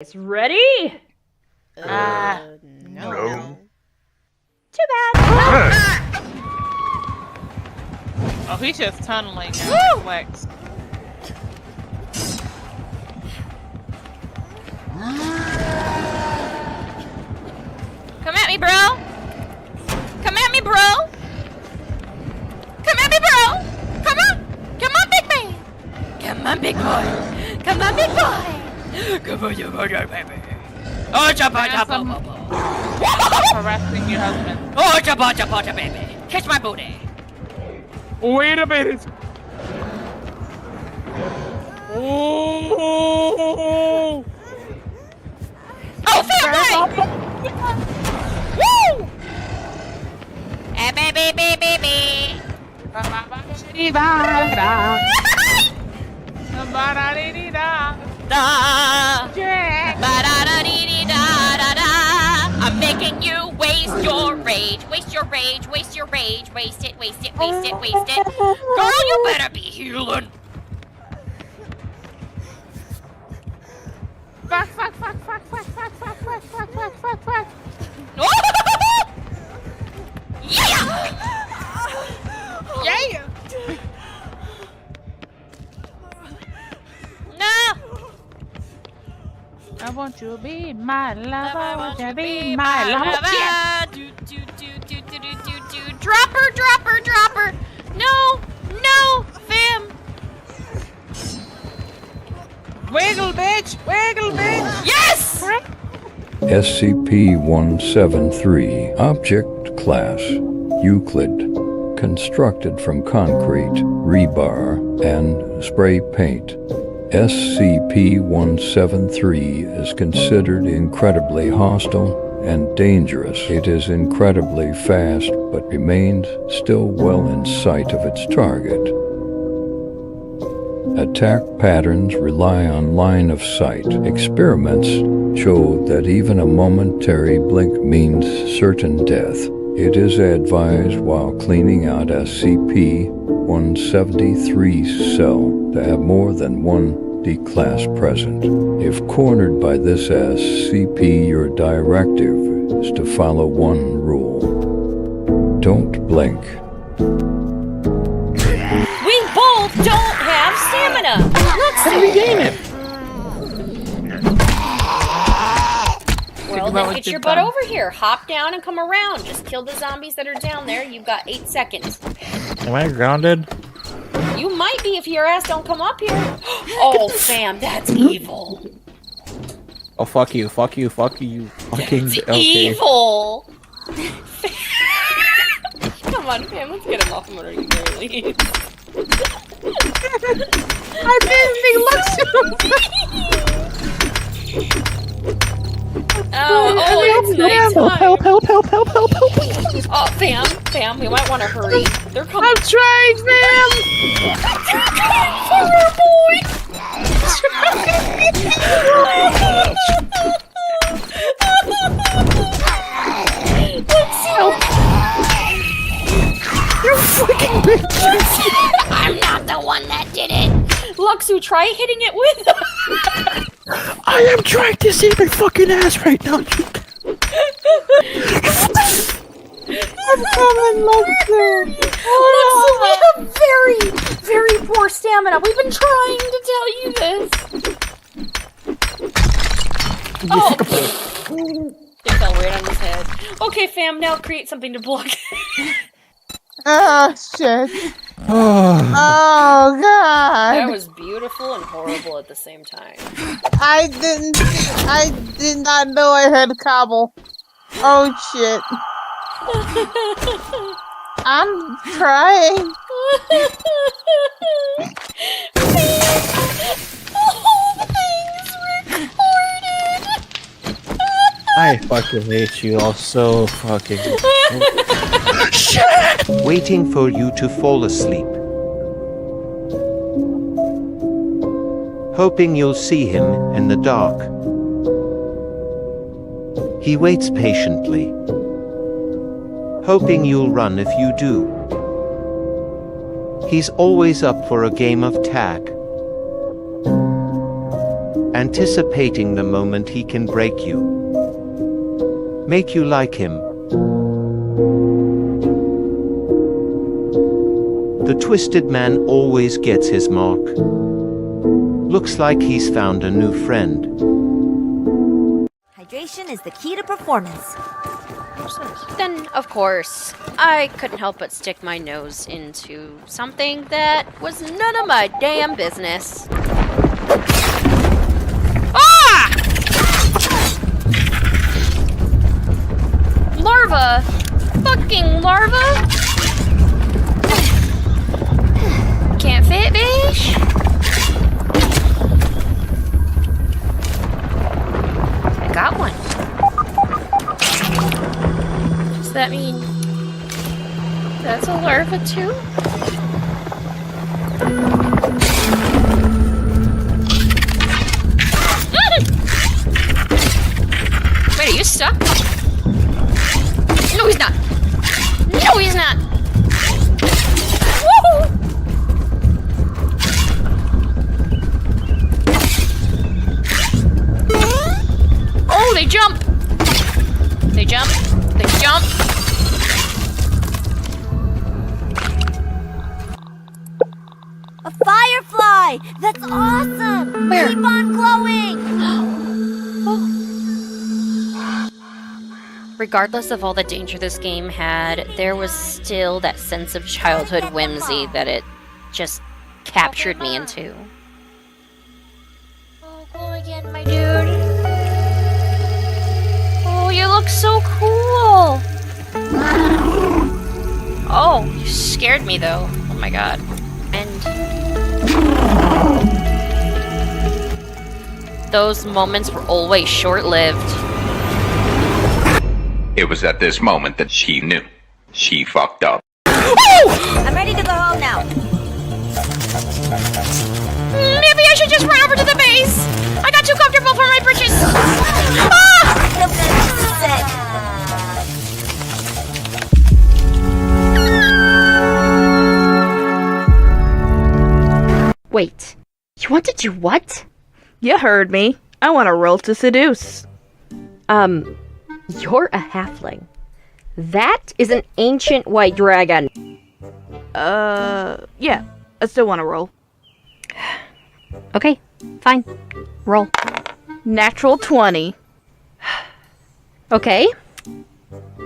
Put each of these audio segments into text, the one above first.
It's ready? No. Too bad. Oh, he's just tunneling Woo! now. Flex. Come at me, bro. Come at me, bro. Come at me, bro. Come on. Come on, big man. Come on, big boy. Come on, big boy. Come on, you baby. Oh, jabba. Harassing your husband. Oh, jabba, baby. Catch my booty. Wait a minute. Oh! Oh, fair play! Woo! Baby. I'm making you waste your rage. Waste your rage. Waste your rage. Waste it. Girl, you better be healing. Fuck. Yeah! No! I want you to be my lover. I want you to be my lover. Do. Dropper. No, fam. Wiggle, bitch. Yes! SCP-173 Object Class Euclid. Constructed from concrete, rebar, and spray paint. SCP-173 is considered incredibly hostile and dangerous. It is incredibly fast, but remains still well in sight of its target. Attack patterns rely on line of sight. Experiments show that even a momentary blink means certain death. It is advised while cleaning out SCP-173's cell to have more than one D-class present. If cornered by this SCP, your directive is to follow one rule. Don't blink. We both don't have stamina. Let's regain it. Well, then get your butt over here. Hop down and come around. Just kill the zombies that are down there. You've got 8 seconds. Am I grounded? You might be if your ass don't come up here. Oh, fam, that's evil. Oh, fuck you. Fucking That's evil. Come on, fam, let's get him off him under you, really. I didn't think it's nighttime. Help. Oh, fam, we might want to hurry. They're coming. I'm trying, fam. They're coming for our boy. You freaking bitch. I'm not the one that did it. Luxu, try hitting it with. I am trying to save my fucking ass right now. I'm coming, Luxu. Luxu, we have very, very poor stamina. We've been trying to tell you this. Oh. It fell right on his head. Okay, fam, now create something to block. Oh, shit. Oh, God. That was beautiful and horrible at the same time. I did not know I had cobble. Oh, shit. I'm trying. The whole thing's recorded. I fucking hate you all so fucking. Waiting for you to fall asleep. Hoping you'll see him in the dark. He waits patiently. Hoping you'll run if you do. He's always up for a game of tag. anticipating the moment he can break you. Make you like him. The twisted man always gets his mark. Looks like he's found a new friend. Hydration is the key to performance. Then, of course, I couldn't help but stick my nose into something that was none of my damn business. Ah! Larva! Fucking larva! Can't fit, bitch! I got one. Does that mean that's a larva too? Wait, are you stuck? No, he's not. No, he's not. Woo! Oh, they jump. They jump. They jump. A firefly! That's awesome! Where? Keep on glowing! Regardless of all the danger this game had, there was still that sense of childhood whimsy that it just captured me into. Oh, go again, my dude. Oh, you look so cool. Oh, you scared me though. Oh my god. And those moments were always short-lived. It was at this moment that she knew. She fucked up. I'm ready to go home now. Maybe I should just run over to the base. I got too comfortable for my britches. Ah! Wait, you want to do what? You heard me. I want to roll to seduce. You're a halfling. That is an ancient white dragon. Yeah. I still want to roll. Okay, fine. Roll. Natural 20. Okay.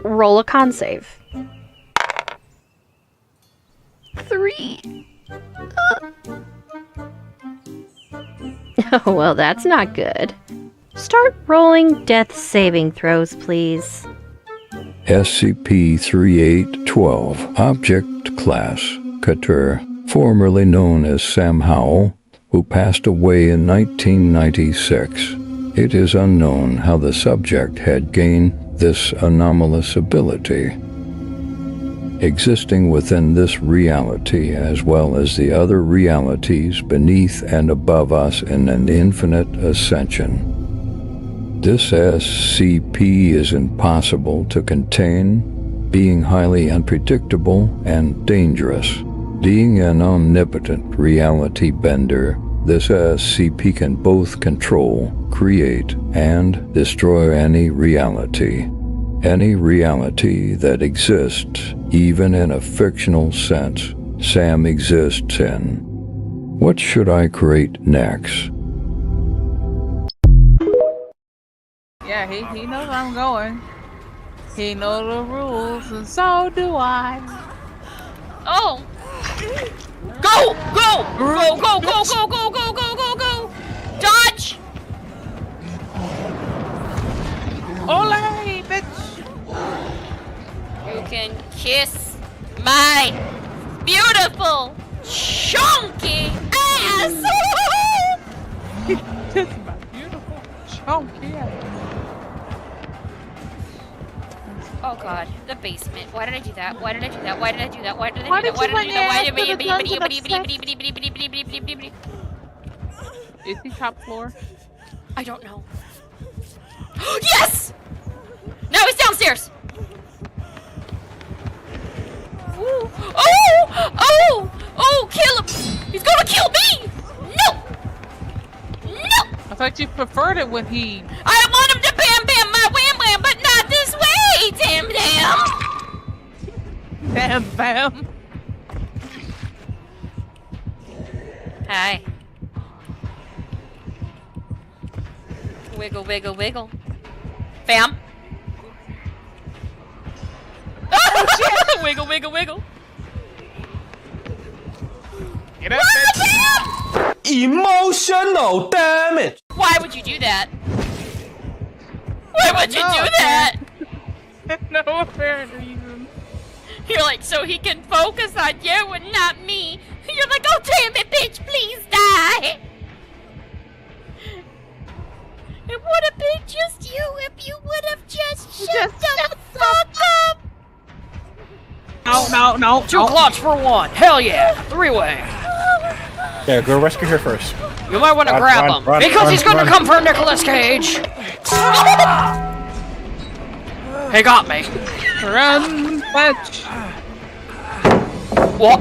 Roll a con save. 3. Oh, well, that's not good. Start rolling death saving throws, please. SCP-3812, Object Class, Couture, formerly known as Sam Howell, who passed away in 1996. It is unknown how the subject had gained this anomalous ability. Existing within this reality as well as the other realities beneath and above us in an infinite ascension. This SCP is impossible to contain, being highly unpredictable and dangerous. Being an omnipotent reality bender, this SCP can both control, create, and destroy any reality. Any reality that exists, even in a fictional sense, Sam exists in. What should I create next? Yeah, he knows where I'm going. He knows the rules, and so do I. Oh! Go! Go! Go, go, go, go, go, go, go, go, go! Dodge! Ole, bitch! You can kiss my beautiful, chunky ass! Kiss my beautiful, chunky ass. Oh god, the basement. Why did I do that? Why did I do that? Why did I do that? Why did I do Why that? did you Why did I do run that? your Why did I ass do to the that? Is he top floor? I don't know. Yes! Now he's downstairs! Ooh. Oh! Oh! Oh! Kill him! He's gonna kill me! No! No! I thought thought you preferred it when he... I want him to bam bam my wham wham, but not this way, damn damn. Bam, bam. Hi. Wiggle, wiggle, wiggle. Fam. Wiggle, wiggle, wiggle. Get up, bitch. Emotional damage. Why would you do that? Why would you do that? No apparent reason. You're like, so he can focus on you and not me. You're like, oh damn it, bitch, please die. It would have been just you if you would have just shut the fuck up. No. 2 clots for 1. Hell yeah. 3-way. Yeah, go rescue her first. You might want to grab him. Because he's gonna come for Nicolas Cage. He got me. Run, bitch. What?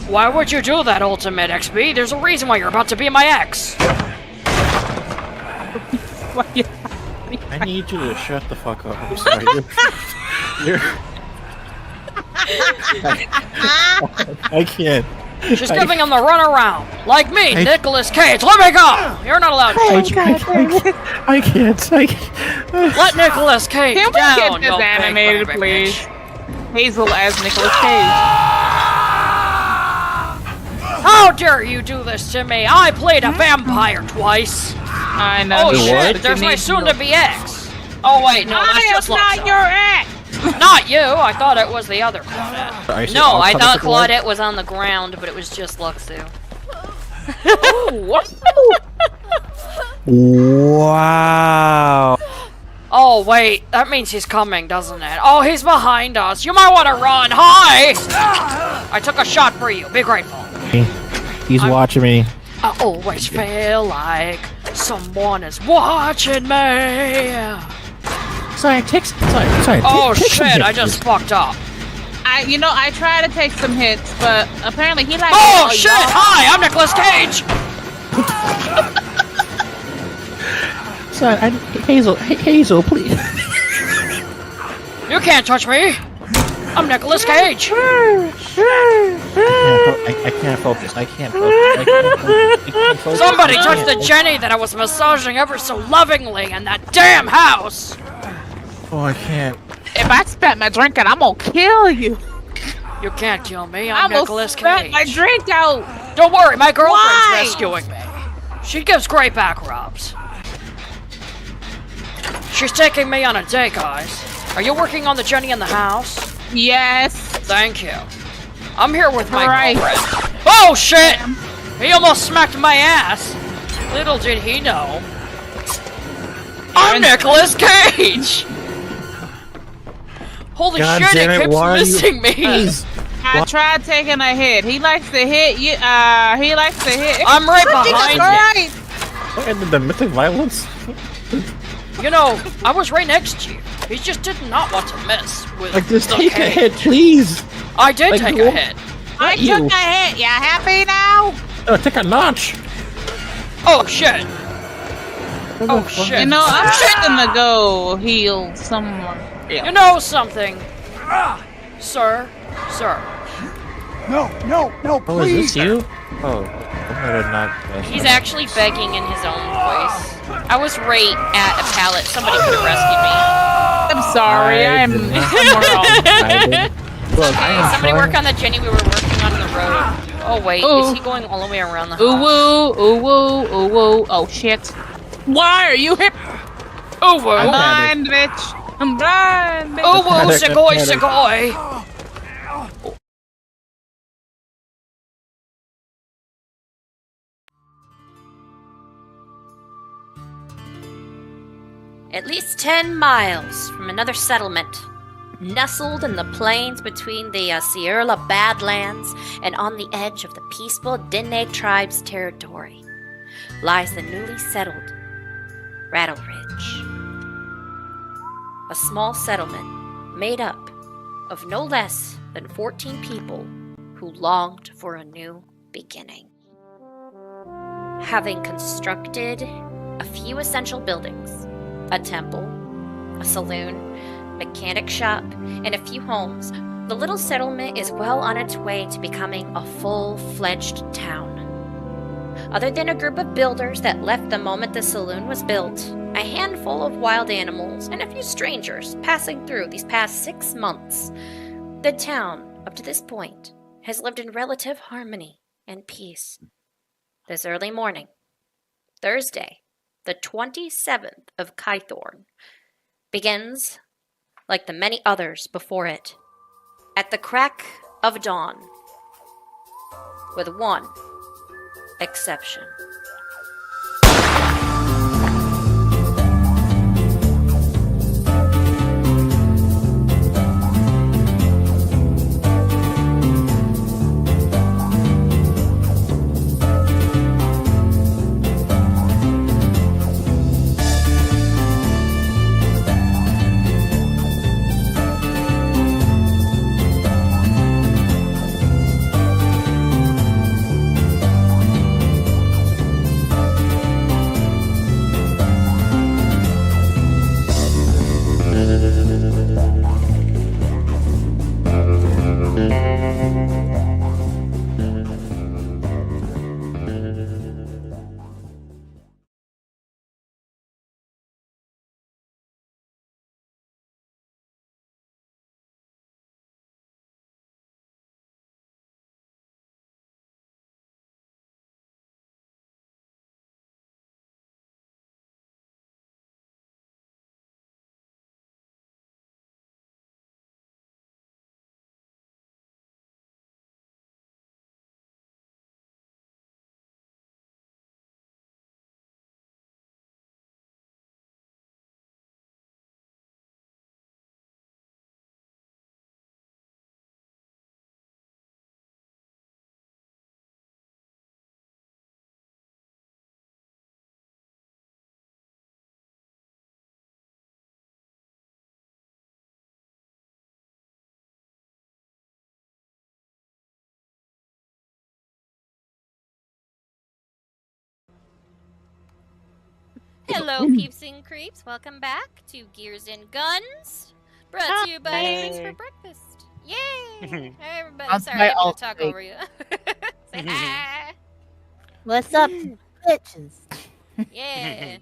Why would you do that, Ultimate XP? There's a reason why you're about to be my ex. I need you to shut the fuck up. I'm sorry. I can't. She's giving him the runaround. Like me, Nicolas Cage. Let me go! You're not allowed to touch me. I can't. Let Nicolas Cage Can we down, get this you big animated, baby please? bitch. Hazel as Nicolas Cage. How dare you do this to me? I played a vampire twice. I know. Oh shit, but there's you my need soon-to-be ex. Oh wait, no, that's just not Luxo. your ex. Not you, I thought it was the other Claudette. No, I thought Claudette was on the ground, but it was just Luxu. Wow. Oh wait, that means he's coming, doesn't it? Oh, he's behind us. You might want to run. Hi! I took a shot for you. Be grateful. He's watching me. I always feel like someone is watching me. Sorry. Oh shit, I just fucked up. I try to take some hits, but apparently he likes. Oh shit! Hi, I'm Nicolas Cage. Sorry, Hazel, please. You can't touch me. I'm Nicolas Cage. I can't focus. I can't focus. Somebody touched the Jenny that I was massaging ever so lovingly in that damn house. Oh, I can't. If I spat my drink out, I'm gonna kill you. You can't kill me. I'm Nicolas spat Cage. my drink out. Don't worry, my girlfriend's Why? rescuing me. She gives great back rubs. She's taking me on a date, guys. Are you working on the Jenny in the house? Yes. Thank you. I'm here with my Right. girlfriend. Oh shit! He almost smacked my ass. Little did he know. I'm Nicolas Cage! Holy God shit, damn it it, keeps why are you- missing me! Please. I tried taking a hit. He likes to hit you. He likes to hit. I'm right behind you. Right. And the mythic violence? You know, I was right next to you. He just did not want to mess with Like, just the take a cage. hit, please. I did Like, take you- a hit. I you. took a hit. You happy now? Take a notch. Oh shit. Oh shit. You know, I'm gonna go heal someone. You know something, sir? Sir. Oh, is this you? Oh, I better not. He's actually begging in his own voice. I was right at a pallet. Somebody could have rescued me. I'm sorry. I I'm did not. wrong. Look, I am Somebody trying- work on the Jenny we were working on the road. Oh wait, Ooh. is he going all the way around the Ooh house? woo, ooh woo, ooh woo. Oh shit. Why are you hip? Oh woo. I'm blind, bitch. I'm blind, bitch. Oh woo, Panic, segoy, panic. segoy. At least 10 miles from another settlement, nestled in the plains between the Sierra Badlands and on the edge of the peaceful Diné tribe's territory, lies the newly settled Rattle Ridge. A small settlement made up of no less than 14 people who longed for a new beginning. Having constructed a few essential buildings, a temple, a saloon, mechanic shop, and a few homes, the little settlement is well on its way to becoming a full-fledged town. Other than a group of builders that left the moment the saloon was built, a handful of wild animals, and a few strangers passing through these past 6 months, the town, up to this point, has lived in relative harmony and peace. This early morning, Thursday, the 27th of Kythorn, begins like the many others before it, at the crack of dawn, with one exception. Hello, peeps and creeps. Welcome back to Gears and Guns, brought to you by Crits4Breakfast. Yay! Hey, everybody. That's Sorry, my I didn't mean to talk alt-take. over you. Say hi. What's up, bitches? Yeah.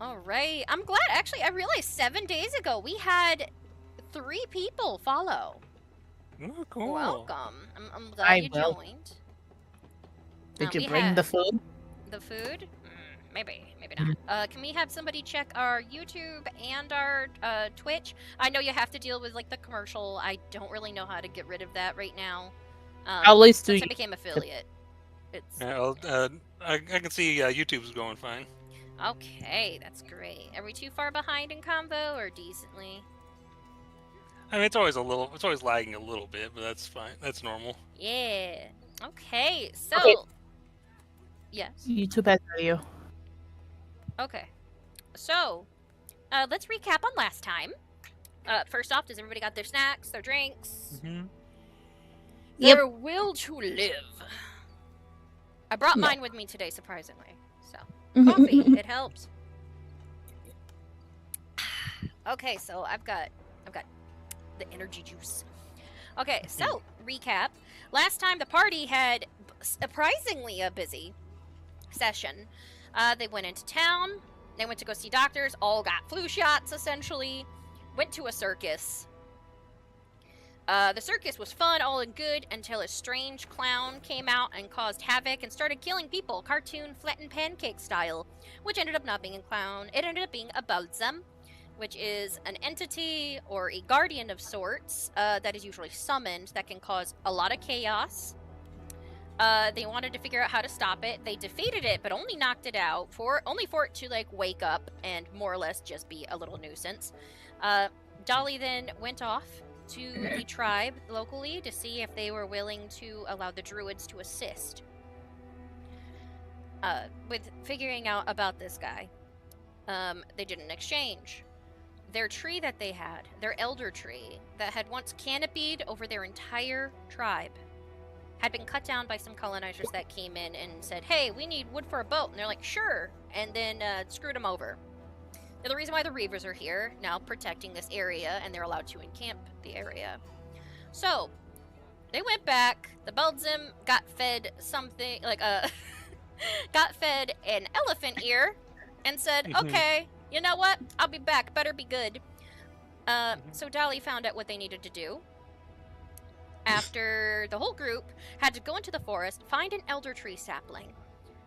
All right. I'm glad. Actually, I realized 7 days ago we had 3 people follow. Oh, cool. Welcome. I'm glad you joined. Did you we bring have the food? The food? Maybe not. Can we have somebody check our YouTube and our Twitch? I know you have to deal with like the commercial. I don't really know how to get rid of that right now. At least since I became affiliate. It's I can see YouTube's going fine. okay. That's great. Are we too far behind in combo or decently? I mean, it's always lagging a little bit, but that's fine. That's normal. Yeah. Okay. So. Okay. Yes. YouTube has video. Okay. So, let's recap on last time. First off, does everybody got their snacks, their drinks? Mm-hmm. Their will to live. I brought mine with me today, surprisingly. So, coffee, it helps. Okay, so I've got the energy juice. Okay, so recap. Last time the party had surprisingly a busy session. They went into town. They went to go see doctors. All got flu shots, essentially. Went to a circus. The circus was fun, all and good, until a strange clown came out and caused havoc and started killing people, cartoon flattened pancake style, which ended up not being a clown. It ended up being a balsam, which is an entity or a guardian of sorts that is usually summoned that can cause a lot of chaos. They wanted to figure out how to stop it. They defeated it, but only knocked it out only for it to like wake up and more or less just be a little nuisance. Dolly then went off to the tribe locally to see if they were willing to allow the druids to assist with figuring out about this guy. They did an exchange. Their tree that they had, their elder tree that had once canopied over their entire tribe, had been cut down by some colonizers that came in and said, hey, we need wood for a boat. And they're like, sure. And then screwed them over. Now, the reason why the Reavers are here, now protecting this area, and they're allowed to encamp the area. So, they went back. The Beldzim got fed something, like got fed an elephant ear, and said, okay, you know what? I'll be back. Better be good. So Dolly found out what they needed to do. After the whole group had to go into the forest, find an elder tree sapling,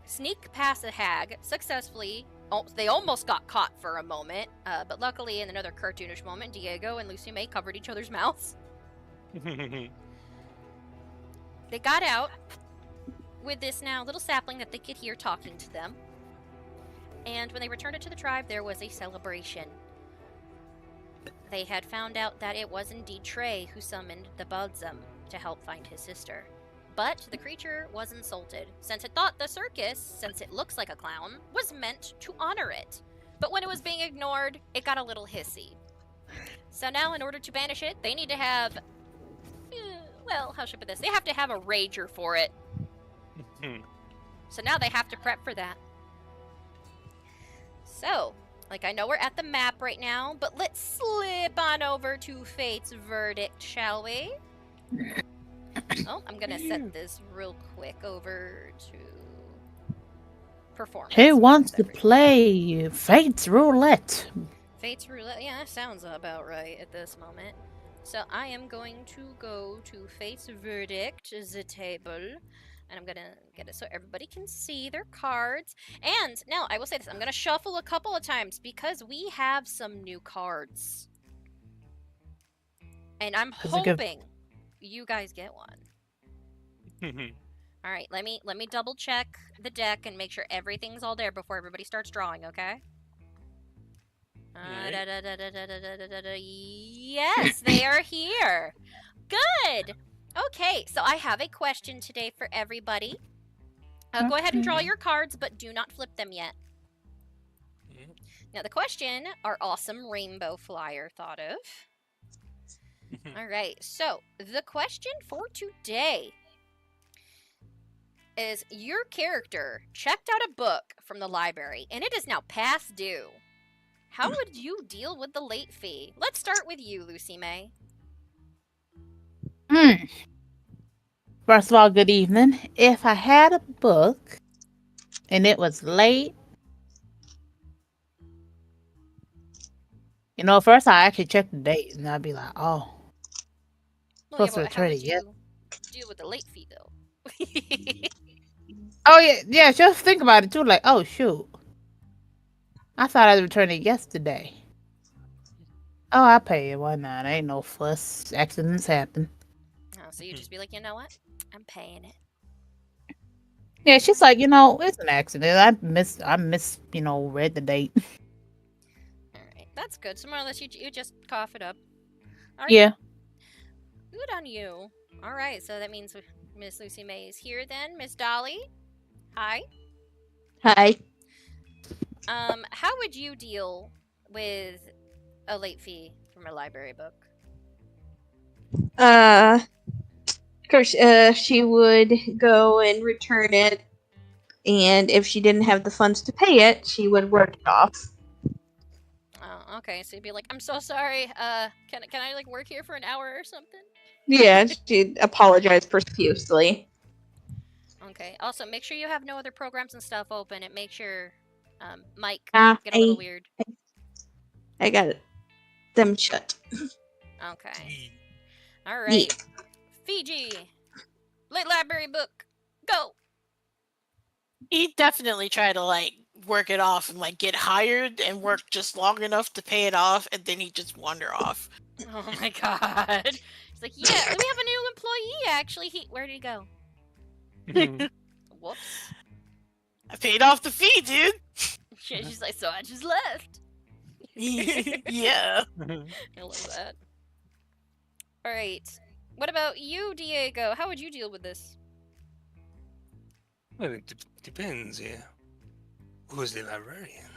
sneak past a hag successfully. Oh, they almost got caught for a moment, but luckily in another cartoonish moment, Diego and Lucy May covered each other's mouths. They got out with this now little sapling that they could hear talking to them. And when they returned it to the tribe, there was a celebration. They had found out that it was indeed Trey who summoned the Beldzim to help find his sister. But the creature was insulted, since it thought the circus, since it looks like a clown, was meant to honor it. But when it was being ignored, it got a little hissy. So now, in order to banish it, they need to have... well, how should I put this? They have to have a rager for it. So now they have to prep for that. So, like, I know we're at the map right now, but let's slip on over to Fate's Verdict, shall we? Oh, I'm gonna set this real quick over to performance. Who wants to play Fate's Roulette? Fate's Roulette, yeah, that sounds about right at this moment. So I am going to go to Fate's Verdict, the table, and I'm gonna get it so everybody can see their cards. And now, I will say this, I'm gonna shuffle a couple of times because we have some new cards. And I'm hoping you guys get one. All right, let me double check the deck and make sure everything's all there before everybody starts drawing, okay? Yes, they are here. Good. Okay, so I have a question today for everybody. Go ahead and draw your cards, but do not flip them yet. Now, the question our awesome rainbow flyer thought of. All right, so the question for today is your character checked out a book from the library and it is now past due. How would you deal with the late fee? Let's start with you, Lucy May. First of all, good evening. If I had a book and it was late, you know, first I actually check the date and I'd be like, oh, supposed to return it yet. Deal with the late fee though. Oh yeah, just think about it too. Like, oh shoot, I thought I'd return it yesterday. Oh, I pay it. Why not? Ain't no fuss. Accidents happen. Oh, so you just be like, you know what? I'm paying it. Yeah, she's like, you know, it's an accident. I miss, you know, read the date. All right, that's good. So more or less, you just cough it up. All right. Yeah. Good on you. All right, so that means Miss Lucy May is here then. Miss Dolly, hi. Hi. How would you deal with a late fee from a library book? Of course, she would go and return it, and if she didn't have the funds to pay it, she would work it off. Oh, okay. So you'd be like, I'm so sorry. Can I like work here for an hour or something? Yeah, she'd apologize profusely. Okay. Also, make sure you have no other programs and stuff open. It makes your mic get a I- little weird. I got them shut. Okay. All right. Fiji, late library book, go. He'd definitely try to like work it off and like get hired and work just long enough to pay it off, and then he'd just wander off. Oh my god. He's like, yeah, we have a new employee actually. Where did he go? Whoops. I paid off the fee, dude. She's like, so I just left. Yeah. I love that. All right. What about you, Diego? How would you deal with this? Well, it depends, yeah. Who's the librarian?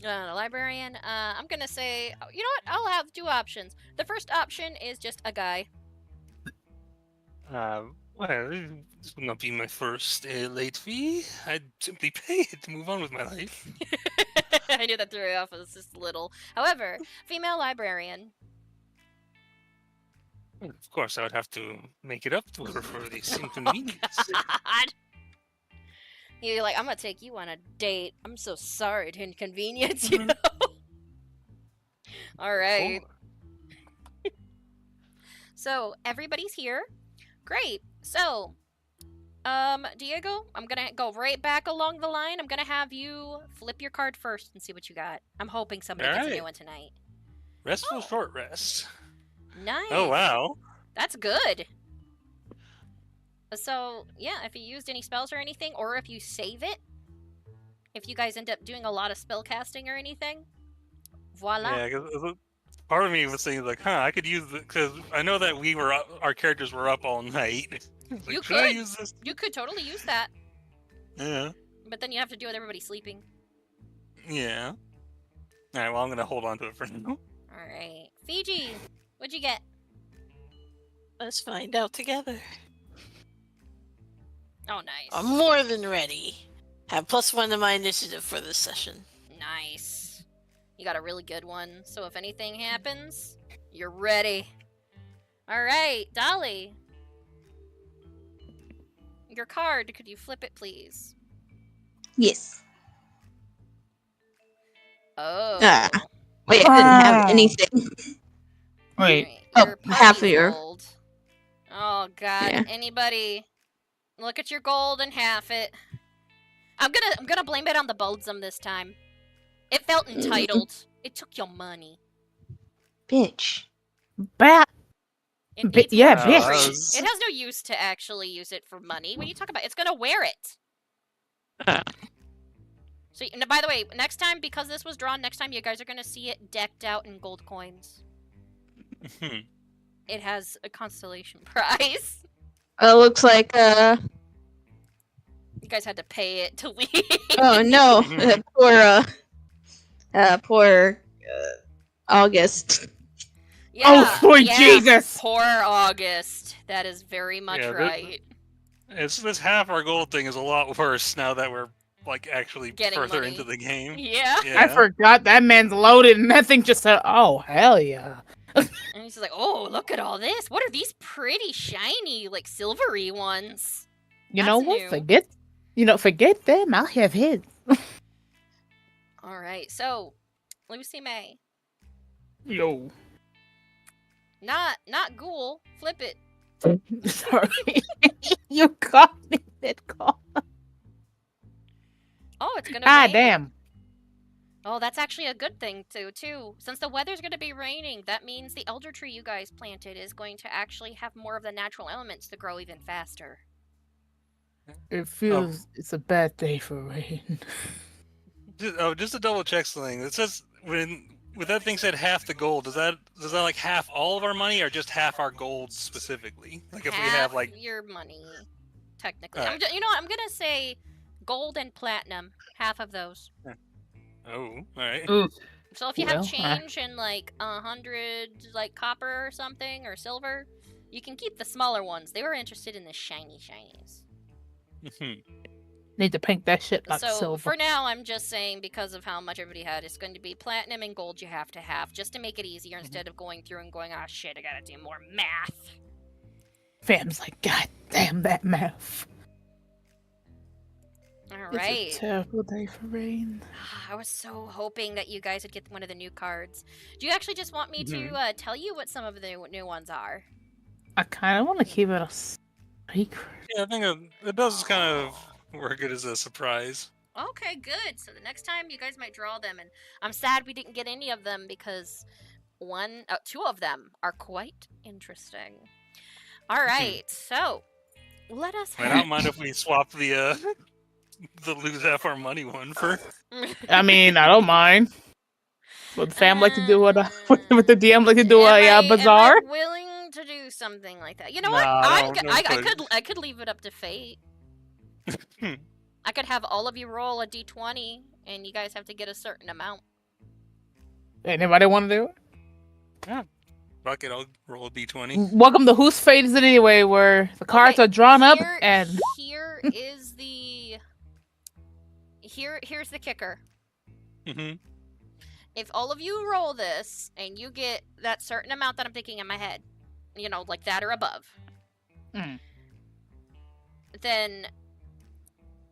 The librarian? I'm gonna say, you know what? I'll have two options. The first option is just a guy. Well, this would not be my first late fee. I'd simply pay it to move on with my life. I knew that threw you off as just little. However, female librarian. Well, of course, I would have to make it up to her for this inconvenience. God. You're like, I'm gonna take you on a date. I'm so sorry to inconvenience you. All right. So everybody's here. Great. So, Diego, I'm gonna go right back along the line. I'm gonna have you flip your card first and see what you got. I'm hoping somebody gets a new one tonight. Restful short rest. Nice. Oh wow. That's good. So, yeah, if you used any spells or anything, or if you save it, if you guys end up doing a lot of spell casting or anything, voila. Yeah, because part of me was thinking like, I could use it because I know that our characters were up all night. Like, You should I could. use this? You could totally use that. Yeah. But then you have to do with everybody sleeping. Yeah. All right. Well, I'm gonna hold on to it for now. All right, Fiji, what'd you get? Let's find out together. Oh, nice. I'm more than ready. Have +1 to my initiative for this session. Nice. You got a really good one. So if anything happens, you're ready. All right, Dolly. Your card. Could you flip it, please? Yes. Oh. Wait, I didn't have anything. Wait. Oh, half of your. Gold. Oh God! Yeah. Anybody, look at your gold and half it. I'm gonna blame it on the Boldzum this time. It felt entitled. It took your money. Bitch. Bat. It needs Yeah, more bitch. jewelry. It has no use to actually use it for money. What are you talking about? It's gonna wear it. So, and by the way, next time, because this was drawn, next time you guys are gonna see it decked out in gold coins. It has a constellation prize. Looks like You guys had to pay it to leave. Oh no, poor August. Yeah, boy, yeah, Jesus! Poor August. That is very much Yeah, right. This half our gold thing is a lot worse now that we're like actually Getting further money. into the game. Yeah. I forgot that man's loaded, and that thing just said, "Oh hell yeah!" And he's just like, "Oh, look at all this! What are these pretty shiny, like silvery ones?" You know That's what? new. Forget them. I'll have his. All right, so Lucy May, Yo. not Ghoul. Flip it. Sorry. You caught me mid-call. Oh, it's gonna. Ah, rain. damn. Oh, that's actually a good thing too. Since the weather's gonna be raining, that means the elder tree you guys planted is going to actually have more of the natural elements to grow even faster. It feels it's a bad day for rain. Just to double check something. It says with that thing said half the gold. Does that like half all of our money or just half our gold specifically? Like if we have like your money, technically. Alright. You know what? I'm gonna say gold and platinum, half of those. Oh, all right. So if you have change in like 100 like copper or something or silver, you can keep the smaller ones. They were interested in the shinies. Need to paint that shit like So silver. for now, I'm just saying because of how much everybody had, it's going to be platinum and gold you have to have just to make it easier instead of going through and going, oh shit, I gotta do more math. Fam's like, God damn that math. All It's right. a terrible day for rain. I was so hoping that you guys would get one of the new cards. Do you actually just want me to tell you what some of the new ones are? I kind of want to keep it a secret. Yeah, I think it does kind of work it as a surprise. Okay, good. So the next time you guys might draw them, and I'm sad we didn't get any of them because two of them are quite interesting. All right, so let us. I don't mind if we swap the lose half our money one for. I mean, I don't mind. Would the fam like to do what with the DM like to do a bazaar? Am I willing to do something like that? You know Nah, what? I could leave it up to fate. I could have all of you roll a d20, and you guys have to get a certain amount. Anybody want to do it? Yeah. Fuck it, I'll roll a d20. Welcome to Whose Fate Is It Anyway, where the cards are drawn up and Here's the kicker. Mm-hmm. If all of you roll this and you get that certain amount that I'm thinking in my head, you know, like that or above, then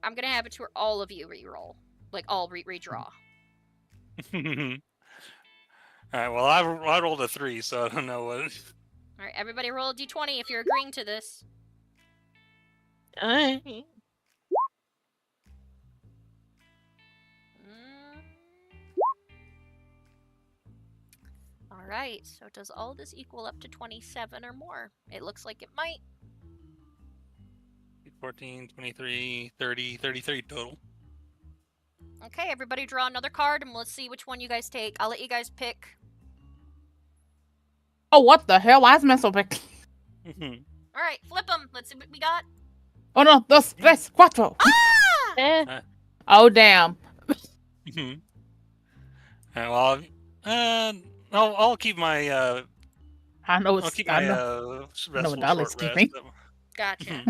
I'm gonna have it to where all of you re-roll, like all redraw. Alright, well, I rolled a 3, so I don't know what... Alright, everybody roll a d20 if you're agreeing to this. Alright. Alright, so does all this equal up to 27 or more? It looks like it might. 14, 23, 30, 33 total. Okay, everybody draw another card and let's see which one you guys take. I'll let you guys pick. oh, what the hell? Why is man so big? Alright, flip them. Let's see what we got. Oh no, dos, tres, cuatro. Ah! Oh damn. Alright, well, I'll keep my I know it's. I'll keep my I know restful Dolly's short keeping. rest. Gotcha.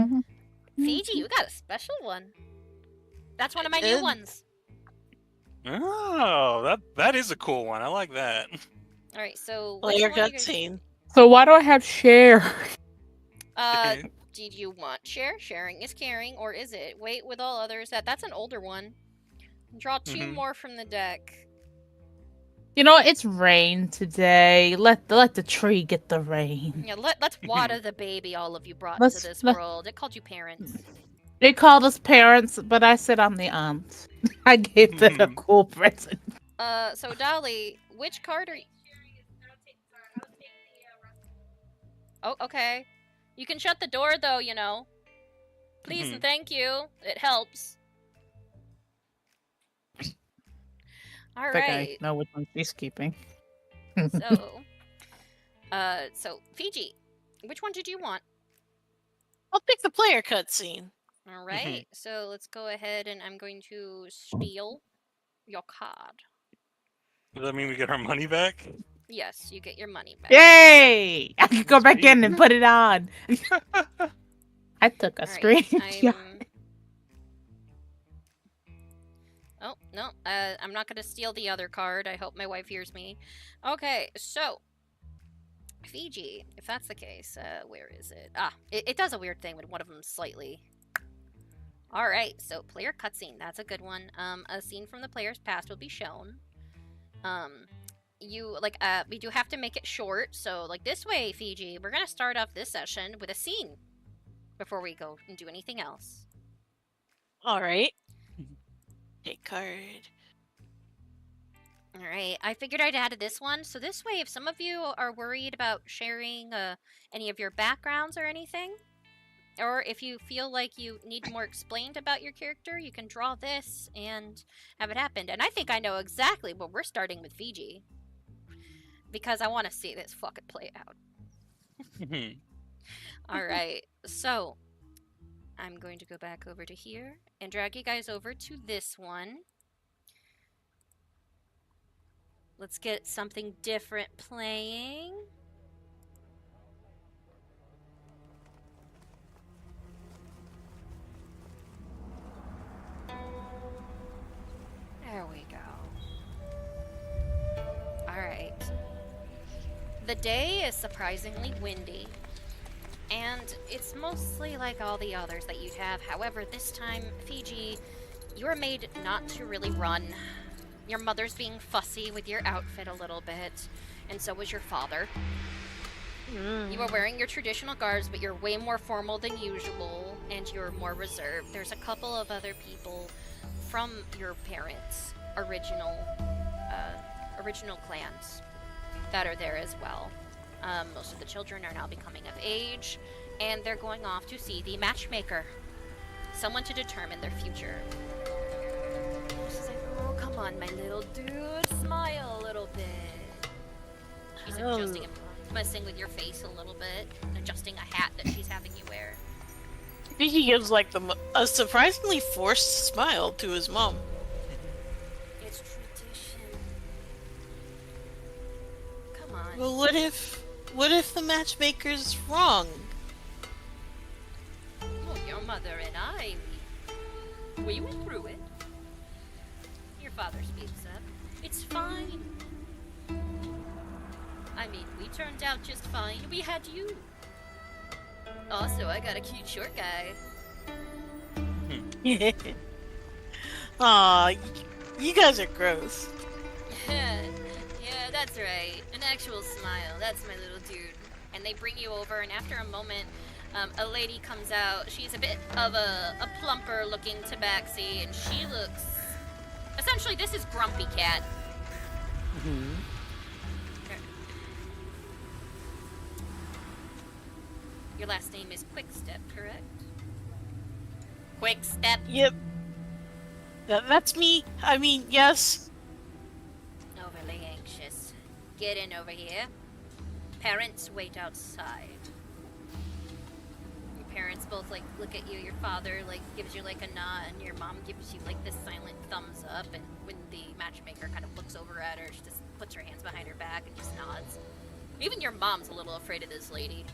Fiji, you got a special one. That's one of my new ones. Oh, that is a cool one. I like that. Alright, so Player which one you guys- cutscene. So why do I have share? Did you want share? Sharing is caring, or is it? Wait with all others. That's an older one. Draw two more from the deck. You know, it's rain today. Let the tree get the rain. Yeah, let's water the baby all of you brought Let's- into this let- world. It called you parents. They called us parents, but I said I'm the aunt. I gave them a cool present. So Dolly, which card are you? Oh, okay. You can shut the door though, you know. Please and thank you. It helps. All I think right. I know which one she's keeping. So Fiji, which one did you want? I'll pick the player cutscene. All right. So let's go ahead and I'm going to steal your card. Does that mean we get our money back? Yes, you get your money back. Yay! I can go back in and put it on. I took a screenshot. Oh, no. I'm not going to steal the other card. I hope my wife hears me. Okay, so Fiji, if that's the case, where is it? It does a weird thing when one of them slightly... Alright, so player cutscene. That's a good one. A scene from the player's past will be shown. We do have to make it short, so like this way, Fiji, we're gonna start off this session with a scene before we go and do anything else. Alright. Take card. Alright, I figured I'd add this one, so this way if some of you are worried about sharing any of your backgrounds or anything, or if you feel like you need more explained about your character, you can draw this and have it happen. And I think I know exactly what we're starting with Fiji. Because I want to see this fucking play out. Alright, so I'm going to go back over to here and drag you guys over to this one. Let's get something different playing. There we go. Alright. The day is surprisingly windy. And it's mostly like all the others that you'd have. However, this time, Fiji, you are made not to really run. Your mother's being fussy with your outfit a little bit, and so was your father. You are wearing your traditional garb, but you're way more formal than usual, and you're more reserved. There's a couple of other people from your parents' original clans that are there as well. Most of the children are now becoming of age, and they're going off to see the matchmaker. Someone to determine their future. She's like, oh, come on, my little dude, smile a little bit. She's adjusting and messing with your face a little bit, adjusting a hat that she's having you wear. He gives like a surprisingly forced smile to his mom. It's tradition. Come on. Well, what if What if the matchmaker's wrong? Well, your mother and I, we went through it. Your father speaks up. It's fine. I mean, we turned out just fine. We had you. Also, I got a cute short guy. Aw, you guys are gross. Yeah, that's right. An actual smile. That's my little dude. And they bring you over, and after a moment, a lady comes out. She's a bit of a plumper looking tabaxi, and she looks... Essentially, this is Grumpy Cat. Mm-hmm. Your last name is Quickstep, correct? Quickstep? Yep. That's me. I mean, yes. Overly anxious. Get in over here. Parents wait outside. Your parents both like look at you. Your father like gives you like a nod, and your mom gives you like this silent thumbs up. And when the matchmaker kind of looks over at her, she just puts her hands behind her back and just nods. Even your mom's a little afraid of this lady.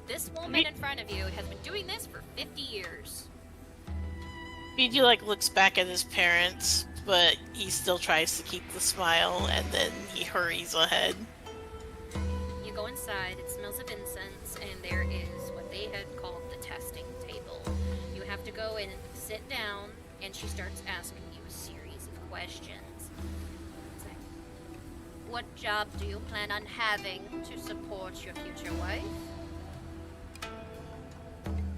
This woman in front of you has been doing this for 50 years. Fiji like looks back at his parents, but he still tries to keep the smile, and then he hurries ahead. You go inside, it smells of incense, and there is what they had called the testing table. You have to go and sit down, and she starts asking you a series of questions. It's like, what job do you plan on having to support your future wife?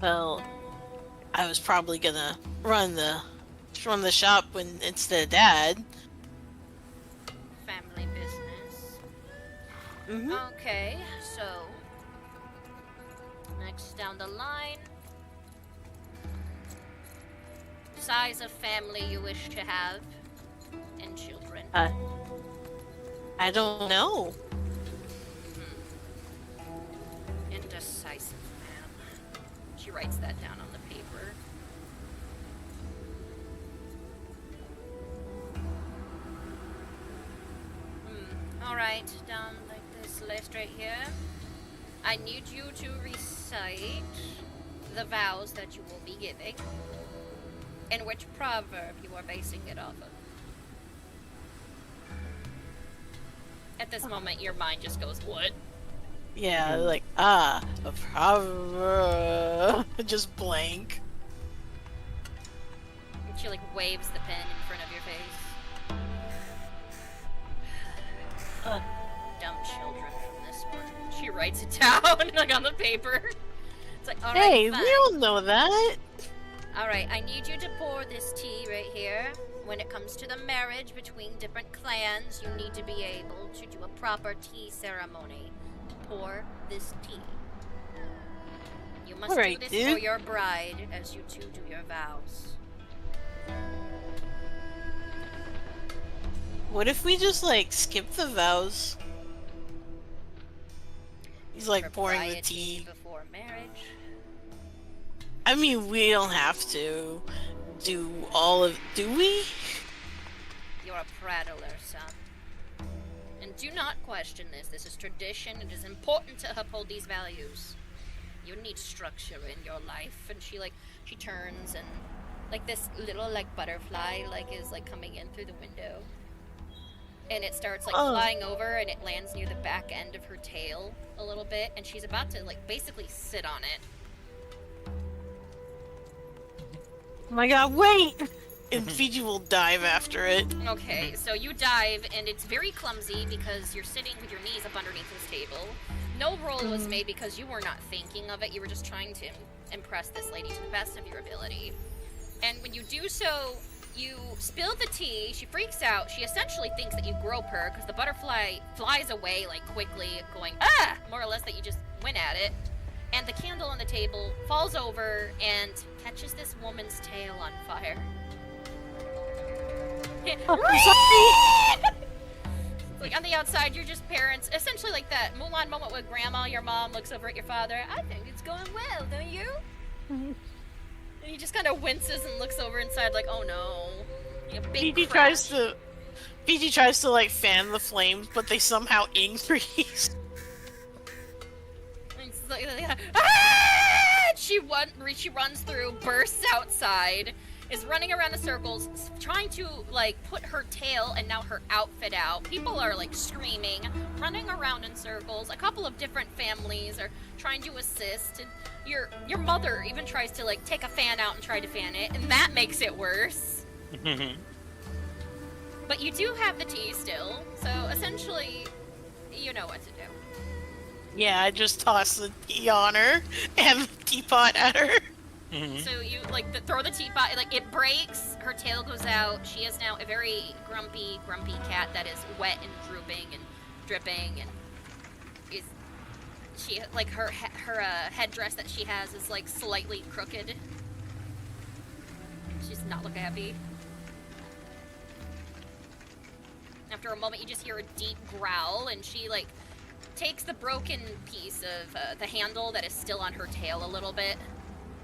Well, I was probably gonna run the shop instead of Dad. Family business. Mm-hmm. Okay, so next down the line, size of family you wish to have, and children. I don't know. Indecisive, ma'am. She writes that down on the paper. Alright, down like this list right here. I need you to recite the vows that you will be giving, and which proverb you are basing it off of. At this moment, your mind just goes, what? Yeah, like, a proverb. Just blank. And she like waves the pen in front of your face. Dumb children from this one. She writes it down like on the paper. It's like, alright, hey, fine. we all know that. Alright, I need you to pour this tea right here. When it comes to the marriage between different clans, you need to be able to do a proper tea ceremony. Pour this tea. You must do this for your bride as you two do your vows. What if we just like skip the vows? He's like pouring the tea before marriage. I mean, we don't have to do all of. Do we? You're a prattler, son. And do not question this. This is tradition. It is important to uphold these values. You need structure in your life. And she turns and like this little like butterfly like is like coming in through the window. And it starts like flying over and it lands near the back end of her tail a little bit. And she's about to like basically sit on it. Oh my god, wait! And Fiji will dive after it. Okay, so you dive, and it's very clumsy because you're sitting with your knees up underneath this table. No roll was made because you were not thinking of it. You were just trying to impress this lady to the best of your ability. And when you do so, you spill the tea. She freaks out. She essentially thinks that you grope her because the butterfly flies away like quickly, going, ah! More or less that you just went at it. And the candle on the table falls over and catches this woman's tail on fire. Like on the outside, you're just parents. Essentially like that Mulan moment with grandma, your mom looks over at your father. I think it's going well, don't you? And he just kind of winces and looks over inside like, oh no. Fiji tries to like fan the flames, but they somehow increase. like, ah! She runs through, bursts outside, is running around in circles, trying to, like, put her tail and now her outfit out. People are, like, screaming, running around in circles. A couple of different families are trying to assist, and your mother even tries to, like, take a fan out and try to fan it, and that makes it worse. But you do have the tea still, so essentially, you know what to do. Yeah, I just toss the tea on her and the teapot at her. So you, like, throw the teapot, like, it breaks, her tail goes out, she is now a very grumpy cat that is wet and drooping and dripping, and she, like, her headdress that she has is, like, slightly crooked. She's not looking happy. After a moment, you just hear a deep growl, and she, like, takes the broken piece of the handle that is still on her tail a little bit,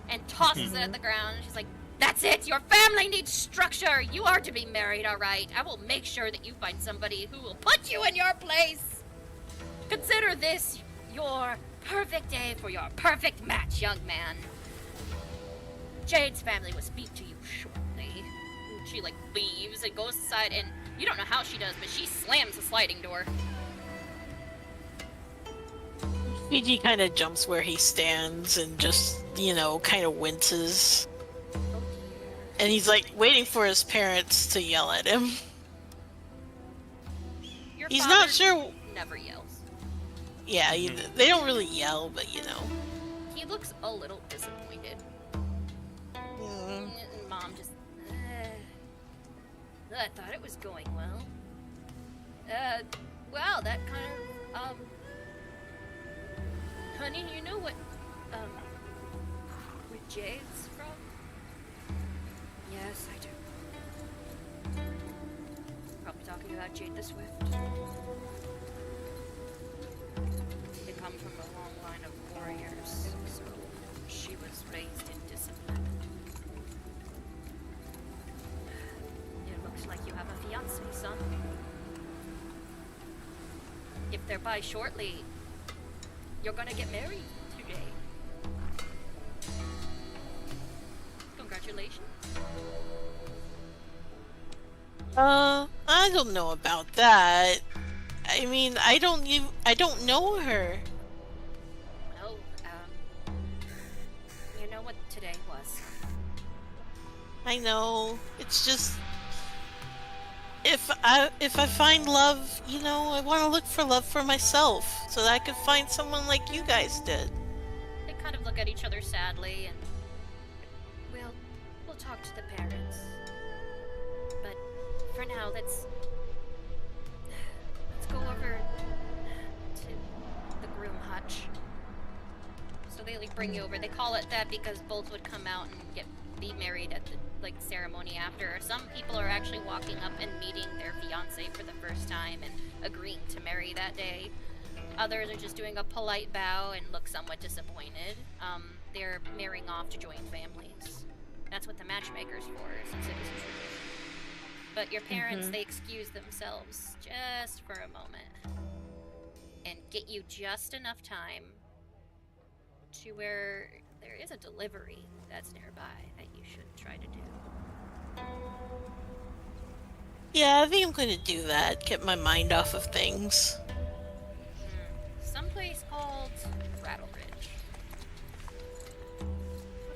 and tosses it at the ground. She's like, "That's it! Your family needs structure! You are to be married, alright? I will make sure that you find somebody who will put you in your place! Consider this your perfect day for your perfect match, young man. Jade's family will speak to you shortly." And she, like, leaves and goes inside, and you don't know how she does, but she slams the sliding door. Fiji kind of jumps where he stands and just, kind of winces. And he's, like, waiting for his parents to yell at him. He's not sure. Never yells. Yeah, they don't really yell, but He looks a little disappointed. And Mom just, I thought it was going well. Well, that kind of, honey, you know what Jade's from? Yes, I do. Probably talking about Jade the Swift. They come from a long line of warriors, so she was raised in discipline. It looks like you have a fiancé, son. If they're by shortly, you're gonna get married today. Congratulations. I don't know about that. I mean, I don't know her. Well, you know what today was. I know. It's just if I find love, I want to look for love for myself, so that I could find someone like you guys did. They kind of look at each other sadly, and we'll talk to the parents. But for now, let's go over to the groom hutch. So they, like, bring you over. They call it that because both would come out and be married at the, like, ceremony after. Some people are actually walking up and meeting their fiancé for the first time and agreeing to marry that day. Others are just doing a polite bow and look somewhat disappointed. They're marrying off to join families. That's what the matchmaker's for, since it is a tradition. But your parents, they excuse themselves just for a moment and get you just enough time to where there is a delivery that's nearby that you should try to do. Yeah, I think I'm going to do that. Get my mind off of things. Someplace called Rattle Ridge.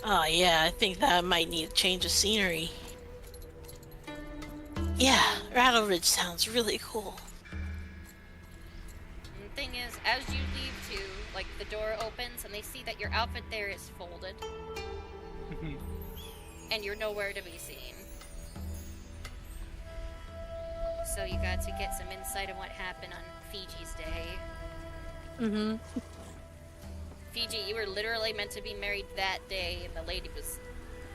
Oh yeah, I think that I might need a change of scenery. Yeah, Rattle Ridge sounds really cool. And the thing is, as you leave too, like, the door opens and they see that your outfit there is folded. And you're nowhere to be seen. So you got to get some insight on what happened on Fiji's day. Fiji, you were literally meant to be married that day, and the lady was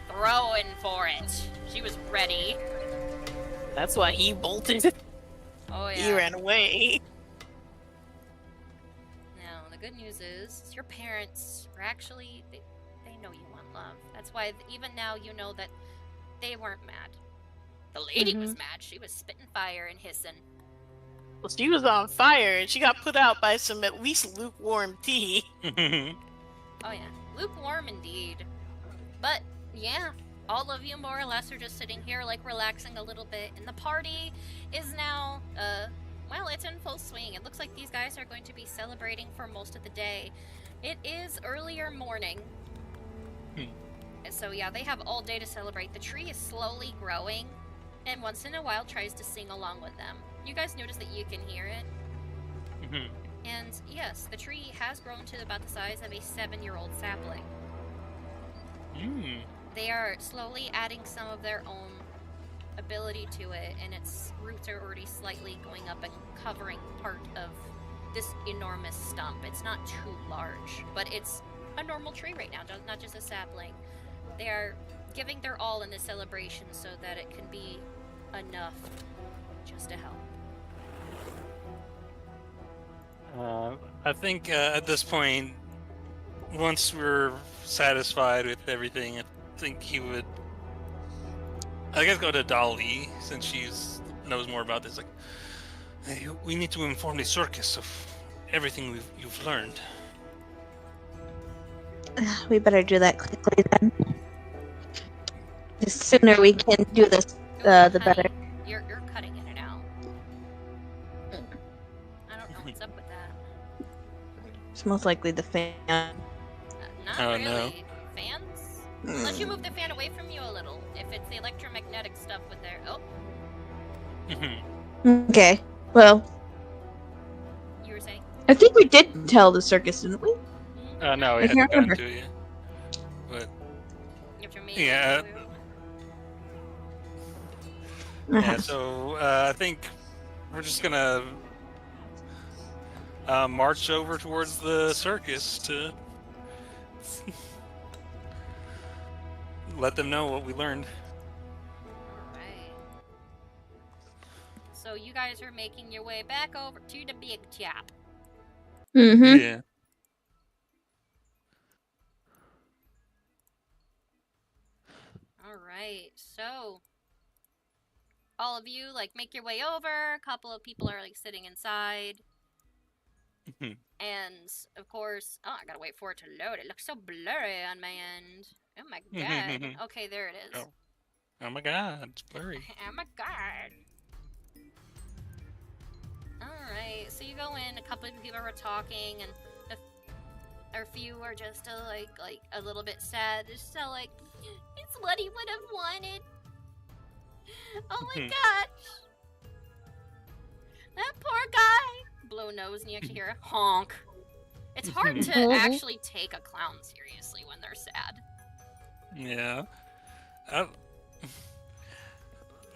throwing for it. She was ready. That's why he bolted. Oh yeah. He ran away. Now, the good news is, your parents are actually, they know you want love. That's why even now you know that they weren't mad. The lady was mad. She was spitting fire and hissing. Well, she was on fire, and she got put out by some at least lukewarm tea. Oh yeah, lukewarm indeed. But yeah, all of you more or less are just sitting here like relaxing a little bit, and the party is now well, it's in full swing. It looks like these guys are going to be celebrating for most of the day. It is earlier morning. So yeah, they have all day to celebrate. The tree is slowly growing, and once in a while tries to sing along with them. You guys notice that you can hear it? And yes, the tree has grown to about the size of a 7-year-old sapling. They are slowly adding some of their own ability to it, and its roots are already slightly going up and covering part of this enormous stump. It's not too large, but it's a normal tree right now, not just a sapling. They are giving their all in this celebration so that it can be enough just to help. I think at this point, once we're satisfied with everything, I think he would, I guess, go to Dolly, since she knows more about this. Like, hey, we need to inform the circus of everything you've learned. We better do that quickly then. The sooner we can do this, the better. You're cutting in and out. I don't know what's up with that. It's most likely the fan. Not Oh, really. no. Fans? Unless you move the fan away from you a little. If it's the electromagnetic stuff with their... Oh, Okay. Well, you were saying? I think we did tell the circus, didn't we? No, I we can't hadn't gotten remember. to it yet. But You have to make yeah, Uh-huh. so I think we're just gonna march over towards the circus to let them know what we learned. Alright. So you guys are making your way back over to the big top. Mm-hmm. Yeah. Alright, so... all of you, like, make your way over. A couple of people are, like, sitting inside. And, of course... oh, I gotta wait for it to load. It looks so blurry on my end. Oh my god. Okay, there it is. Oh my god, it's blurry. Oh my god. Alright, so you go in, a couple of people are talking, and a few are just like a little bit sad. Just so like, it's what he would have wanted. Oh my gosh. That poor guy. Blow nose, and you actually hear a honk. It's hard to actually take a clown seriously when they're sad. Yeah.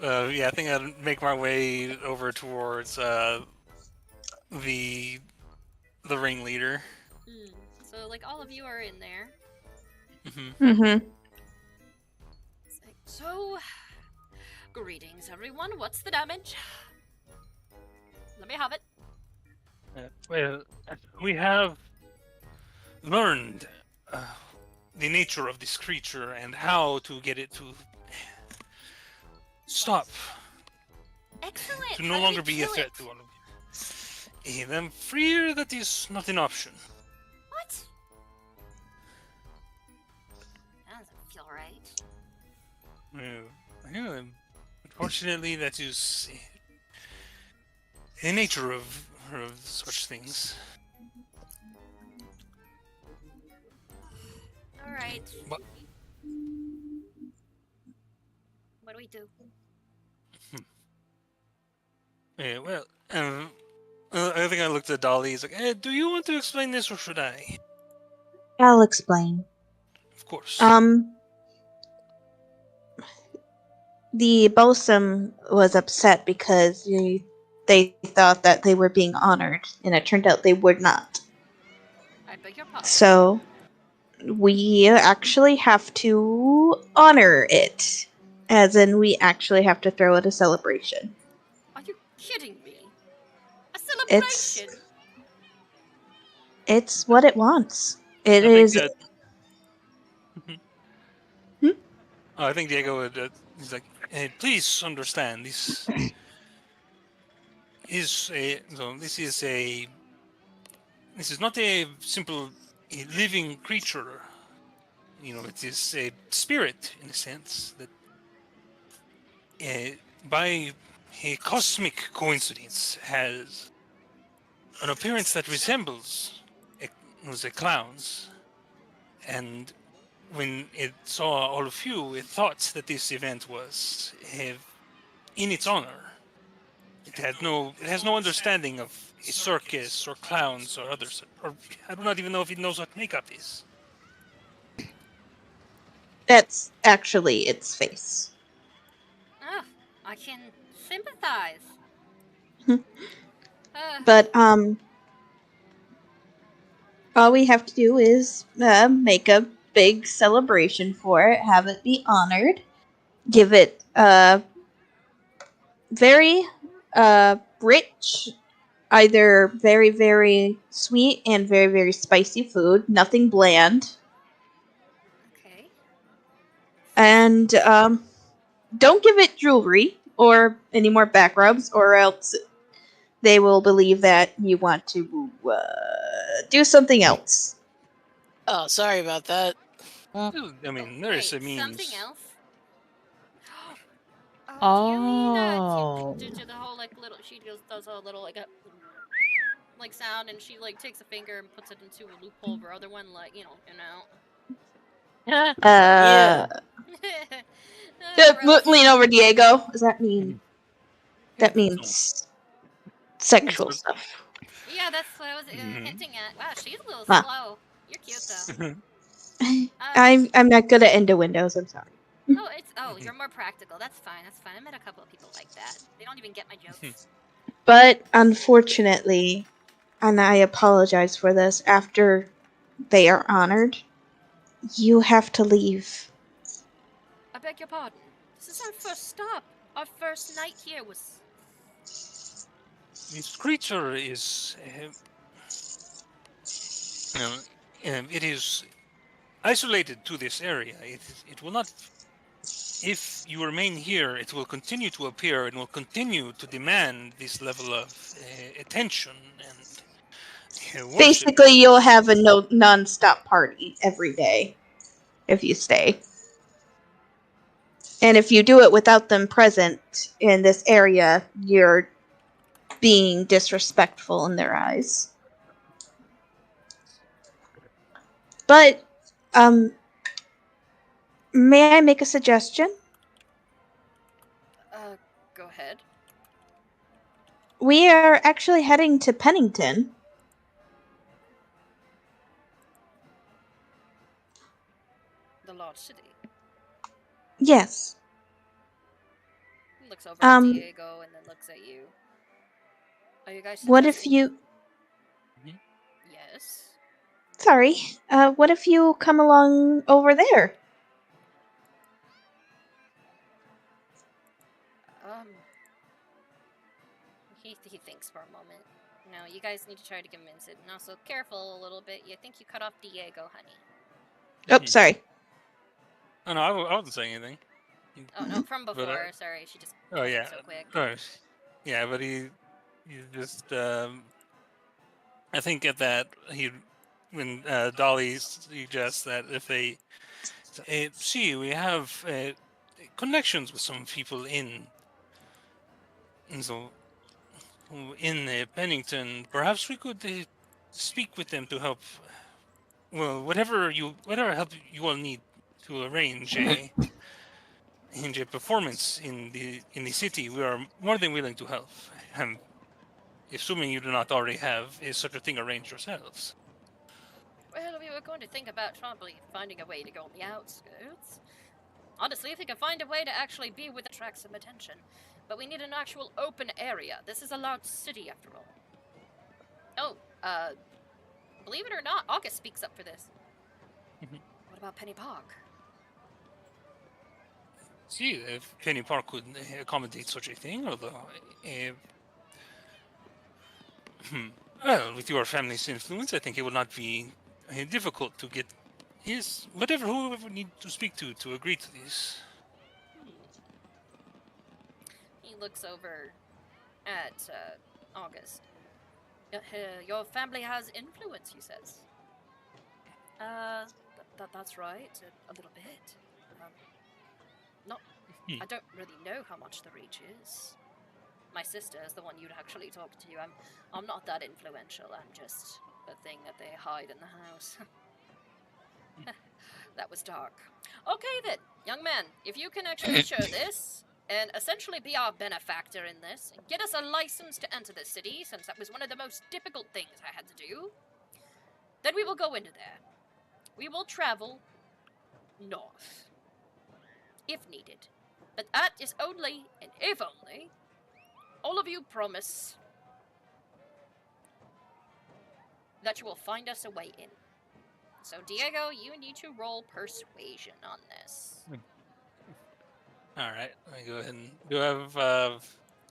Yeah, I think I'd make my way over towards the ringleader. So like all of you are in there. Mm-hmm. So, greetings everyone. What's the damage? Let me have it. Well, we have learned the nature of this creature and how to get it to stop. Excellent. To no longer be a threat to all of you. And I'm fear that is not an option. What? That doesn't feel right. Well, unfortunately, that is the nature of such things. Alright. What? What do we do? Yeah, well, I think I looked at Dolly. He's like, hey, do you want to explain this or should I? I'll explain. Of course. The bosun was upset because they thought that they were being honored, and it turned out they were not. I beg your pardon. So, we actually have to honor it. As in, we actually have to throw it a celebration. Are you kidding me? A celebration? It's what it wants. It I is. think I think Diego would. He's like, hey, please understand this is a. So this is not a simple a living creature. It is a spirit, in a sense, that by a cosmic coincidence has an appearance that resembles a clown's. And when it saw all of you, it thought that this event was in its honor. It has no understanding of a circus or clowns or others, or I do not even know if it knows what makeup is. That's actually its face. Oh, I can sympathize. But all we have to do is make a big celebration for it, have it be honored, give it very rich, either very, very sweet and very, very spicy food, nothing bland. Okay. And don't give it jewelry or any more back rubs, or else they will believe that you want to do something else. Oh, sorry about that. I mean, there is a Wait, means. something else? Oh. Do you mean do the whole like little? She just does a little like a like sound, and she like takes a finger and puts it into a loophole of her other one, like you know. Yeah. Lean over, Diego. Does that mean? That means sexual stuff. Yeah, that's what I was hinting at. Wow, she's a little Ah. slow. You're cute though. I'm not good at innuendos. I'm sorry. You're more practical. That's fine. That's fine. I met a couple of people like that. They don't even get my jokes. But unfortunately, and I apologize for this, after they are honored, you have to leave. I beg your pardon. This is our first stop. Our first night here was. This creature is. It is isolated to this area. It will not. If you remain here, it will continue to appear and will continue to demand this level of attention and worship. Basically, you'll have a non-stop party every day if you stay. And if you do it without them present in this area, you're being disrespectful in their eyes. But, may I make a suggestion? Go ahead. We are actually heading to Pennington. The large city. Yes. He looks over at Diego and then looks at you. Are you guys What if you... Yes? Sorry. What if you come along over there? He thinks for a moment. No, you guys need to try to convince it. And also, careful a little bit. You think you cut off Diego, honey. Oh, sorry. Oh, no, I wasn't saying anything. Oh, no, from before. But, sorry, she just... Oh, yeah. So quick. Yeah, but he just... I think at that, when Dolly suggests that if they... see, we have connections with some people in Pennington. Perhaps we could speak with them to help. Well, whatever help you all need to arrange a performance in the city, we are more than willing to help. Assuming you do not already have such a thing arranged yourselves. Well, we were going to think about probably finding a way to go on the outskirts. Honestly, if we could find a way to actually be with attract some attention. But we need an actual open area. This is a large city, after all. Oh, believe it or not, August speaks up for this. What about Penny Park? See, if Penny Park could accommodate such a thing, although... well, with your family's influence, I think it will not be difficult to get whoever need to speak to agree to this. He looks over at August. Your family has influence, he says. That's right. A little bit. Not. I don't really know how much the reach is. My sister is the one you'd actually talk to. I'm not that influential. I'm just a thing that they hide in the house. That was dark. Okay then, young man, if you can actually show this and essentially be our benefactor in this and get us a license to enter the city, since that was one of the most difficult things I had to do, then we will go into there. We will travel north, if needed. But that is only, and if only, all of you promise that you will find us a way in. So, Diego, you need to roll persuasion on this. All right, let me go ahead and do I have.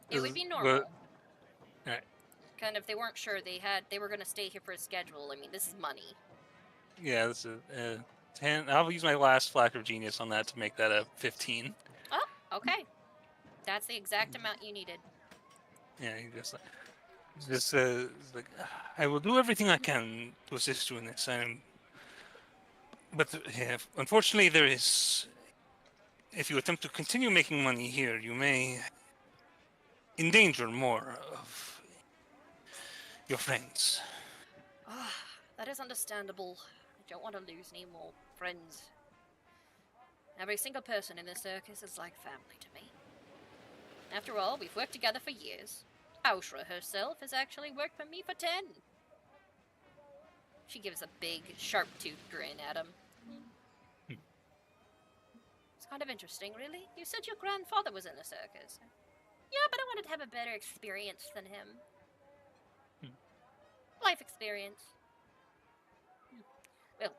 It would be normal. All right. Kind of, they weren't sure they were going to stay here for a schedule. I mean, this is money. Yeah, this is 10. I'll use my last flash of genius on that to make that a 15. Oh, okay. That's the exact amount you needed. Yeah, he just like, I will do everything I can to assist you in this. But unfortunately, there is. If you attempt to continue making money here, you may endanger more of your friends. Ah, that is understandable. I don't want to lose any more friends. Every single person in this circus is like family to me. After all, we've worked together for years. Aushra herself has actually worked for me for 10. She gives a big, sharp-toothed grin at him. It's kind of interesting, really. You said your grandfather was in the circus. Yeah, but I wanted to have a better experience than him. Life experience. Well,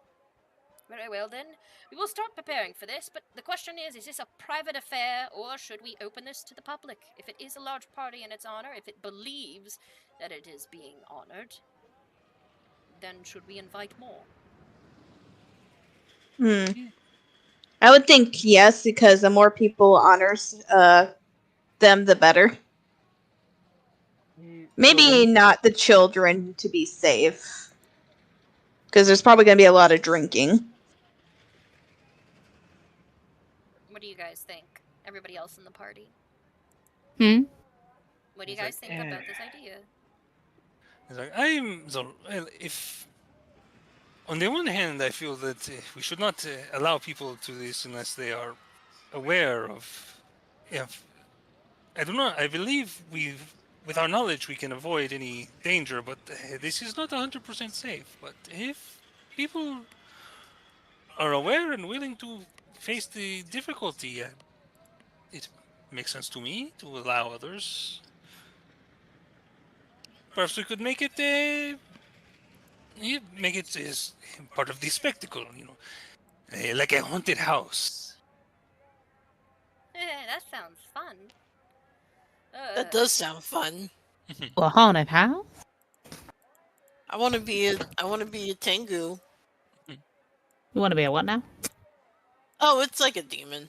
very well then. We will start preparing for this, but the question is this a private affair, or should we open this to the public? If it is a large party in its honor, if it believes that it is being honored, then should we invite more? I would think yes, because the more people honors them, the better. Maybe not the children to be safe, because there's probably going to be a lot of drinking. What do you guys think? Everybody else in the party? What do you guys think about this idea? It's like, if on the one hand, I feel that we should not allow people to this unless they are aware of. I do not. I believe with our knowledge, we can avoid any danger, but this is not 100% safe. But if people are aware and willing to face the difficulty, it makes sense to me to allow others. Perhaps we could make it as part of the spectacle, like a haunted house. That sounds fun. That does sound fun. A haunted house? I want to be a Tengu. You want to be a what now? Oh, it's like a demon.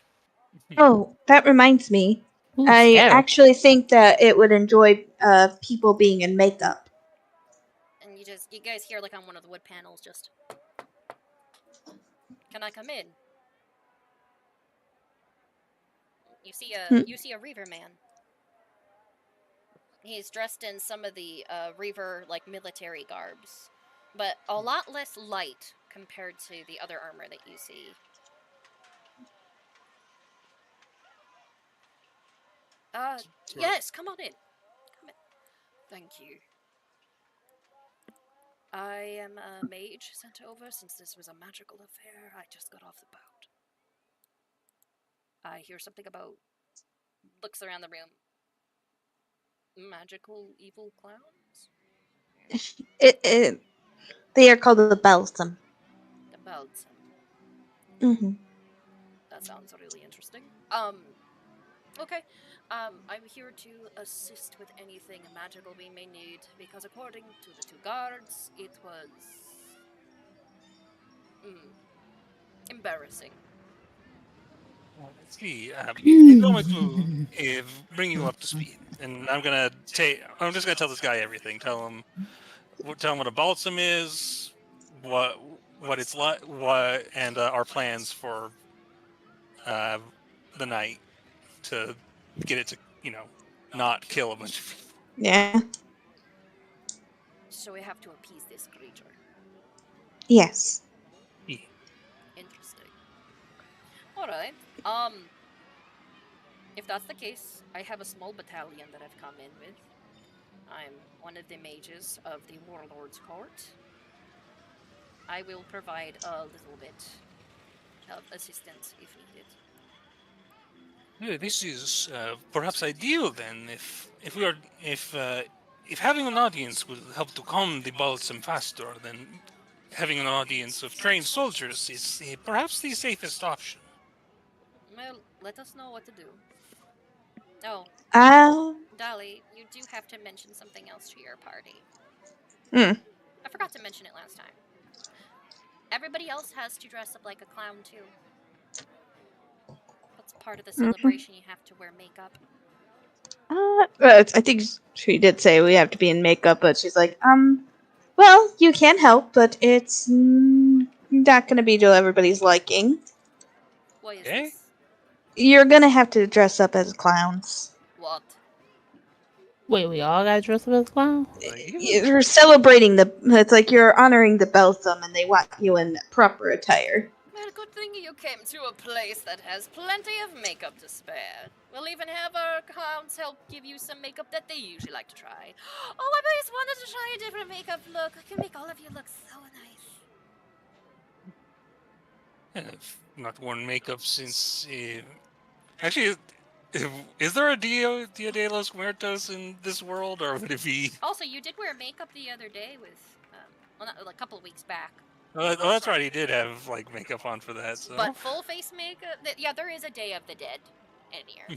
Oh, that reminds me. I actually think that it would enjoy people being in makeup. And you guys hear like on one of the wood panels just, can I come in? You see a Reaver man. He's dressed in some of the Reaver like military garbs, but a lot less light compared to the other armor that you see. Yes, come on in. Come in. Thank you. I am a mage sent over since this was a magical affair. I just got off the boat. I hear something about... Looks around the room. Magical evil clowns? They are called the Balsam. The Balsam. Mm-hmm. That sounds really interesting. Okay. I'm here to assist with anything magical we may need, because according to the two guards, it was... embarrassing. Let's see. I'm going to bring you up to speed, and I'm just gonna tell this guy everything. Tell him what a balsam is, what what it's like, and our plans for the night to get it to, not kill a bunch of people. Yeah. So we have to appease this creature. Yes. Yeah. Interesting. Alright. If that's the case, I have a small battalion that I've come in with. I'm one of the mages of the Warlord's Court. I will provide a little bit of assistance if needed. Yeah, this is perhaps ideal then. If having an audience will help to calm the Balsam faster, then having an audience of trained soldiers is perhaps the safest option. Well, let us know what to do. Oh, Um. Dolly, you do have to mention something else to your party. Hmm. I forgot to mention it last time. Everybody else has to dress up like a clown too. That's part of the celebration. You have to wear makeup. I think she did say we have to be in makeup, but she's like, well, you can help, but it's not gonna be to everybody's liking. What is this? You're gonna have to dress up as clowns. What? Wait, we all got dressed up as clowns? You're celebrating it's like you're honoring the Balsam, and they want you in proper attire. Well, good thing you came to a place that has plenty of makeup to spare. We'll even have our clowns help give you some makeup that they usually like to try. Oh, I've always wanted to try a different makeup look. I can make all of you look so nice. I've not worn makeup since. Actually, is there a Dia de los Muertos in this world, or would it be? Also, you did wear makeup the other day with, a couple of weeks back. Oh, that's right. He did have makeup on for that. So. But full face makeup? Yeah, there is a Day of the Dead in here.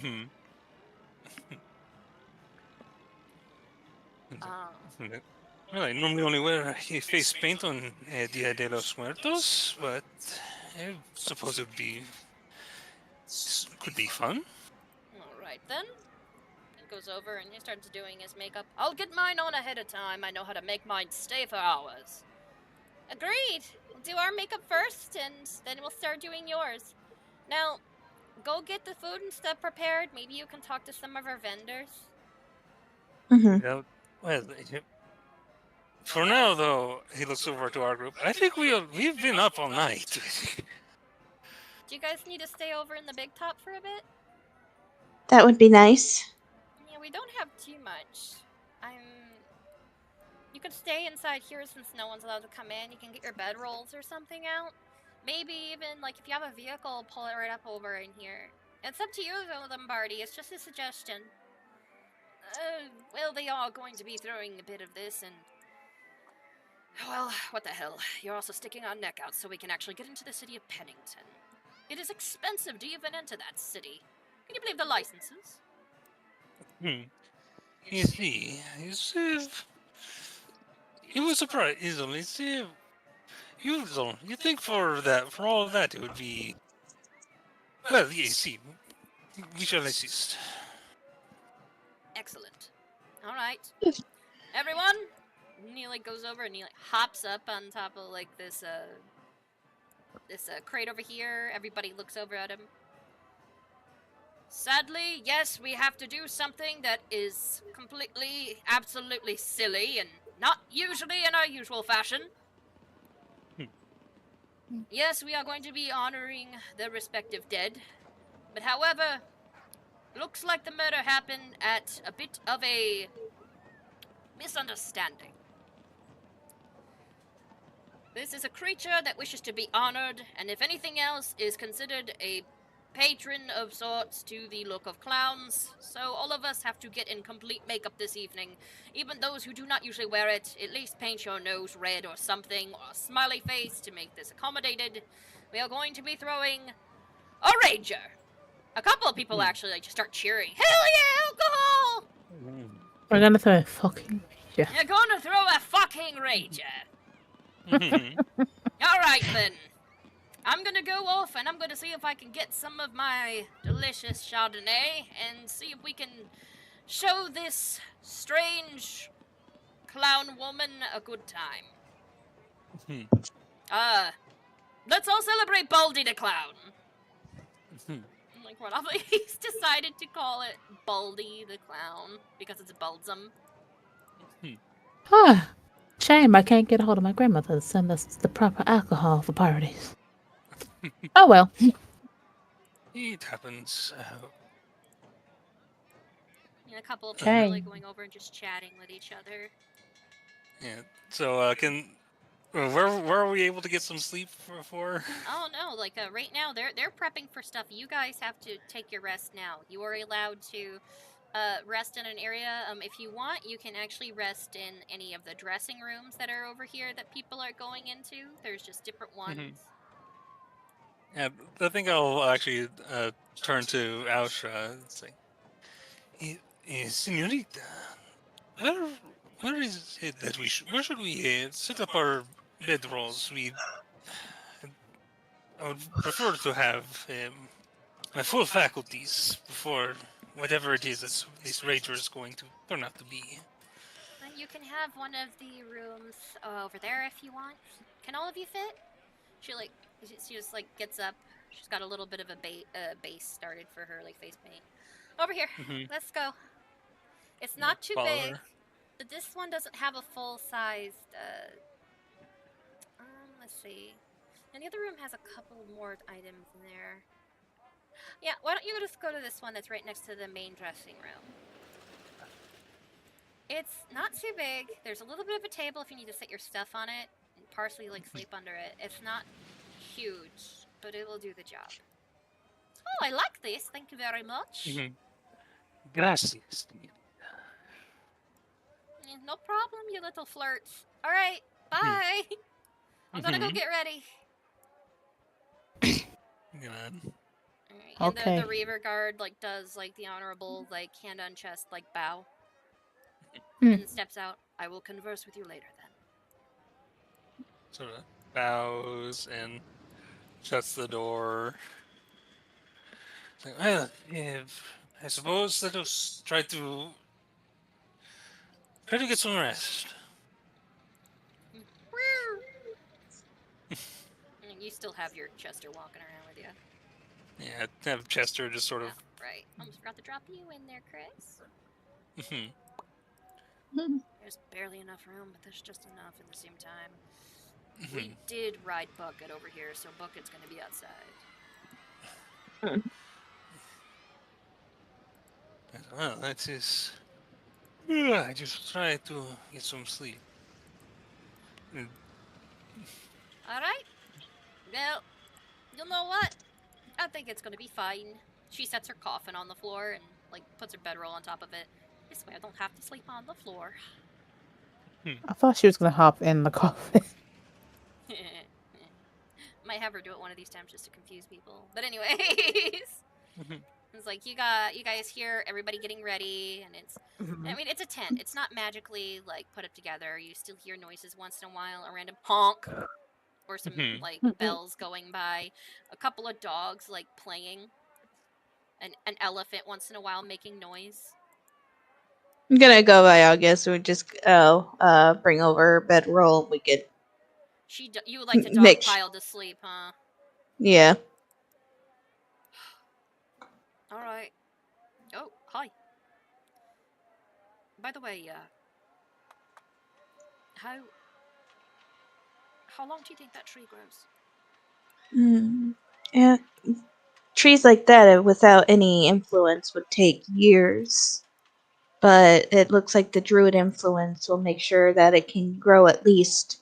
Mm-hmm. Well, I normally only wear face paint on Dia de los Muertos, but I suppose it could be fun. Alright then. He goes over and he starts doing his makeup. I'll get mine on ahead of time. I know how to make mine stay for hours. Agreed. We'll do our makeup first, and then we'll start doing yours. Now, go get the food and stuff prepared. Maybe you can talk to some of our vendors. Well, for now, though, he looks over to our group. I think we've been up all night. Do you guys need to stay over in the big top for a bit? That would be nice. Yeah, we don't have too much. You could stay inside here since no one's allowed to come in. You can get your bedrolls or something out. Maybe even, if you have a vehicle, pull it right up over in here. It's up to you, though, Lombardi. It's just a suggestion. Well, they are going to be throwing a bit of this, and... Well, what the hell. You're also sticking our neck out so we can actually get into the city of Pennington. It is expensive to even enter that city. Can you believe the licenses? You see, it was surprised. You think for all of that, it would be. Well, you see, we shall assist. Excellent. All right, everyone. Neely goes over and he hops up on top of this crate over here. Everybody looks over at him. Sadly, yes, we have to do something that is completely, absolutely silly and not usually in our usual fashion. Yes, we are going to be honoring the respective dead. But however, looks like the murder happened at a bit of a misunderstanding. This is a creature that wishes to be honored, and if anything else, is considered a patron of sorts to the look of clowns. So all of us have to get in complete makeup this evening. Even those who do not usually wear it, at least paint your nose red or something, or a smiley face to make this accommodated. We are going to be throwing a rager. A couple of people actually just start cheering. Hell yeah, alcohol! We're gonna throw a fucking rager. You're gonna throw a fucking rager. Alright then. I'm gonna go off and I'm gonna see if I can get some of my delicious Chardonnay and see if we can show this strange clown woman a good time. Let's all celebrate Baldy the Clown. I'm like, what? He's decided to call it Baldy the Clown because it's Baldsam. Huh. Shame I can't get a hold of my grandmother to send us the proper alcohol for parties. Oh well. It happens. And a couple of Shame. people like going over and just chatting with each other. Yeah. So where are we able to get some sleep for? Oh no, like right now they're prepping for stuff. You guys have to take your rest now. You are allowed to rest in an area. If you want, you can actually rest in any of the dressing rooms that are over here that people are going into. There's just different ones. Yeah, I think I'll actually turn to Ausha and say, Senorita, where is it that where should we set up our bedrolls? I would prefer to have my full faculties before whatever it is that this rager is going to turn out to be. And you can have one of the rooms over there if you want. Can all of you fit? She just like gets up. She's got a little bit of a base started for her like face paint. Over here. Let's go. It's not too big. But this one doesn't have a full-sized. Let's see. And the other room has a couple more items in there. Yeah, why don't you just go to this one that's right next to the main dressing room? It's not too big. There's a little bit of a table if you need to set your stuff on it and partially like sleep under it. It's not huge, but it will do the job. Oh, I like this. Thank you very much. Gracias. No problem, you little flirt. All right, bye. I'm gonna go get ready. Good. And Okay. the reaver guard like does like the honorable like hand on chest like bow and steps out. I will converse with you later then. Sort of bows and shuts the door. Like, well, I suppose let us try to get some rest. You still have your Chester walking around with you. Yeah, have Chester just sort of. Right. Almost forgot to drop you in there, Chris. Mhm. There's barely enough room, but there's just enough at the same time. We did ride Bucket over here, so Bucket's gonna be outside. Well, that is. I just try to get some sleep. Alright. Well, you know what? I think it's gonna be fine. She sets her coffin on the floor and, like, puts her bedroll on top of it. This way I don't have to sleep on the floor. I thought she was gonna hop in the coffin. Might have her do it one of these times just to confuse people. But anyways. It's like, you guys hear everybody getting ready, and it's, I mean, it's a tent. It's not magically, like, put up together. You still hear noises once in a while, a random honk, or some, like, bells going by, a couple of dogs, like, playing, an elephant once in a while making noise. I'm gonna go by August. We just bring over her bedroll. We could. You would like to dogpile to sleep, huh? Yeah. All right. Oh, hi. By the way, how long do you think that tree grows? Yeah. Trees like that without any influence would take years. But it looks like the druid influence will make sure that it can grow at least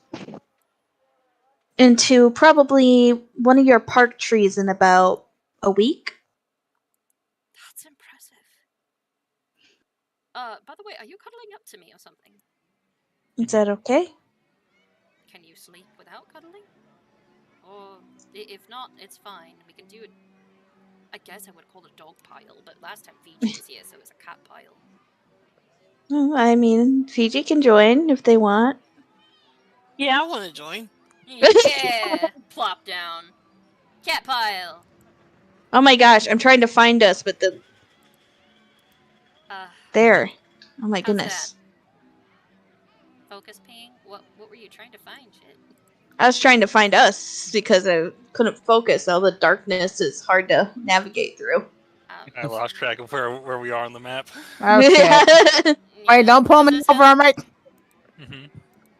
into probably one of your park trees in about a week. That's impressive. By the way, are you cuddling up to me or something? Is that okay? Can you sleep without cuddling? Or if not, it's fine. We can do it. I guess I would call it a dog pile, but last time Fiji was here, so it was a cat pile. I mean, Fiji can join if they want. Yeah, I want to join. Yeah, plop down. Cat pile. Oh my gosh, I'm trying to find us, but the there. Oh my goodness. Focus ping. What were you trying to find, shit? I was trying to find us because I couldn't focus. All the darkness is hard to navigate through. I lost track of where we are on the map. Okay. Wait, don't pull me over. I'm right.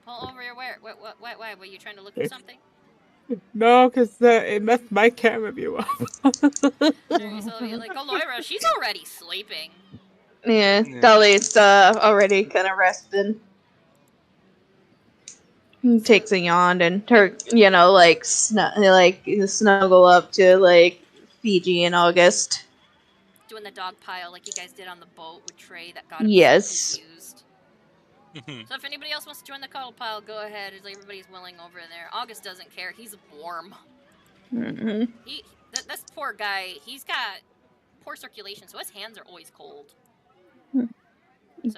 Pull over your where? Why? Were you trying to look for something? No, because it messed my camera view up. Alright, so you're like, oh, Lyra, she's already sleeping. Yeah, Dolly's already kind of resting. Takes a yawn and her, like snuggle up to like Fiji in August. Doing the dog pile like you guys did on the boat with Trey that got him so confused. So if anybody else wants to join the cuddle pile, go ahead. Everybody's willing over there. August doesn't care. He's warm. Mm-hmm. This poor guy, he's got poor circulation, so his hands are always cold.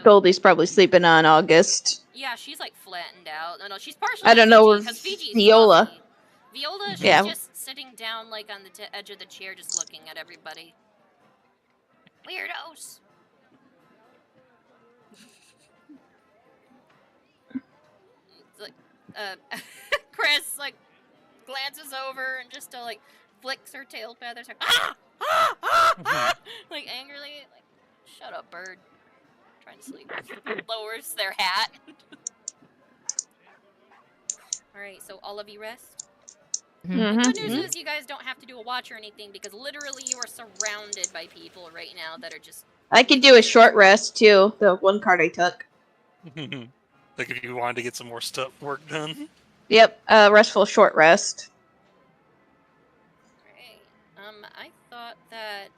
Goldie's probably sleeping on August. Yeah, she's like flattened out. No, she's partially I don't know because Fiji's Viola. fluffy. Viola, she's just sitting down like on the edge of the chair, just looking at everybody. Weirdos. Like, Chris like glances over and just like flicks her tail feathers, like like angrily, like shut up, bird. Trying to sleep. Lowers their hat. All right, so all of you rest. Mm-hmm. The good news is you guys don't have to do a watch or anything because literally you are surrounded by people right now that are just. I could do a short rest too. The one card I took. Like if you wanted to get some more work done. Yep, restful short rest. Right. I thought that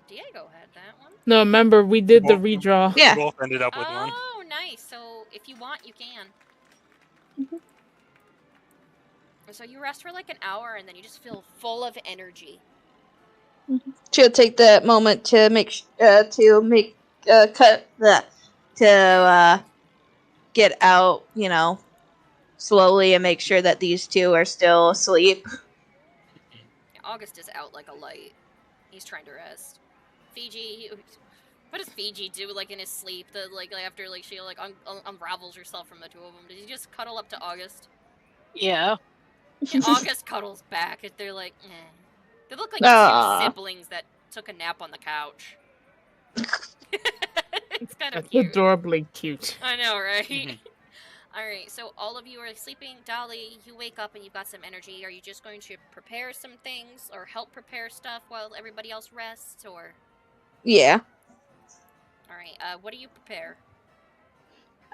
Diego had that one. No, remember we did the redraw. Yeah. We both ended up with one. Oh, nice. So if you want, you can. So you rest for like an hour, and then you just feel full of energy. She'll take that moment to get out, slowly and make sure that these two are still asleep. August is out like a light. He's trying to rest. Fiji, what does Fiji do like in his sleep? After she unravels herself from the two of them. Does he just cuddle up to August? Yeah. And August cuddles back. They're like, eh. They look like two siblings that took a nap on the couch. It's kind of cute. Adorably cute. I know, right? Alright, so all of you are sleeping. Dolly, you wake up and you've got some energy. Are you just going to prepare some things or help prepare stuff while everybody else rests, or? Yeah. Alright, what do you prepare?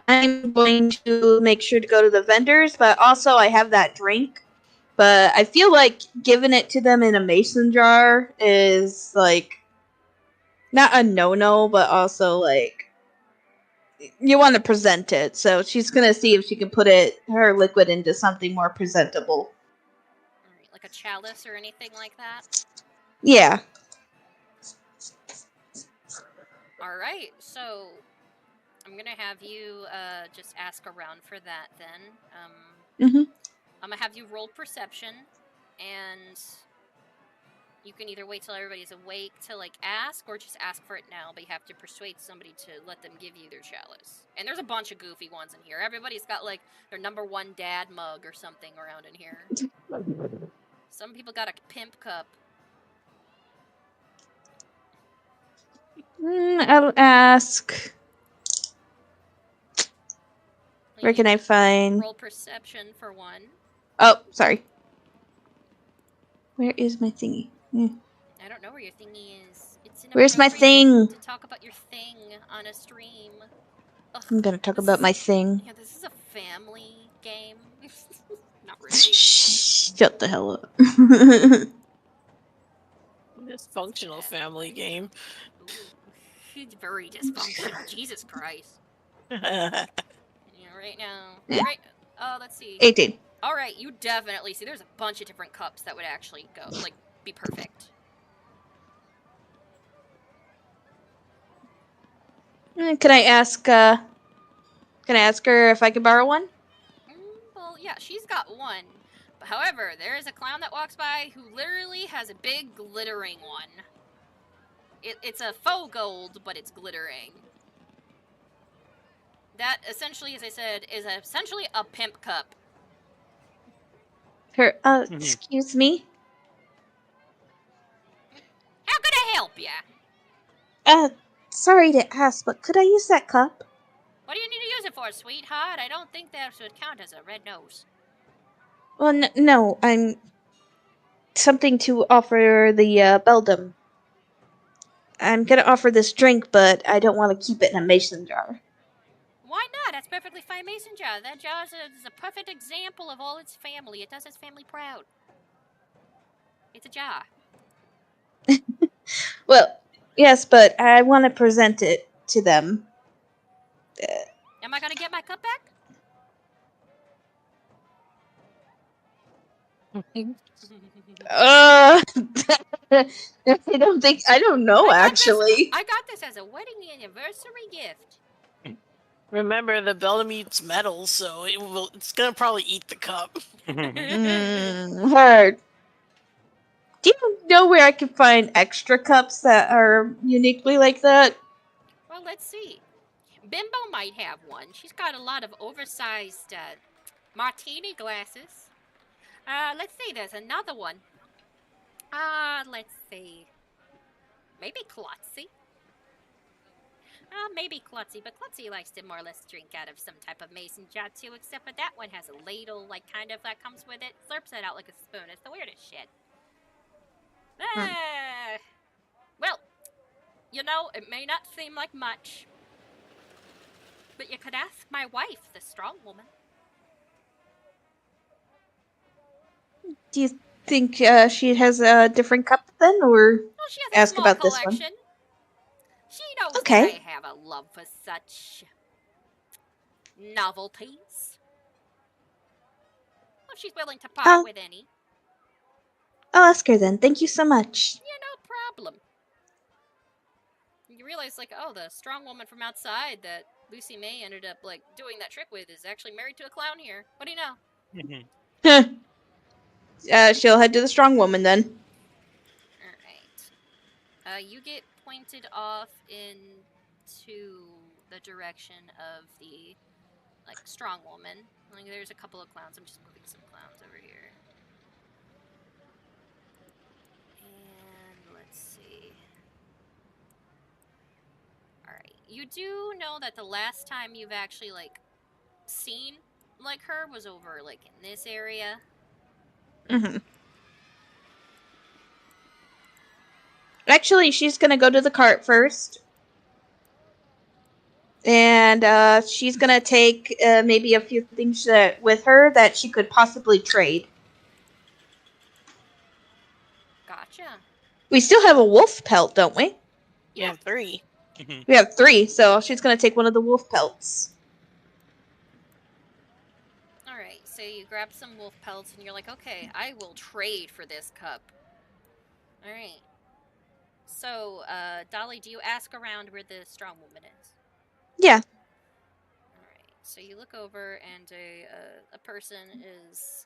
I'm going to make sure to go to the vendors, but also I have that drink. But I feel like giving it to them in a mason jar is, not a no-no, but also, you want to present it. So she's going to see if she can put her liquid into something more presentable. Alright, like a chalice or anything like that? Yeah. Alright, so I'm gonna have you just ask around for that then. I'm gonna have you roll perception, and you can either wait till everybody's awake to ask, or just ask for it now, but you have to persuade somebody to let them give you their chalice. And there's a bunch of goofy ones in here. Everybody's got their #1 dad mug or something around in here. Some people got a pimp cup. I'll ask. Where can I find? Roll perception for one. Oh, sorry. Where is my thingy? I don't know where your thingy is. It's Where's my thing? To talk about your thing on a stream. Ugh, I'm gonna talk about my thing. Yeah, this is a family game. Not really. Shut the hell up. Dysfunctional family game. It's very dysfunctional. Jesus Christ. Yeah, right now. Yeah. Right. Oh, let's see. 18. All right, you definitely see. There's a bunch of different cups that would actually go be perfect. Can I ask? Can I ask her if I could borrow one? Well, yeah, she's got one. But however, there is a clown that walks by who literally has a big glittering one. It's a faux gold, but it's glittering. That essentially, as I said, is essentially a pimp cup. Her, excuse me? How can I help ya? Sorry to ask, but could I use that cup? What do you need to use it for, sweetheart? I don't think that should count as a red nose. Well, no, I'm... something to offer the, beldam. I'm gonna offer this drink, but I don't want to keep it in a mason jar. Why not? That's perfectly fine mason jar. That jar is a perfect example of all its family. It does its family proud. It's a jar. Well, yes, but I want to present it to them. Am I gonna get my cup back? I don't know, actually. I got this as a wedding anniversary gift. Remember, the Beldam eats metal, so it's gonna probably eat the cup. Hard. Do you know where I can find extra cups that are uniquely like that? Well, let's see. Bimbo might have one. She's got a lot of oversized martini glasses. Let's see. There's another one. Let's see. Maybe Klutzy. Maybe Klutzy, but Klutzy likes to more or less drink out of some type of mason jar too, except for that one has a ladle, like, kind of, that comes with it. Slurps it out like a spoon. It's the weirdest shit. Well, you know, it may not seem like much, but you could ask my wife, the strong woman. Do you think she has a different cup then, or She has a ask small about collection. this one? She knows Okay. that I have a love for such novelties. Well, she's willing to part with any. I'll ask her then. Thank you so much. Yeah, no problem. You realize, like, oh, the strong woman from outside that Lucy May ended up, like, doing that trick with is actually married to a clown here. What do you know? She'll head to the strong woman then. Alright. You get pointed off into the direction of the, like, strong woman. Like, there's a couple of clowns. I'm just moving some clowns over here. And let's see. Alright. You do know that the last time you've actually, like, seen, like, her was over, like, in this area. Mm-hmm. Actually, she's gonna go to the cart first. And she's gonna take maybe a few things with her that she could possibly trade. Gotcha. We still have a wolf pelt, don't we? Yeah, 3. We have 3, so she's gonna take one of the wolf pelts. Alright, so you grab some wolf pelts and you're like, okay, I will trade for this cup. Alright. So, Dolly, do you ask around where the strong woman is? Yeah. Alright, so you look over and a person is,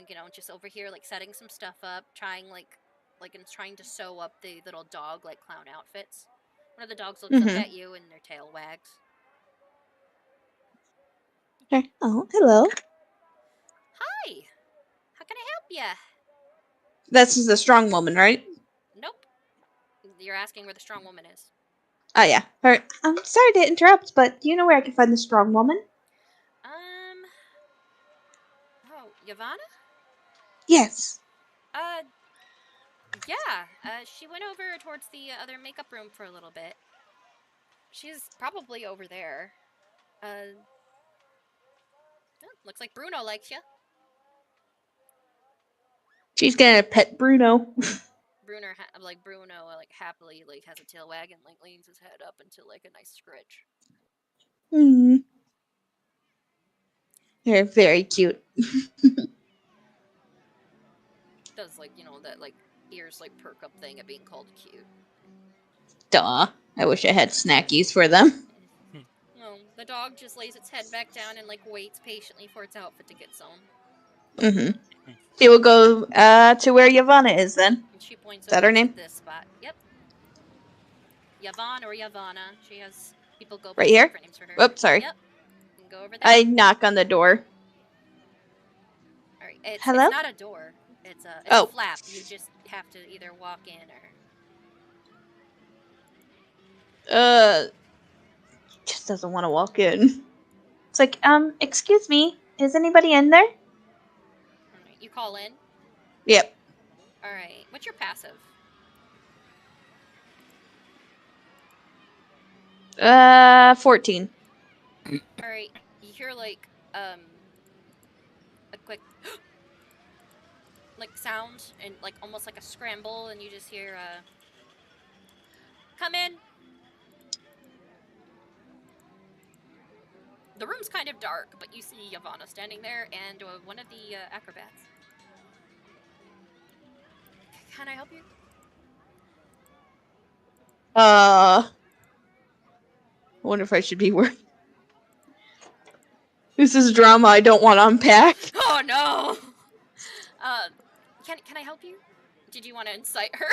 you know, just over here, like, setting some stuff up, trying to sew up the little dog, like, clown outfits. One of the dogs looks up at you and their tail wags. Okay. Oh, hello. Hi! How can I help ya? This is the strong woman, right? Nope. You're asking where the strong woman is. Oh, yeah. Her. I'm sorry to interrupt, but do you know where I can find the strong woman? Oh, Yavanna? Yes. Yeah. She went over towards the other makeup room for a little bit. She's probably over there. Looks like Bruno likes you. She's gonna pet Bruno. Bruno, happily, like, has a tail wag and, like, leans his head up into, like, a nice scritch. They're very cute. Does, like, you know, that, like, ears, like, perk up thing of being called cute. Duh. I wish I had snackies for them. No, the dog just lays its head back down and, like, waits patiently for its outfit to get sewn. She will go to where Yavanna is then. And she points Is that her over to name? this spot. Yep. Yavan or Yavanna. She has people go by Right here? different names for her. Whoops, sorry. Yep. You can go over there. I knock on the door. Alright, It's Hello? not a door. It's a Oh. flap. You just have to either walk in or. Just doesn't want to walk in. It's like, excuse me, is anybody in there? Alright, you call in. Yep. All right. What's your passive? 14. All right. You hear like a quick like sound and like almost like a scramble, and you just hear come in. The room's kind of dark, but you see Yavanna standing there and one of the acrobats. Can I help you? I wonder if I should be worried. This is drama I don't want to unpack. Oh no! Can I help you? Did you want to incite her?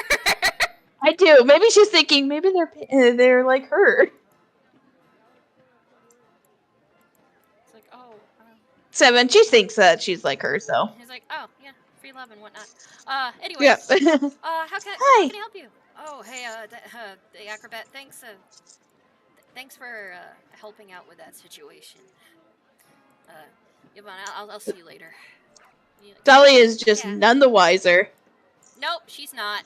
I do. Maybe she's thinking, maybe they're like her. It's like, oh. 7, she thinks that she's like her, so. He's like, oh yeah, free love and whatnot. Anyways. Yeah. How can I help you? Oh, hey, the acrobat. Thanks for helping out with that situation. Yvonne, I'll see you later. Dolly is just none the wiser. Nope, she's not.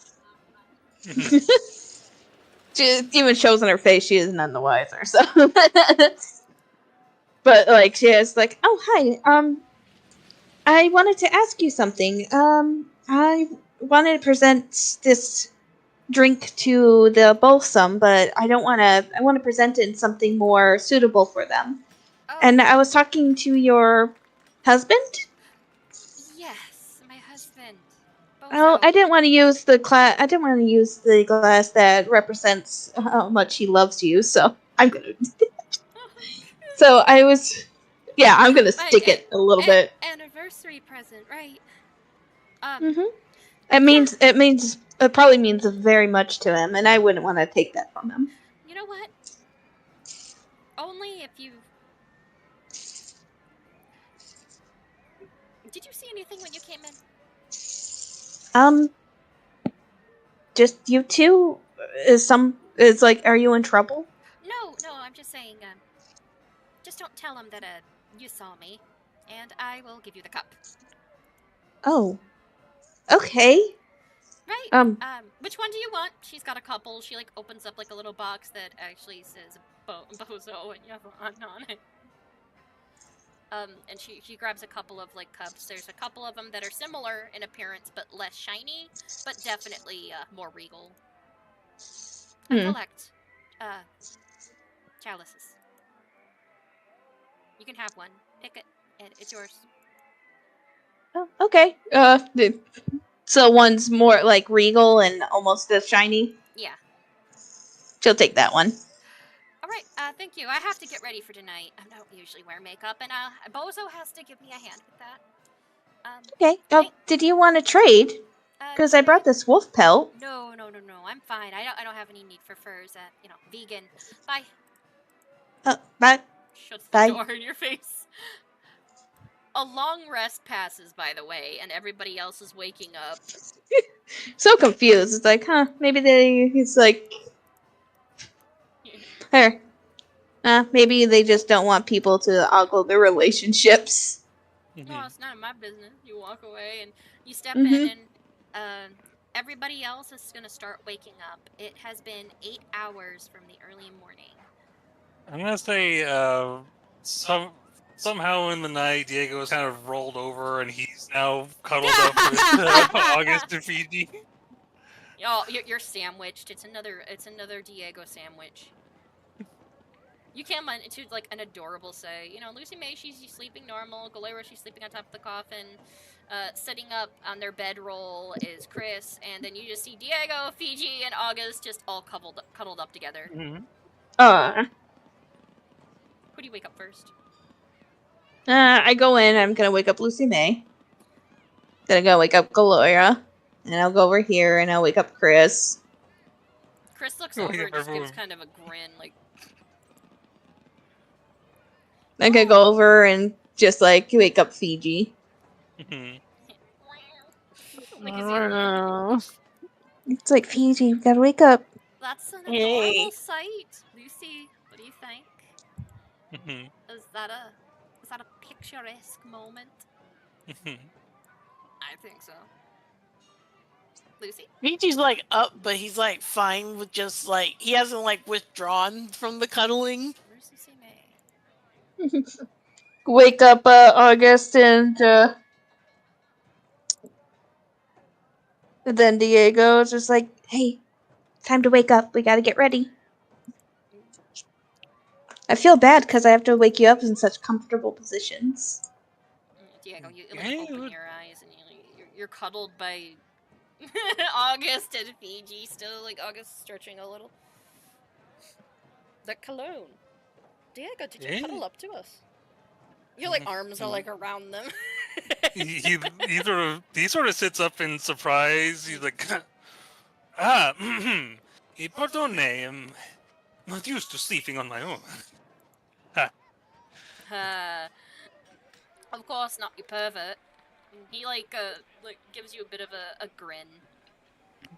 She even shows on her face she is none the wiser. So, but like she is like, oh hi, I wanted to ask you something. I wanted to present this drink to the balsam, but I don't want to. I want to present it in something more suitable for them. Oh. And I was talking to your husband. Yes, my husband. Oh, I didn't want to use the glass. I didn't want to use the glass that represents how much he loves you. So I'm gonna. So I was. Yeah, I'm gonna stick it a little bit. Anniversary present, right? It probably means very much to him, and I wouldn't want to take that from him. You know what? Only if you. Did you see anything when you came in? Just you two? Is like, are you in trouble? No, I'm just saying, just don't tell him that, you saw me, and I will give you the cup. Oh. Okay. Right? Which one do you want? She's got a couple. She, like, opens up, like, a little box that actually says Bozo and Yvonne on it. And she grabs a couple of, like, cups. There's a couple of them that are similar in appearance, but less shiny, but definitely, more regal. I collect, chalices. You can have one. Pick it, and it's yours. Oh, okay. So one's more, like, regal and almost as shiny? Yeah. She'll take that one. Alright, thank you. I have to get ready for tonight. I don't usually wear makeup, and, Bozo has to give me a hand with that. Okay. Oh, did you want to trade? Because I brought this wolf pelt. No. I'm fine. I don't have any need for furs. Vegan. Bye. Bye. Shuts the Bye. door in your face. A long rest passes, by the way, and everybody else is waking up. So confused. It's like, he's like, here. Maybe they just don't want people to ogle their relationships. No, it's none of my business. You walk away and you step in, and everybody else is going to start waking up. It has been 8 hours from the early morning. I'm gonna say, somehow in the night, Diego is kind of rolled over, and he's now cuddled up with August and Fiji. Oh, you're sandwiched. It's another Diego sandwich. You came into like an adorable say. Lucy May, she's sleeping normal. Galera, she's sleeping on top of the coffin. Sitting up on their bedroll is Chris, and then you just see Diego, Fiji, and August just all cuddled up together. Who do you wake up first? I go in, I'm gonna wake up Lucy May. Then I'm gonna wake up Galera. And I'll go over here and I'll wake up Chris. Chris looks over and just gives kind of a grin, like... I'm gonna go over and just, like, wake up Fiji. Like, is he... It's like, Fiji, you gotta wake up. That's an Hey. adorable sight. Lucy, what do you think? Is that a picturesque moment? I think so. Lucy? Fiji's like up, but he's like fine with just like he hasn't like withdrawn from the cuddling. Where's Lucy May? Wake up, August, and then Diego is just like, hey, time to wake up. We gotta get ready. I feel bad because I have to wake you up in such comfortable positions. Diego, you like open your eyes and you're cuddled by August and Fiji. Still, like August stretching a little. That cologne. Diego, did you cuddle up to us? Your like arms are like around them. he sort of sits up in surprise. He's like, pardon, I'm not used to sleeping on my own. Of course not, you pervert. He like gives you a bit of a grin.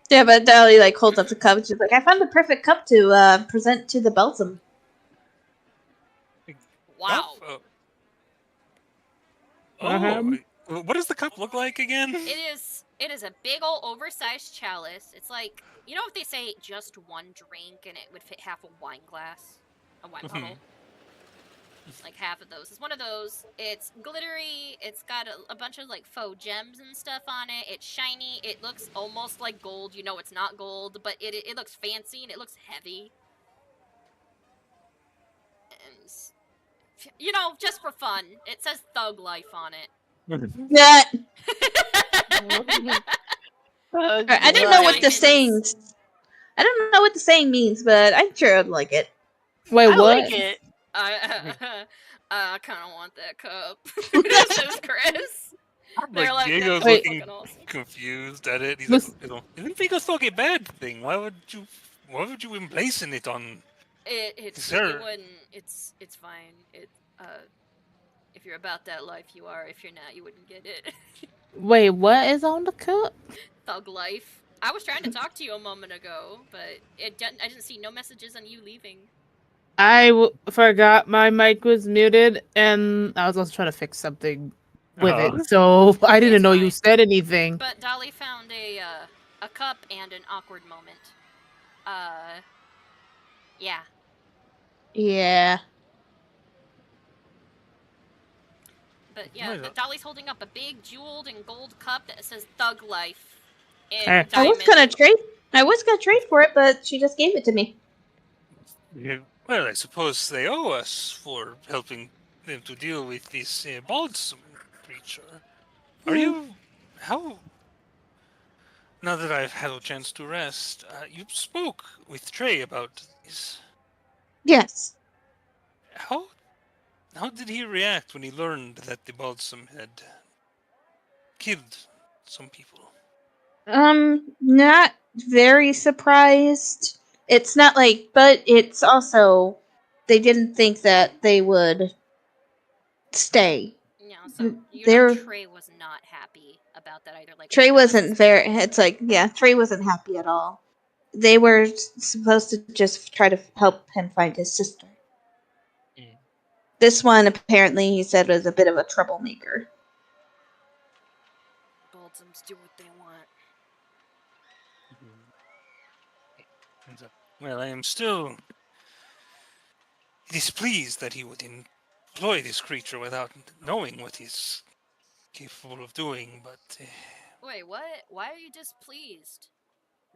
Yeah, but Dolly like holds up the cup and she's like, I found the perfect cup to present to the Balsam. Wow. What does the cup look like again? It is a big old oversized chalice. It's like, you know if they say just one drink and it would fit half a wine glass? A wine bottle? Like half of those. It's one of those. It's glittery. It's got a bunch of like faux gems and stuff on it. It's shiny. It looks almost like gold. You know it's not gold, but it looks fancy and it looks heavy. And, you know, just for fun, it says Thug Life on it. Yeah. I don't know what the sayings. I don't know what the saying means, but I'm sure I'd like it. Wait, I what? like it. I kind of want that cup. Says Chris. They're like, Diego's that's looking fucking awesome. confused at it. He's like, isn't Vigostok a bad thing? Why would you emblazon it on? It Sir. wouldn't. It's fine. If you're about that life, you are. If you're not, you wouldn't get it. Wait, what is on the cup? Thug life. I was trying to talk to you a moment ago, but I didn't see no messages on you leaving. I forgot my mic was muted, and I was also trying to fix something with it, so I didn't know you said anything. But Dolly found a cup and an awkward moment. Yeah. Yeah. But yeah, Dolly's holding up a big jeweled and gold cup that says Thug Life. I was gonna trade for it, but she just gave it to me. Yeah. Well, I suppose they owe us for helping them to deal with this balsam creature. Are you... How... Now that I've had a chance to rest, you spoke with Trey about this. Yes. How did he react when he learned that the balsam had killed some people? Not very surprised. It's not like, but it's also, they didn't think that they would stay. Yeah, so know Trey was not happy about that either. Like Trey wasn't very, it's like, yeah, Trey wasn't happy at all. They were supposed to just try to help him find his sister. This one, apparently, he said, was a bit of a troublemaker. Balsams do what they want. Well, I am still displeased that he would employ this creature without knowing what he's capable of doing, but... Wait, what? Why are you displeased?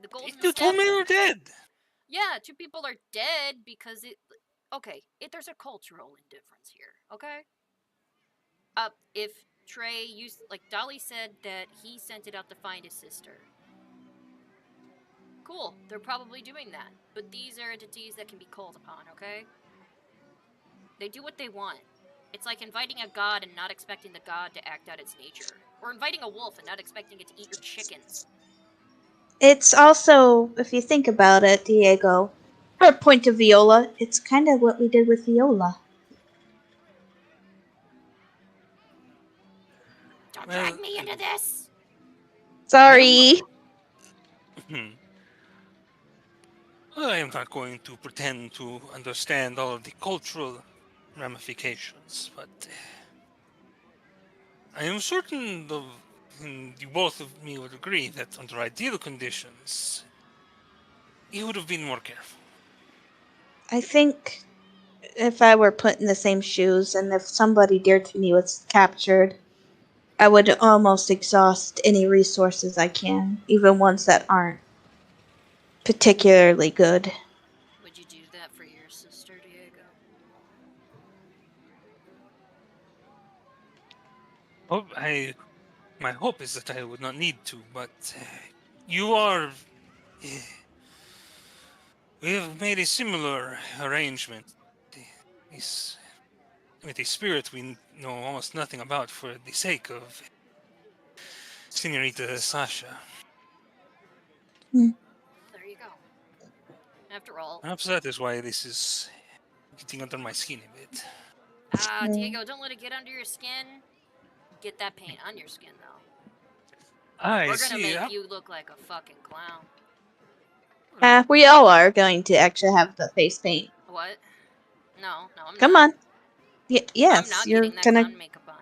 The golden You told me you were dead! Yeah, 2 people are dead because it... Okay, there's a cultural indifference here, okay? If Trey used... Like, Dolly said that he sent it out to find his sister. Cool, they're probably doing that. But these are entities that can be called upon, okay? They do what they want. It's like inviting a god and not expecting the god to act out its nature. Or inviting a wolf and not expecting it to eat your chickens. It's also, if you think about it, Diego, her point of Viola, it's kind of what we did with Viola. Don't drag me into this! Sorry. I am not going to pretend to understand all of the cultural ramifications, but I am certain you both of me would agree that under ideal conditions, you would have been more careful. I think if I were put in the same shoes and if somebody dear to me was captured, I would almost exhaust any resources I can, even ones that aren't particularly good. Would you do that for your sister, Diego? My hope is that I would not need to, but you are. We have made a similar arrangement. With a spirit we know almost nothing about for the sake of Senorita Sasha. There you go. After all, Perhaps that is why this is getting under my skin a bit. Diego, don't let it get under your skin. Get that paint on your skin, though. We're gonna make you look like a fucking clown. We all are going to actually have the face paint. What? No, I'm Come not. on. Yes, I'm not you're getting that gonna. clown makeup on.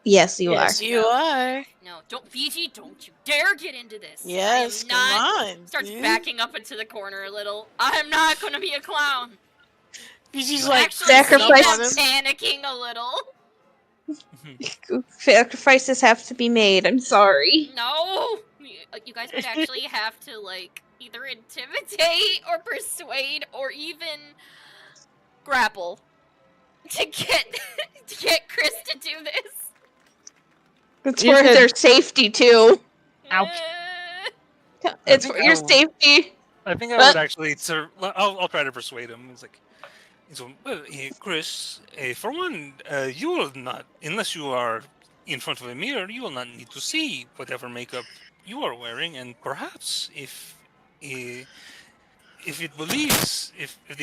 Yes, you Yes, are. you are. No, Fiji, don't you dare get into this. Yes, I am not. come on. Starts dude. backing up into the corner a little. I'm not gonna be a clown. Fiji's like Actually, sacrifice- panicking a little. Sacrifices have to be made. I'm sorry. No, you guys would actually have to like either intimidate or persuade or even grapple to get Chris to do this. It's for their safety too. Ouch. It's for your safety. I think I would actually. I'll try to persuade him. It's like, well, Chris. For one, you will not, unless you are in front of a mirror, you will not need to see whatever makeup you are wearing, and perhaps if the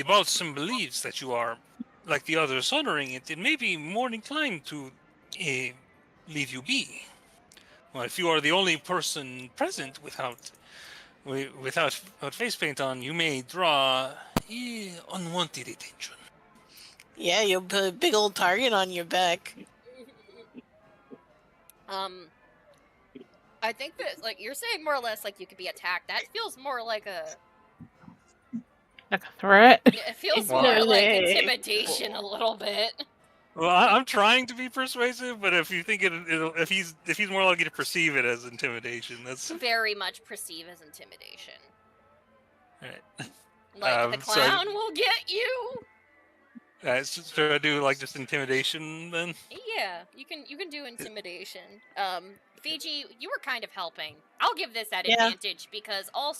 Balsam believes that you are like the others honoring it, it may be more inclined to leave you be. Well, if you are the only person present without face paint on, you may draw unwanted attention. Yeah, you'll put a big old target on your back. I think that like you're saying more or less like you could be attacked. That feels more like a threat. It feels more like intimidation a little bit. Well, I'm trying to be persuasive, but if you think if he's more likely to perceive it as intimidation, that's Very much perceive as intimidation. right. Like the clown will get you. Should I do like just intimidation then? Yeah, you can do intimidation. Fiji, you were kind of helping. I'll give this that advantage because of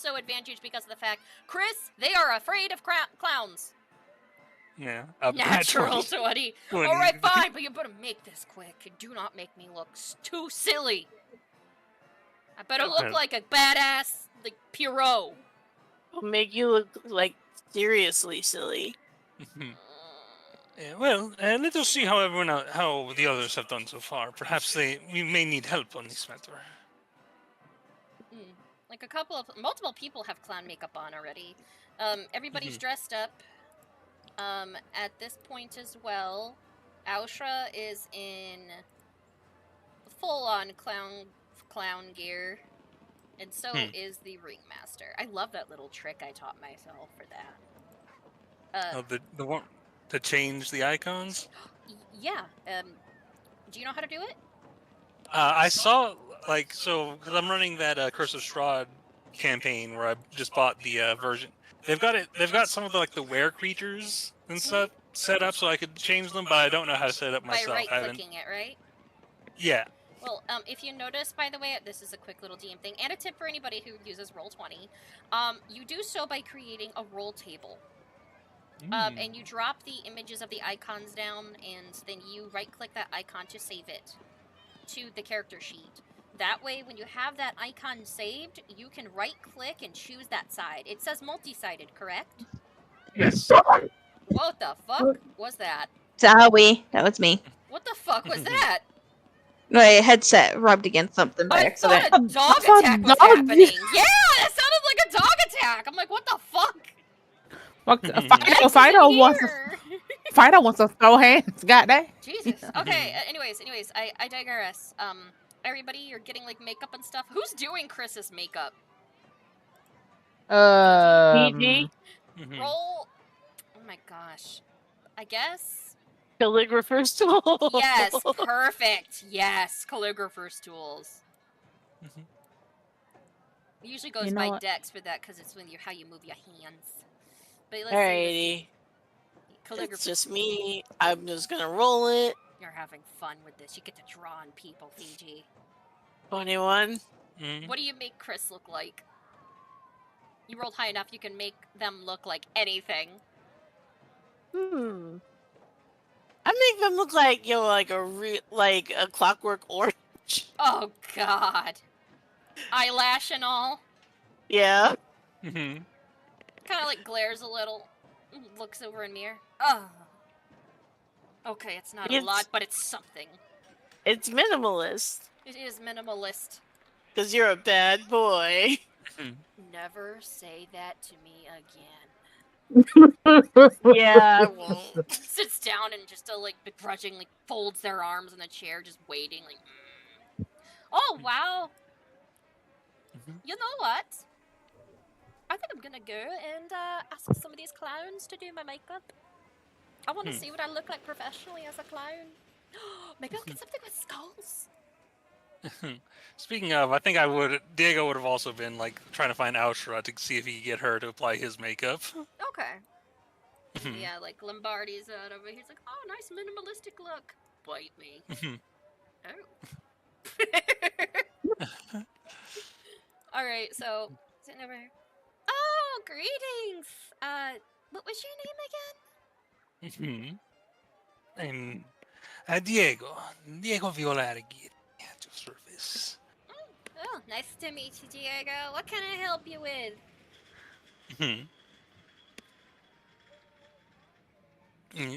the fact, Chris, they are afraid of clowns. Yeah. Natural 20. All right, fine, but you better make this quick. And do not make me look too silly. I better look like a badass, like Pierrot. Will make you look like seriously silly. Yeah, well, let us see how the others have done so far. Perhaps we may need help on this matter. Like multiple people have clown makeup on already. Everybody's dressed up. At this point as well, Austra is in full-on clown gear, and so is the ringmaster. I love that little trick I taught myself for that. The one to change the icons. Yeah. Do you know how to do it? I saw because I'm running that Curse of Strahd campaign where I just bought the version. They've got some of the were creatures and stuff set up so I could change them, but I don't know how to set it up myself. By right-clicking it, right? Yeah. Well, if you notice, by the way, this is a quick little DM thing, and a tip for anybody who uses Roll20. You do so by creating a roll table. And you drop the images of the icons down, and then you right-click that icon to save it to the character sheet. That way, when you have that icon saved, you can right-click and choose that side. It says multi-sided, correct? Yes. What the fuck was that? Sorry, that was me. What the fuck was that? My headset rubbed against something by accident. A dog thought attack was dog- happening. Yeah, that sounded like a dog attack. I'm like, what the fuck? Fido wants to throw hands. Goddamn. Jesus. Okay. Anyways, I digress. Everybody, you're getting like makeup and stuff. Who's doing Chris's makeup? PG? Roll. Oh my gosh. I guess. Calligrapher's tool. Yes. Perfect. Yes. Calligrapher's tools. It usually goes You know by what? dex for that because it's when how you move your hands. But let's Alrighty. It's just me. I'm just gonna roll it. You're having fun with this. You get to draw on people, Fiji. 21. What do you make Chris look like? You rolled high enough, you can make them look like anything. I make them look like, like a clockwork orange. Oh God. Eyelash and all. Yeah. Kind of like glares a little. Looks over in mirror. Oh. Okay, it's not a lot, but it's something. It's minimalist. It is minimalist. Because you're a bad boy. Never say that to me again. Yeah, I won't. Sits down and just like begrudgingly folds their arms in the chair, just waiting. Like, oh wow. You know what? I think I'm gonna go and ask some of these clowns to do my makeup. I want to see what I look like professionally as a clown. Maybe I'll get something with skulls. Speaking of, I think Diego would have also been like trying to find Aoshra to see if he could get her to apply his makeup. Okay. Yeah, like Lombardi's out over here. He's like, oh, nice minimalistic look. Bite me. Oh. Alright, so, sitting over here. Oh, greetings! What was your name again? I'm Diego Violarghi at your service. Oh, nice to meet you, Diego. What can I help you with?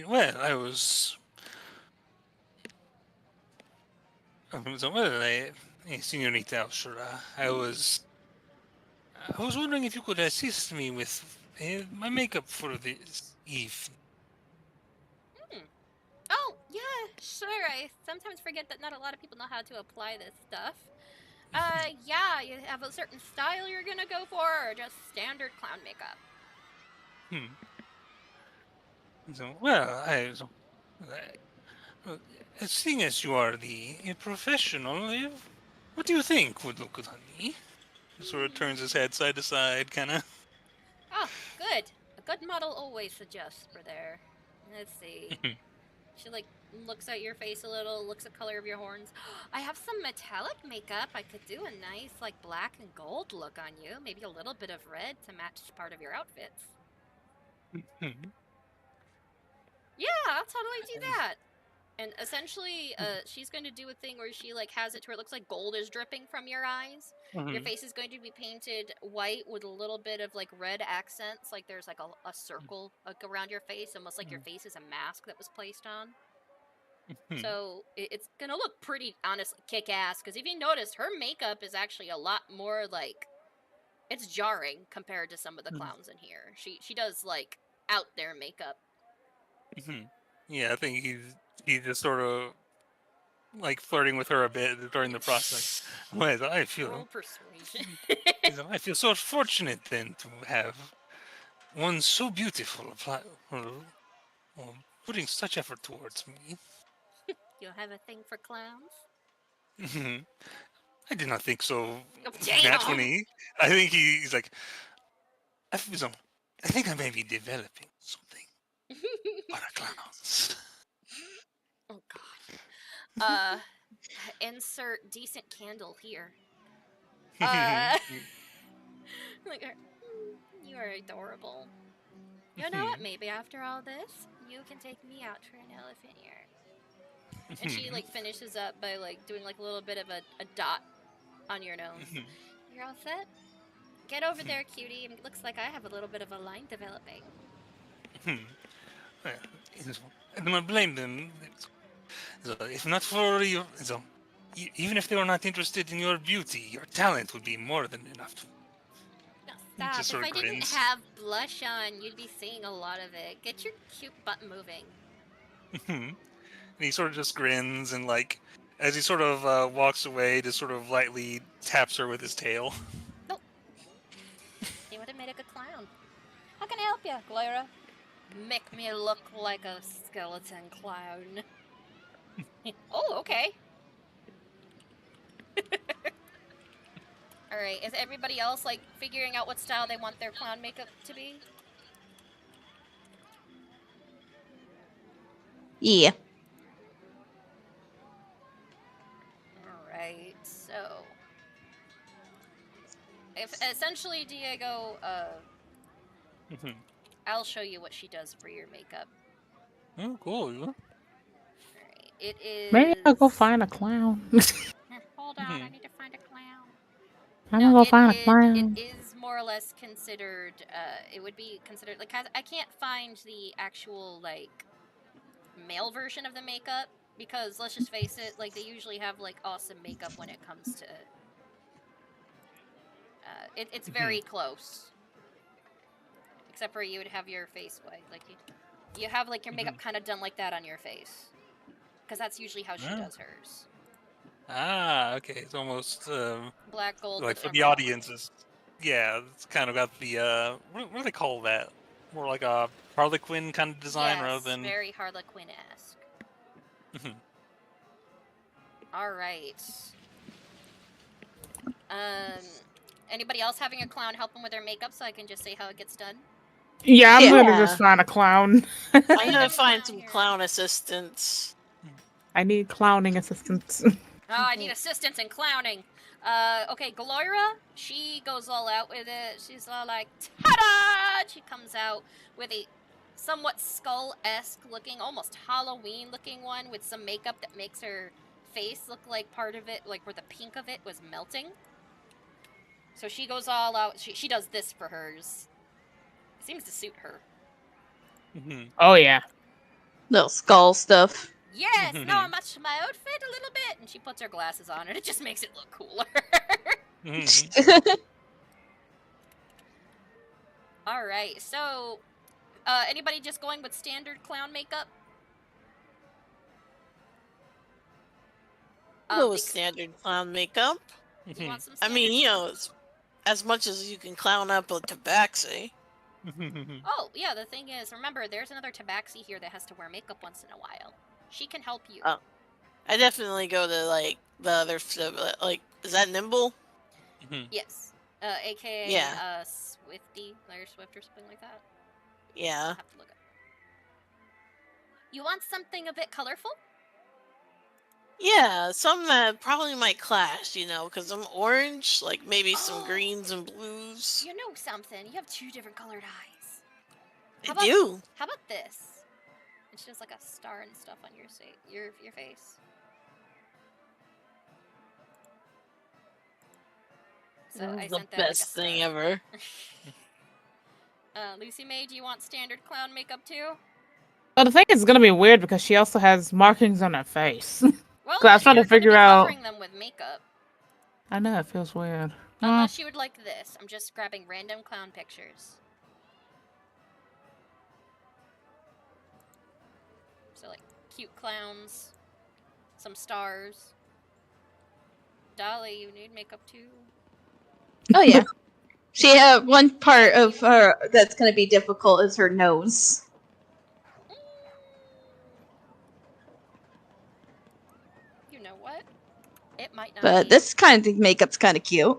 Well, I was... Senorita Aoshra, I was wondering if you could assist me with my makeup for this evening. Oh, yeah, sure. I sometimes forget that not a lot of people know how to apply this stuff. Yeah, you have a certain style you're gonna go for, or just standard clown makeup? Seeing as you are a professional, what do you think would look good on me? Sort of turns his head side to side, kind of. Oh, good. A good model always suggests for there. Let's see. She, like, looks at your face a little, looks at the color of your horns. I have some metallic makeup. I could do a nice, like, black and gold look on you. Maybe a little bit of red to match part of your outfits. Yeah, I'll totally do that. And essentially, she's going to do a thing where she, like, has it to where it looks like gold is dripping from your eyes. Your face is going to be painted white with a little bit of, like, red accents. Like, there's, like, a circle like, around your face, almost like your face is a mask that was placed on. So, it's going to look pretty, honestly, kick-ass. Because if you notice, her makeup is actually a lot more, like, it's jarring compared to some of the clowns in here. She does, like, out-there makeup. Yeah, I think he's just sort of like flirting with her a bit during the process. Well, I feel persuasion. I feel so fortunate then to have one so beautiful putting such effort towards me. You have a thing for clowns? I did not think so. Oh, damn. Naturally, I think he's like, I think I may be developing something. Para clowns. Oh God. Insert decent candle here. Like, you are adorable. You know what? Maybe after all this, you can take me out for an elephant ear. And she like finishes up by like doing like a little bit of a dot on your nose. You're all set? Get over there, cutie. It looks like I have a little bit of a line developing. I do not blame them. So if not for you, even if they were not interested in your beauty, your talent would be more than enough to. Stop. Just If sort I of didn't grins. have blush on, you'd be seeing a lot of it. Get your cute butt moving. And he sort of just grins and, like, as he sort of walks away, just sort of lightly taps her with his tail. He would have made a good clown. How can I help you, Gloira? Make me look like a skeleton clown. Oh, okay. Alright, is everybody else, like, figuring out what style they want their clown makeup to be? Yeah. Alright, so... If essentially, Diego, I'll show you what she does for your makeup. Oh, cool. Alright, it is... Maybe I'll go find a clown. Hold on, I need to find a clown. I'm gonna go find a clown. It is more or less considered, it would be considered, like, I can't find the actual, like, male version of the makeup, because, let's just face it, like, they usually have, like, awesome makeup when it comes to... it's very close. Except for you would have your face white, like, you have, like, your makeup kind of done like that on your face. Because that's usually how she does hers. Ah, okay. It's almost Black gold. like for the audiences. Yeah, it's kind of got the what do they call that? More like a Harlequin kind of design rather than very Harlequin-esque. All right. Anybody else having a clown help them with their makeup so I can just say how it gets done? Yeah, I'm gonna just find a clown. I'm gonna find some clown assistants. I need clowning assistants. Oh, I need assistance in clowning. Okay, Gloira, she goes all out with it. She's all like, ta-da! She comes out with a somewhat skull-esque looking, almost Halloween-looking one with some makeup that makes her face look like part of it, like where the pink of it was melting. So she goes all out. She does this for hers. It seems to suit her. Oh, yeah. Little skull stuff. Yes, no, I matched my outfit a little bit. And she puts her glasses on, and it just makes it look cooler. Alright, so... anybody just going with standard clown makeup? Go with standard clown makeup. You want some I mean, you know, as much as you can clown up a tabaxi. Oh, yeah, the thing is, remember, there's another tabaxi here that has to wear makeup once in a while. She can help you. Oh. I definitely go to, like, the other, like, is that Nimble? Yes. A.K.A. Yeah. Swifty, Larry Swift or something like that. Yeah. I'll have to look up. You want something a bit colorful? Yeah, some that probably might clash, you know, because I'm orange, like maybe some greens and blues. You know something. You have 2 different colored eyes. I do. How about this? It's just like a star and stuff on your face. So This I is the sent that like a best thing star. ever. Lucy May, do you want standard clown makeup too? Well, the thing is gonna be weird because she also has markings on her face. Well, I was trying to figure out. Covering them with makeup. I know it feels weird. Unless you would like this. I'm just grabbing random clown pictures. So like cute clowns, some stars. Dolly, you need makeup too. Oh yeah. She one part of her that's gonna be difficult is her nose. You know what? It might not But be. this kind of makeup's kind of cute.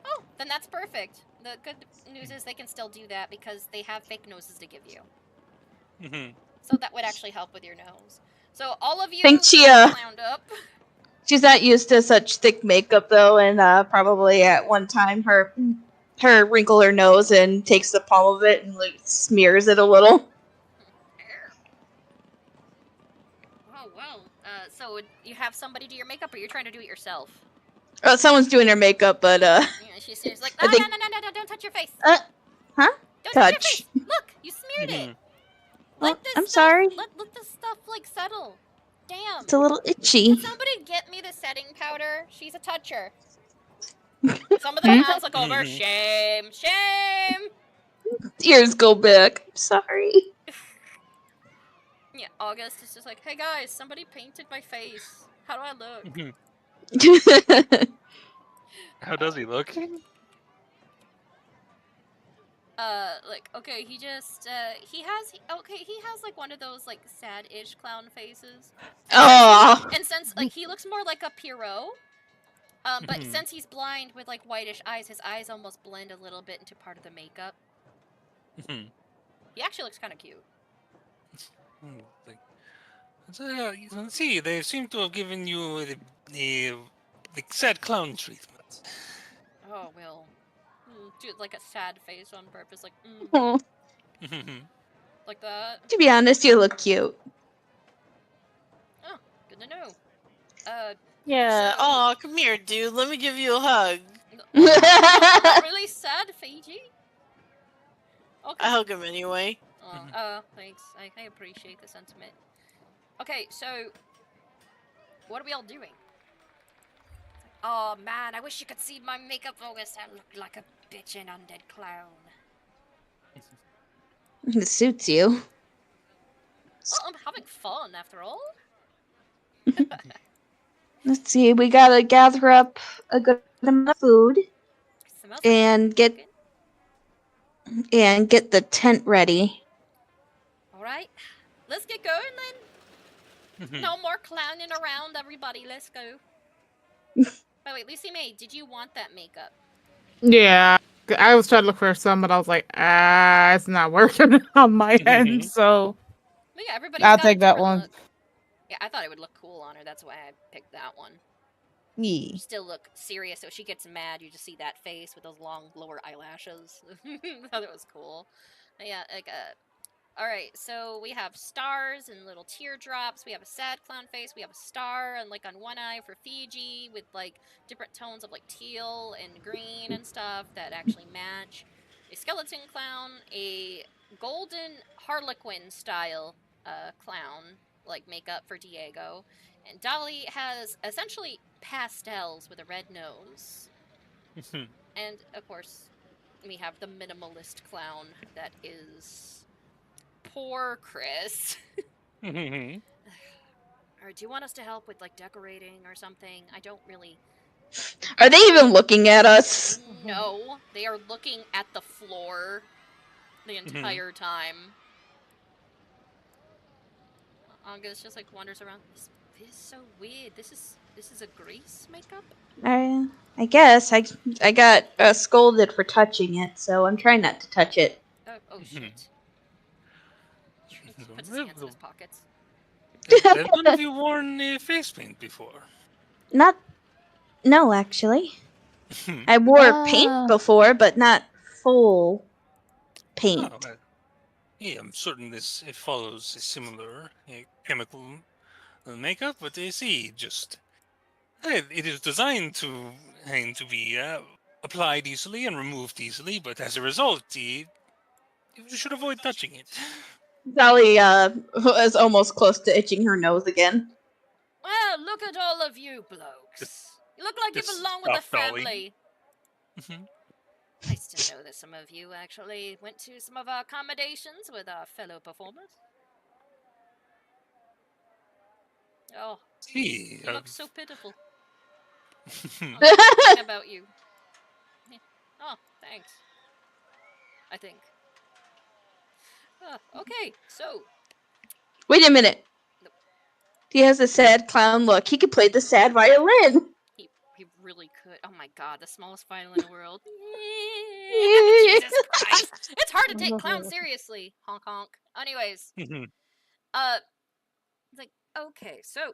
Oh, then that's perfect. The good news is they can still do that because they have fake noses to give you. So that would actually help with your nose. So all of you Think she, clowned up. She's not used to such thick makeup though, and probably at one time her wrinkle her nose and takes the palm of it and like smears it a little. Oh well. So you have somebody do your makeup, or you're trying to do it yourself? Someone's doing her makeup, but Yeah, she's like, I no, think- no, don't touch your face. Huh? Don't touch your Touch. face. Look, you smeared it. Well, I'm sorry. Let this stuff like settle. Damn. It's a little itchy. Can somebody get me setting powder. She's a toucher. Some of the clowns look over. Shame, shame. Tears go back. I'm sorry. Yeah, August is just like, hey guys, somebody painted my face. How do I look? How does he look? Like, okay, he just, he has like one of those, like, sad-ish clown faces. Oh. And since, like, he looks more like a Pierrot, but since he's blind with, like, whitish eyes, his eyes almost blend a little bit into part of the makeup. He actually looks kind of cute. Let's see, they seem to have given you the sad clown treatment. Oh, well. Do like a sad face on purpose, like, Oh. like that. To be honest, you look cute. Oh, good to know. Yeah. Oh, come here, dude. Let me give you a hug. Not really sad, Fiji. Okay. I hug him anyway. Thanks. I appreciate the sentiment. Okay, so what are we all doing? Oh man, I wish you could see my makeup, August. I look like a bitchin' undead clown. It suits you. Well, I'm having fun after all. Let's see, we gotta gather up a good amount of food and get the tent ready. Alright, let's get going then. No more clowning around, everybody. Let's go. By the way, Lucy May, did you want that makeup? Yeah, I was trying to look for some, but I was like, it's not working on my end, so But yeah, everybody's I'll got a take that different one. look. Yeah, I thought it would look cool on her. That's why I picked that one. Yeah. You still look serious, so if she gets mad, you just see that face with those long lower eyelashes. I thought it was cool. But yeah, like, alright, so we have stars and little teardrops. We have a sad clown face. We have a star and, like, on one eye for Fiji with, like, different tones of, like, teal and green and stuff that actually match. A skeleton clown, a golden harlequin style clown, like, makeup for Diego. And Dolly has essentially pastels with a red nose. And, of course, we have the minimalist clown that is poor Chris. Or do you want us to help with, like, decorating or something? I don't really... Are they even looking at us? No, they are looking at the floor the entire time. August just, like, wanders around. This is so weird. This is a Grease makeup? I guess. I got scolded for touching it, so I'm trying not to touch it. Oh shit. He puts his hands in his pockets. Has one of you worn face paint before? No, actually. I wore paint before, but not full paint. Oh, yeah, I'm certain it follows a similar chemical makeup, but they see just it is designed to be applied easily and removed easily, but as a result, you should avoid touching it. Dolly was almost close to itching her nose again. Well, look at all of you blokes. You look like you belong with the family. Nice to know that some of you actually went to some of our accommodations with our fellow performers. Oh, you look so pitiful. I'm thinking about you. Oh, thanks. I think. Okay, so. Wait a minute. He has a sad clown look. He could play the sad violin. He really could. Oh my god, the smallest violin in the world. Jesus Christ. It's hard to take clowns seriously. Honk honk. Anyways. Like, okay, so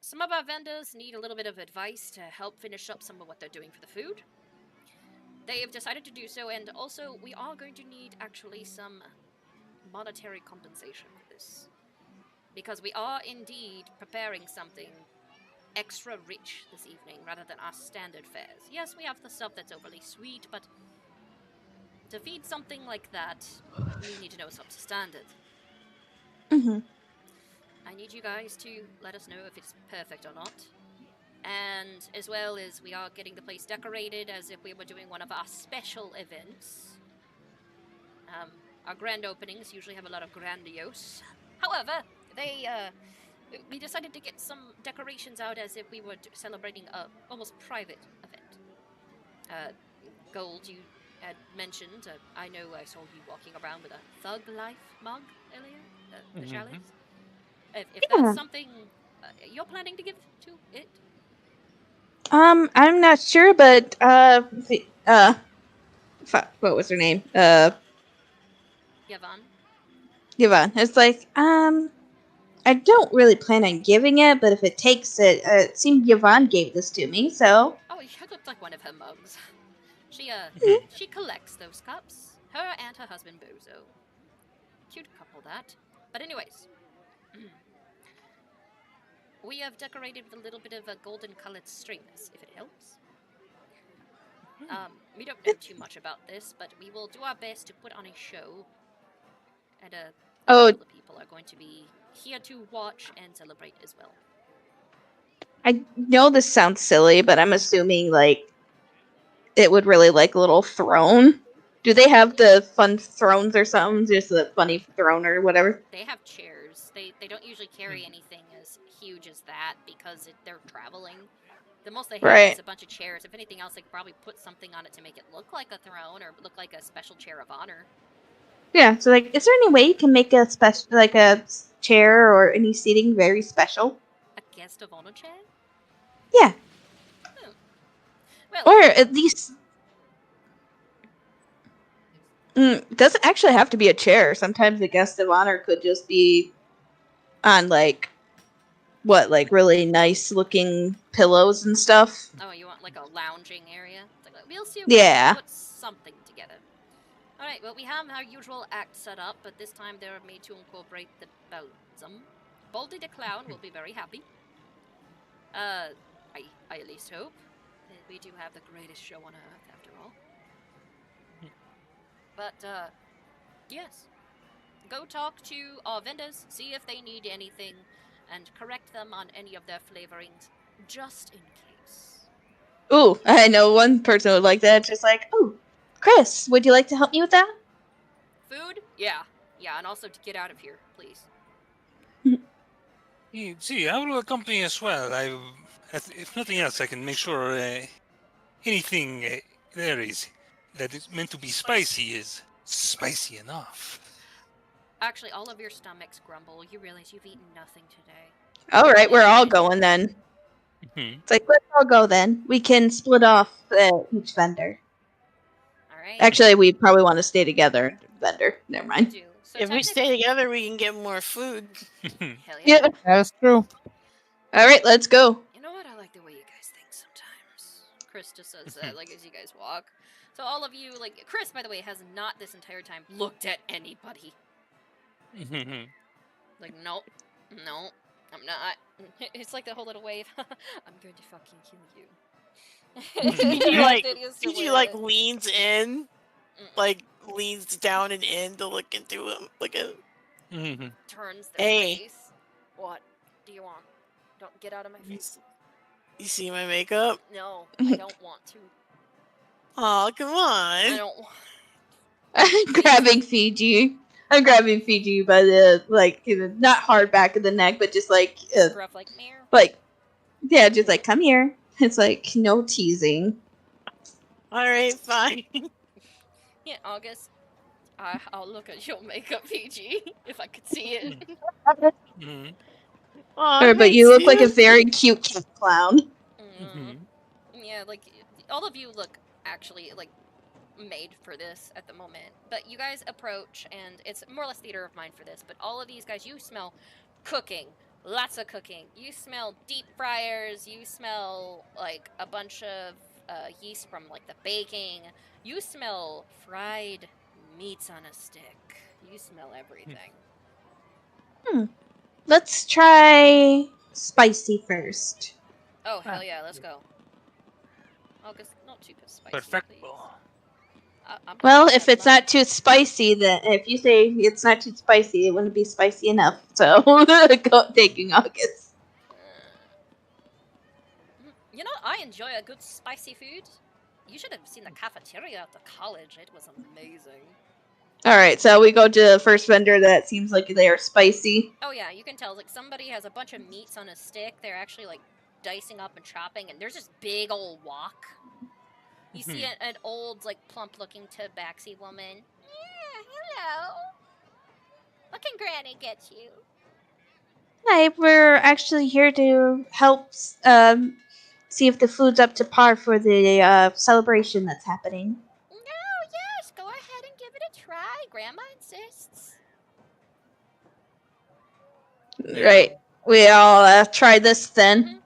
some of our vendors need a little bit of advice to help finish up some of what they're doing for the food. They have decided to do so, and also we are going to need actually some monetary compensation for this. Because we are indeed preparing something extra rich this evening rather than our standard fares. Yes, we have the stuff that's overly sweet, but to feed something like that, we need to know something standard. Mm-hmm. I need you guys to let us know if it's perfect or not. And as well as we are getting the place decorated as if we were doing one of our special events. Our grand openings usually have a lot of grandiose. However, we decided to get some decorations out as if we were celebrating a almost private event. Gold, you had mentioned. I know I saw you walking around with a Thug Life mug earlier, the chalice. If that's something you're planning to give to it. I'm not sure, but what was her name? Yvonne. It's like, I don't really plan on giving it, but if it takes it, it seemed Yvonne gave this to me, so. Oh, it looked like one of her mugs. She collects those cups. Her and her husband Bozo. Cute couple, that. But anyways, we have decorated with a little bit of a golden-colored strings, if it helps. We don't know too much about this, but we will do our best to put on a show. And all the people are going to be here to watch and celebrate as well. I know this sounds silly, but I'm assuming, like, it would really like a little throne. Do they have the fun thrones or something? Just a funny throne or whatever? They have chairs. They don't usually carry anything as huge as that because they're traveling. The most they have is a bunch of chairs. If anything else, they could probably put something on it to make it look like a throne or look like a special chair of honor. Yeah, so, like, is there any way you can make a special, like, a chair or any seating very special? A guest of honor chair? Yeah. Well, or at least... it doesn't actually have to be a chair. Sometimes the guest of honor could just be on, like, really nice-looking pillows and stuff. Oh, you want, like, a lounging area? Like, we'll see if we can put something together. Alright, well, we have our usual act set up, but this time they're made to incorporate the Belgium. Baldy the Clown will be very happy. I at least hope. We do have the greatest show on Earth, after all. But, yes. Go talk to our vendors, see if they need anything, and correct them on any of their flavorings, just in case. Ooh, I know one person would like that. Just like, ooh, Chris, would you like to help me with that? Food? Yeah. Yeah, and also to get out of here, please. See, I will accompany as well. If nothing else, I can make sure anything there is that is meant to be spicy is spicy enough. Actually, all of your stomachs grumble. You realize you've eaten nothing today. Alright, we're all going then. It's like, let's all go then. We can split off each vendor. Alright. Actually, we probably want to stay together. Vendor. Never mind. So if we stay together, we can get more food. Hell Yeah. That's true. Alright, let's go. You know what? I like the way you guys think sometimes. Chris just says that, like, as you guys walk. So all of you, like, Chris, by the way, has not this entire time looked at anybody. Like, nope. No, I'm not. It's like the whole little wave. I'm going to fucking kill you. he like leans in, like leans down and in to look into him, look at him. Turns their face. What do you want? Don't get out of my face. You see my makeup? No, I don't want to. Oh, come on. I don't want. I'm grabbing Fiji by the, like, not hard back of the neck, but just like, Gruff, like, meow. like, yeah, just like, come here. It's like, no teasing. Alright, fine. Yeah, August. I'll look at your makeup, PG, if I could see it. Or, but you look like a very cute cat clown. Yeah, like, all of you look actually, like, made for this at the moment. But you guys approach, and it's more or less theater of mind for this, but all of these guys, you smell cooking. Lots of cooking. You smell deep fryers. You smell, like, a bunch of yeast from, like, the baking. You smell fried meats on a stick. You smell everything. Let's try spicy first. Oh, hell yeah, let's go. August, not too spicy, Perfecto. please. Well, if it's not too spicy, then if you say it's not too spicy, it wouldn't be spicy enough. So, taking August. You know, I enjoy a good spicy food. You should have seen the cafeteria at the college. It was amazing. Alright, so we go to the first vendor that seems like they are spicy. Oh yeah, you can tell. Like somebody has a bunch of meats on a stick. They're actually like dicing up and chopping, and there's this big old wok. You see an old, like plump-looking tabaxi woman. Yeah, hello. What can Granny get you? Hi, we're actually here to help see if the food's up to par for the celebration that's happening. No, yes, go ahead and give it a try. Grandma insists. Right. We all try this then.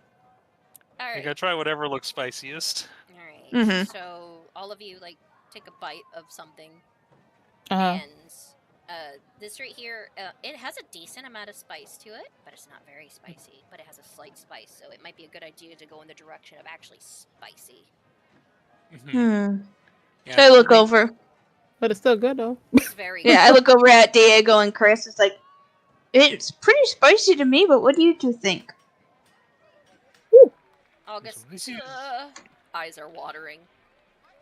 All You right. gotta try whatever looks spiciest. All right. Mhm. So all of you like take a bite of something, Uh-huh. and this right here, it has a decent amount of spice to it, but it's not very spicy. But it has a slight spice, so it might be a good idea to go in the direction of actually spicy. Hmm. Yeah, So I look over. But it's still good though. It's very good. Yeah, I look over at Diego and Chris. It's like, it's pretty spicy to me, but what do you two think? August, eyes are watering.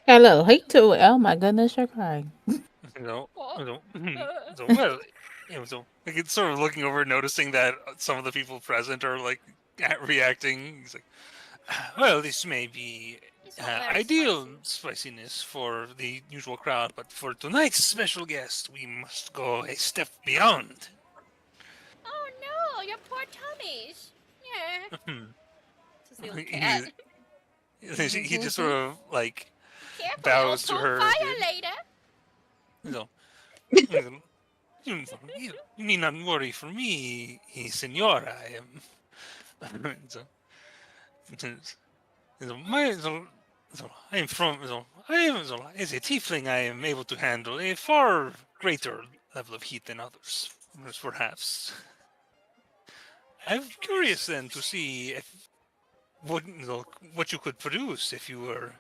Got a little hate to it. Oh my goodness, you're crying. So well, so like it's sort of looking over, noticing that some of the people present are like reacting. He's like, well, this may be ideal spiciness for the usual crowd, but for tonight's special guest, we must go a step beyond. Oh no, your poor tummies. Yeah. This is the old cat. He just sort of like Careful, bows to you'll her. fire later. So, you need not worry for me, senora. I am. I am from. As a tiefling, I am able to handle a far greater level of heat than others, perhaps. I'm curious then to see if what you could produce if you were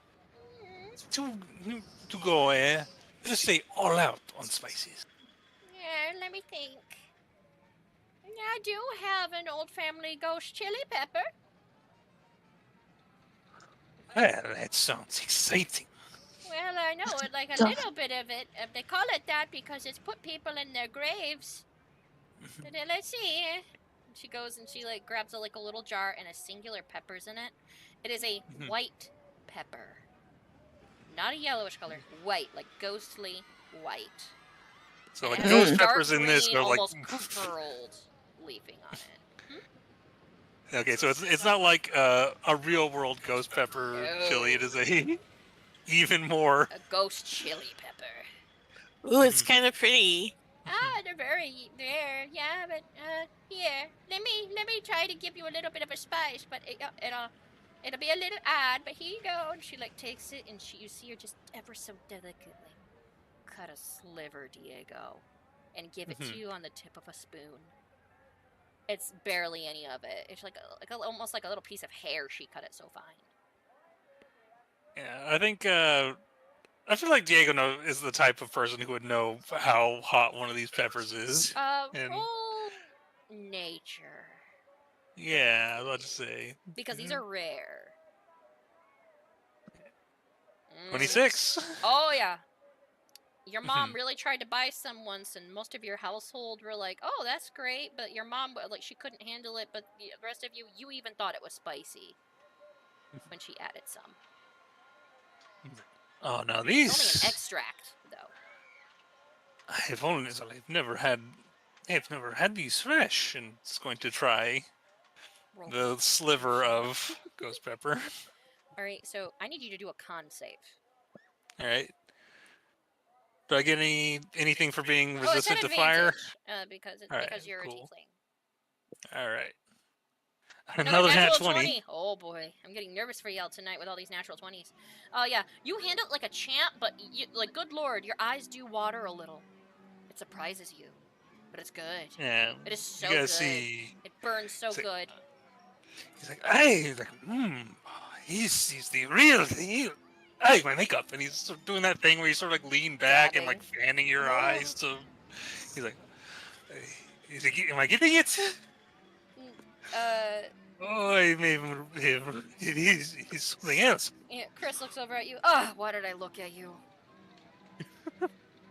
to go, just say all out on spices. Yeah, let me think. I do have an old family ghost chili pepper. Well, that sounds exciting. Well, I know it, like a little bit of it. They call it that because it's put people in their graves. Let's see. She goes and she like grabs a little jar and a singular peppers in it. It is a white pepper, not a yellowish color. White, like ghostly white. So And like it has ghost dark peppers in this green, are like almost curled leafing on it. okay, so it's not like a real world ghost pepper chili. It is a even more a ghost chili pepper. Ooh, it's kind of pretty. They're very there, yeah. But here, let me try to give you a little bit of a spice, but it'll be a little odd. But here you go. And she like takes it, and you see her just ever so delicately cut a sliver, Diego, and give it to you on the tip of a spoon. It's barely any of it. It's like almost like a little piece of hair. She cut it so fine. Yeah, I think I feel like Diego is the type of person who would know how hot one of these peppers is. Roll nature. Yeah, I was about to say. Because these are rare. 26. Oh yeah. Your mom really tried to buy some once, and most of your household were like, "Oh, that's great," but your mom she couldn't handle it. But the rest of you even thought it was spicy when she added some. Oh, now these. It's only an extract, though. I've never had these fresh, and it's going to try the sliver of ghost pepper. All right, so I need you to do a con save. All right. Do I get anything for being resistant to advantage, fire? Because you're a tiefling. All right. Another natural 20. Oh boy, I'm getting nervous for y'all tonight with all these natural 20s. Oh yeah, you handle it like a champ, but good lord, your eyes do water a little. It surprises you, but it's good. Yeah. It is so you gotta good. See. It burns so good. He's like, he's the real thing. I like my makeup, and he's sort of doing that thing where you sort of like lean back and like fanning your eyes to. He's like, am I getting it? Oh, I made him. He's something else. Yeah, Chris looks over at you. Ugh, why did I look at you?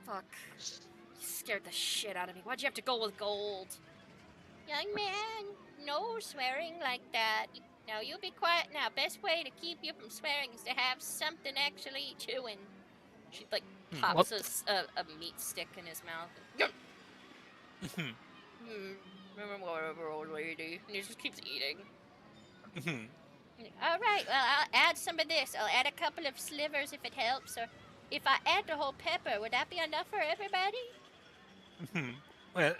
Fuck. You scared the shit out of me. Why'd you have to go with gold? Young man, no swearing like that. Now you be quiet now. Best way to keep you from swearing is to have something actually chewing. She like pops a meat stick in his mouth. Whatever, old lady. And he just keeps eating. All right, well, I'll add some of this. I'll add a couple of slivers if it helps. Or if I add the whole pepper, would that be enough for everybody? Well,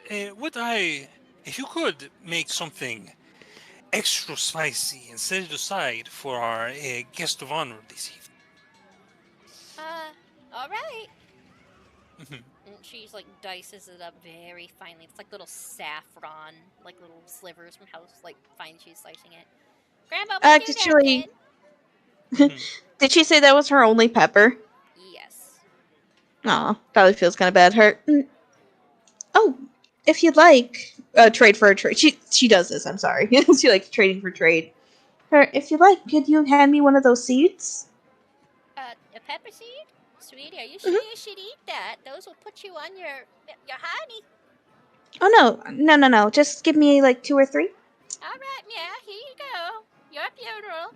if you could make something extra spicy and set it aside for our guest of honor this evening. All right. And she's like dices it up very finely. It's like little saffron, like little slivers from how like fine she's slicing it. Grandma, what do Actually, that, kid? did she say that was her only pepper? Yes. Aw, probably feels kind of bad. Oh, if you'd like, trade for a trade. She does this. I'm sorry. She likes trading for trade. If you'd like, could you hand me one of those seeds? A pepper seed? Sweetie, are you sure you should eat that? Those will put you on your honey. Oh no. Just give me like 2 or 3. All right, yeah, here you go. Your funeral.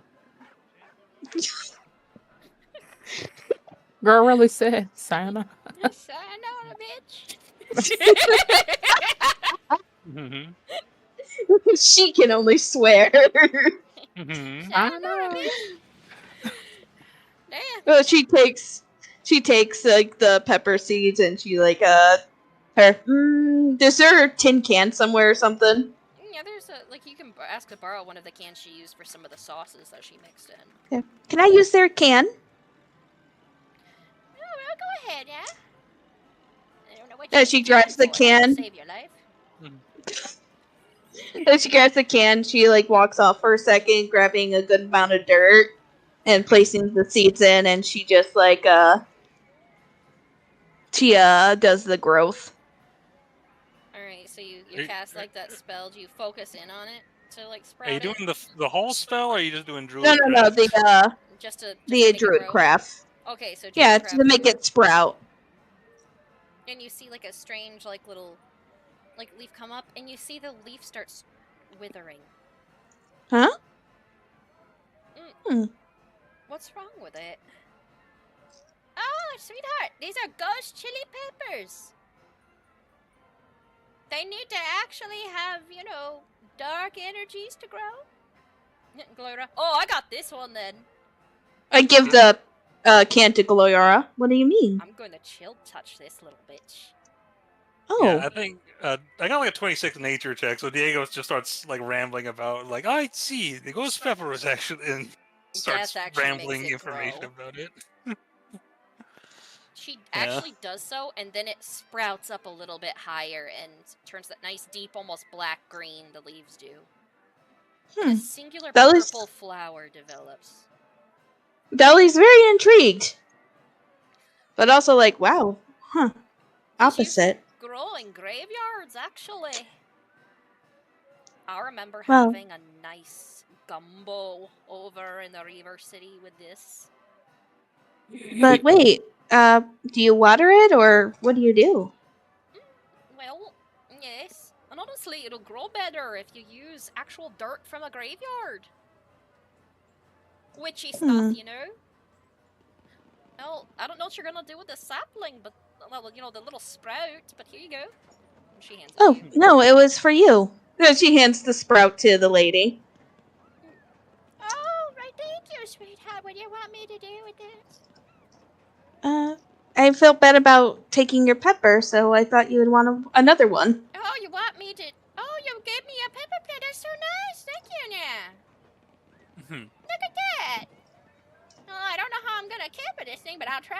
Girl really said, sayonara. Sayonara, bitch. She can only swear. Sayonara, bitch. Damn. Well, she takes like the pepper seeds and she like is there a tin can somewhere or something? Yeah, there's you can ask to borrow one of the cans she used for some of the sauces that she mixed in. Yeah. Can I use their can? Oh, well, go ahead, yeah. I don't know what She grabs the can. Save your life. Then she grabs the can. She like walks off for a second, grabbing a good amount of dirt and placing the seeds in, and she just like she does the growth. Alright, so you cast like that spell. Do you focus in on it to like sprout Are you doing the whole spell, or are you just doing druid? No, just to druid craft. Okay, so druid yeah, craft. to make it sprout. And you see like a strange like little leaf come up, and you see the leaf starts withering. Huh? What's wrong with it? Oh, sweetheart, these are ghost chili peppers. They need to actually have, dark energies to grow. Gloria. Oh, I got this one then. I give the can to Gloyora. What do you mean? I'm going to chill touch this little bitch. Oh. Yeah, I think I got like a 26 nature check, so Diego just starts like rambling about like I see the ghost pepper was actually and starts rambling information about it. She actually does so, and then it sprouts up a little bit higher and turns that nice, deep, almost black green the leaves do. And a singular purple flower develops. Dolly's very intrigued, but also like, wow, opposite. Grow in graveyards, actually. I remember Well. having a nice gumbo over in the River City with this. But wait, do you water it or what do you do? Well, yes. And honestly, it'll grow better if you use actual dirt from a graveyard. Witchy stuff, Well, I don't know what you're gonna do with the sapling, but, the little sprout, but here you go. And she hands it to you. No, it was for you. No, she hands the sprout to the lady. Oh, right, thank you, sweetheart. What do you want me to do with this? I felt bad about taking your pepper, so I thought you would want another one. Oh, you want me to... Oh, you gave me a pepper plant. That's so nice. Thank you, now. Look at that. Oh, I don't know how I'm gonna care for this thing, but I'll try.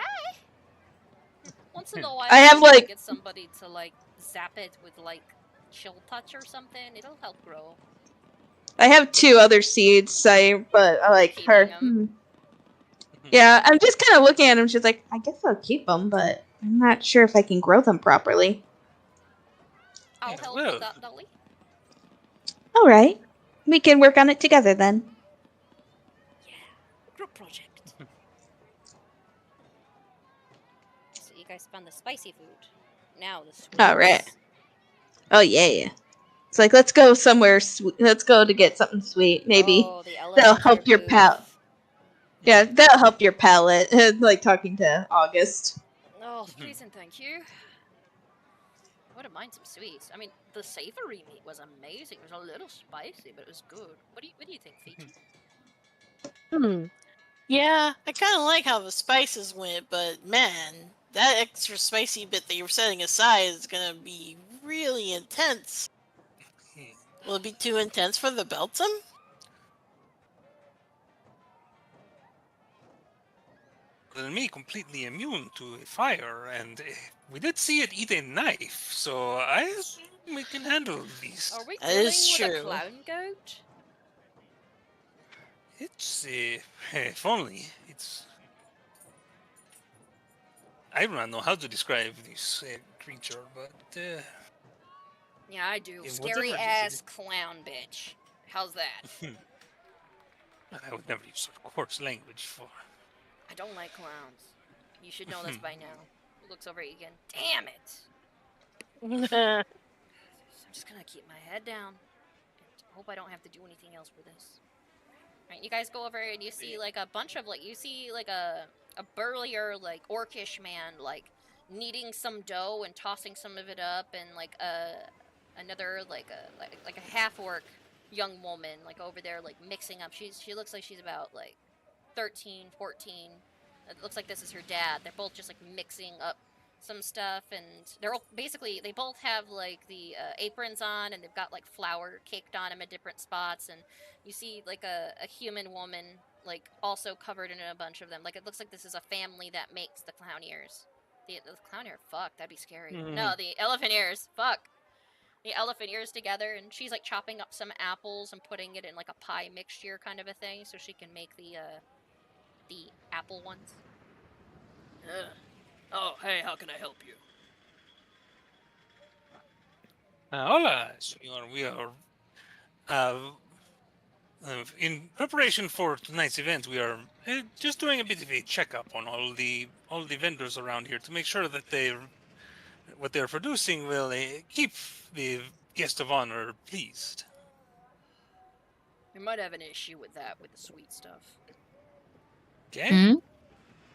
Once in a while, I have, like... get somebody to, zap it with, chill touch or something. It'll help grow. I have 2 other seeds, but I like her. Yeah, I'm just kind of looking at them. She's like, I guess I'll keep them, but I'm not sure if I can grow them properly. I'll help with that, Dolly. All right. we can work on it together then. Group project. So you guys found the spicy food. Now the sweets. All right. Oh yeah. It's like let's go somewhere. Let's go to get something sweet. Maybe Oh, the that'll elevator help your palate. booth. Yeah, that'll help your palate. Like talking to August. Oh, please and thank you. I wouldn't mind some sweets. I mean, the savory meat was amazing. It was a little spicy, but it was good. What do you think, Fiji? Yeah, I kind of like how the spices went, but man, that extra spicy bit that you were setting aside is gonna be really intense. Will it be too intense for the Belton? Well, me completely immune to fire, and we did see it eat a knife, so I assume we can handle these. Are we That dealing is with a true. clown goat? It's if only it's. I do not know how to describe this creature, but Yeah, I do. Yeah, Scary whatever it ass is, clown bitch. How's that? I would never use such coarse language for. I don't like clowns. You should know this by now. Who looks over at you again? Damn it! I'm just gonna keep my head down. And hope I don't have to do anything else for this. Alright, you guys go over and you see like a bunch of you see like a burlier like orcish man like kneading some dough and tossing some of it up, and like another like a half orc young woman like over there like mixing up. She looks like she's about like 13, 14. It looks like this is her dad. They're both just like mixing up some stuff, and they're all, basically they both have like the aprons on, and they've got like flour caked on them at different spots, and you see like a human woman like also covered in a bunch of them. Like it looks like this is a family that makes the clown ears. The clown ear, fuck, that'd be scary. No, the elephant ears, fuck. The elephant ears together, and she's like chopping up some apples and putting it in like a pie mixture kind of a thing, so she can make the apple ones. Oh, hey, how can I help you? Hola, senor. We are in preparation for tonight's event. We are just doing a bit of a checkup on all the vendors around here to make sure that what they're producing will keep the guest of honor pleased. We might have an issue with that, with the sweet stuff. Okay.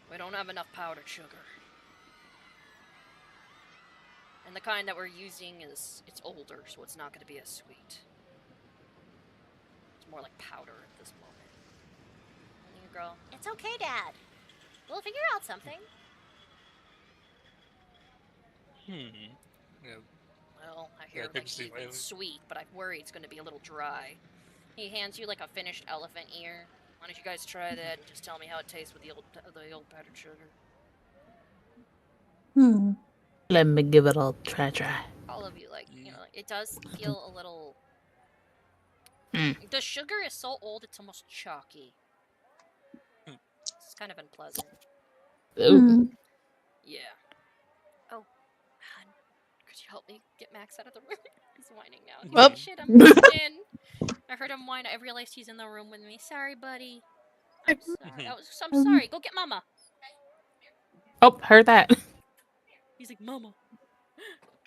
We don't have enough powdered sugar. And the kind that we're using it's older, so it's not going to be as sweet. It's more like powder at this moment. And you girl, it's okay, Dad. We'll figure out something. Yeah. Well, I hear like it's sweet, but I worry it's going to be a little dry. He hands you like a finished elephant ear. Why don't you guys try that and just tell me how it tastes with the old powdered sugar? Let me give it a try. All of you, like, you know, it does feel a little... The sugar is so old, it's almost chalky. It's kind of unpleasant. Yeah. Oh, hon, could you help me get Max out of the room? He's whining now. He's like, shit, I'm moved in. I heard him whine. I realized he's in the room with me. Sorry, buddy. I'm sorry. I'm sorry. Go get Mama. Oh, heard that. He's like, Mama.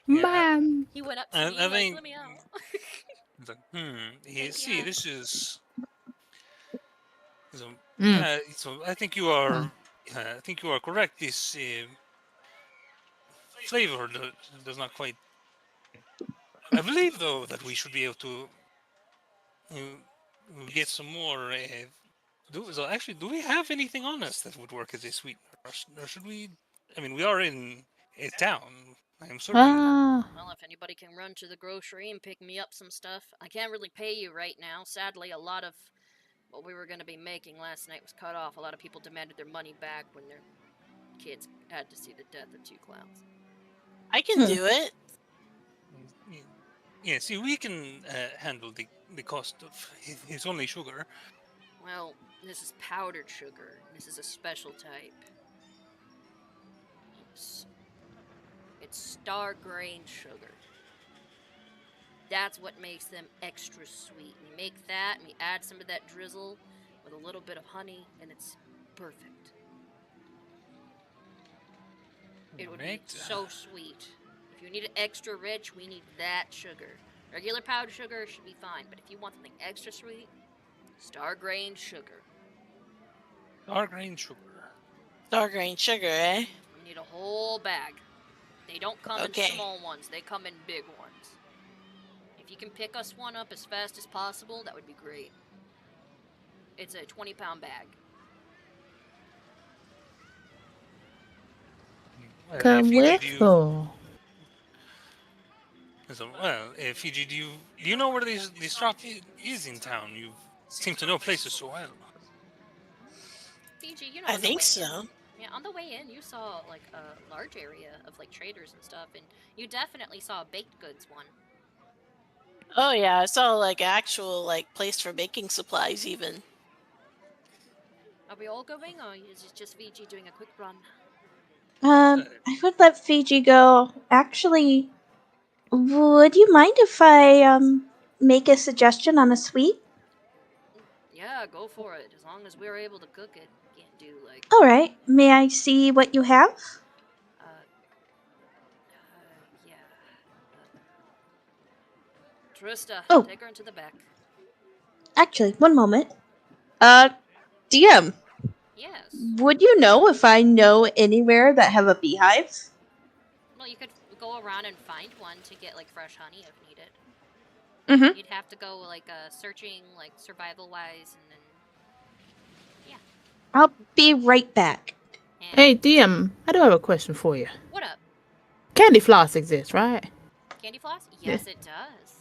Mom. He went up to me, like, let me out. See, this is. So I think you are. I think you are correct. This flavor does not quite. I believe, though, that we should be able to get some more. Do we have anything on us that would work as a sweetener, or should we? I mean, we are in a town. I'm certain. Well, if anybody can run to the grocery and pick me up some stuff, I can't really pay you right now. Sadly, a lot of what we were going to be making last night was cut off. A lot of people demanded their money back when their kids had to see the death of two clowns. I can do it. Yeah, see, we can handle the cost of his only sugar. Well, this is powdered sugar. This is a special type. It's star grain sugar. That's what makes them extra sweet. We make that, and we add some of that drizzle with a little bit of honey, and it's perfect. It would be so sweet. If you need it extra rich, we need that sugar. Regular powdered sugar should be fine, but if you want something extra sweet, star grain sugar. Star grain sugar. Star grain sugar, eh? You need a whole bag. They don't come in small ones, they come in big ones. If you can pick us one up as fast as possible, that would be great. It's a 20-pound bag. Come with her. Well, Fiji, do you know where these shop is in town? You seem to know places so well. Fiji, you know. I think so. Yeah, on the way in, you saw like a large area of like traders and stuff, and you definitely saw a baked goods one. Oh yeah, I saw like actual like place for baking supplies even. Are we all going, or is it just Fiji doing a quick run? I would let Fiji go. Actually, would you mind if I make a suggestion on a sweet? Yeah, go for it. As long as we're able to cook it, can't do like. All right. May I see what you have? Yeah. Trista, Oh. take her into the back. Actually, one moment. DM. Yes. Would you know if I know anywhere that have a beehive? Well, you could go around and find one to get like fresh honey if needed. Mm-hmm. You'd have to go like searching like survival wise, and then yeah. I'll be right back. And Hey, DM, I do have a question for you. what up? Candy floss exists, right? Candy floss? Yes, it does.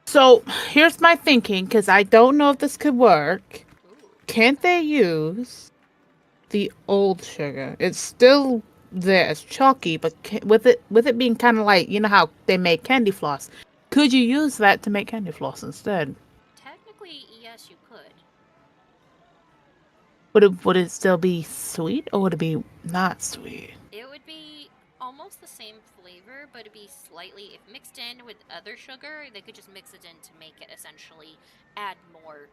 So, here's my thinking, because I don't know if this could work. Can't they use the old sugar? It's still there, it's chalky, but with it being kind of like, you know how they make candy floss, could you use that to make candy floss instead? Technically, yes, you could. Would it still be sweet, or would it be not sweet? It would be almost the same flavor, but it'd be slightly, if mixed in with other sugar, they could just mix it in to make it essentially add more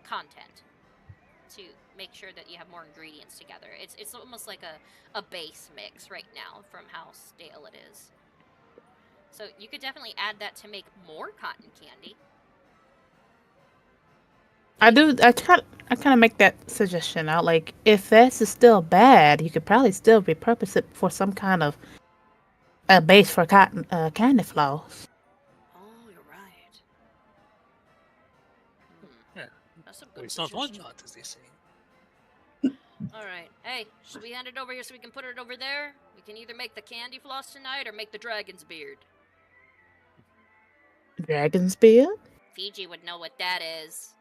content to make sure that you have more ingredients together. It's almost like a base mix right now from how stale it is. So you could definitely add that to make more cotton candy. I kind of make that suggestion out. Like, if this is still bad, you could probably still repurpose it for some kind of a base for cotton candy floss. Oh, you're right. Yeah. That's a good It's not one suggestion. shot, as they say. All right. Hey, should we hand it over here so we can put it over there? We can either make the candy floss tonight or make the dragon's beard. Dragon's beard? Fiji would know what that is.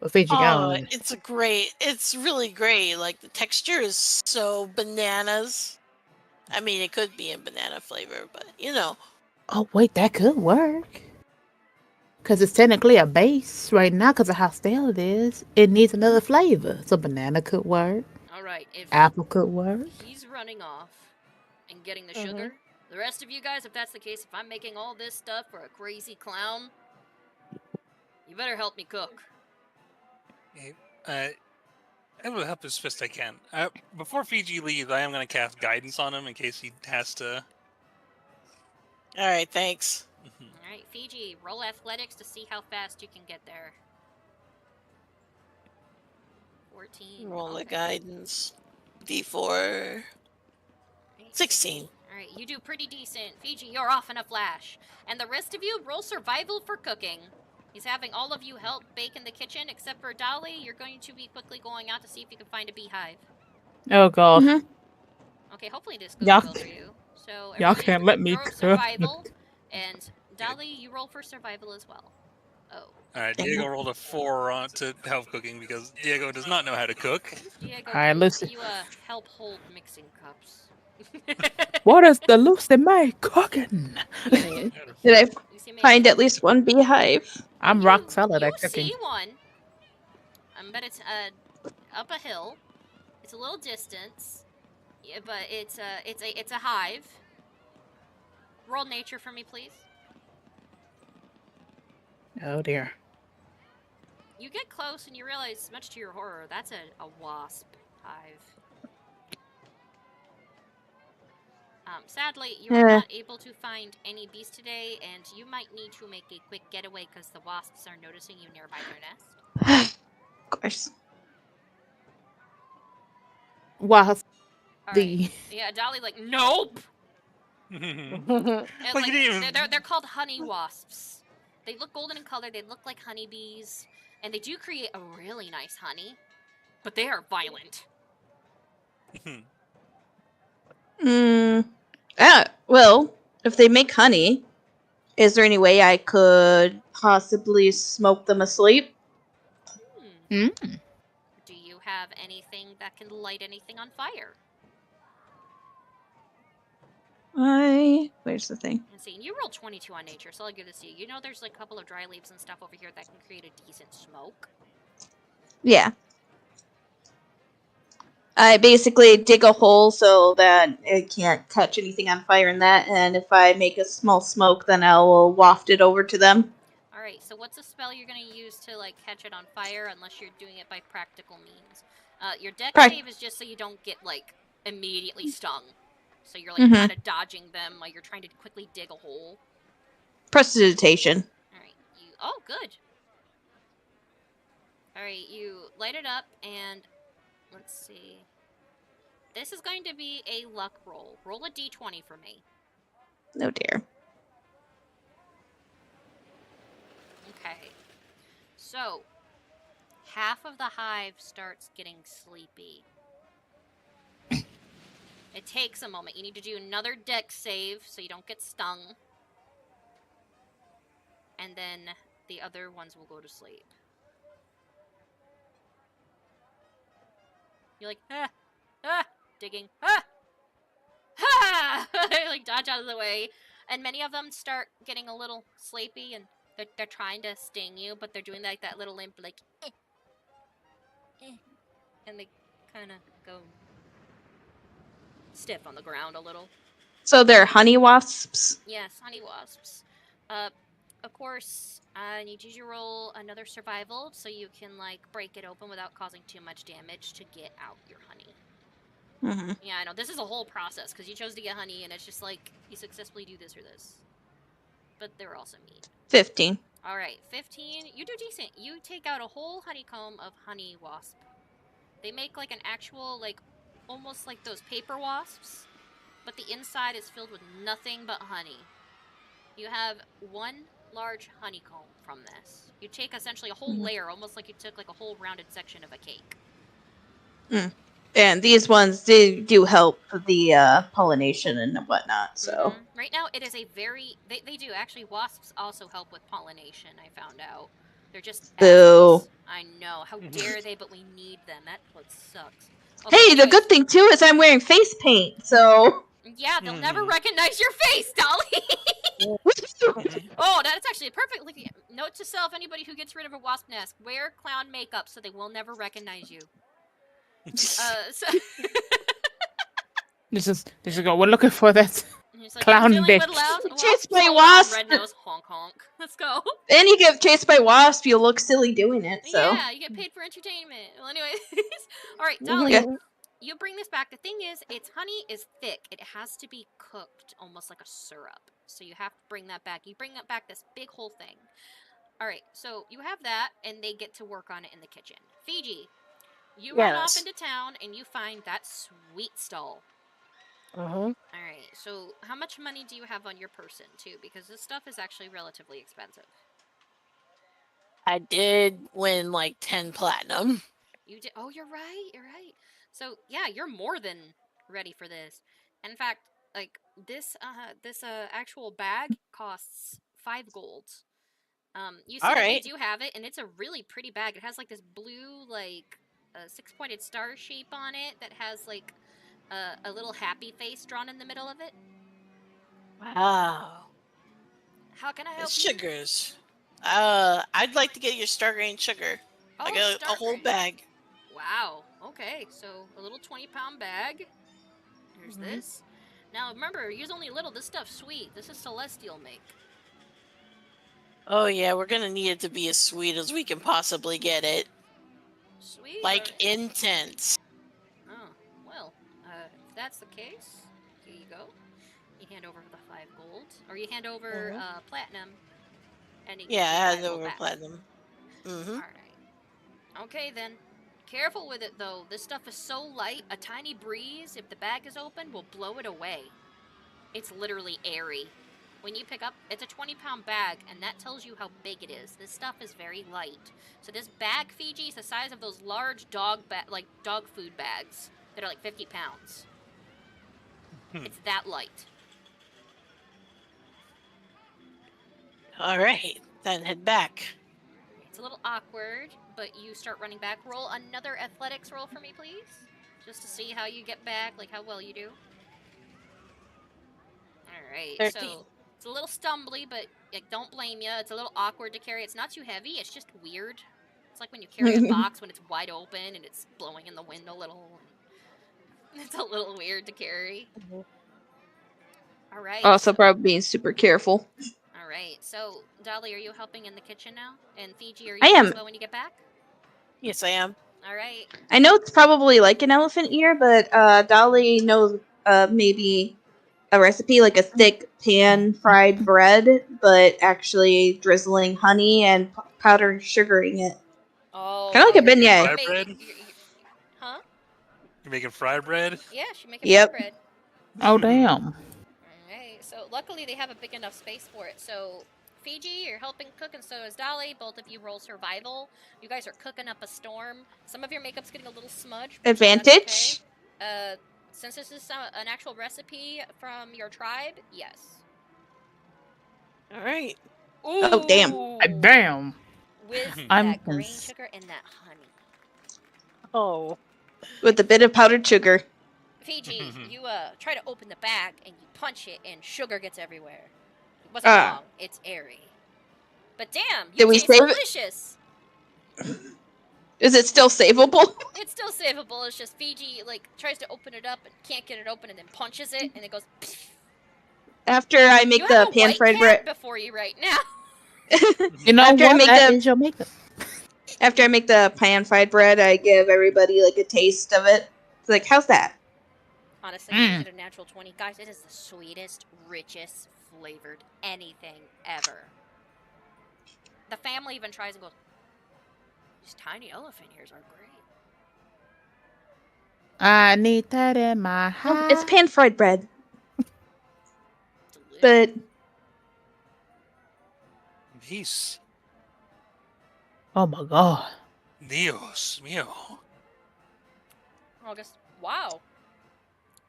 Well, Fiji Oh, gone. it's really great. Like the texture is so bananas. I mean, it could be in banana flavor, but you know. Oh wait, that could work. Cause it's technically a base right now, cause of how stale it is. It needs another flavor. So banana could work. All right. If Apple could work. he's running off and getting the sugar, the rest of you guys, if that's the case, if I'm making all this stuff for a crazy clown, you better help me cook. I will help as best I can. Before Fiji leaves, I am going to cast guidance on him in case he has to. All right, thanks. All right, Fiji, roll athletics to see how fast you can get there. 14. Roll the okay. guidance. D4. 16. All right, you do pretty decent. Fiji, you're off in a flash. And the rest of you, roll survival for cooking. He's having all of you help bake in the kitchen, except for Dolly. You're going to be quickly going out to see if you can find a beehive. Oh god. Okay, hopefully this goes Y'all- well for you. So y'all can't let me roll cook. survival, and Dolly, you roll for survival as well. Oh. Alright, Diego rolled a 4 to help cooking because Diego does not know how to cook. Diego, Alright, listen. you help hold mixing cups. What is the Lucy May cooking? Did I find at least one beehive? I'm rock solid You at cooking. see one, but it's up a hill. It's a little distance, yeah, but it's a hive. Roll nature for me, please. Oh dear. You get close and you realize, much to your horror, that's a wasp hive. Sadly, you are not able to find any bees today, and you might need to make a quick getaway because the wasps are noticing you nearby their nest. Of course. Wasp. Alright. Yeah, Dolly, like, nope! And, like, they're called honey wasps. They look golden in color, they look like honeybees, and they do create a really nice honey, but they are violent. Well, if they make honey, is there any way I could possibly smoke them asleep? Do you have anything that can light anything on fire? Where's the thing? And see, you rolled 22 on nature, so I'll give this to you. You know there's like a couple of dry leaves and stuff over here that can create a decent smoke? Yeah. I basically dig a hole so that it can't catch anything on fire in that, and if I make a small smoke, then I will waft it over to them. Alright, so what's a spell you're going to use to, like, catch it on fire, unless you're doing it by practical means? Your dex save is just so you don't get, like, immediately stung. So you're, like, kind of dodging them while you're trying to quickly dig a hole. Prestidigitation. Alright, oh, good. Alright, you light it up, and let's see. This is going to be a luck roll. Roll a d20 for me. Oh dear. Okay. So, half of the hive starts getting sleepy. It takes a moment. You need to do another dex save so you don't get stung. And then the other ones will go to sleep. You're like, digging, like dodge out of the way. And many of them start getting a little sleepy and they're trying to sting you, but they're doing like that little limp, like, and they kind of go stiff on the ground a little. So they're honey wasps? Yes, honey wasps. Of course, I need you to roll another survival so you can, like, break it open without causing too much damage to get out your honey. Yeah, I know. This is a whole process, because you chose to get honey, and it's just like, you successfully do this or this. But they're also meat. 15. Alright, 15. You do decent. You take out a whole honeycomb of honey wasp. They make, like, an actual, like, almost like those paper wasps, but the inside is filled with nothing but honey. You have one large honeycomb from this. You take essentially a whole layer, almost like you took, like, a whole rounded section of a cake. And these ones do help the pollination and whatnot, so. Right now, it is a very... They do. Actually, wasps also help with pollination, I found out. They're just Boo. assholes. I know. How dare they, but we need them. That what sucks. Okay, hey, the good thing, too, is I'm wearing face paint, so... Yeah, they'll never recognize your face, Dolly! Oh, that's actually a perfect note to self. Anybody who gets rid of a wasp nest, wear clown makeup so they will never recognize you. So This is go. We're looking for that like, clown bitch. Chased by wasp. Red nose, honk honk. Let's go. And you get chased by wasp, you look silly doing it. So yeah, you get paid for entertainment. Well, anyways, all right, Dolly. You bring this back. The thing is, its honey is thick. It has to be cooked almost like a syrup. So you have to bring that back. You bring that back, this big whole thing. All right, so you have that, and they get to work on it in the kitchen. Fiji. You run off into town, and you find that sweet stall. Alright, so how much money do you have on your person, too? Because this stuff is actually relatively expensive. I did win, like, 10 platinum. You did? Oh, you're right, So, yeah, you're more than ready for this. In fact, like, this actual bag costs 5 gold. You see that they do have it, and it's a really pretty bag. It has, like, this blue, like... a 6-pointed star shape on it that has like a little happy face drawn in the middle of it. Wow. How can I help you? Sugars. I'd like to get your star grain sugar. Like a whole bag. Wow. Okay, so a little 20-pound bag. Here's this. Now remember, use only a little. This stuff's sweet. This is celestial make. Oh yeah, we're gonna need it to be as sweet as we can possibly get it. Sweet. Like intense. Oh, well, if that's the case, here you go. You hand over the 5 gold, or you hand over platinum, and you Yeah, get I 5 had gold over back. platinum. Mm-hmm. All right. Okay then. Careful with it though. This stuff is so light. A tiny breeze, if the bag is open, will blow it away. It's literally airy. When you pick up, it's a 20-pound bag, and that tells you how big it is. This stuff is very light. So this bag, Fiji, is the size of those large dog food bags that are like 50 pounds. It's that light. All right, then head back. It's a little awkward, but you start running back. Roll another athletics roll for me, please. Just to see how you get back, like how well you do. Alright, 13. so it's a little stumbly, but don't blame you. It's a little awkward to carry. It's not too heavy, it's just weird. It's like when you carry a box when it's wide open and it's blowing in the wind a little. It's a little weird to carry. Alright. Also, probably being super careful. Alright, so Dolly, are you helping in the kitchen now? And Fiji, are you I am. as well when you get back? Yes, I am. Alright. I know it's probably like an elephant ear, but Dolly knows maybe a recipe like a thick pan-fried bread, but actually drizzling honey and powdered sugaring it. Oh, Kind of like a beignet. Fried bread? Huh? You're making fried bread? Yeah, she making Yep. fried bread. Oh, damn. Alright, so luckily they have a big enough space for it. So, Fiji, you're helping cook, and so is Dolly. Both of you roll survival. You guys are cooking up a storm. Some of your makeup's getting a little smudged. but that's Advantage? okay. Since this is an actual recipe from your tribe, yes. All right. Oh, damn. Damn. With I'm that grain cons- sugar and that honey. Oh. With a bit of powdered sugar. Fiji, you try to open the bag and you punch it and sugar gets everywhere. It wasn't wrong. It's airy. But damn, Did we taste save it? delicious. Is it still savable? It's still savable. It's just Fiji tries to open it up and can't get it open and then punches it and it goes. Pfft. After I make You the have a white pan-fried cat bread. before you right now. You know After I what? make That the- is your makeup. After I make the pan-fried bread, I give everybody like a taste of it. It's like, how's that? Honestly, you did a natural 20. Guys, it is the sweetest, richest flavored anything ever. The family even tries and goes, these tiny elephant ears are great. I need that in my Well, house. it's pan-fried bread. But Nice. Oh my god. Dios mío. August, wow.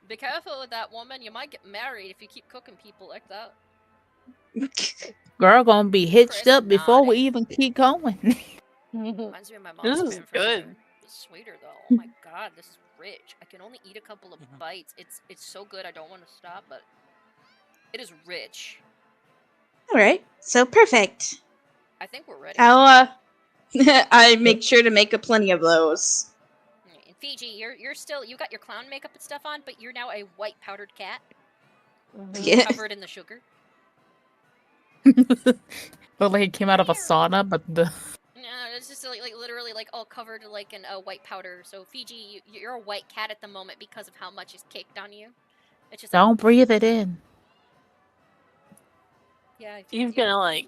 Be careful with that woman. You might get married if you keep cooking people like that. Girl gonna be hitched Chris up before we nodded. even keep going. Reminds me of my mom's This is pan-fried good. bread. It's sweeter though. Oh my god, this is rich. I can only eat a couple of bites. It's so good. I don't want to stop, but it is rich. alright, so perfect. I think we're ready. I'll I make sure to make a plenty of those. In Fiji, you're still you got your clown makeup and stuff on, but you're now a white powdered cat Yeah. covered in the sugar. Look like it came out of a sauna, but the No, it's just like literally all covered in white powder. So Fiji, you're a white cat at the moment because of how much is caked on you. It's just don't breathe it in. yeah. He's gonna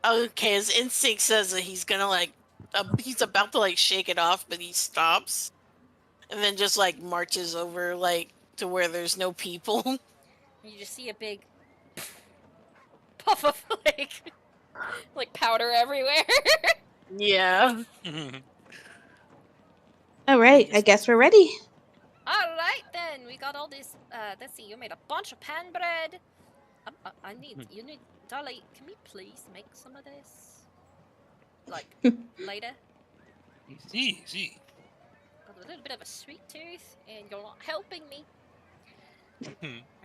okay, his instinct says that he's gonna he's about to shake it off, but he stops. And then just marches over to where there's no people. You just see a big puff of powder everywhere. Yeah. Alright, I guess we're ready. Alright then, we got all this, let's see, you made a bunch of pan bread. You need, Dolly, can we please make some of this? Later? Easy. Got a little bit of a sweet tooth, and you're not helping me.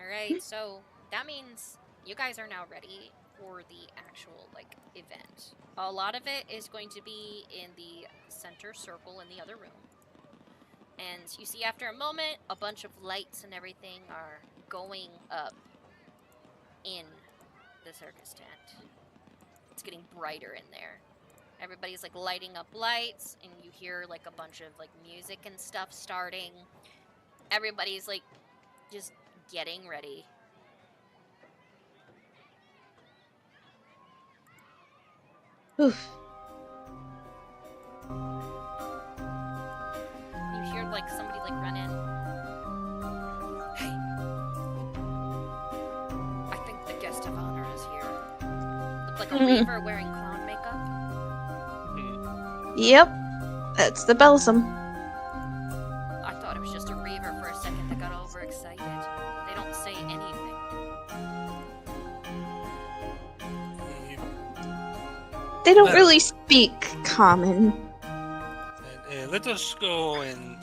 Alright, so that means you guys are now ready for the actual, event. A lot of it is going to be in the center circle in the other room. And you see after a moment, a bunch of lights and everything are going up in the circus tent. It's getting brighter in there. Everybody's like lighting up lights, and you hear like a bunch of like music and stuff starting. Everybody's like just getting ready. Oof. You hear like somebody like run in. Hey, I think the guest of honor is here. Look like a reaver wearing clown makeup. Yep, that's the Balsam. I thought it was just a reaver for a second that got overexcited. They don't say anything. They don't really speak common. Let us go and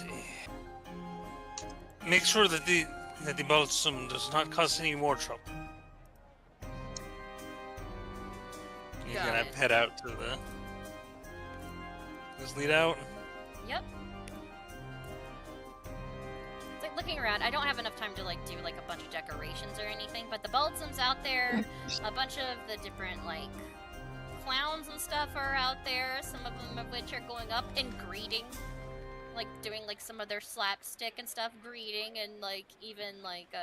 make sure that the balsam does not cause any more trouble. He's gonna head out to the. Just lead out. Yep. It's like looking around. I don't have enough time to like do like a bunch of decorations or anything, but the balsam's out there. A bunch of the different like clowns and stuff are out there. Some of them of which are going up and greeting, like doing like some of their slapstick and stuff, greeting, and like even like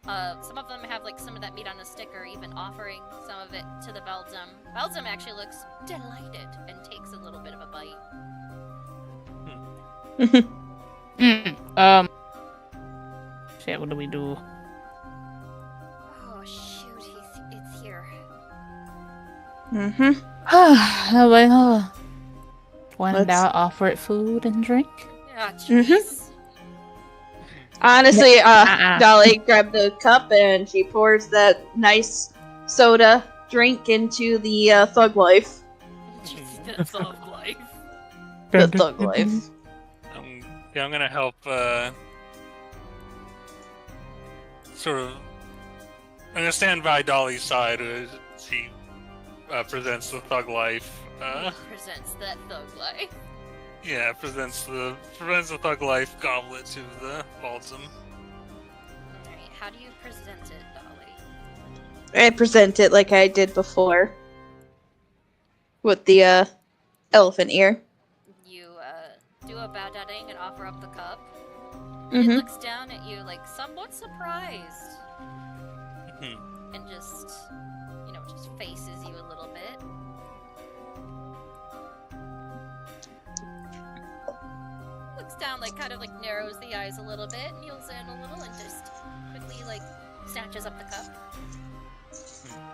some of them have like some of that meat on a stick, or even offering some of it to the Balsam. Balsam actually looks delighted and takes a little bit of a bite. Shit, what do we do? Oh shoot, it's here. Mm-hmm. Well, when I offer it food and drink. Ah, jeez. Honestly, Dolly grabbed the cup and she pours that nice soda drink into the Thug Life. The Thug Life. The Thug Life. I'm gonna help. Sort of. I'm gonna stand by Dolly's side as she presents the Thug Life. Presents that Thug Life. Yeah, presents the Thug Life goblet to the Balsam. Alright, how do you present it, Dolly? I present it like I did before. With the elephant ear. You do a bow downing and offer up the cup. Mm-hmm. It looks down at you like somewhat surprised. And just, just faces you a little bit. Looks down, like, kind of, like, narrows the eyes a little bit, kneels in a little, and just quickly, like, snatches up the cup.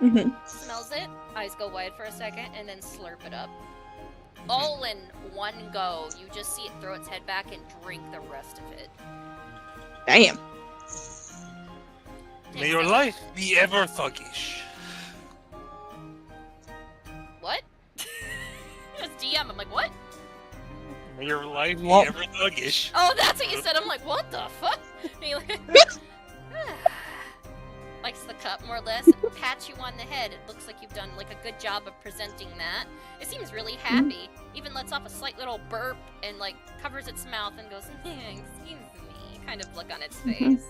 Mm-hmm. Smells it, eyes go wide for a second, and then slurp it up. All in one go. You just see it throw its head back and drink the rest of it. Damn. May your life be ever thuggish. What? As DM, I'm like, what? May your life be ever thuggish. Oh, that's what you said. I'm like, what the fuck? Likes the cup, more or less. Pats you on the head. It looks like you've done like a good job of presenting that. It seems really happy. Even lets off a slight little burp and like covers its mouth and goes, excuse me, kind of look on its face.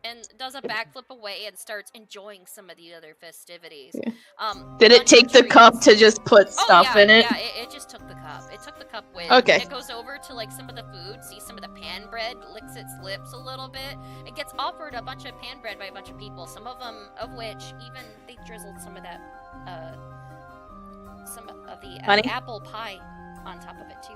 And does a backflip away and starts enjoying some of the other festivities. Did it take the cup to just put stuff in it? Yeah, it just took the cup. It took the cup with. Okay. It goes over to like some of the food, sees some of the pan bread, licks its lips a little bit. It gets offered a bunch of pan bread by a bunch of people. Some of them, of which even they drizzled some of that, some of the apple pie on top of it too.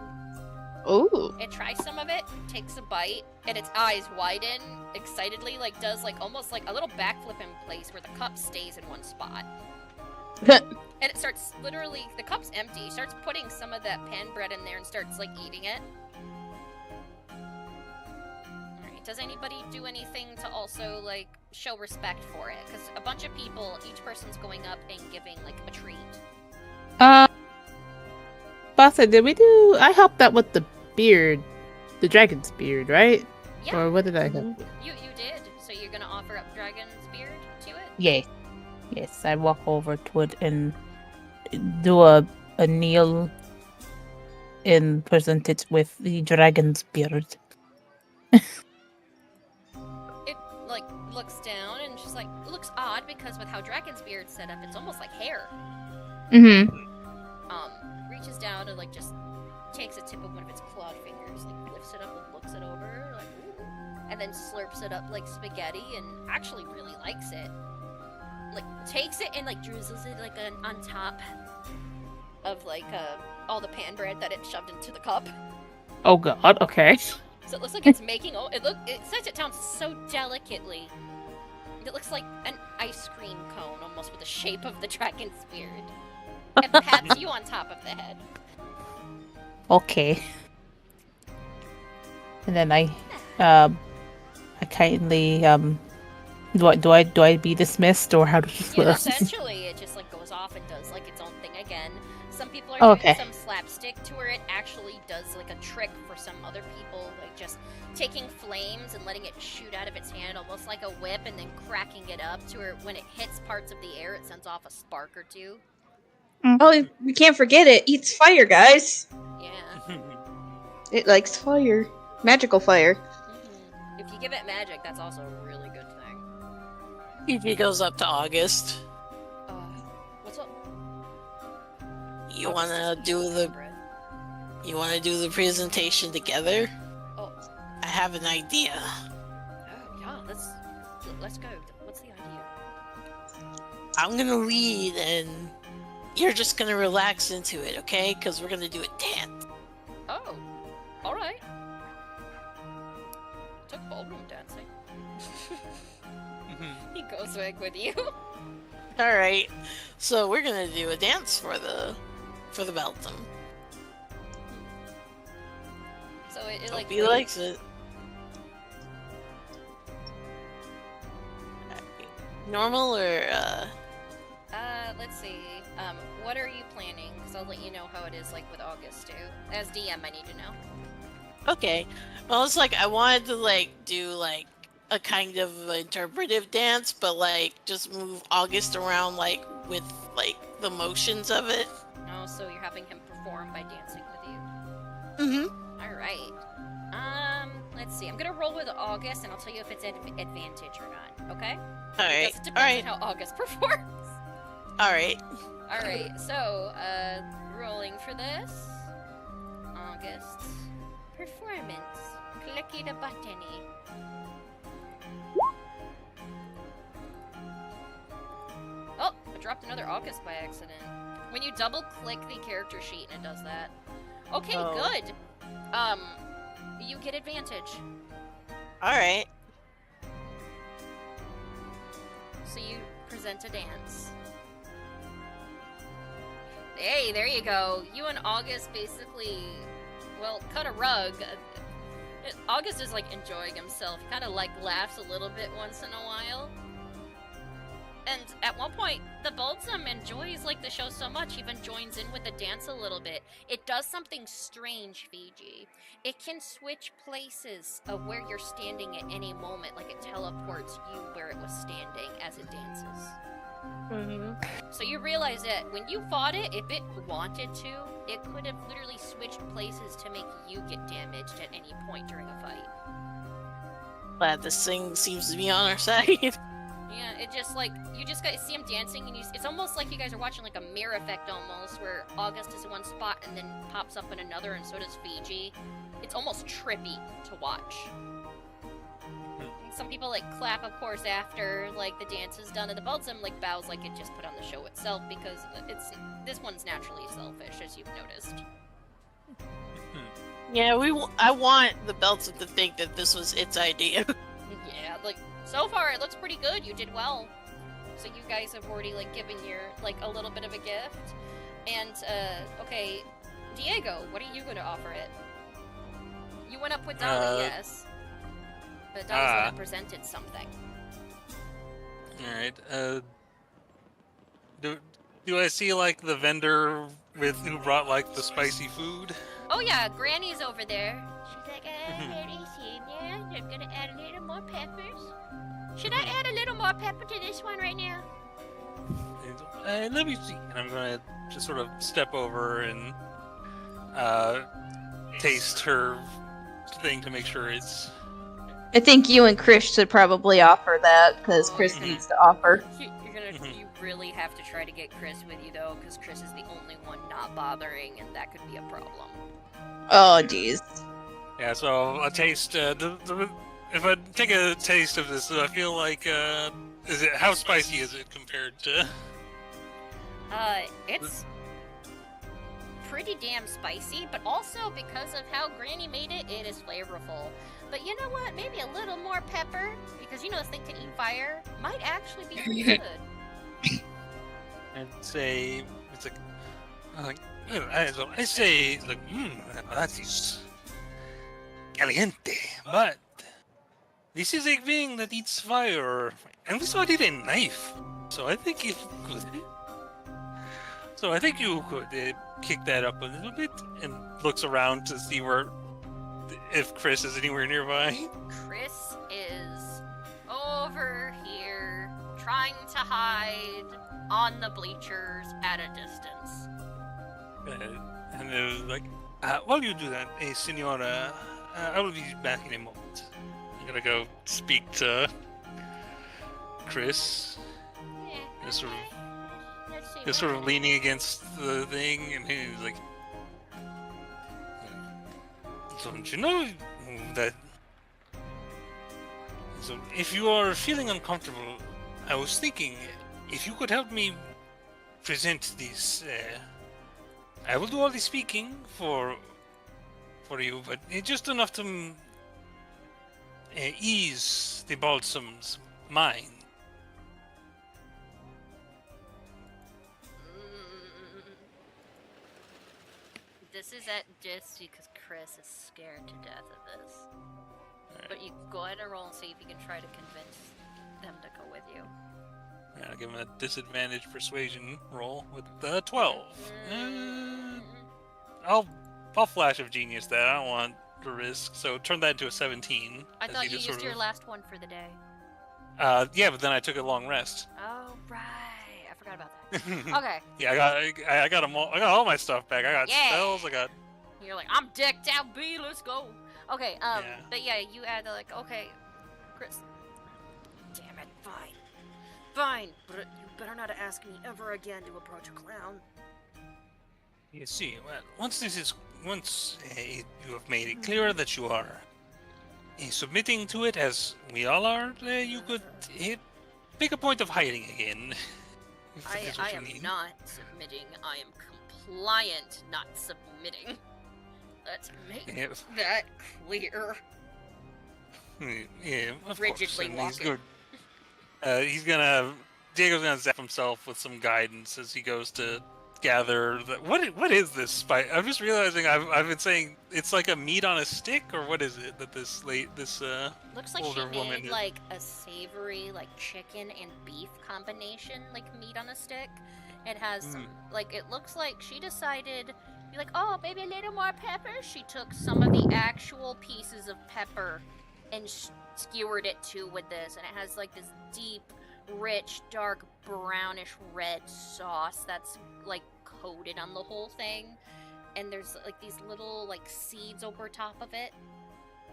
Ooh. It tries some of it, takes a bite, and its eyes widen excitedly, like does like almost like a little backflip in place where the cup stays in one spot. And it starts literally, the cup's empty. It starts putting some of that pan bread in there and starts like eating it. Alright, does anybody do anything to also like show respect for it? Because a bunch of people, each person's going up and giving like a treat. Bassa, did we do? I helped out with the beard, the dragon's beard, right? Yeah. Or what did I help with? You did. So you're gonna offer up dragon's beard to it? Yes. Yes, I walk over to it and do a kneel and present it with the dragon's beard. It like looks down and just like looks odd because with how dragon's beard's set up, it's almost like hair. Mm-hmm. Reaches down and like just takes a tip of one of its clawed fingers, like lifts it up and looks it over, like, ooh, and then slurps it up like spaghetti, and actually really likes it. Like takes it and like drizzles it like on top of like all the pan bread that it shoved into the cup. Oh god, okay. So it looks like it's making. It sets it down so delicately. It looks like an ice cream cone, almost with the shape of the dragon's beard. And pats you on top of the head. Okay. And then I kindly do I be dismissed, or how does this Yeah, work? essentially it just like goes off and does like its own thing again. Some people are doing some slapstick to where it actually does like a trick for some other people, like just taking flames and letting it shoot out of its hand almost like a whip, and then cracking it up to where when it hits parts of the air it sends off a spark or two. Oh, we can't forget it eats fire, guys. Yeah. It likes fire. Magical fire. If you give it magic, that's also a really good thing. If he goes up to August, What's up? you wanna do the presentation together? Oh. I have an idea. Oh yeah, let's go. What's the idea? I'm gonna lead and you're just gonna relax into it, okay? Because we're gonna do a dance. Oh, alright. Took ballroom dancing. He goes back with you. Alright. So we're gonna do a dance for the Beltum. So it Hope like he likes it. Normal or let's see. What are you planning? Because I'll let you know how it is like with August too. As DM, I need to know. Okay. Well, it's like I wanted to like do like a kind of interpretive dance, but like just move August around like with like the motions of it. Oh, so you're having him perform by dancing with you. Mm-hmm. All right. Let's see. I'm gonna roll with August, and I'll tell you if it's advantage or not. Okay? All right. Because it depends on how August performs. All right. All right. So, rolling for this. August performance. Clicky the buttony. Oh, I dropped another August by accident. When you double click the character sheet and it does that. Okay, good. You get advantage. Alright. So you present a dance. Hey, there you go. You and August basically, well, cut a rug. August is like enjoying himself. Kind of like laughs a little bit once in a while. And at one point, the Balsam enjoys like the show so much, even joins in with the dance a little bit. It does something strange, Fiji. It can switch places of where you're standing at any moment, like it teleports you where it was standing as it dances. Mm-hmm. So you realize that when you fought it, if it wanted to, it could have literally switched places to make you get damaged at any point during a fight. Glad this thing seems to be on our side. Yeah, it just like, you just got to see him dancing, and it's almost like you guys are watching like a mirror effect almost, where August is in one spot and then pops up in another, and so does Fiji. It's almost trippy to watch. Some people like clap, of course, after like the dance is done, and the Balsam like bows like it just put on the show itself, because this one's naturally selfish, as you've noticed. Yeah, I want the Belton to think that this was its idea. Yeah, like, so far it looks pretty good. You did well. So you guys have already, like, given your, like, a little bit of a gift. And, okay, Diego, what are you going to offer it? You went up with Dolly, yes. But Dolly's going to presented something. Alright, do I see, like, the vendor who brought, like, the spicy food? Oh yeah, Granny's over there. She's like, here is in there. I'm gonna add a little more peppers. Should I add a little more pepper to this one right now? Let me see. And I'm gonna just sort of step over and taste her thing to make sure it's... I think you and Chris should probably offer that, because Chris needs to offer. You really have to try to get Chris with you though, because Chris is the only one not bothering, and that could be a problem. Oh, jeez. Yeah, so a taste. If I take a taste of this, I feel like how spicy is it compared to? It's pretty damn spicy, but also because of how Granny made it, it is flavorful. But you know what? Maybe a little more pepper, because this thing can eat fire, might actually be pretty good. I'd say it's I say that is caliente, but this is a thing that eats fire, and we saw it a knife. So I think you could kick that up a little bit, and looks around to see if Chris is anywhere nearby. Chris is over here trying to hide on the bleachers at a distance. And it was like, while you do that, Senora, I will be back in a moment. I'm gonna go speak to Chris. Just sort of leaning against the thing, and he's like, don't you know that? So, if you are feeling uncomfortable, I was thinking, if you could help me present this, I will do all the speaking for you, but just enough to ease the Balsam's mind. This is at just because Chris is scared to death of this. Right. But you go ahead and roll and see if you can try to convince them to go with you. Yeah, I'll give him a disadvantage persuasion roll with 12. I'll flash of genius that. I don't want to risk, so turn that into a 17. I thought you used your last one for the day. Yeah, but then I took a long rest. Oh right, I forgot about that. Okay. Yeah, I got them all. I got all my stuff back. I got spells. I got. You're like, I'm decked out, B. Let's go. Okay. But yeah, you add okay, Chris. Damn it. Fine. But you better not ask me ever again to approach a clown. You see, well, once you have made it clear that you are submitting to it, as we all are, you could make a point of hiding again. I am not submitting. I am compliant, not submitting. Let's make that clear. Yeah, of rigidly course. walking. Diego's gonna zap himself with some guidance as he goes to gather. What is this spice? I'm just realizing I've been saying it's like a meat on a stick, or what is it that this looks like older she woman made like a savory chicken and beef combination, like meat on a stick. It has some it looks like she decided be like, oh, maybe a little more pepper. She took some of the actual pieces of pepper and skewered it too with this, and it has this deep, rich, dark, brownish red sauce that's coated on the whole thing, and there's these little seeds over top of it.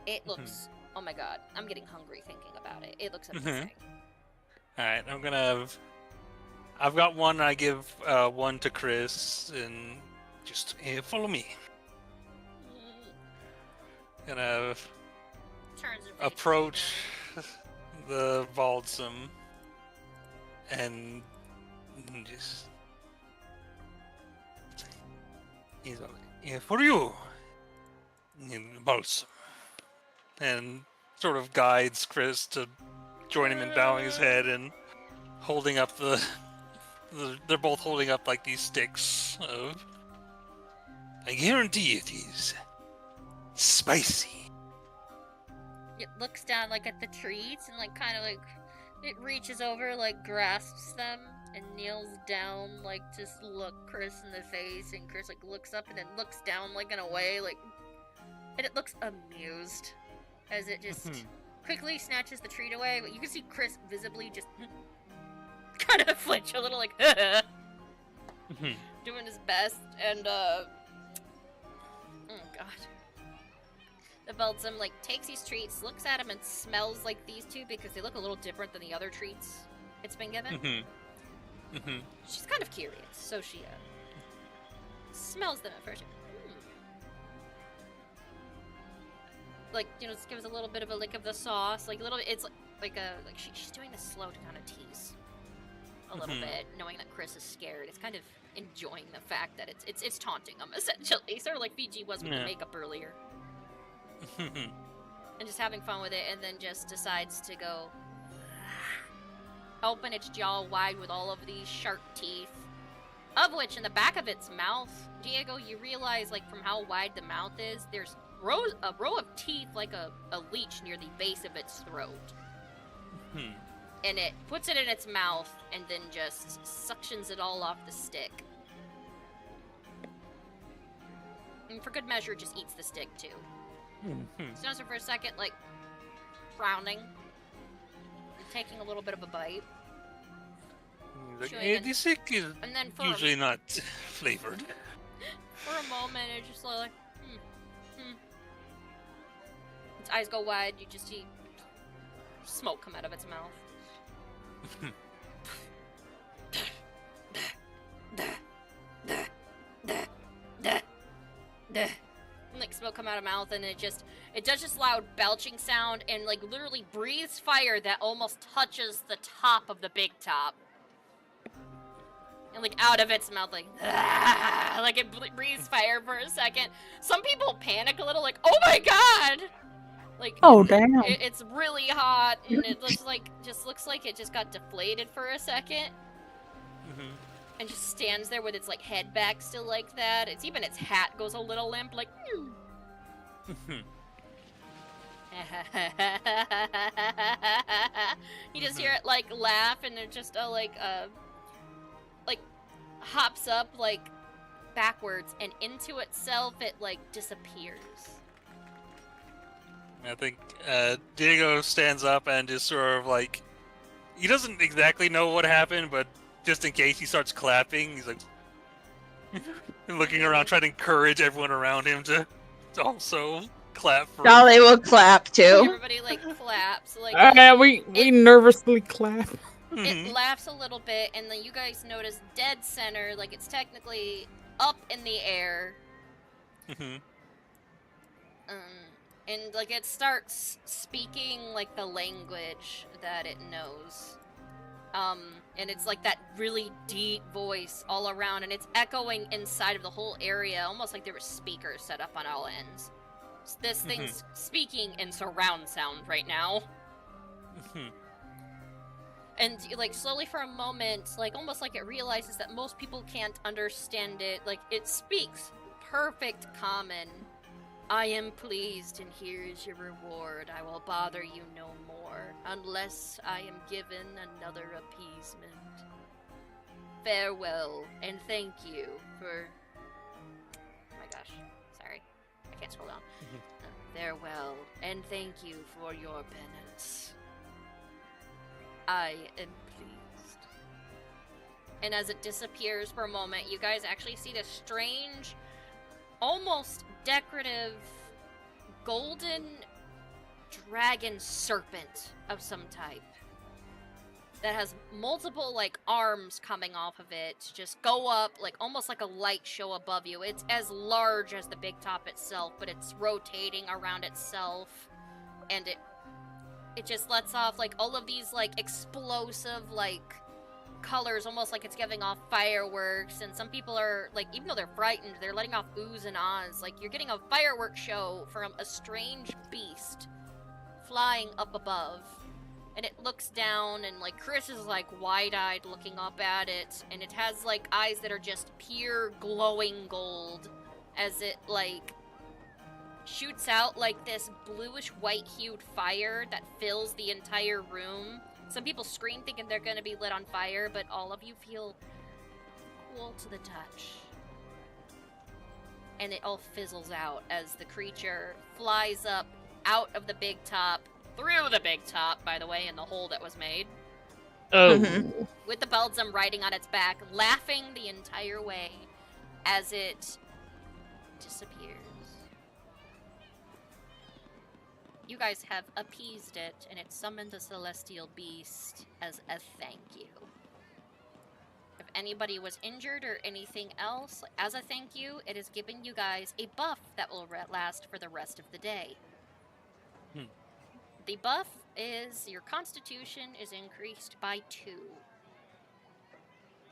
It looks oh my god, I'm getting hungry thinking about it. It looks amazing. Alright, I've got one. I give one to Chris, and just follow me. Gonna approach the Balsam and just for you, Balsam, and sort of guides Chris to join him in bowing his head and holding up they're both holding up these sticks of. I guarantee it is spicy. It looks down at the trees and it reaches over, grasps them and kneels down, just look Chris in the face, and Chris looks up and then looks down in a way and it looks amused as it just quickly snatches the treat away, but you can see Chris visibly just kind of flinch a little doing his best, and oh god. The Balsam takes these treats, looks at them, and smells these two because they look a little different than the other treats it's been given. She's kind of curious, so she smells them at first. Like, you know, just gives a little bit of a lick of the sauce, like a little bit. It's she's doing this slow to kind of tease a little bit, knowing that Chris is scared. It's kind of enjoying the fact that it's taunting him essentially, sort of like Fiji was with the makeup earlier, and just having fun with it. And then just decides to go open its jaw wide with all of these sharp teeth, of which in the back of its mouth, Diego, you realize, like, from how wide the mouth is, there's a row of teeth like a leech near the base of its throat. And it puts it in its mouth and then just suctions it all off the stick. And for good measure, it just eats the stick too. Stands there for a second, like, frowning, taking a little bit of a bite. Like, this stick is and then usually not flavored. For a moment, it's just like, Its eyes go wide, you just see smoke come out of its mouth. And, like, smoke come out of mouth, and it does this loud belching sound, and, like, literally breathes fire that almost touches the top of the big top. And, like, out of its mouth, like, like it breathes fire for a second. Some people panic a little, like, oh my god! Like, oh damn! It's really hot, and it looks like it just got deflated for a second, and just stands there with its, like, head back still like that. Even its hat goes a little limp, like. You just hear it, like, laugh, and it just like hops up, like, backwards, and into itself it, like, disappears. I think Diego stands up and just sort of, like, he doesn't exactly know what happened, but just in case, he starts clapping. He's like looking around, trying to encourage everyone around him to also clap for Now they will clap too. Everybody, like, claps. Like, we nervously clap. It laughs a little bit, and then you guys notice dead center, like, it's technically up in the air. And, like, it starts speaking, like, the language that it knows. And it's, like, that really deep voice all around, and it's echoing inside of the whole area, almost like there were speakers set up on all ends. This thing's speaking in surround sound right now. And, like, slowly for a moment, like, almost like it realizes that most people can't understand it. Like, it speaks perfect common. I am pleased, and here is your reward. I will bother you no more, unless I am given another appeasement. Farewell, and thank you for... Oh my gosh, sorry. I can't scroll down. Farewell, and thank you for your penance. I am pleased. And as it disappears for a moment, you guys actually see this strange, almost decorative, golden dragon serpent of some type that has multiple, like, arms coming off of it, just go up, like, almost like a light show above you. It's as large as the big top itself, but it's rotating around itself, and it just lets off, like, all of these, like, explosive, like, colors, almost like it's giving off fireworks. And some people are, like, even though they're frightened, they're letting off oohs and ahs. Like, you're getting a fireworks show from a strange beast flying up above. And it looks down, and, like, Chris is, like, wide-eyed looking up at it, and it has, like, eyes that are just pure glowing gold as it, like, shoots out, like, this bluish white-hued fire that fills the entire room. Some people scream thinking they're gonna be lit on fire, but all of you feel cool to the touch. And it all fizzles out as the creature flies up out of the big top, through the big top, by the way, in the hole that was made. Oh. With the Belzum riding on its back, laughing the entire way as it disappears. You guys have appeased it, and it summoned a celestial beast as a thank you. anybody was injured or anything else, as a thank you, it is giving you guys a buff that will last for the rest of the day. The buff is your constitution is increased by 2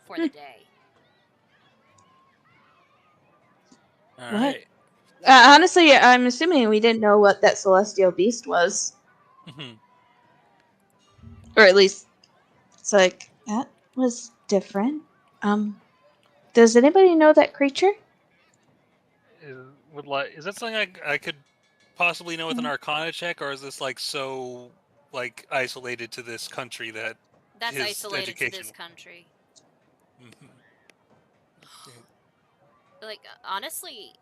for the day. All What? right. Honestly, I'm assuming we didn't know what that celestial beast was. Or at least it's like that was different. Does anybody know that creature? Is that something I could possibly know with an Arcana check, or is this like so like isolated to this country that That's his isolated to education? this country. Okay. Like, honestly,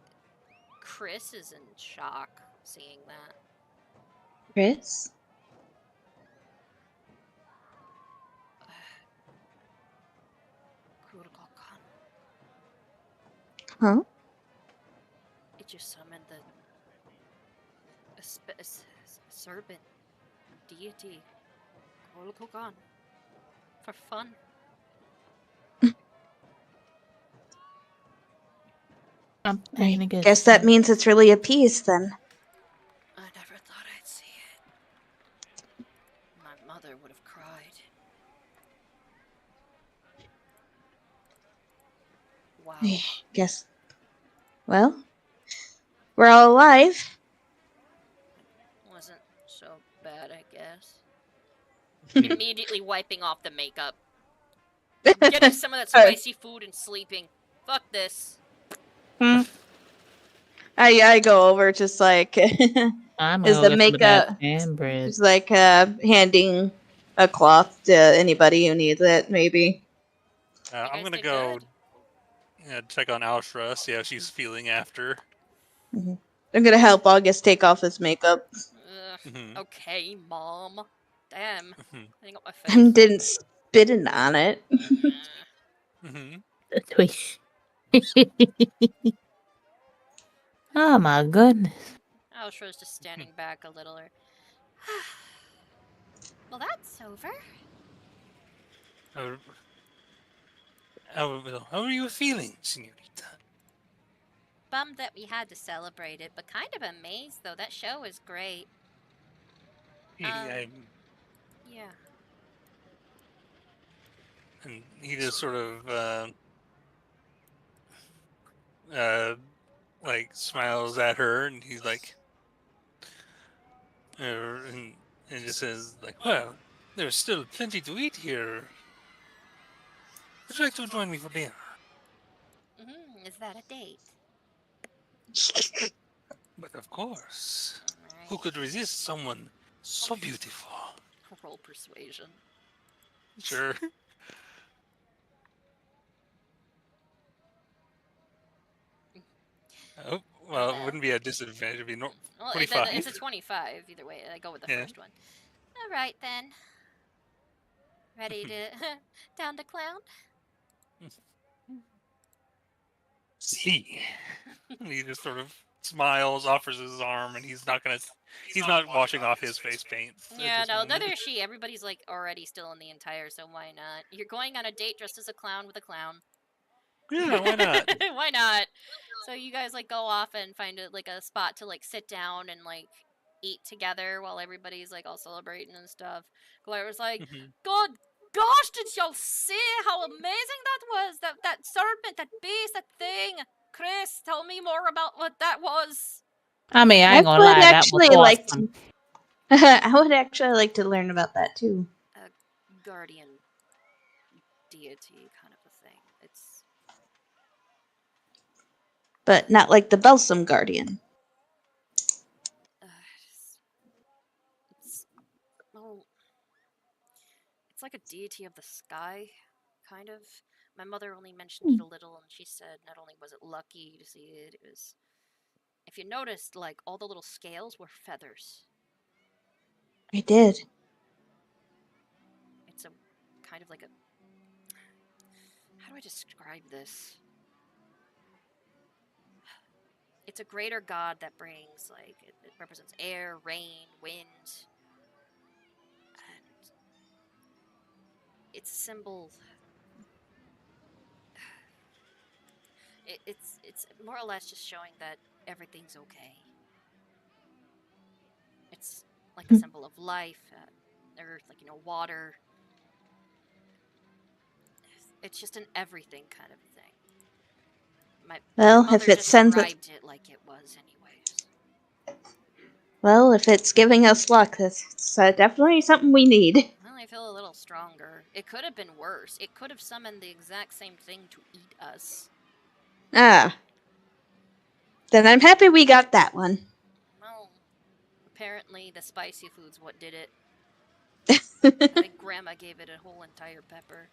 Chris is in shock seeing that. Chris? Huh? It just summoned a serpent deity, Kolokokan, for fun. I guess that means it's really a piece then. I never thought I'd see it. My mother would have cried. Wow. Guess. Well, we're all alive. Wasn't so bad, I guess. Immediately wiping off the makeup. Getting some of that spicy food and sleeping. Fuck this. I go over just like is the makeup just like handing a cloth to anybody who needs it, maybe. I'm gonna go check on Alshra, see how she's feeling after. I'm gonna help August take off his makeup. Okay, Mom. Damn. Hitting up my face. I didn't spit on it. Swish. Oh my goodness. Alshra's just standing back a little. Well, that's over. How are you feeling, senorita? Bummed that we had to celebrate it, but kind of amazed though. That show was great. Yeah. And he just sort of like smiles at her, and he's like, and just says like, "Well, there's still plenty to eat here. Would you like to join me for dinner?" Is that a date? But of course, who could resist someone so beautiful? Roll persuasion. Sure. Oh, well, it wouldn't be a disadvantage. It'd be 25. It's a 25 either way. I go with the first one. All right then. Ready to down the clown? See. He just sort of smiles, offers his arm, and he's not washing off his face paint. Yeah, no, neither is she. Everybody's like already still in the entire, so why not? You're going on a date dressed as a clown with a clown. Yeah, why not? Why not? So you guys like go off and find a spot to like sit down and like eat together while everybody's like all celebrating and stuff. Glara's like, God gosh, did y'all see how amazing that was? That serpent, that beast, that thing. Chris, tell me more about what that was. I mean, I ain't gonna lie, that was awesome. I would actually like to learn about that too. A guardian deity kind of a thing. But not like the Balsam Guardian. It's like a deity of the sky, kind of. My mother only mentioned it a little, and she said not only was it lucky to see it, it was... If you noticed, like, all the little scales were feathers. I did. It's a kind of like a... How do I describe this? It's a greater god that brings, like, it represents air, rain, wind. And it's a symbol It's more or less just showing that everything's okay. It's like a symbol of life, earth, like water. It's just an everything kind of thing. My Well, mother if it sends us, described it like it was, anyways. well, if it's giving us luck, that's definitely something we need. Well, I feel a little stronger. It could have been worse. It could have summoned the exact same thing to eat us. Ah. Then I'm happy we got that one. Well, apparently the spicy food's what did it. I think Grandma gave it a whole entire pepper.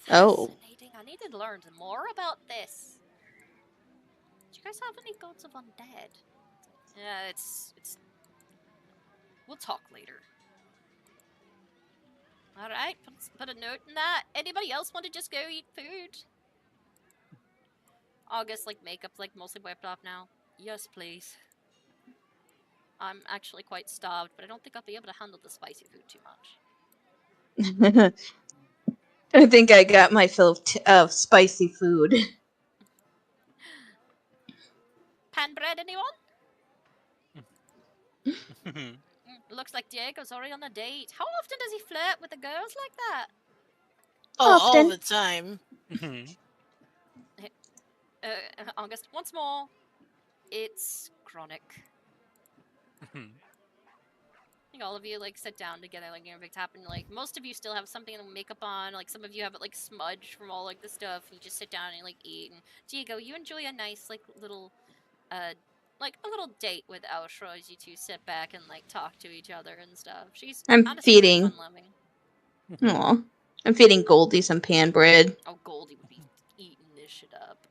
Oh. Fascinating. I need to learn more about this. Do you guys have any gods of undead? Yeah, it's. We'll talk later. Alright, put a note in that. Anybody else want to just go eat food? August, makeup's mostly wiped off now. Yes, please. I'm actually quite starved, but I don't think I'll be able to handle the spicy food too much. I think I got my fill of spicy food. Pan bread, anyone? Looks like Diego's already on a date. How often does he flirt with the girls like that? Oh, Often. all the time. August, once more. It's chronic. I think all of you sit down together, big tap, and most of you still have something in makeup on. Some of you have it smudged from all the stuff. You just sit down and eat. And Diego, you enjoy a nice little a little date with Aoshra as you two sit back and talk to each other and stuff. She's I'm honestly pretty feeding. fun-loving. Aw. I'm feeding Goldie some pan bread. Oh, Goldie would be eating this shit up.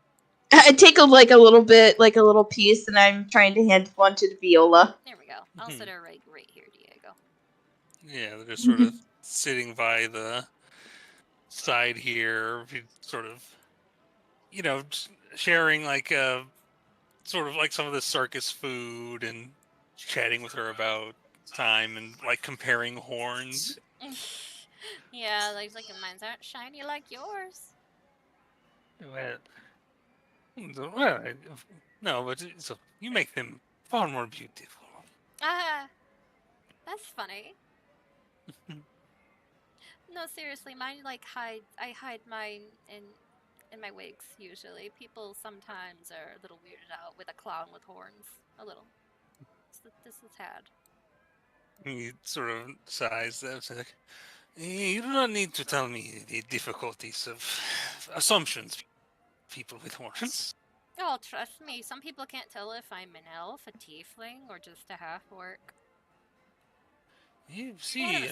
I take a little bit, a little piece, and I'm trying to hand one to Viola. There we go. I'll sit her right here, Diego. Yeah, they're just sort of sitting by the side here, sort of, sharing sort of some of the circus food and chatting with her about time and comparing horns. Yeah, mine's aren't shiny like yours. Well, no, but you make them far more beautiful. Ah, that's funny. No, seriously, mine I hide mine in my wigs usually. People sometimes are a little weirded out with a clown with horns. A little. This is had. He sort of sighs there. It's like, you do not need to tell me the difficulties of assumptions. People with horns. Oh, trust me. Some people can't tell if I'm an elf, a tiefling, or just a half-orc. You see,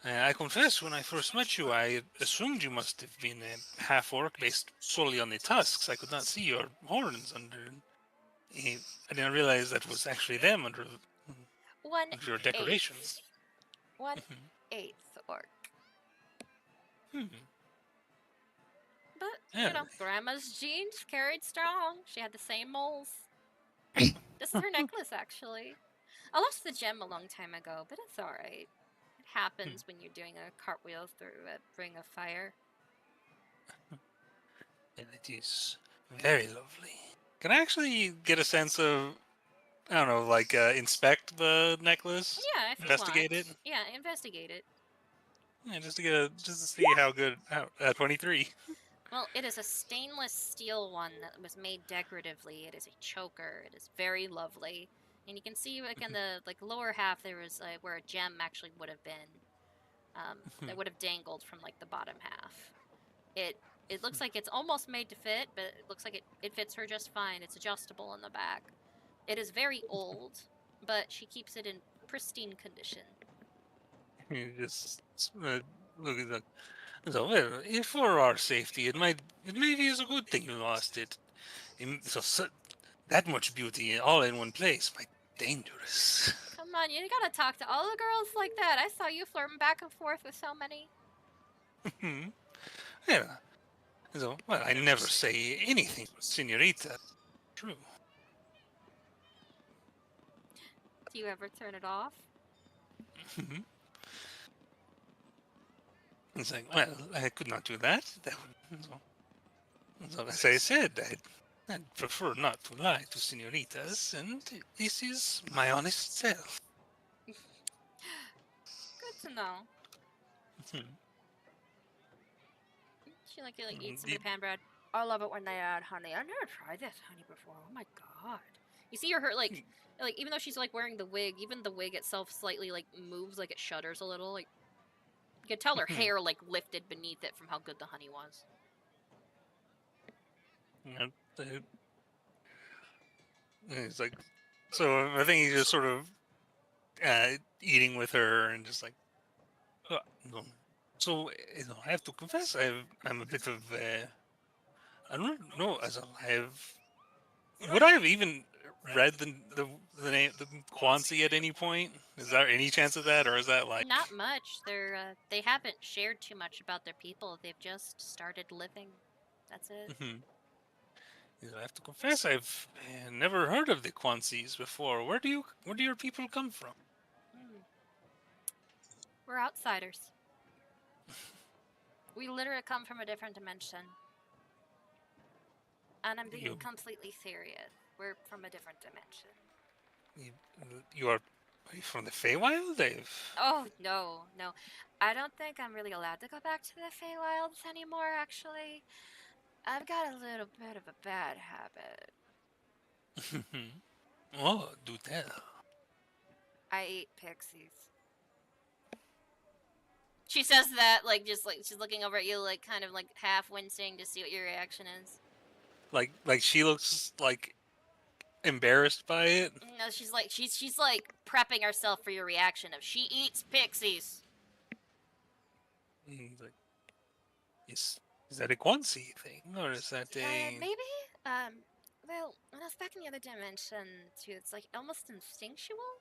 I confess, when I first met you, I assumed you must have been a half-orc based solely on the tusks. I could not see your horns under. I didn't realize that was actually them under your decorations. 1/8 orc. Hmm. But, Grandma's genes carried strong. She had the same moles. This is her necklace, actually. I lost the gem a long time ago, but it's alright. It happens when you're doing a cartwheel through a ring of fire. And it is very lovely. Can I actually get a sense of, I don't know, inspect the necklace? Yeah, if investigate you want. it. Yeah, investigate it. Yeah, just to see how good. 23. Well, it is a stainless steel one that was made decoratively. It is a choker. It is very lovely, and you can see in the lower half there was where a gem actually would have been. That would have dangled from the bottom half. It looks like it's almost made to fit, but it looks like it fits her just fine. It's adjustable in the back. It is very old, but she keeps it in pristine condition. You just look at that. So, well, if for our safety, it maybe is a good thing you lost it. So that much beauty all in one place might be dangerous. Come on, you gotta talk to all the girls like that. I saw you flirting back and forth with so many. Yeah. So, well, I never say anything, senorita. True. Do you ever turn it off? It's like, well, I could not do that. So as I said, I'd prefer not to lie to senoritas, and this is my honest self. Good to know. Hmm. She like eats some of The- the pan bread. I love it when they add honey. I've never tried this honey before. Oh my god. You see her like even though she's like wearing the wig, even the wig itself slightly like moves, like it shudders a little. Like you can tell her hair like lifted beneath it from how good the honey was. It's like, so I think he's just sort of eating with her and just like, "Uh, no." So I have to confess, I'm a bit of I don't know, as I have. Would I have even read the name the Quansi at any point? Is there any chance of that, or is that like? Not much. They haven't shared too much about their people. They've just started living. That's it. I have to confess, I've never heard of the Quansis before. Where do your people come from? Mm. We're outsiders. We literally come from a different dimension. And I'm being completely serious. We're from a different dimension. You are you from the Feywild? Oh, no, no. I don't think I'm really allowed to go back to the Feywilds anymore, actually. I've got a little bit of a bad habit. Oh, do tell. I eat pixies. She says that, like, just like she's looking over at you, like, kind of like half wincing to see what your reaction is. Like she looks like embarrassed by it. No, she's like prepping herself for your reaction of she eats pixies. He's like, is that a Quansi thing, or is that a? Maybe. Well, when I was back in the other dimension, too, it's like almost instinctual.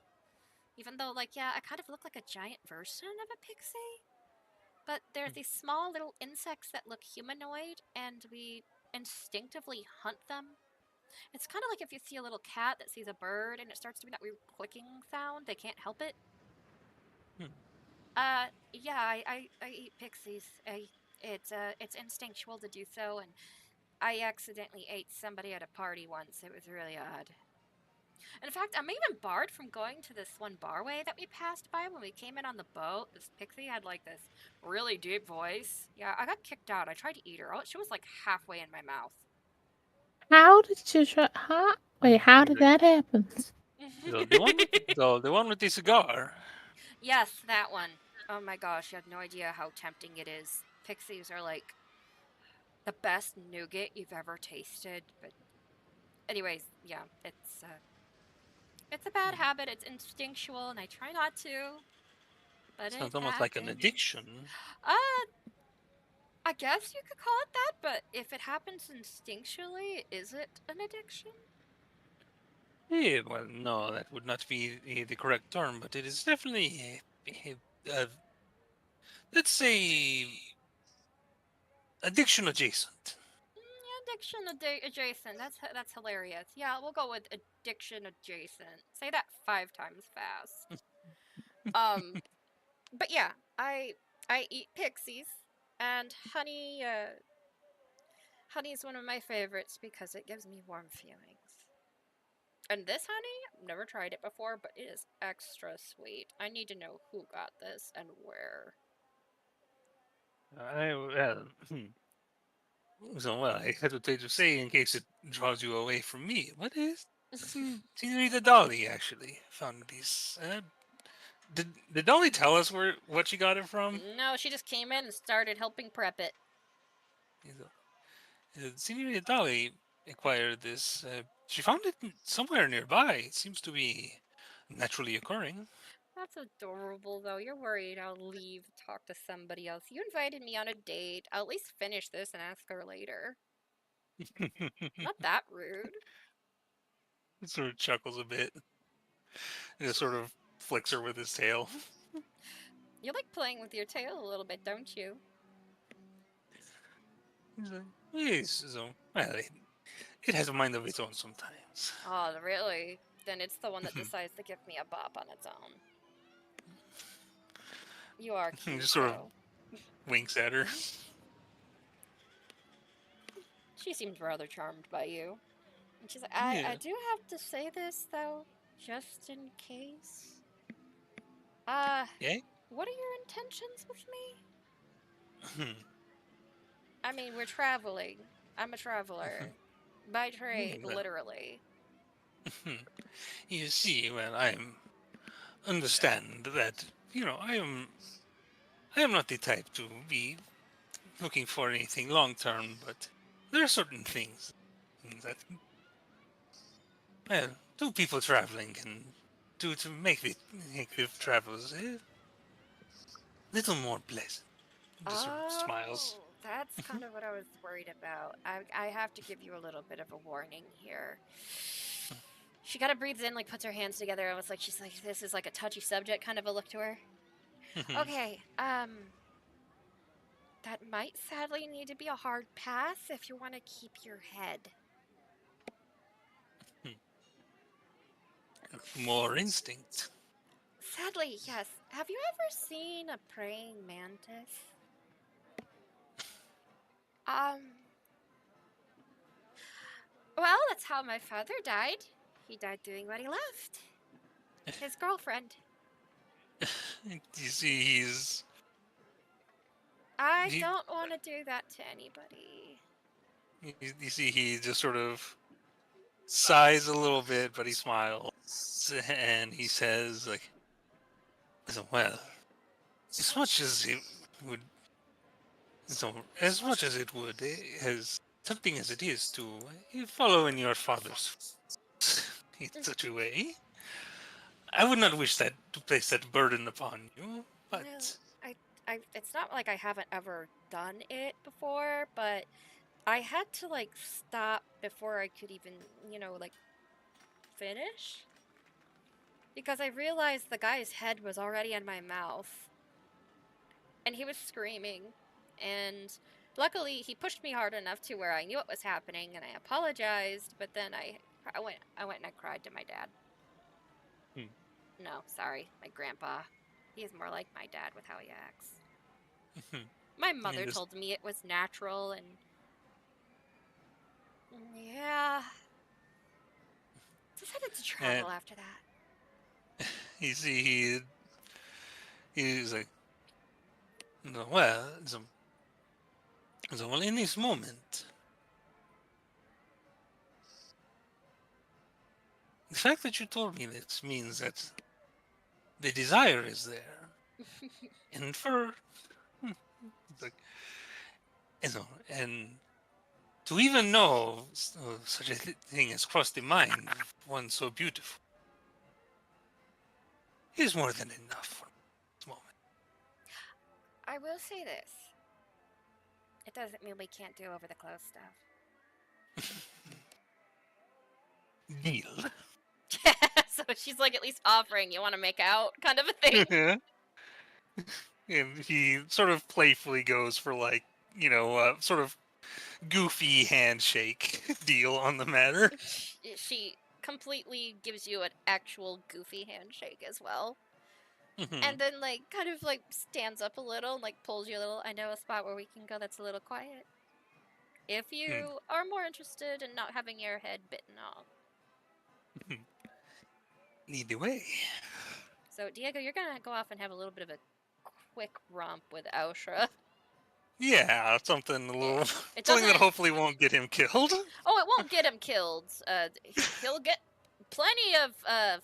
Even though, like, yeah, I kind of look like a giant version of a pixie. But they're these small little insects that look humanoid, and we instinctively hunt them. It's kind of like if you see a little cat that sees a bird and it starts doing that weird clicking sound. They can't help it. Yeah, I eat pixies. It's instinctual to do so, and I accidentally ate somebody at a party once. It was really odd. And in fact, I'm even barred from going to this one barway that we passed by when we came in on the boat. This pixie had like this really deep voice. Yeah, I got kicked out. I tried to eat her. She was like halfway in my mouth. How did you try? Wait, how did that happen? The one with the cigar. Yes, that one. Oh my gosh, you have no idea how tempting it is. Pixies are like the best nougat you've ever tasted. But anyways, yeah, it's a bad habit. It's instinctual, and I try not to. But Sounds almost like an addiction. I guess you could call it that. But if it happens instinctually, is it an addiction? Yeah, well, no, that would not be the correct term, but it is definitely let's say addiction adjacent. Addiction adjacent. That's hilarious. Yeah, we'll go with addiction adjacent. Say that 5 times fast. But yeah, I eat pixies, and honey. Honey is one of my favorites because it gives me warm feelings. And this honey, I've never tried it before, but it is extra sweet. I need to know who got this and where. I hesitate to say in case it draws you away from me. What is Senorita Dolly actually found these? Did Dolly tell us what she got it from? No, she just came in and started helping prep it. Senorita Dolly acquired this. She found it somewhere nearby. It seems to be naturally occurring. That's adorable, though. You're worried I'll leave to talk to somebody else. You invited me on a date. I'll at least finish this and ask her later. Not that rude. He sort of chuckles a bit. And just sort of flicks her with his tail. You like playing with your tail a little bit, don't you? He's like, yes, so, well, it has a mind of its own sometimes. Oh, really? Then it's the one that decides to give me a bop on its own. You are cute, Just sort of winks at her. She seems rather charmed by you. And she's like, I Yeah. do have to say this, though, just in case. Yeah? What are your intentions with me? Hmm. I mean, we're traveling. I'm a traveler. By trade, Well, literally. you see, well, understand that, I am not the type to be looking for anything long term, but there are certain things that, well, two people traveling can do to make the travels a little more pleasant. Just sort of smiles. Oh, that's kind of what I was worried about. I have to give you a little bit of a warning here. She kind of breathes in, like puts her hands together. I was like, she's like, this is like a touchy subject kind of a look to her. Okay, that might sadly need to be a hard pass if you want to keep your head. More instinct. Sadly, yes. Have you ever seen a praying mantis? Well, that's how my father died. He died doing what he loved. His girlfriend. You see, I he- don't want to do that to anybody. you see, he just sort of sighs a little bit, but he smiles, and he says, like, well, as much as it would, as much as it would, as tempting as it is to follow in your father's in such a way, I would not wish that to place that burden upon you, but... No, it's not like I haven't ever done it before, but I had to, like, stop before I could even, like, finish. Because I realized the guy's head was already in my mouth. And he was screaming. And luckily, he pushed me hard enough to where I knew what was happening, and I apologized, but then I went and I cried to my dad. No, sorry, my grandpa. He is more like my dad with how he acts. My mother told me it was natural, and yeah, decided to travel after that. You see, he's like, well, well, in this moment, the fact that you told me this means that the desire is there, and and to even know such a thing has crossed the mind of one so beautiful is more than enough for this moment. I will say this. It doesn't mean we can't do over the clothes stuff. Deal. So she's like at least offering, you want to make out kind of a thing. And he sort of playfully goes for, like, sort of goofy handshake deal on the matter. She completely gives you an actual goofy handshake as well. And then, like, kind of, like, stands up a little and, like, pulls you a little. I know a spot where we can go that's a little quiet. If you are more interested in not having your head bitten off. Either way. So, Diego, you're gonna go off and have a little bit of a quick romp with Austra. Yeah, something that hopefully won't get him killed. Oh, it won't get him killed. He'll get plenty of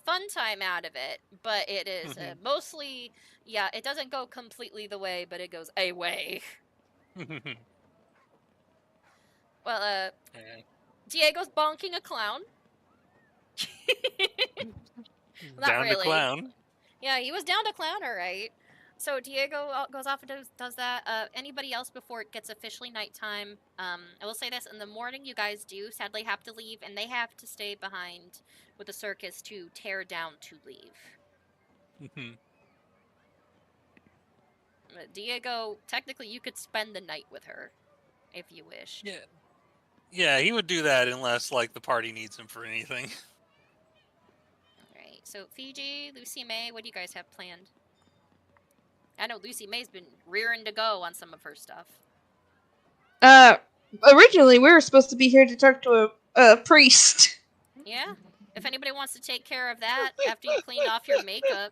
fun time out of it, but it is mostly, it doesn't go completely the way, but it goes a way. Well, Diego's bonking a clown. Down to clown. Yeah, he was down to clown, alright. So Diego goes off and does that. Anybody else before it gets officially nighttime? I will say this, in the morning you guys do sadly have to leave, and they have to stay behind with the circus to tear down to leave. Diego, technically you could spend the night with her, if you wish. Yeah, he would do that unless, like, the party needs him for anything. Alright, so Fiji, Lucy May, what do you guys have planned? I know Lucy May's been rearing to go on some of her stuff. Originally, we were supposed to be here to talk to a priest. Yeah. If anybody wants to take care of that after you clean off your makeup.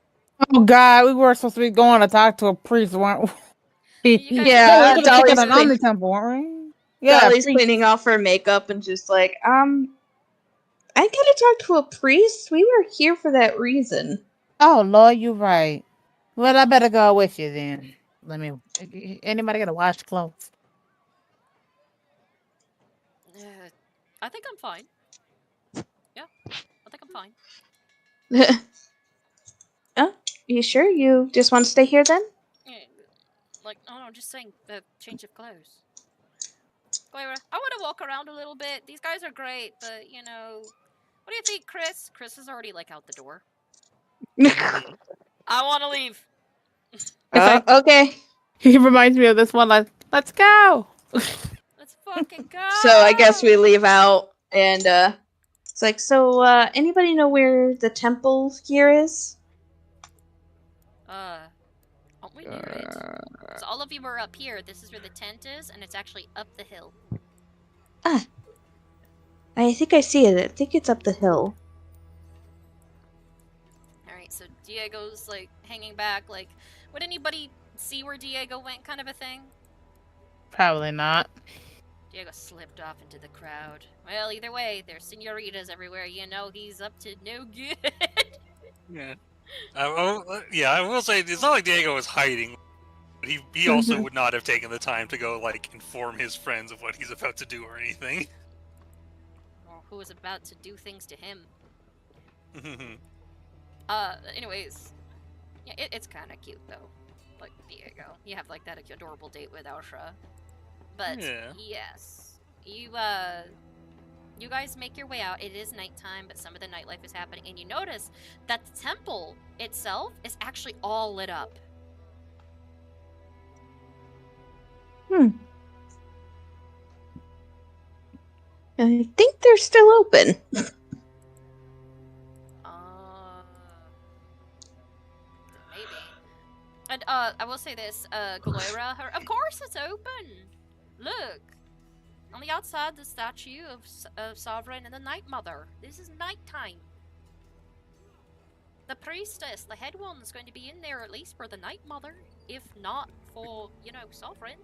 Oh God, we were supposed to be going to talk to a priest, weren't we? Yeah, we were gonna check Dolly's out an Omni Temple, weren't we? Yeah, Dolly's priest. cleaning off her makeup and just like, I gotta talk to a priest. We were here for that reason. Oh Lord, you're right. Well, I better go with you then. Let me. Anybody gotta wash clothes? I think I'm fine. Yeah, I think I'm fine. Oh, you sure? You just want to stay here then? Yeah, like, oh no, I'm just saying the change of clothes. Gloira, I want to walk around a little bit. These guys are great, but you know, what do you think, Chris? Chris is already like out the door. I want to leave. Okay. He reminds me of this one. Like, let's go. Let's fucking go. So I guess we leave out, and it's like, so anybody know where the temple here is? Aren't we near it? So all of you are up here. This is where the tent is, and it's actually up the hill. Ah, I think I see it. I think it's up the hill. Alright, so Diego's like hanging back, like, would anybody see where Diego went, kind of a thing? Probably not. Diego slipped off into the crowd. Well, either way, there's senoritas everywhere. You know he's up to no good. Yeah. I will say, it's not like Diego was hiding. He also would not have taken the time to go, like, inform his friends of what he's about to do or anything. Or who is about to do things to him. Anyways. Yeah, it's kind of cute, though. Like, Diego. You have, like, that adorable date with Arsha. But, Yeah. yes. You guys make your way out. It is nighttime, but some of the nightlife is happening. And you notice that the temple itself is actually all lit up. I think they're still open. Maybe. And, I will say this, Gloira, of course it's open! Look! On the outside, the statue of Sovereign and the Night Mother. This is nighttime. The priestess, the head one, is going to be in there at least for the Night Mother, if not for, you know, Sovereign.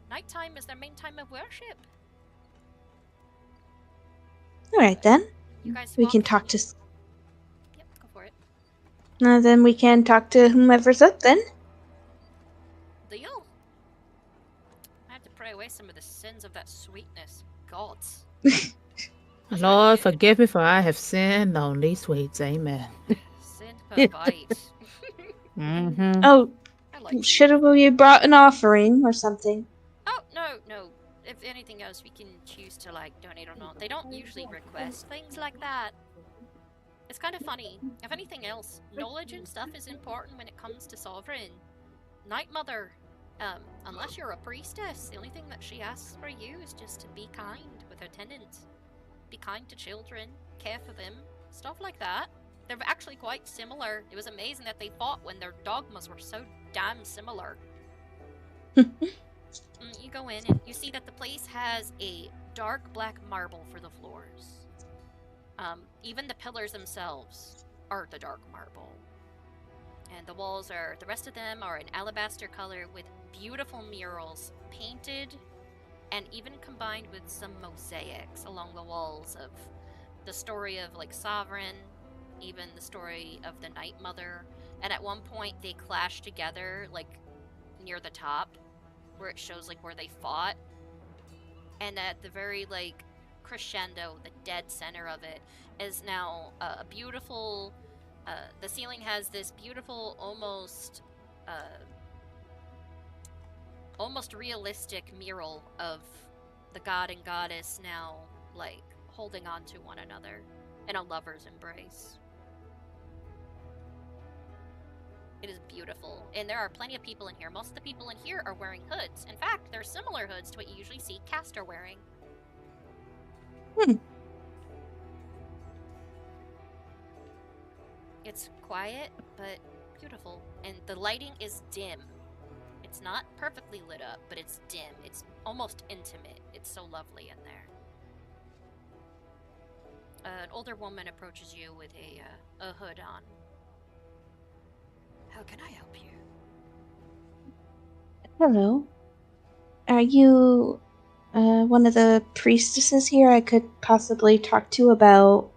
Nighttime is their main time of worship. Alright then. You guys We walk can talk to... Yep, go for it. then we can talk to whomever's up then. Deal. I have to pray away some of the sins of that sweetness. Gods. Lord, forgive me for I have sinned on these sweets. Amen. Sin per bite. Oh, like should have we brought an offering or something? Oh, no. If anything else, we can choose to, like, donate or not. They don't usually request things like that. It's kind of funny. If anything else, knowledge and stuff is important when it comes to Sovereign. Night Mother, unless you're a priestess, the only thing that she asks for you is just to be kind with her tenants. Be kind to children, care for them, stuff like that. They're actually quite similar. It was amazing that they fought when their dogmas were so damn similar. You go in and you see that the place has a dark black marble for the floors. Even the pillars themselves are the dark marble. And the walls the rest of them are an alabaster color with beautiful murals painted and even combined with some mosaics along the walls of the story of, like, Sovereign, even the story of the Night Mother. And at one point they clash together, like, near the top, where it shows, like, where they fought. And at the very, like, crescendo, the dead center of it, is now a beautiful... the ceiling has this beautiful, almost realistic mural of the god and goddess now, like, holding on to one another in a lover's embrace. It is beautiful, and there are plenty of people in here. Most of the people in here are wearing hoods. In fact, they're similar hoods to what you usually see Caster wearing. It's quiet, but beautiful, and the lighting is dim. It's not perfectly lit up, but it's dim. It's almost intimate. It's so lovely in there. An older woman approaches you with a hood on. How can I help you? Hello. Are you one of the priestesses here I could possibly talk to about,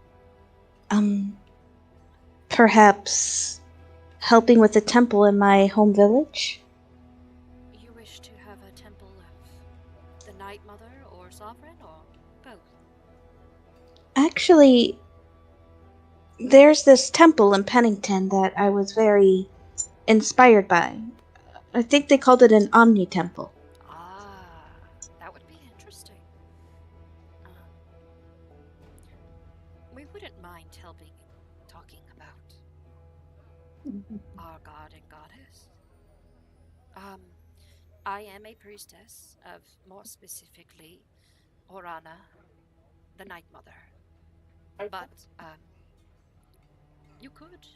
perhaps helping with the temple in my home village? You wish to have a temple of the Night Mother or Sovereign, or both? Actually, there's this temple in Pennington that I was very inspired by. I think they called it an Omni Temple. Ah, that would be interesting. We wouldn't mind talking about our god and goddess. I am a priestess of, more specifically, Orana, the Night Mother. But, you could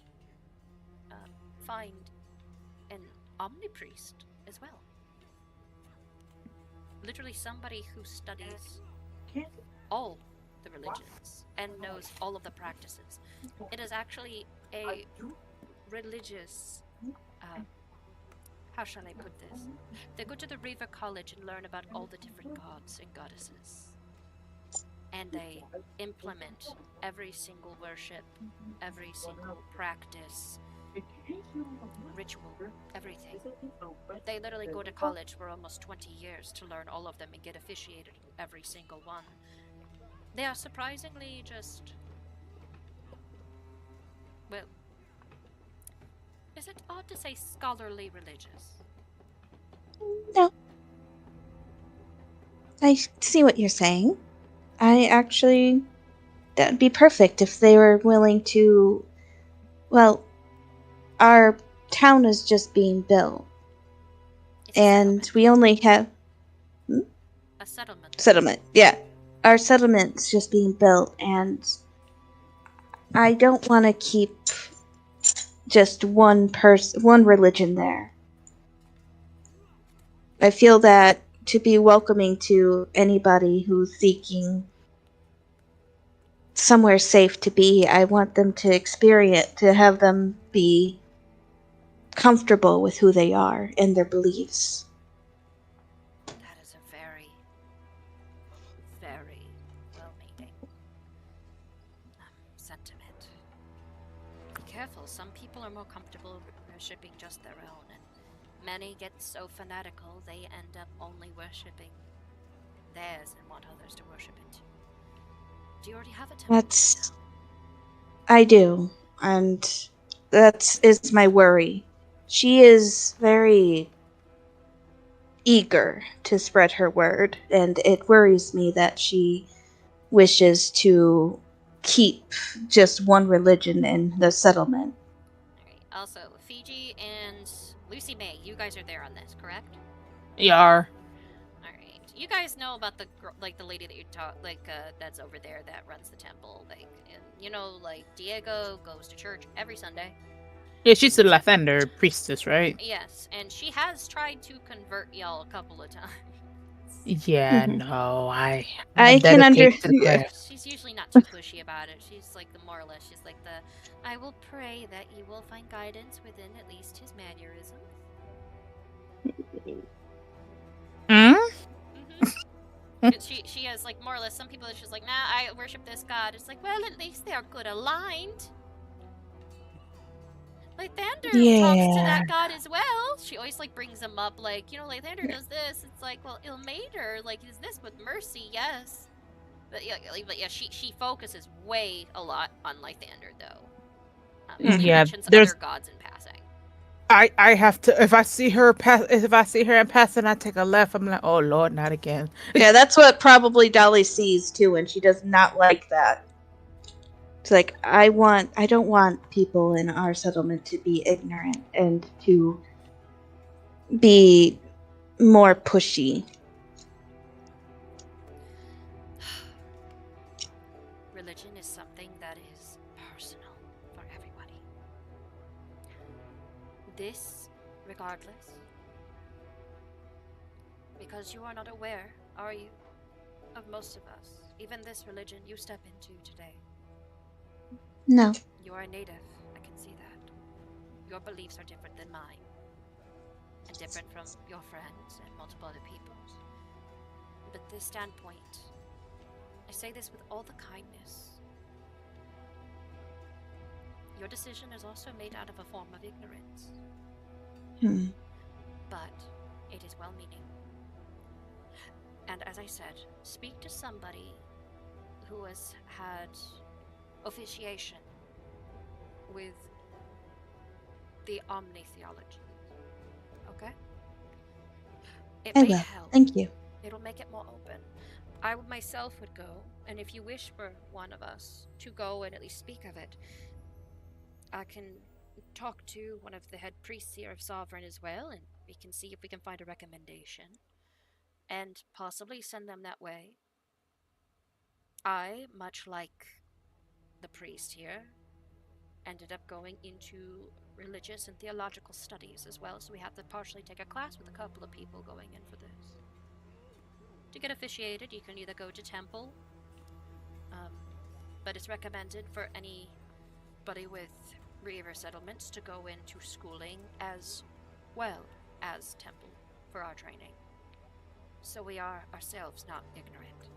find an omnipriest as well. Literally somebody who studies all the religions and knows all of the practices. It is actually a religious, how shall I put this? They go to the Riva College and learn about all the different gods and goddesses. And they implement every single worship, every single practice, ritual, everything. They literally go to college for almost 20 years to learn all of them and get officiated in every single one. They are surprisingly just... well... is it odd to say scholarly religious? No. I see what you're saying. That'd be perfect if they were willing to... well, our town is just being built. And we only have... A settlement. Settlement, yeah. Our settlement's just being built, and I don't want to keep just one religion there. I feel that to be welcoming to anybody who's seeking somewhere safe to be, I want them to have them be comfortable with who they are and their beliefs. That is a very, very well-meaning sentiment. Be careful, some people are more comfortable worshipping just their own, and many get so fanatical they end up only worshipping theirs and want others to worship it too. Do you already have a temple? I do, and that is my worry. She is very eager to spread her word, and it worries me that she wishes to keep just one religion in the settlement. Alright, also, Fiji and Lucy May, you guys are there on this, correct? Yar. Alright. You guys know about the the lady that you talk, that's over there that runs the temple, Diego goes to church every Sunday. Yeah, she's the Lathander priestess, right? Yes, and she has tried to convert y'all a couple of times. Yeah, no, I can understand. She's usually not too pushy about it. She's like the moralist. She's like I will pray that you will find guidance within at least his mannerisms. She has more or less some people that she's like, nah, I worship this god. It's like, well, at least they are good aligned. Lathander talks to that god as well. She always brings him up, Lathander does this. It's like, well, Ilmater, is this with mercy? Yes. But yeah, she focuses a lot on Lathander though. She mentions other gods in passing. I have to, if I see her in passing, I take a left. I'm like, oh Lord, not again. Yeah, that's what probably Dolly sees too, and she does not like that. It's like, I don't want people in our settlement to be ignorant and to be more pushy. Religion is something that is personal for everybody. This, regardless, Because you are not aware, are you, of most of us, even this religion you step into today. No. You are a native, I can see that. Your beliefs are different than mine, and different from your friends and multiple other people's. But this standpoint, I say this with all the kindness. Your decision is also made out of a form of ignorance. But it is well-meaning. And as I said, speak to somebody who has had officiation with the Omni theology. Okay? It I may will. help. Thank you. It'll make it more open. I myself would go, and if you wish for one of us to go and at least speak of it, I can talk to one of the head priests here of Sovereign as well, and we can see if we can find a recommendation, and possibly send them that way. I, much like the priest here, ended up going into religious and theological studies as well, so we have to partially take a class with a couple of people going in for this. To get officiated, you can either go to temple, but it's recommended for anybody with Reaver settlements to go into schooling as well as temple for our training. So we are ourselves not ignorant.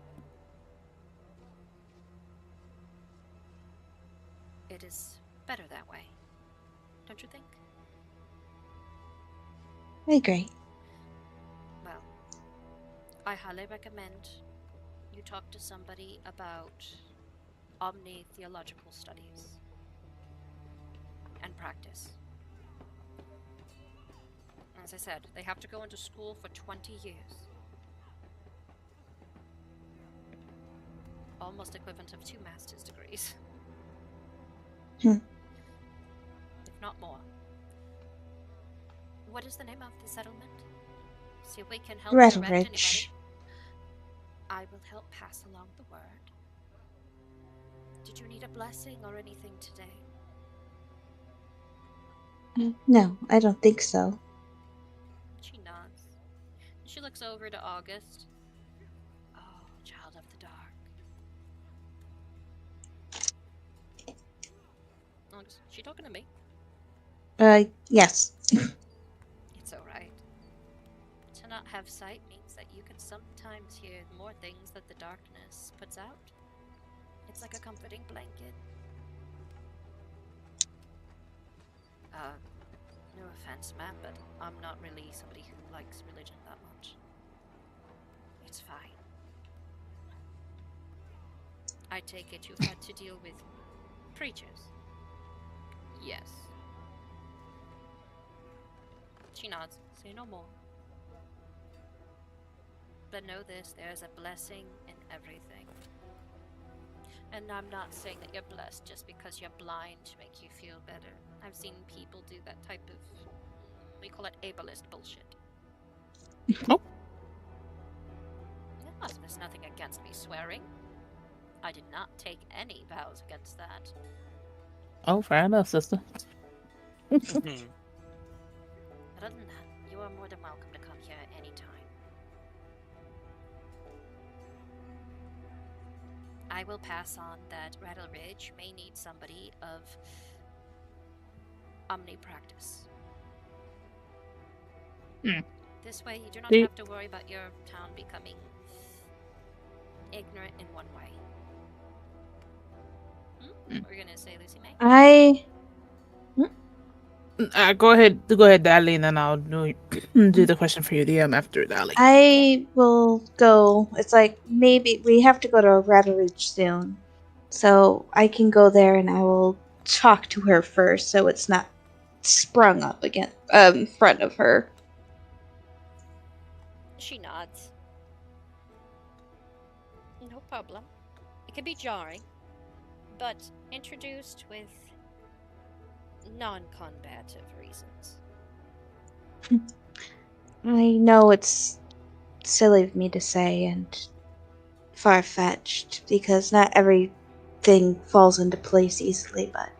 It is better that way, don't you think? I agree. Well, I highly recommend you talk to somebody about Omni theological studies and practice. As I said, they have to go into school for 20 years. Almost equivalent of 2 master's degrees. If not more. What is the name of the settlement? See if we can help direct anybody. Ridge. I will help pass along the word. Did you need a blessing or anything today? No, I don't think so. She nods. She looks over to August. Oh, child of the dark. August, she talking to me? Yes. It's alright. To not have sight means that you can sometimes hear more things that the darkness puts out. It's like a comforting blanket. No offense, ma'am, but I'm not really somebody who likes religion that much. It's fine. I take it you've had to deal with preachers. Yes. She nods. Say no more. But know this, there's a blessing in everything. And I'm not saying that you're blessed just because you're blind to make you feel better. I've seen people do that type of, we call it ableist bullshit. Oh. There's nothing against me swearing. I did not take any vows against that. Oh, fair enough, sister. But other than that, you are more than welcome to come here at any time. I will pass on that Rattle Ridge may need somebody of Omni practice. This way, you do not have to worry about your town becoming ignorant in one way. What were you gonna say, Lucy May? Go ahead, Dali, and then I'll do the question for you, DM, after Dali. I will go. It's like maybe we have to go to Rattle Ridge soon, so I can go there and I will talk to her first, so it's not sprung up again in front of her. She nods. No problem. It can be jarring, but introduced with non-combative reasons. I know it's silly of me to say and far-fetched, because not everything falls into place easily, but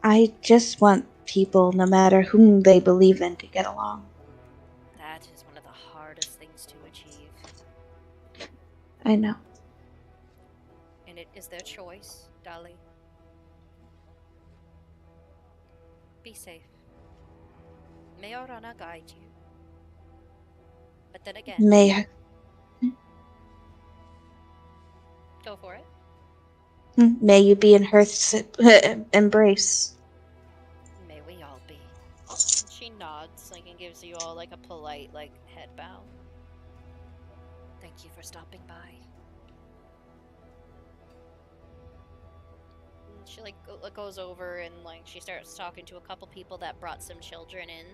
I just want people, no matter whom they believe in, to get along. That is one of the I know. And it is their choice, Dolly. Be safe. May Orana guide you. But then again, May go for it. May you be in Hearth's embrace. May we all be. And she nods, like, and gives you all, like, a polite, like, head bow. Thank you for stopping by. And she, like, goes over and, like, she starts talking to a couple people that brought some children in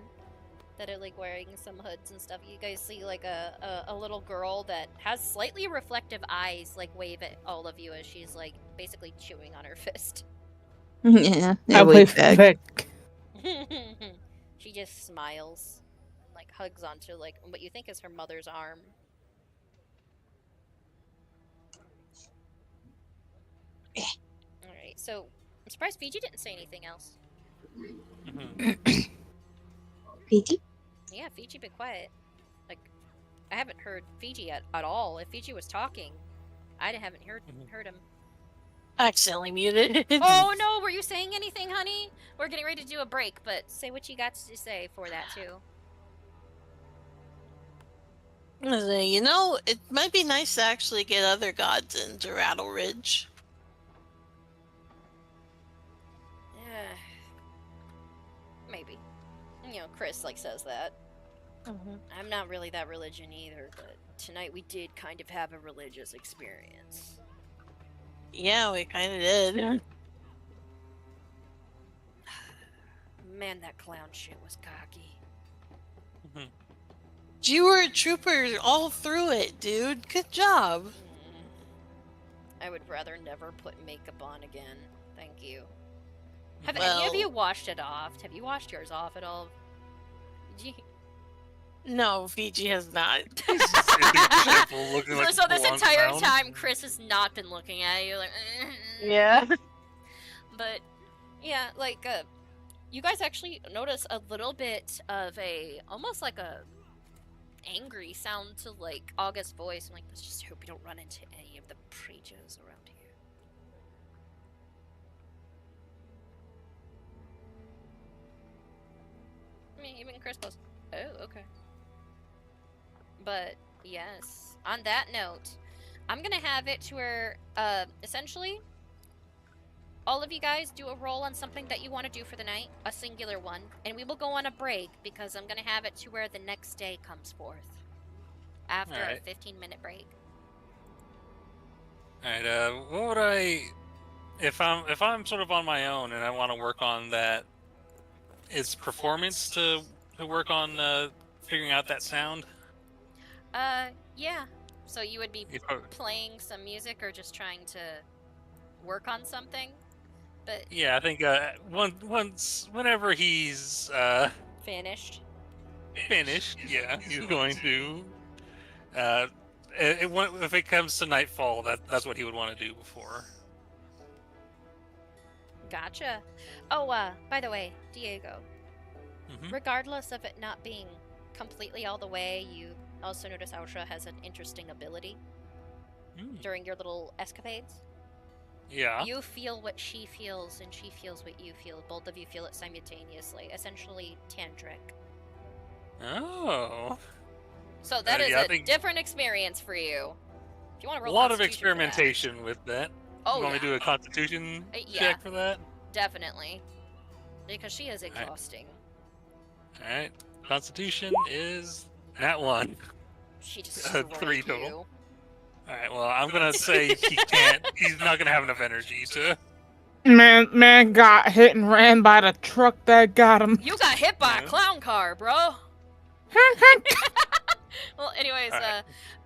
that are, like, wearing some hoods and stuff. You guys see, like, a little girl that has slightly reflective eyes, like, wave at all of you as she's, like, basically chewing on her fist. Yeah, I wave back. She just smiles, like hugs onto like what you think is her mother's arm. Alright, so I'm surprised Fiji didn't say anything else. Fiji? Yeah, Fiji been quiet. Like, I haven't heard Fiji at all. If Fiji was talking, I haven't heard him. Accidentally muted. Oh no, were you saying anything, honey? We're getting ready to do a break, but say what you got to say for that too. You know, it might be nice to actually get other gods into Rattle Ridge. Yeah. Maybe. You know, Chris like says that. I'm not really that religion either, but tonight we did kind of have a religious experience. Yeah, we kind of did. Man, that clown shit was cocky. You were a trooper all through it, dude. Good job. I would rather never put makeup on again. Thank you. Have any of you washed it off? Have you washed yours off at all? No, Fiji has not. So this entire time, Chris has not been looking at you like. Yeah. But yeah, like you guys actually notice a little bit of almost like a angry sound to like August's voice. I'm like, let's just hope we don't run into any of the preachers around here. I mean, even Chris goes, oh, okay. But yes, on that note, I'm gonna have it to where essentially all of you guys do a roll on something that you want to do for the night, a singular one, and we will go on a break because I'm gonna have it to where the next day comes forth after a 15-minute break. Alright, what would I if I'm sort of on my own and I want to work on that, is performance to work on figuring out that sound? Yeah. So you would be playing some music or just trying to work on something? But yeah, I think whenever he's finished, yeah, he's going to if it comes to nightfall, that's what he would want to do before. Gotcha. Oh, by the way, Diego, regardless of it not being completely all the way, you also notice Ausha has an interesting ability during your little escapades. Yeah. You feel what she feels, and she feels what you feel. Both of you feel it simultaneously, essentially tantric. Oh. So that is a different experience for you. If you want to roll a lot of experimentation with that. Oh, you want me to do a constitution check for that? Definitely. Because she is exhausting. Alright. Constitution is that one. She just 3 total. Alright, well, I'm gonna say he can't. He's not gonna have enough energy to. Man got hit and ran by the truck that got him. You got hit by a clown car, bro. Well, anyways,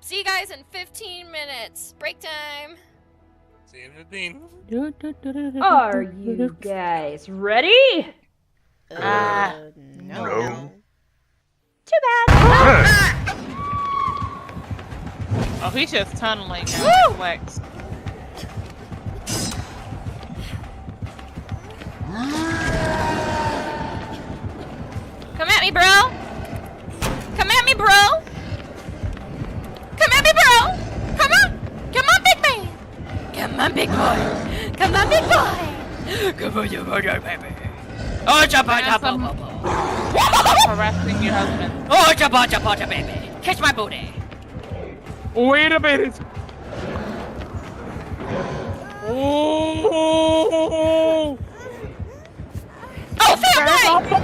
see you guys in 15 minutes. Break time. See you in 15. Are you guys ready? No. Too bad. Oh, he's just tunneling now. Flex. Come at me, bro! Come at me, bro! Come at me, bro! Come on! Oh, jabba. Harassing your husband. Oh, jabba, baby. Kiss my booty. Wait a minute. Oh! Oh, family!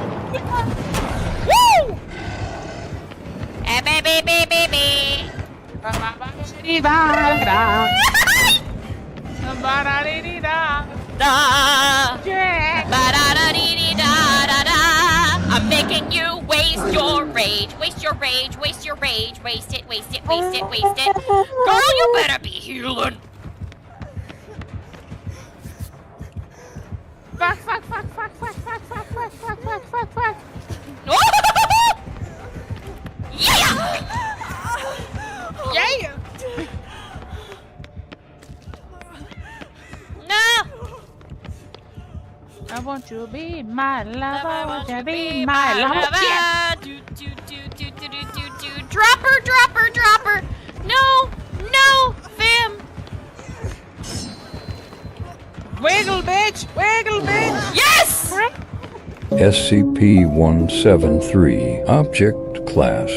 Woo! Hey, baby. I'm making you waste your rage. Waste your rage. Waste your rage. Waste it. Girl, you better be healing. Fuck. Yeah! No! I want you to be my lover. I want you to be my lover. Yeah. Drop her. No, fam. Wiggle, bitch. Yes! SCP-173 Object Class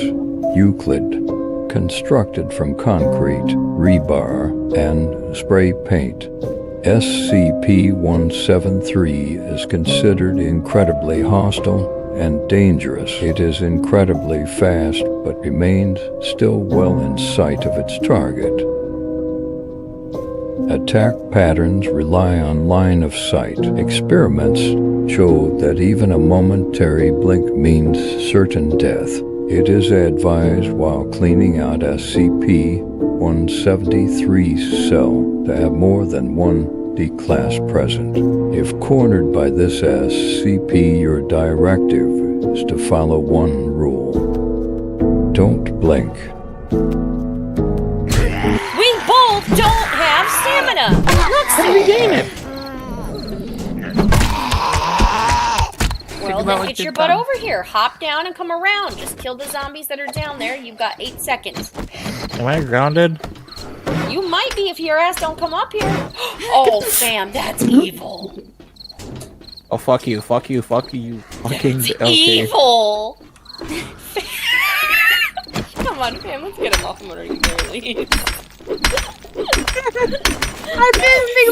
Euclid. Constructed from concrete, rebar, and spray paint. SCP-173 is considered incredibly hostile and dangerous. It is incredibly fast, but remains still well in sight of its target. Attack patterns rely on line of sight. Experiments show that even a momentary blink means certain death. It is advised while cleaning out SCP-173's cell to have more than one D-class present. If cornered by this SCP, your directive is to follow one rule. Don't blink. We both don't have stamina. How do we gain it? Well, then get your butt over here. Hop down and come around. Just kill the zombies that are down there. You've got 8 seconds. Am I grounded? You might be if your ass don't come up here. Oh, fam, that's evil. Oh, fuck you. Fucking That's okay. evil. Come on, fam, let's get him off him already. I didn't think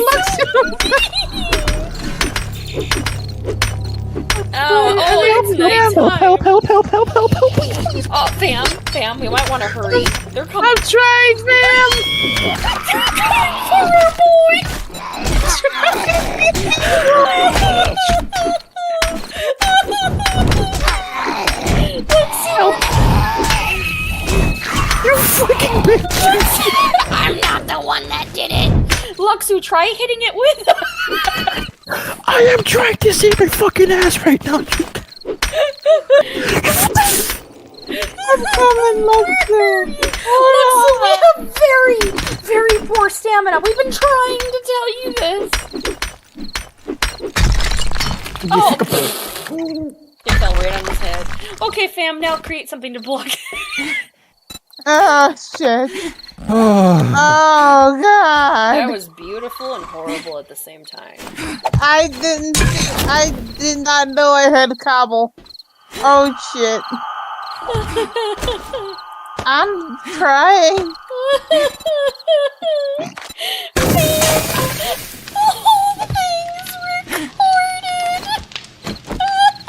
it's nighttime. Help. Oh, fam, we might want to hurry. They're coming. I'm trying, fam! Poor boy! Help! You freaking bitch! I'm not the one that did it! Luxu, try hitting it with I am trying to save my fucking ass right now. I'm coming, Luxu! Luxu, we have very, very poor stamina. We've been trying to tell you this. Oh! It fell right on his head. Okay, fam, now create something to block. Oh, shit. Oh, God. That was beautiful and horrible at the same time. I did not know I had cobble. Oh, shit. I'm trying.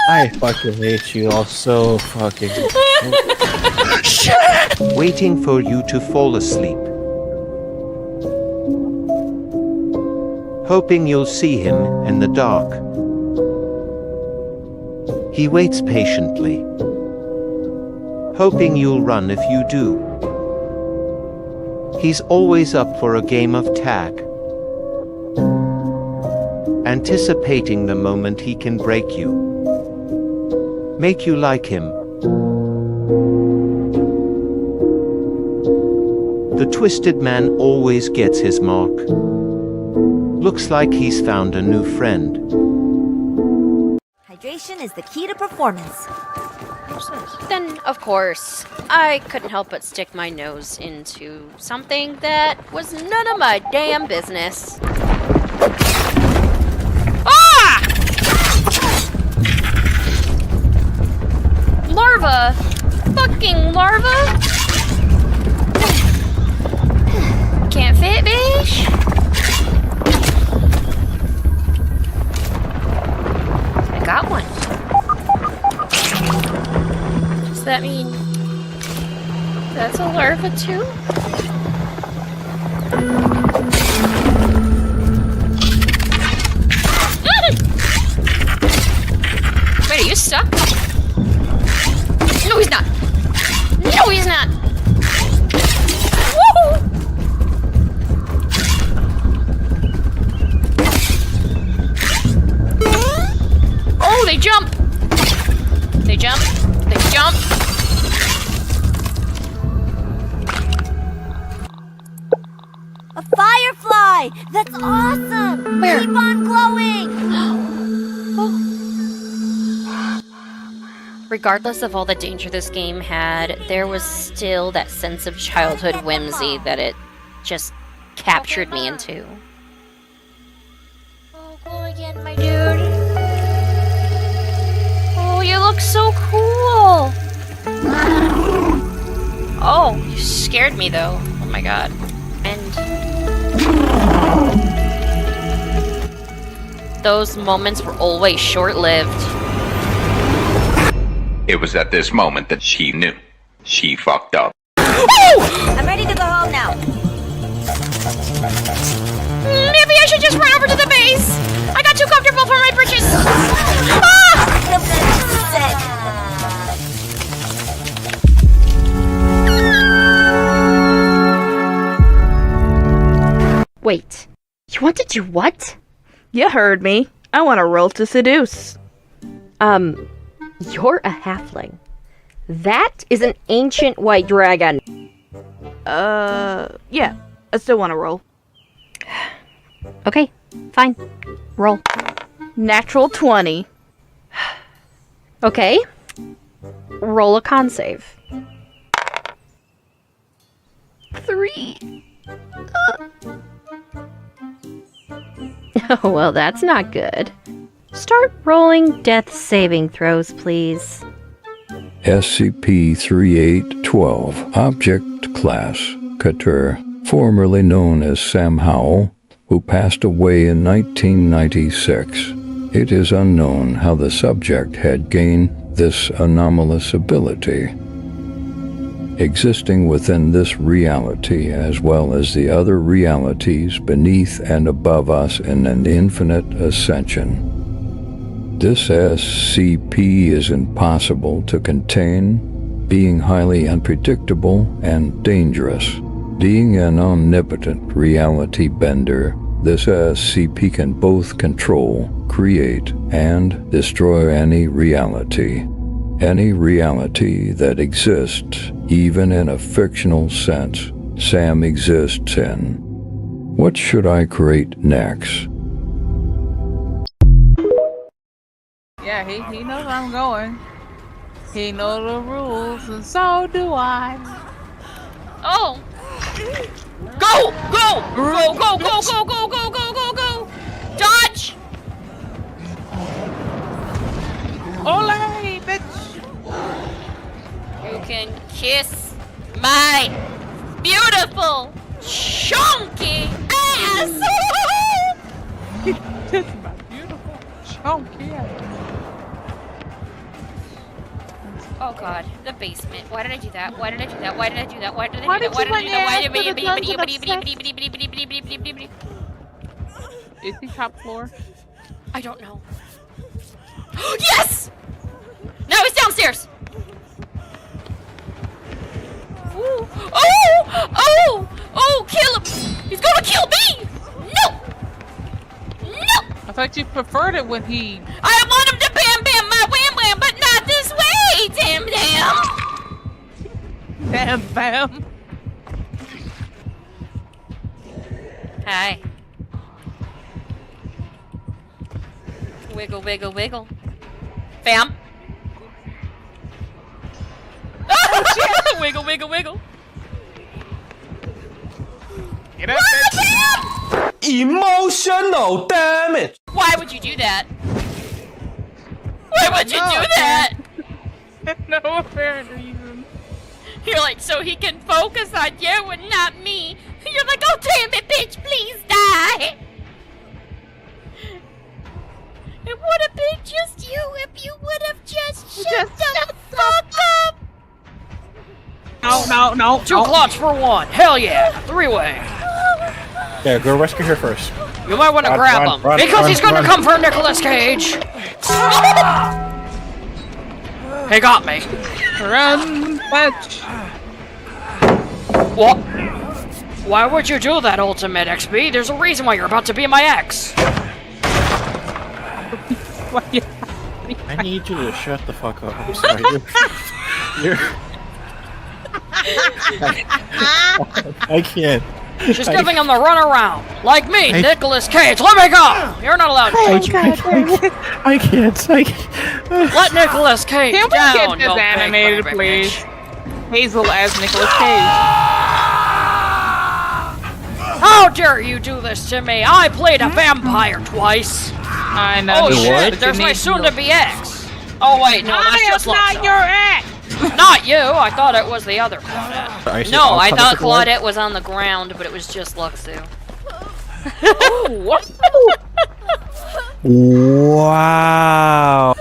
I fucking hate you all so fucking. Waiting for you to fall asleep. Hoping you'll see him in the dark. He waits patiently. Hoping you'll run if you do. He's always up for a game of tag. Anticipating the moment he can break you. Make you like him. The twisted man always gets his mark. Looks like he's found a new friend. Hydration is the key to performance. Then, of course, I couldn't help but stick my nose into something that was none of my damn business. Ah! larva? Can't fit, bitch. I got one. Does that mean that's a larva too? Wait, are you stuck? No, he's not. No, he's not. Woo! Oh, they jump. They jump. They jump. A firefly! That's awesome! Where? Keep on glowing! Regardless of all the danger this game had, there was still that sense of childhood whimsy that it just captured me into. Oh, glow again, my dude. Oh, you look so cool. Oh, you scared me though. Oh my god. And those moments were always short-lived. It was at this moment that she knew. She fucked up. I'm ready to go home now. Maybe I should just run over to the base. I got too comfortable for my britches. Wait, you want to do what? You heard me. I want to roll to seduce. You're a halfling. That is an ancient white dragon. Yeah. I still want to roll. Okay, fine. Roll. Natural 20. Okay. Roll a con save. 3. Oh, well, that's not good. Start rolling death saving throws, please. SCP-3812, Object Class, Couture, formerly known as Sam Howell, who passed away in 1996. It is unknown how the subject had gained this anomalous ability. Existing within this reality as well as the other realities beneath and above us in an infinite ascension. This SCP is impossible to contain, being highly unpredictable and dangerous. Being an omnipotent reality bender, this SCP can both control, create, and destroy any reality. Any reality that exists, even in a fictional sense, Sam exists in. What should I create next? Yeah, he knows where I'm going. He knows the rules, and so do I. Oh! Go! Go! Go! Go! Go! Go! Go! Go! Go! Go! Go! Dodge! Ole, bitch! You can kiss my beautiful, chunky ass! Kiss my beautiful, chunky ass. Oh god, the basement. Why did I do that? Why did I do that? Why did I do that? Why did I Why do that? did Why you did I do that? Why did I put do the that? Is he top floor? I don't know. Yes! No, he's downstairs! Ooh. Oh! Oh! Oh! Kill him! He's gonna kill me! No! No! I thought you preferred it when he... I want him to bam bam my wham wham, but not this way! Damn damn! Damn bam! Hi. Wiggle, wiggle, wiggle. Bam! Wiggle, wiggle, wiggle. Get up, Bam! Emotional damage! Why would you do that? Why would you do that? No apparent reason. You're like, so he can focus on you and not me. You're like, oh damn it, bitch, please die. It would have been just you if you would have just shut the fuck up. No. Two clots for one. Hell yeah. Three-way. Yeah, go rescue her first. You might want to grab him. Because he's gonna come for Nicolas Cage. He got me. Run, fetch. What? Why would you do that, Ultimate XP? There's a reason why you're about to be my ex. I need you to shut the fuck up. I'm sorry. I can't. She's giving him the runaround. Like me, Nicolas Cage. Let me go! You're not allowed to touch me. I can't. Let Nicolas Cage Can we down, get this you big animated, baby please? bitch. Hazel as Nicolas Cage. How dare you do this to me? I played a vampire twice. I know. Oh you shit, would. there's You my need- soon-to-be ex. Oh wait, no, that's just I am not Luxo. your ex. Not you. I thought it was the other Claudette. No, I thought Claudette was on the ground, but it was just Luxu. Wow.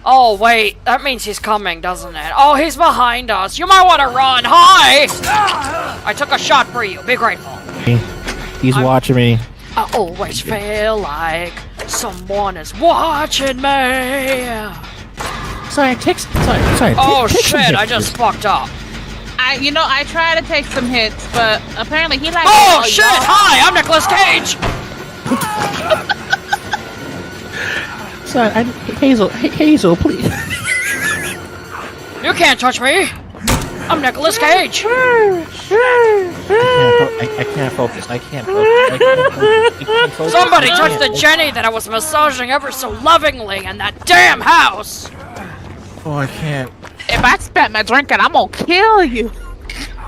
Oh wait, that means he's coming, doesn't it? Oh, he's behind us. You might want to run. Hi! I took a shot for you. Be grateful. He's watching me. I always feel like someone is watching me. Sorry. Oh take some shit, hits. I just fucked up. I try to take some hits, but apparently he likes. Oh shit! Hi, I'm Nicolas Cage. Sorry, Hazel, please. You can't touch me. I'm Nicolas Cage. I can't focus. I can't focus. Somebody touched the Jenny that I was massaging ever so lovingly in that damn house. Oh, I can't. If I spent my drink out, I'm gonna kill you.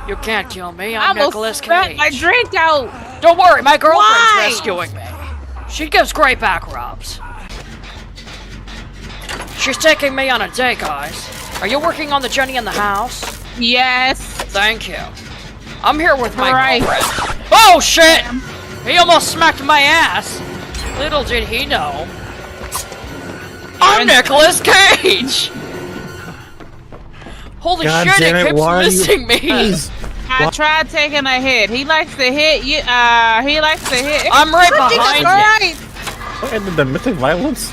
You can't kill me. I'm gonna Nicolas spit Cage. my drink out. Don't worry, my girlfriend's Why? rescuing me. She gives great back rubs. She's taking me on a date, guys. Are you working on the Jenny in the house? Yes. Thank you. I'm here with my Right. girlfriend. Oh shit! He almost smacked my ass. Little did he know. I'm Nicolas Cage! Holy God shit, damn it it, keeps why are you- missing me. Please. I tried taking a hit. He likes to hit you. He likes to hit. I'm right behind you. Right. And the mythic violence?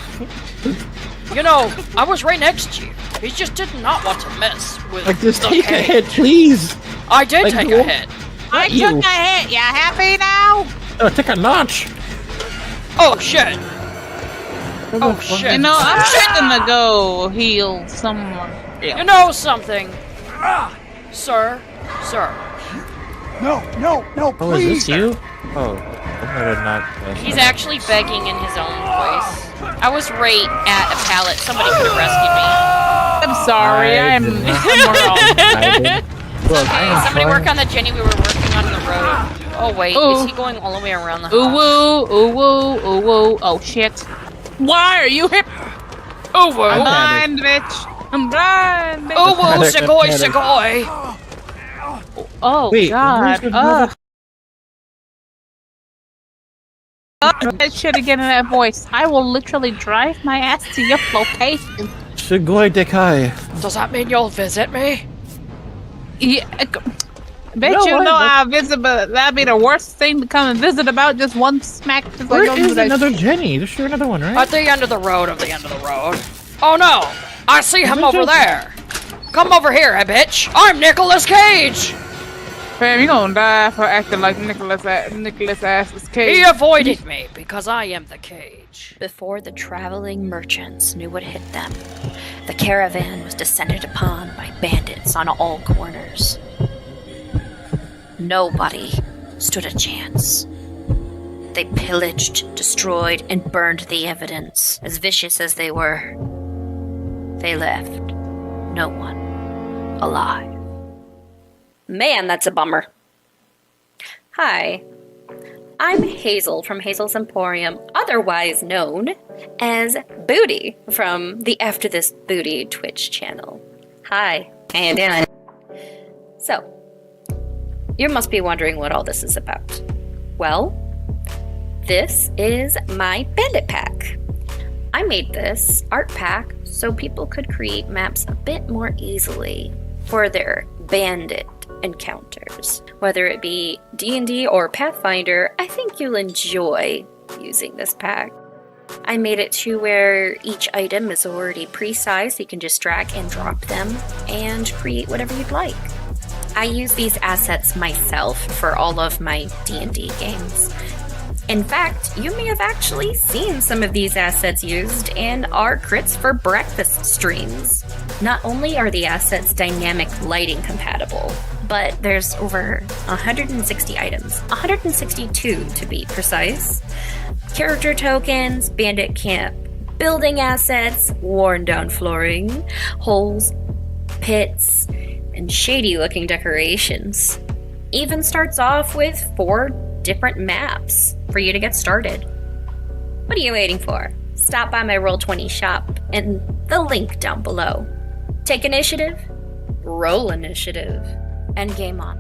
You know, I was right next to you. He just did not want to mess with Like, just the take a cage. hit, please. I did Like, take go- a hit. I you. took a hit. You happy now? Oh, take a notch. Oh shit. Oh shit. You know, I'm just gonna go heal someone. You know something, sir? Sir. Oh, is this you? Oh, I better not. He's actually begging in his own voice. I was right at a pallet. Somebody could have rescued me. I'm sorry. I'm wrong. Look, I am Somebody trying- work on the Jenny we were working on the road. Oh wait, Ooh. is he going all the way around the Ooh house? woo, ooh woo, ooh woo. Oh shit. Why are you hip? Oh woo. I'm blind, bitch. I'm blind, bitch. Oh woo, segoy, segoy. Oh Wait, god. where's the That shit again in that voice. I will literally drive my ass to your location. Shigoi Dekai. Does that mean you'll visit me? Yeah. Bet No, you know I- I'll visit, but that'd be the worst thing to come and visit about. Just one smack. Just Where like is another Jenny? There's sure another one, right? At the end of the road, Oh no! I see him Is it over just- there! Come over here, bitch! I'm Nicolas Cage! Fam, you gonna die for acting like Nicholas Ass's cage. He avoided me because I am the cage. Before the traveling merchants knew what hit them, the caravan was descended upon by bandits on all corners. Nobody stood a chance. They pillaged, destroyed, and burned the evidence. As vicious as they were, they left no one alive. Man, that's a bummer. Hi, I'm Hazel from Hazel's Emporium, otherwise known as Booty from the AfterDisBooty Twitch channel. Hi, how you doing? So, you must be wondering what all this is about. Well, this is my bandit pack. I made this art pack so people could create maps a bit more easily for their bandit encounters. Whether it be D&D or Pathfinder, I think you'll enjoy using this pack. I made it to where each item is already pre-sized, so you can just drag and drop them and create whatever you'd like. I use these assets myself for all of my D&D games. In fact, you may have actually seen some of these assets used in our Crits4Breakfast streams. Not only are the assets dynamic lighting compatible, but there's over 160 items, 162 to be precise. Character tokens, bandit camp, building assets, worn down flooring, holes, pits, and shady looking decorations. Even starts off with 4 different maps for you to get started. What are you waiting for? Stop by my Roll20 shop and the link down below. Take initiative, roll initiative, and game on.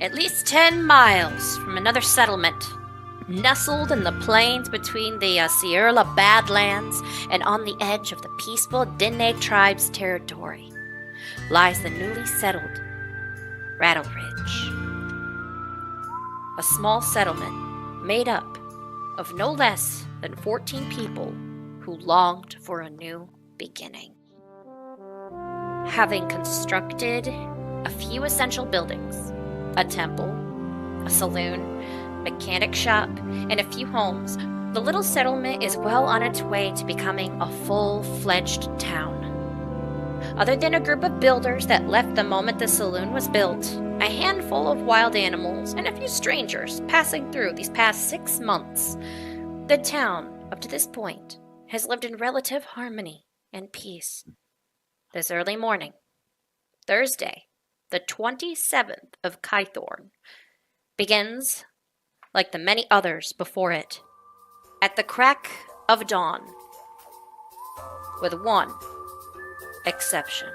At least 10 miles from another settlement, nestled in the plains between the Sierra Badlands and on the edge of the peaceful Dineg tribe's territory, lies the newly settled Rattle Ridge. A small settlement made up of no less than 14 people who longed for a new beginning. Having constructed a few essential buildings, a temple, a saloon, mechanic shop, and a few homes, the little settlement is well on its way to becoming a full-fledged town. Other than a group of builders that left the moment the saloon was built, a handful of wild animals, and a few strangers passing through these past 6 months, the town, up to this point, has lived in relative harmony and peace. This early morning, Thursday, the 27th of Kythorn, begins like the many others before it, at the crack of dawn, with one exception.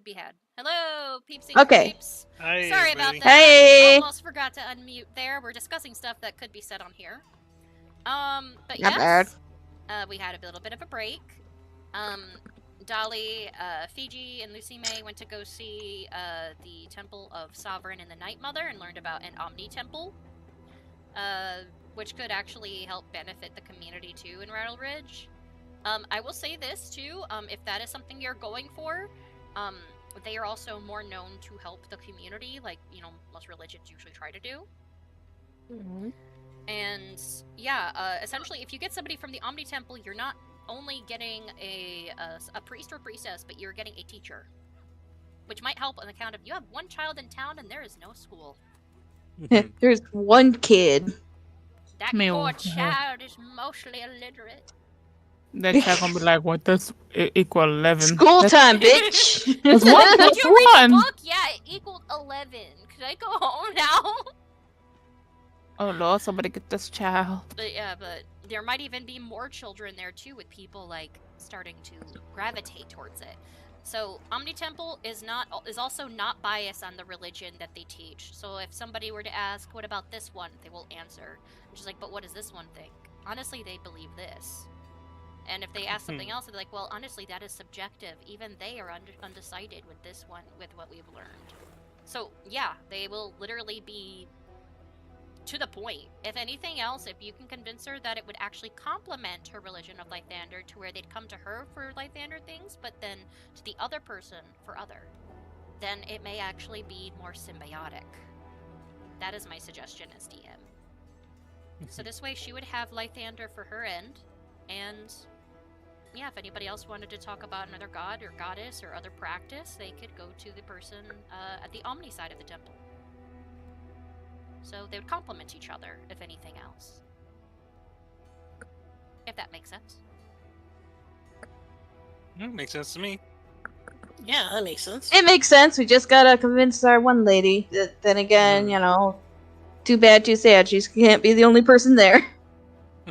be had. Hello, peeps and Okay. creeps. Hi, Sorry about everybody. that. Hey. Almost forgot to unmute there. We're discussing stuff that could be said on here. But Not yes, we had a little bit of a break. Dolly, Fiji, and Lucy May went to go see the Temple of Sovereign and the Night Mother and learned about an Omni Temple, which could actually help benefit the community too in Rattle Ridge. I will say this too, if that is something you're going for, they are also more known to help the community, like, you know, most religions usually try to do. And yeah, essentially, if you get somebody from the Omni Temple, you're not only getting a priest or priestess, but you're getting a teacher, which might help on account of you have one child in town and there is no school. There's one kid. That Me poor also. child is mostly illiterate. That child gonna be like, what does equal 11? School time, bitch. That's one Did plus you read the one. book? Yeah, it equaled 11. Could I go home now? Oh Lord, somebody get this child. But yeah, but there might even be more children there too, with people like starting to gravitate towards it. So Omni Temple is also not biased on the religion that they teach. So if somebody were to ask, "What about this one?" they will answer, which is like, "But what does this one think?" Honestly, they believe this. And if they ask something else, they're like, "Well, honestly, that is subjective. Even they are undecided with this one, with what we've learned." So yeah, they will literally be to the point. If anything else, if you can convince her that it would actually complement her religion of Lythander, to where they'd come to her for Lythander things, but then to the other person for other, then it may actually be more symbiotic. That is my suggestion as DM. So this way she would have Lythander for her end, and yeah, if anybody else wanted to talk about another god or goddess or other practice, they could go to the person at the Omni side of the temple. So they would complement each other, if anything else. If that makes sense. Makes sense to me. Yeah, that makes sense. It makes sense. We just gotta convince our one lady. Then again, you know, too bad, too sad. She can't be the only person there.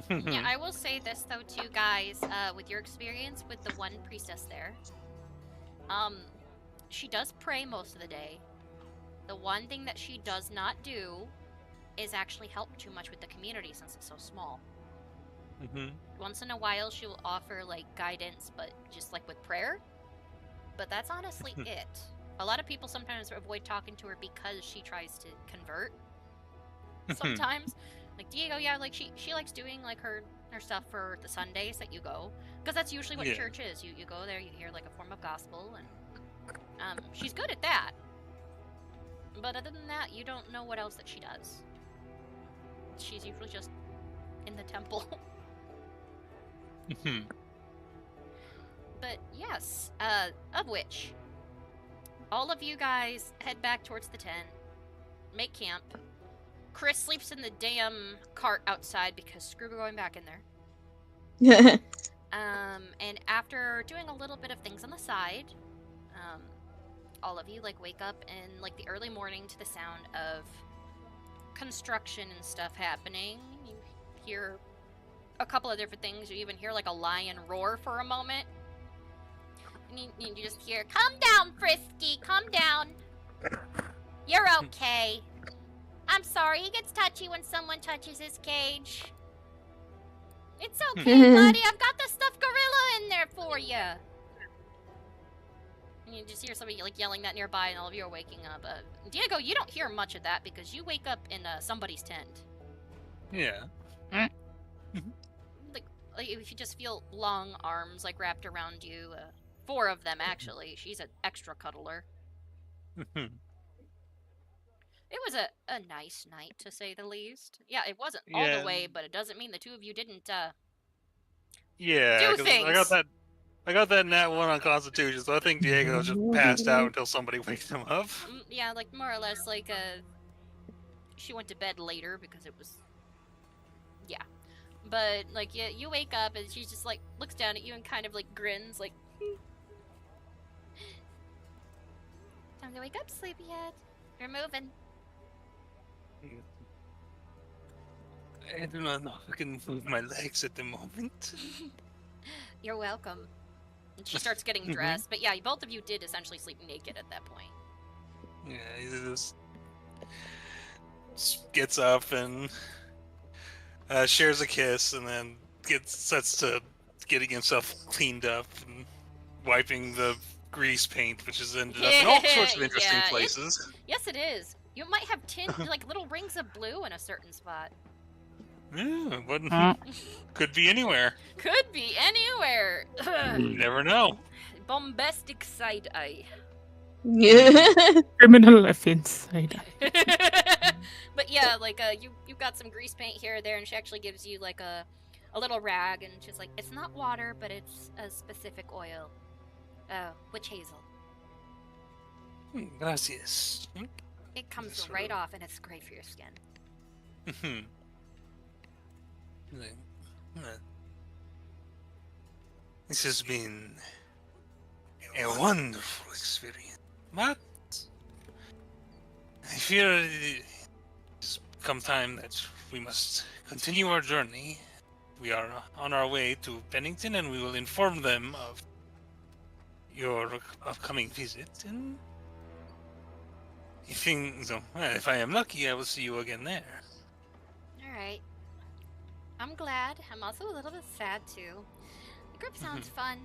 Yeah, I will say this though too, guys, with your experience with the one priestess there. She does pray most of the day. The one thing that she does not do is actually help too much with the community since it's so small. Once in a while she will offer like guidance, but just like with prayer. But that's honestly it. A lot of people sometimes avoid talking to her because she tries to convert. Sometimes. Like Diego, yeah, like she likes doing like her stuff for the Sundays that you go. Because that's usually what church is. You go there, you hear like a form of gospel, and she's good at that. But other than that, you don't know what else that she does. She's usually just in the temple. But yes, of which, all of you guys head back towards the tent, make camp. Chris sleeps in the damn cart outside because screw going back in there. And after doing a little bit of things on the side, all of you like wake up in like the early morning to the sound of construction and stuff happening. You hear a couple of different things. You even hear like a lion roar for a moment. And you just hear, "Come down, Frisky, come down. You're okay. I'm sorry, he gets touchy when someone touches his cage. It's okay, buddy. I've got the stuffed gorilla in there for you." And you just hear somebody like yelling that nearby, and all of you are waking up. Diego, you don't hear much of that because you wake up in somebody's tent. Yeah. Like if you just feel long arms like wrapped around you. 4 of them actually. She's an extra cuddler. It was a nice night, to say the least. Yeah, it wasn't all the way, but it doesn't mean the two of you didn't Yeah, do 'cause things. I got that nat 1 on Constitution, so I think Diego just passed out until somebody wakes him up. Yeah, like more or less like she went to bed later because it was, yeah. But like you wake up and she just like looks down at you and kind of like grins like, "Time to wake up, sleepyhead. You're moving." I do not know if I can move my legs at the moment. You're welcome. And she starts getting dressed. But yeah, both of you did essentially sleep naked at that point. Yeah, he just gets up and shares a kiss, and then sets to getting himself cleaned up and wiping the grease paint, which has ended up in all sorts of interesting Yeah, places. Yes, it is. You might have like little rings of blue in a certain spot. Yeah, could be anywhere. Could be anywhere. You never know. Bombastic side eye. Criminal left inside. But yeah, like you've got some grease paint here or there, and she actually gives you like a little rag, and she's like, it's not water, but it's a specific oil. Witch hazel. Gracias. It comes right off, and it's great for your skin. This has been a wonderful experience, but I fear it's come time that we must continue our journey. We are on our way to Pennington, and we will inform them of your upcoming visit. And if I am lucky, I will see you again there. All right. I'm glad. I'm also a little bit sad too. The group sounds fun,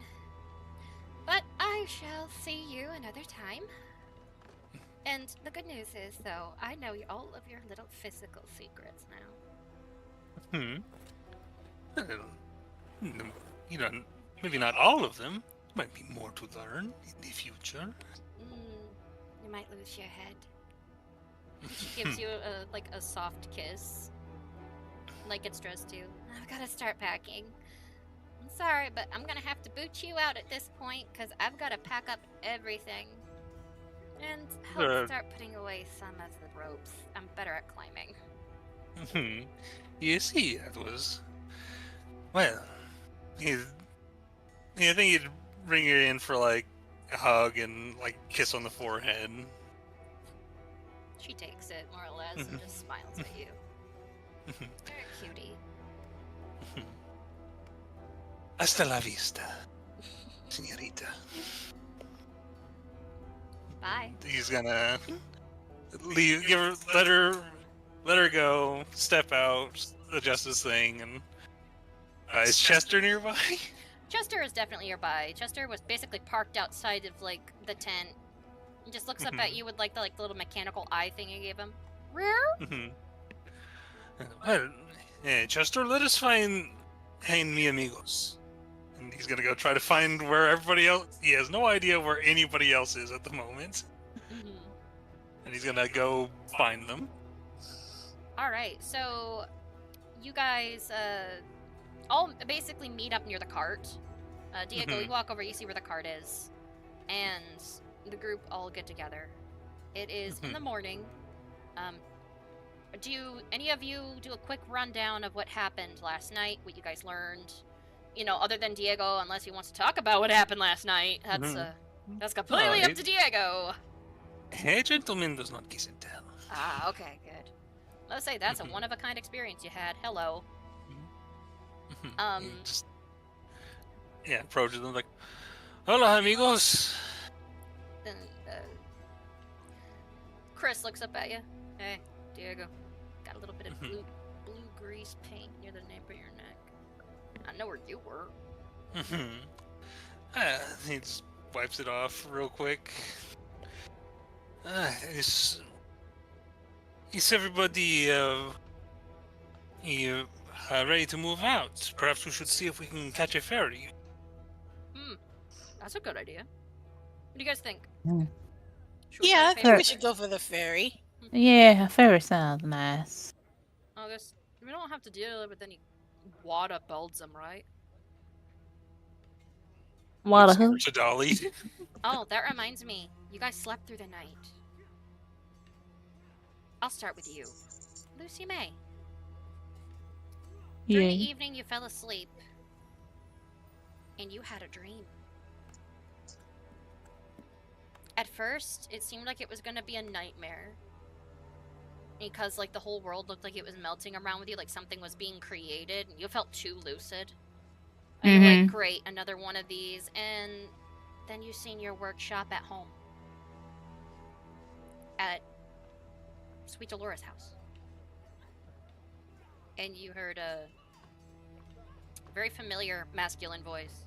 but I shall see you another time. And the good news is, though, I know all of your little physical secrets now. You know, maybe not all of them. Might be more to learn in the future. You might lose your head. She gives you a soft kiss, like it's dressed to. I've got to start packing. I'm sorry, but I'm gonna have to boot you out at this point because I've got to pack up everything and help start putting away some of the ropes. I'm better at climbing. Yes, that was. Well, I think he'd bring you in for like a hug and like kiss on the forehead. She takes it more or less and just smiles at you. Very cutie. Hasta la vista, señorita. Bye. He's gonna leave. Let her go. Step out. Adjust his thing. And is Chester nearby? Chester is definitely nearby. Chester was basically parked outside of like the tent. He just looks up at you with like the little mechanical eye thing you gave him. Well, Chester, let us find mi amigos. And he's gonna go try to find where everybody else. He has no idea where anybody else is at the moment. And he's gonna go find them. All right, so you guys all basically meet up near the cart. Diego, you walk over, you see where the cart is, and the group all get together. It is in the morning. Do any of you do a quick rundown of what happened last night, what you guys learned? You know, other than Diego, unless he wants to talk about what happened last night. That's completely up to Diego. A gentleman does not kiss and tell. Ah, okay, good. Let's say that's a one-of-a-kind experience you had. Hello. Just, approaches them like, hola, amigos. Then Chris looks up at you. Hey, Diego. Got a little bit of blue grease paint near the nape of your neck. I know where you were. He just wipes it off real quick. Is everybody ready to move out? Perhaps we should see if we can catch a ferry. That's a good idea. What do you guys think? Yeah, I think we should go for the ferry. Yeah, ferry sounds nice. I guess we don't have to deal with any water them, right? Water who? Oh, that reminds me. You guys slept through the night. I'll start with you. Lucy May. During the evening, you fell asleep. And you had a dream. At first, it seemed like it was going to be a nightmare. Because, like, the whole world looked like it was melting around with you, like something was being created, and you felt too lucid. And you're like, Mhm. great, another one of these. And then you seen your workshop at home. At Sweet Dolores' house. And you heard a very familiar masculine voice.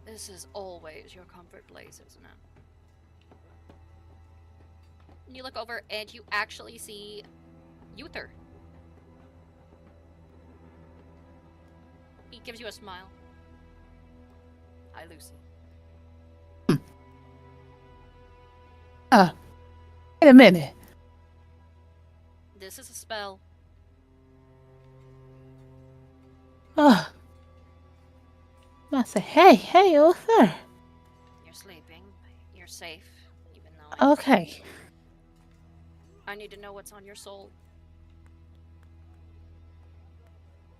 This is always your comfort place, isn't it? And you look over and you actually see Uther. He gives you a smile. Hi, Lucy. Wait a minute. This is a spell. Oh. I say, hey, Uther. You're sleeping. You're safe, even though Okay. I need to know what's on your soul.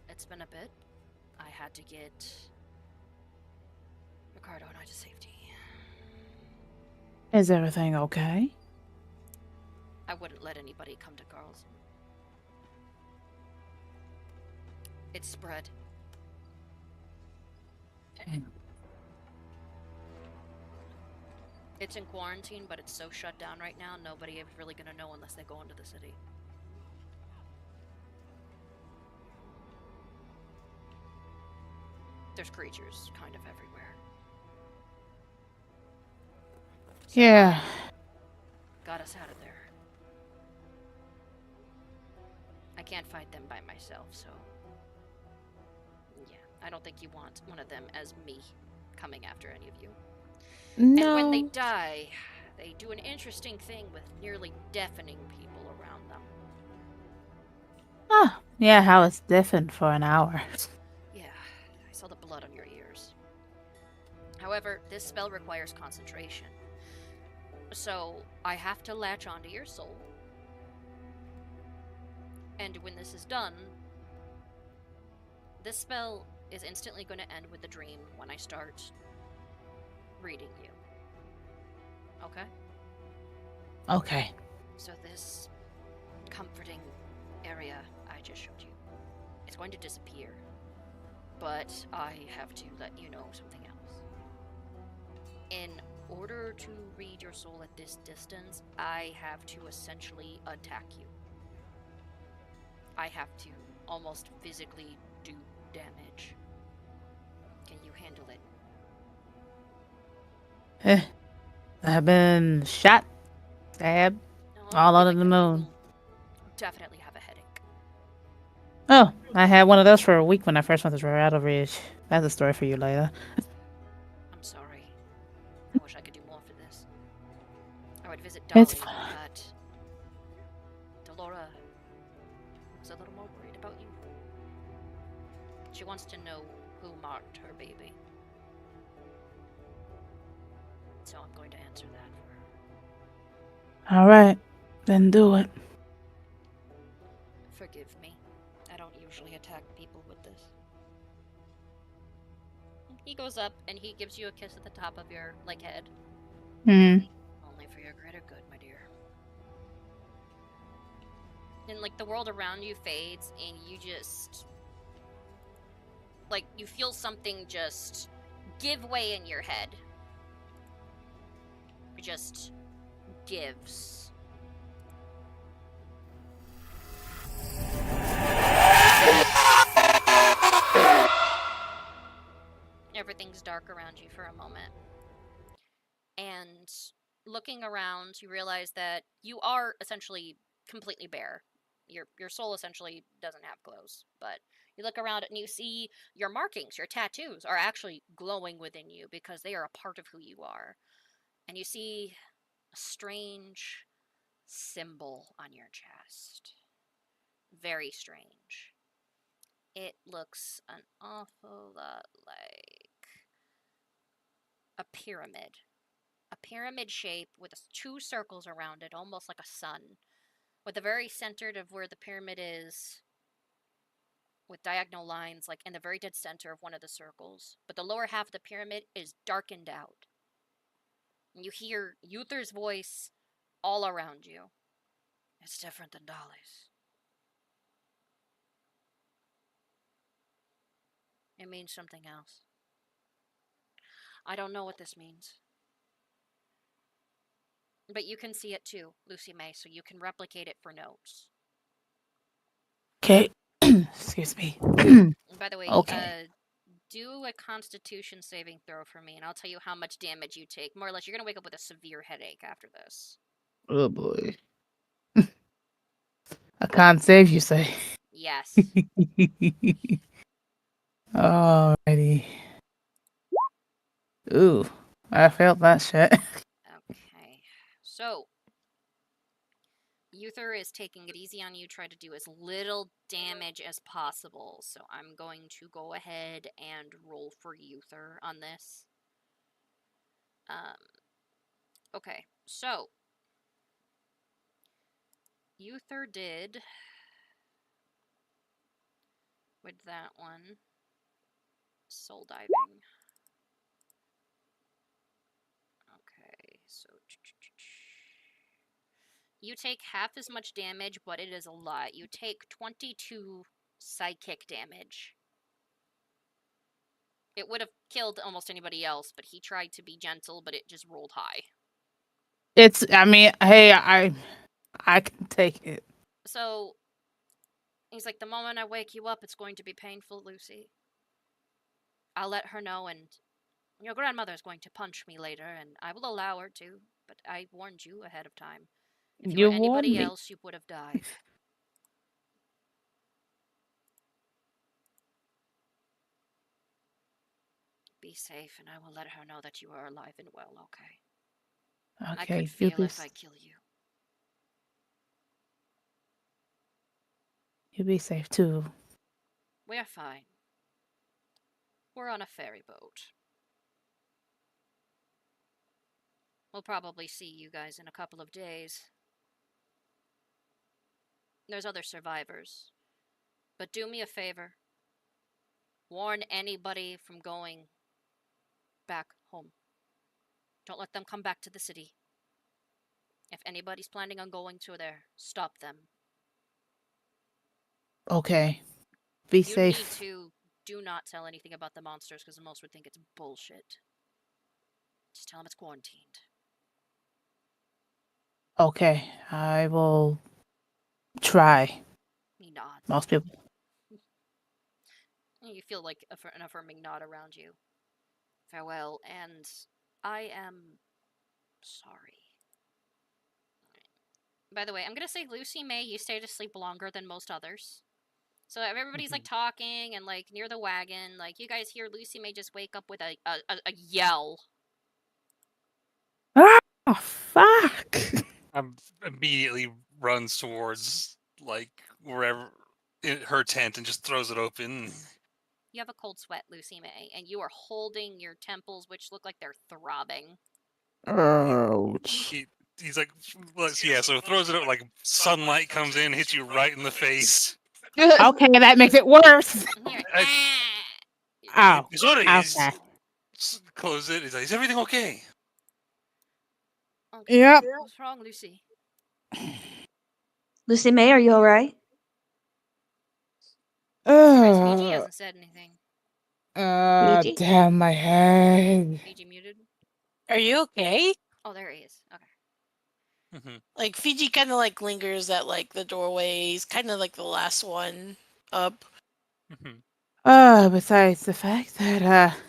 It's been a bit. I had to get Ricardo and I to safety. Is everything okay? I wouldn't let anybody come to Carl's. It's spread. It's in quarantine, but it's so shut down right now, nobody is really gonna know unless they go into the city. There's creatures kind of everywhere. Yeah. Got us out of there. I can't fight them by myself, so... yeah, I don't think you want one of them as me coming after any of you. No. And when they die, they do an interesting thing with nearly deafening people around them. Oh, yeah, I was deafened for an hour. Yeah, I saw the blood on your ears. However, this spell requires concentration. So, I have to latch onto your soul. And when this is done, this spell is instantly going to end with the dream when I start reading you. Okay? Okay. So this comforting area I just showed you, it's going to disappear. But I have to let you know something else. In order to read your soul at this distance, I have to essentially attack you. I have to almost physically do damage. Can you handle it? I've been shot, stabbed, all under the moon. Definitely have a headache. Oh, I had one of those for a week when I first went to Rattle Ridge. That's a story for you later. I'm sorry. I wish I could do more for this. I would visit Dolly, It's fine. but Delora was a little more worried about you. She wants to know who marked her baby. So I'm going to answer that for her. Alright, then do it. Forgive me. I don't usually attack people with this. He goes up and he gives you a kiss at the top of your, head. Only for your greater good, my dear. And, the world around you fades and you just... you feel something just give way in your head. It just gives. Everything's dark around you for a moment. And looking around, you realize that you are essentially completely bare. Your soul essentially doesn't have clothes, but you look around and you see your markings, your tattoos are actually glowing within you because they are a part of who you are. And you see a strange symbol on your chest. Very strange. It looks an awful lot like a pyramid. A pyramid shape with two circles around it, almost like a sun. With the very center of where the pyramid is, with diagonal lines, in the very dead center of one of the circles. But the lower half of the pyramid is darkened out. And you hear Uther's voice all around you. It's different than Dolly's. It means something else. I don't know what this means. But you can see it too, Lucy May, so you can replicate it for notes. Okay. Excuse me. By the way, Okay. do a Constitution saving throw for me, and I'll tell you how much damage you take. More or less, you're gonna wake up with a severe headache after this. Oh boy. I can't save you, say. Yes. Alrighty. Ooh, I felt that shit. Okay. So, Uther is taking it easy on you. Try to do as little damage as possible. So I'm going to go ahead and roll for Uther on this. Okay, so Uther did with that one soul diving. Okay, so you take half as much damage, but it is a lot. You take 22 psychic damage. It would have killed almost anybody else, but he tried to be gentle, but it just rolled high. I mean, hey, I can take it. So, he's like, the moment I wake you up, it's going to be painful, Lucy. I'll let her know, and your grandmother's going to punch me later, and I will allow her to, but I warned you ahead of time. If you were anybody else, you would have died. Be safe, and I will let her know that you are alive and well, okay? Okay, I could feel if I kill you. You'll be safe too. We're fine. We're on a ferry boat. We'll probably see you guys in a couple of days. There's other survivors. But do me a favor. Warn anybody from going back home. Don't let them come back to the city. If anybody's planning on going to there, stop them. Okay. Be safe. You need to do not tell anything about the monsters, because most would think it's bullshit. Just tell them it's quarantined. Okay, I will try. He nods. Most people. You feel like an affirming nod around you. Farewell, and I am sorry. By the way, I'm gonna say, Lucy May, you stayed asleep longer than most others. So everybody's like talking and like near the wagon, like you guys hear Lucy May just wake up with a yell. Ah, fuck! Immediately runs towards like wherever her tent and just throws it open. You have a cold sweat, Lucy May, and you are holding your temples, which look like they're throbbing. Ouch. He's like, yeah, so throws it out like sunlight comes in, hits you right in the face. Okay, that makes it worse. Ow. Okay. Close it. He's like, is everything okay? Okay. Yep. What's wrong, Lucy? Lucy May, are you alright? Fiji hasn't said anything. Fiji? Damn my head. Fiji muted? Are you okay? Oh, there he is. Okay. Like Fiji kind of like lingers at like the doorways, kind of like the last one up. Besides the fact that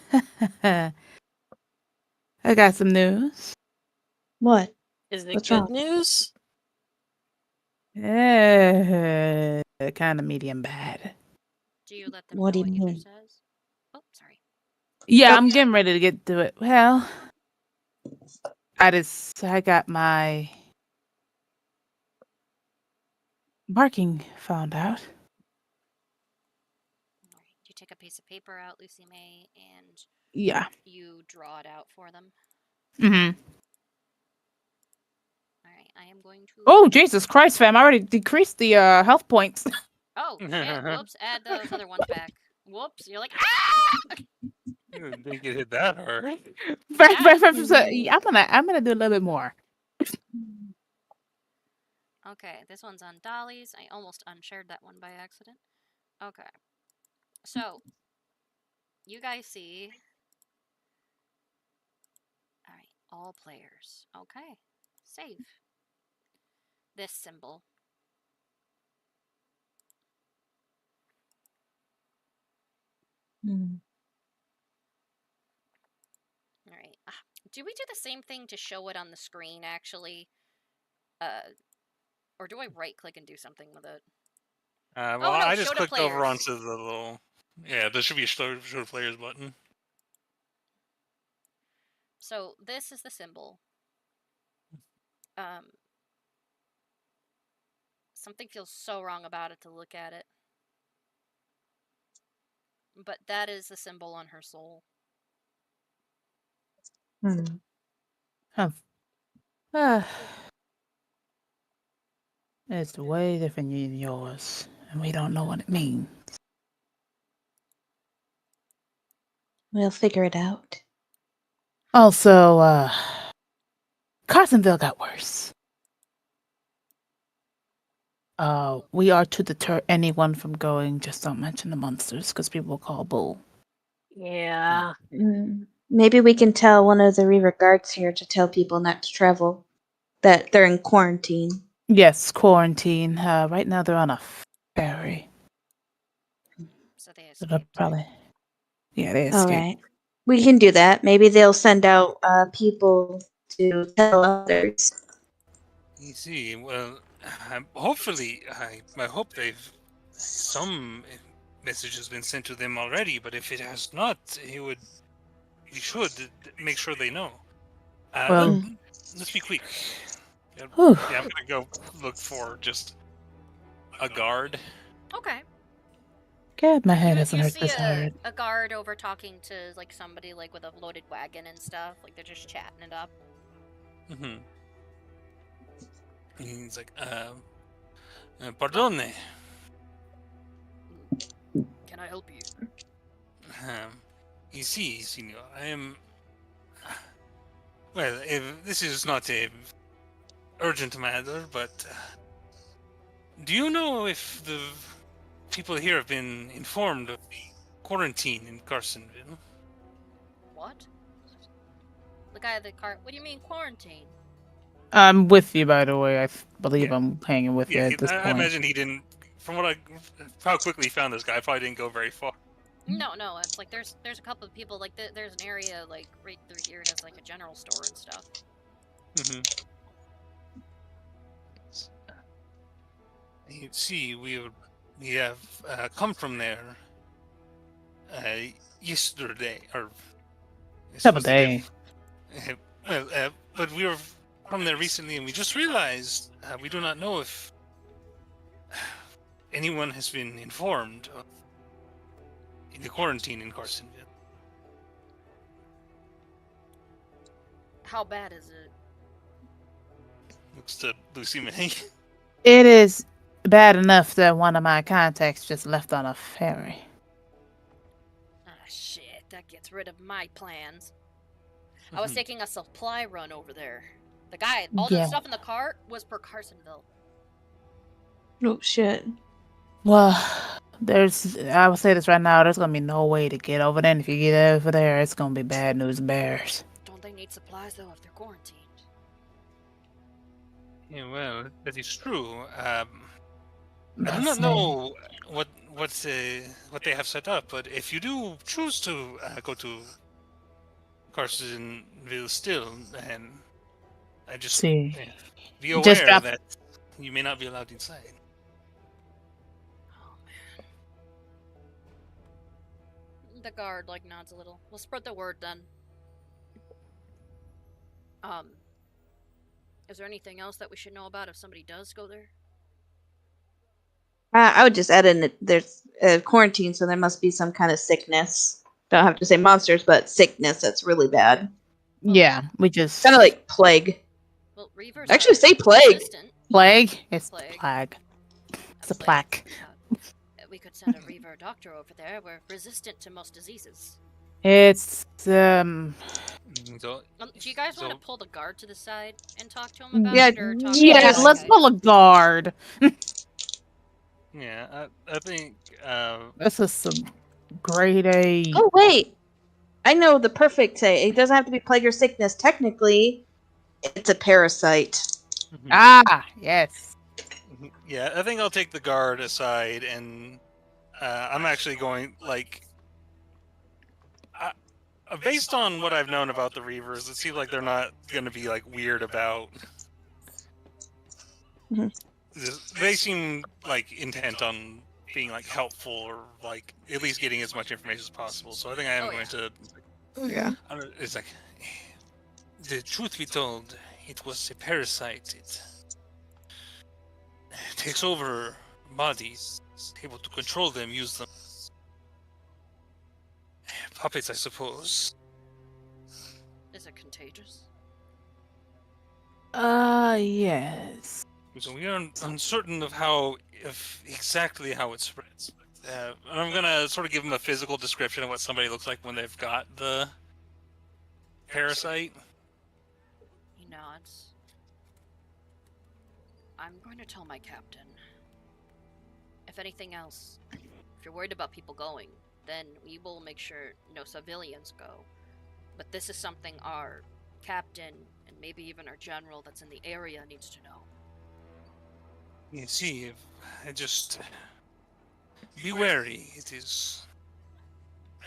I got some news. What? Is it What's good wrong? news? Kind of medium bad. Do you let them What know do what you Uther mean? says? Oh, sorry. Yeah, I'm getting ready to get to it. Well, I got my marking found out. Alright, you take a piece of paper out, Lucy May, and Yeah. you draw it out for them. Mm-hmm. Alright, I am going to... Oh, Jesus Christ, fam. I already decreased the health points. Oh, shit. Whoops. Add those other ones back. Whoops. You're like, ah! Didn't think it hit that hard. I'm gonna do a little bit more. Okay, this one's on Dolly's. I almost unshared that one by accident. Okay. So, you guys see. All right, all players. Okay, save this symbol. All right. Do we do the same thing to show it on the screen, actually? Or do I right-click and do something with it? Well, oh, no, I just show to clicked over players. onto the little... Yeah, there should be a show to players button. So, this is the symbol. Something feels so wrong about it to look at it. But that is the symbol on her soul. It's way different than yours, and we don't know what it means. We'll figure it out. Also, Carsonville got worse. We are to deter anyone from going. Just don't mention the monsters, because people will call bull. Yeah. Maybe we can tell one of the river guards here to tell people not to travel. That they're in quarantine. Yes, quarantine. Right now they're on a ferry. So they So they'll probably. Yeah, they All escaped. right. We can do that. Maybe they'll send out people to tell others. You see, well, hopefully, I hope some message has been sent to them already, but if it has not, you should make sure they know. Let's be quick. Yeah, I'm gonna go look for just a guard. Okay. God, my head doesn't You hurt see this hard. a guard over talking to like somebody like with a loaded wagon and stuff. Like they're just chatting it up. Mm-hmm. He's like, pardon. Can I help you? You see, senor, I am... Well, this is not a urgent matter, but... do you know if the people here have been informed of the quarantine in Carsonville? What? The guy at the car. What do you mean quarantine? I'm with you, by the way. I believe I'm hanging with you at this I point. imagine he didn't... From how quickly he found this guy, probably didn't go very far. No, it's like there's a couple of people like there's an area like right through here has like a general store and stuff. Mm-hmm. You see, we have come from there yesterday, or Couple days. But we were from there recently, and we just realized we do not know if anyone has been informed of the quarantine in Carsonville. How bad is it? Looks to Lucy May. It is bad enough that one of my contacts just left on a ferry. Ah, shit. That gets rid of my plans. I was taking a supply run over there. The guy, all the stuff in the cart was per Carsonville. Oh, shit. Well, I will say this right now, there's going to be no way to get over there. And if you get over there, it's going to be bad news bears. Don't they need supplies, though, if they're quarantined? Yeah, well, that is true. I do not know what they have set up, but if you do choose to go to Carsonville still, then I just be aware that you may not be allowed inside. Oh man. The guard like nods a little. We'll spread the word then. Is there anything else that we should know about if somebody does go there? I would just add in that there's quarantine, so there must be some kind of sickness. Don't have to say monsters, but sickness that's really bad. Yeah, we just... Kind of like plague. Well, Reavers actually say plague. Resistant. Plague? It's plague. It's a plaque. We could send a Reaver doctor over there. We're resistant to most diseases. It's, do you guys want to pull the guard to the side and talk to him about it? Or talk to let's pull a guard. Yeah, I think... This is some Grade A. Oh wait, I know the perfect say. It doesn't have to be plague or sickness. Technically, it's a parasite. Ah, yes. Yeah, I think I'll take the guard aside, and I'm actually going based on what I've known about the Reavers, it seems like they're not going to be like weird about. They seem like intent on being like helpful or like at least getting as much information as possible. So I think I am going to. Yeah. It's like, the truth be told, it was a parasite. It takes over bodies, able to control them, use them. Puppets, I suppose. Is it contagious? Yes. So we are uncertain of exactly how it spreads. I'm gonna sort of give them a physical description of what somebody looks like when they've got the parasite. He nods. I'm going to tell my captain. If anything else, if you're worried about people going, then we will make sure no civilians go. But this is something our captain and maybe even our general that's in the area needs to know. You see, I just be wary. It is.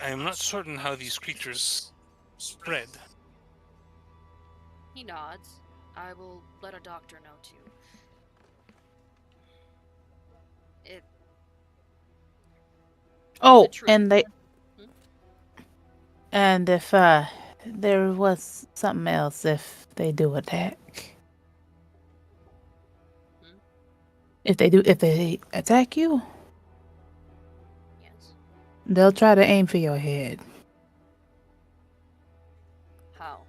I am not certain how these creatures spread. He nods. I will let a doctor know too. Oh, and they. And if there was something else, if they do attack. If they attack you, they'll try to aim for your head. How?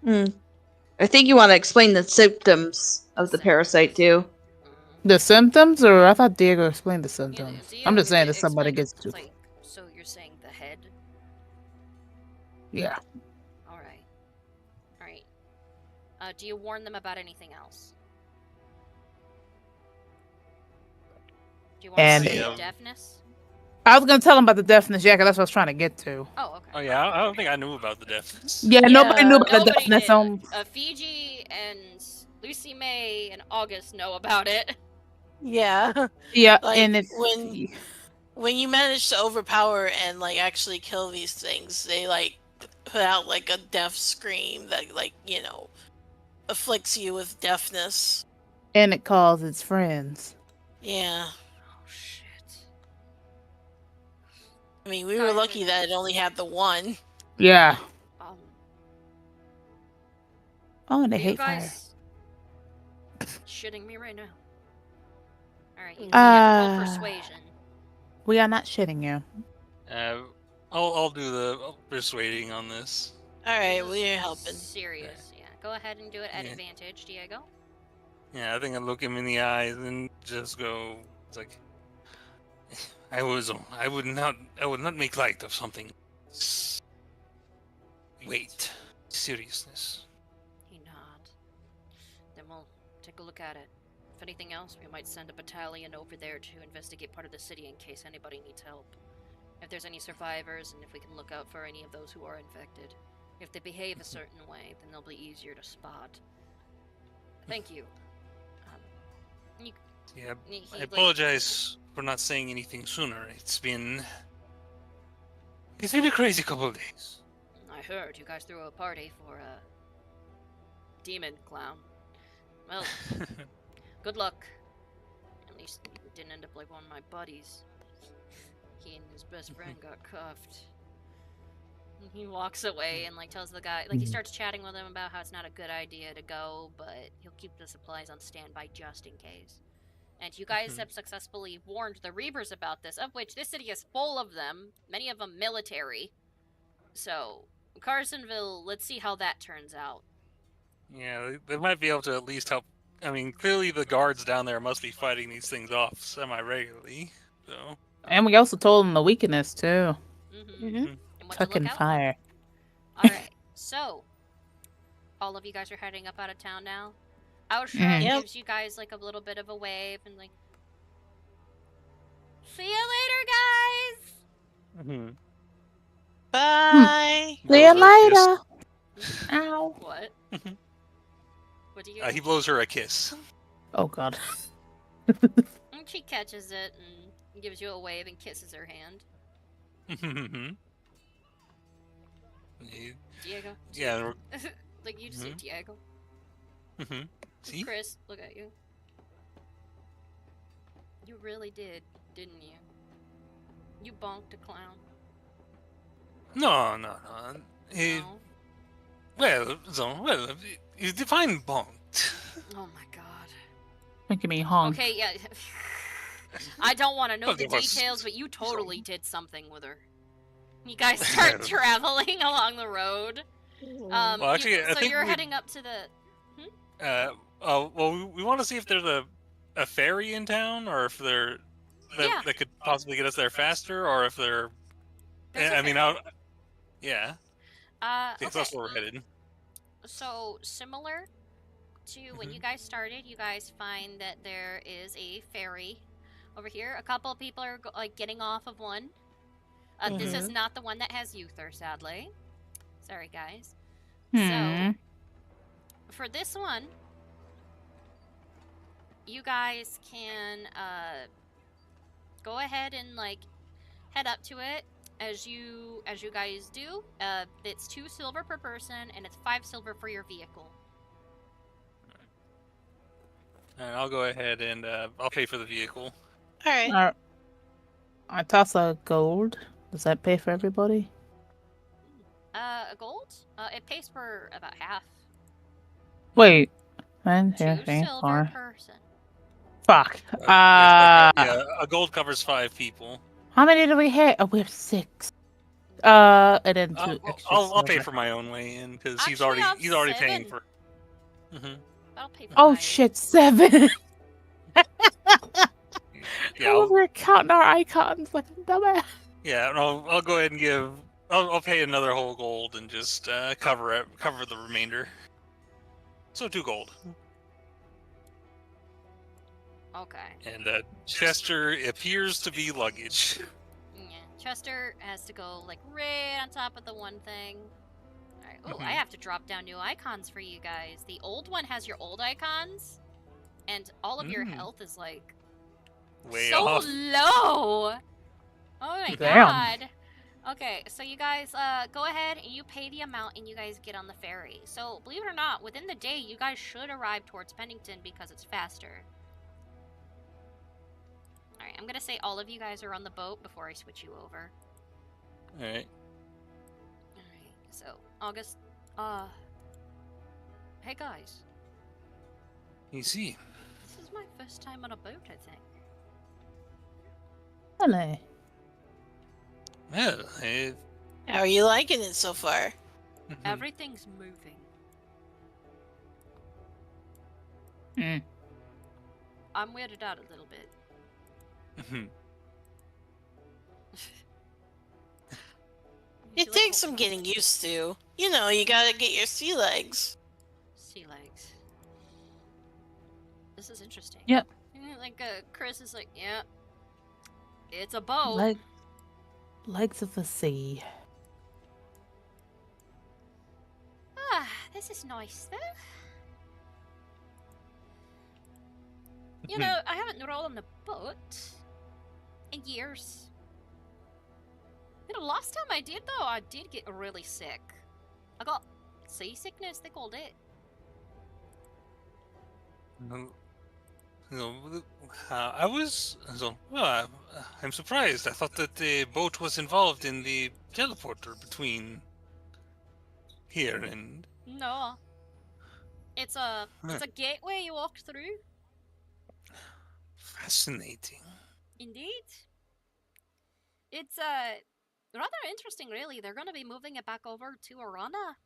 I think you want to explain the symptoms of the parasite too. The symptoms, or I thought Diego explained the symptoms. I'm just saying that somebody gets to. Like, so you're saying the head? Yeah. Alright. Alright. Do you warn them about anything else? Do you warn them about deafness? I was gonna tell them about the deafness, yeah, 'cause that's what I was trying to get to. Oh, okay. Oh yeah, I don't think I knew about the deafness. Yeah, nobody knew about the deafness. Fiji and Lucy May and August know about it. Yeah. Yeah, like, and it's when you manage to overpower and like actually kill these things, they like put out like a deaf scream that like, you know, afflicts you with deafness. and it calls its friends. Yeah. I mean, we were lucky that it only had the one. Yeah. Oh, and they Are you hate fire. guys shitting me right now? Alright, you have to roll persuasion. We are not shitting you. I'll do the persuading on this. Alright, we're helping. Serious, yeah. Go ahead and do it at advantage, Diego. Yeah, I think I look him in the eyes and just go. It's like I would not make light of something. Wait, seriousness. He nods. Then we'll take a look at it. If anything else, we might send a battalion over there to investigate part of the city in case anybody needs help. If there's any survivors, and if we can look out for any of those who are infected. If they behave a certain way, then they'll be easier to spot. Thank you. I apologize for not saying anything sooner. It's been a crazy couple of days. I heard you guys threw a party for a demon clown. Well, good luck. At least it didn't end up like one of my buddies. He and his best friend got cuffed. He walks away and like tells the guy, like he starts chatting with him about how it's not a good idea to go, but he'll keep the supplies on standby just in case. And you guys have successfully warned the Reavers about this, of which this city is full of them, many of them military. So, Carsonville, let's see how that turns out. Yeah, they might be able to at least help. I mean, clearly the guards down there must be fighting these things off semi-regularly, so... And we also told them the weakness, too. And what to Fucking look out fire. for. Alright, so, all of you guys are heading up out of town now? Outro gives you guys like a little bit of a wave and like, see you later, guys! Bye. See you Blows her a kiss. later. Ow. What? What do you? He blows her a kiss. Oh god. And she catches it and gives you a wave and kisses her hand. Diego. Yeah. Like you just say Diego. See? Chris, look at you. You really did, didn't you? You bonked a clown. No. No? Well, you define bonked. Oh my god. Making me honk. Okay, yeah. I don't want to know Well, the there was- details, but you totally did something with her. You guys start traveling along the road. Well, actually, I so think you're we- heading up to the. Well, we want to see if there's a ferry in town, or if that could possibly get us there faster, or if they're. I mean, yeah. Okay. That's where we're headed. So similar to when you guys started, you guys find that there is a ferry over here. A couple of people are like getting off of one. This is not the one that has Uther, sadly. Sorry, guys. So for this one, you guys can go ahead and like head up to it as you guys do. It's 2 silver per person, and it's 5 silver for your vehicle. Alright, I'll go ahead and I'll pay for the vehicle. Alright. I toss a gold. Does that pay for everybody? A gold? It pays for about half. Wait. And 2 here, silver person. Fuck. Yeah, a gold covers 5 people. How many do we hit? Oh, we have 6. And then 2 extra. I'll pay silver. for my own way in because he's Actually, already I'm paying 7. for. I'll pay for Oh mine. shit, 7. Yeah, We're counting our icons like a dumbass. yeah. And I'll go ahead and give. I'll pay another whole gold and just cover the remainder. So 2 gold. Okay. And Chester appears to be luggage. Yeah, Chester has to go like right on top of the one thing. Alright. Oh, I have to drop down new icons for you guys. The old one has your old icons, and all of your health is like Way so off. low. Oh my Damn. god. Okay, so you guys go ahead and you pay the amount and you guys get on the ferry. So believe it or not, within the day you guys should arrive towards Pennington because it's faster. Alright, I'm gonna say all of you guys are on the boat before I switch you over. Alright. Alright, so August, hey guys. You see. This is my first time on a boat, I think. Hello. Well, How are you liking it so far? Everything's moving. I'm weirded out a little bit. It takes some getting used to. You know, you gotta get your sea legs. Sea legs. This is interesting. Yep. Like, Chris is like, yeah. It's a boat. Legs of the sea. Ah, this is nice, though. You know, I haven't rolled on the boat in years. You know, last time I did, though, I did get really sick. I got seasickness, they called it. I was. Well, I'm surprised. I thought that the boat was involved in the teleporter between here and. No. It's a gateway you walk through. Fascinating. Indeed. It's rather interesting, really. They're going to be moving it back over to Arana.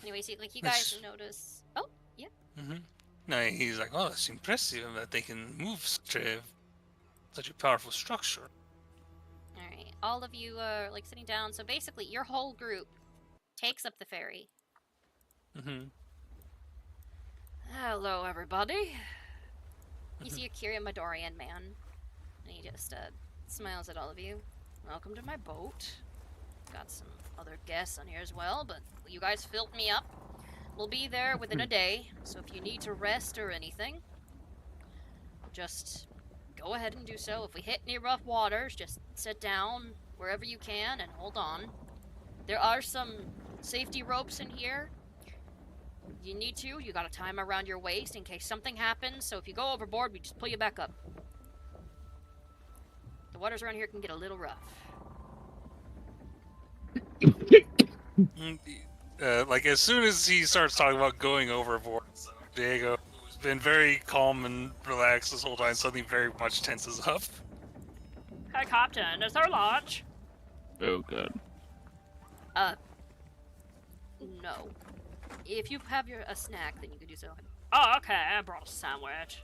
Anyway, see, like, you guys notice... Oh, yeah. No, he's like, oh, it's impressive that they can move such a powerful structure. Alright, all of you are, like, sitting down. So basically, your whole group takes up the ferry. Hello, everybody. You see a Kyria Midorian man. And he just smiles at all of you. Welcome to my boat. Got some other guests on here as well, but you guys filled me up. We'll be there within a day, so if you need to rest or anything, just go ahead and do so. If we hit any rough waters, just sit down wherever you can and hold on. There are some safety ropes in here. You need to, you gotta tie them around your waist in case something happens, so if you go overboard, we just pull you back up. The waters around here can get a little rough. Like, as soon as he starts talking about going overboard, Diego, who's been very calm and relaxed this whole time, suddenly very much tenses up. Hey, Captain, is there lunch? Oh, God. No. If you have a snack, then you can do so. Oh, okay, I brought a sandwich.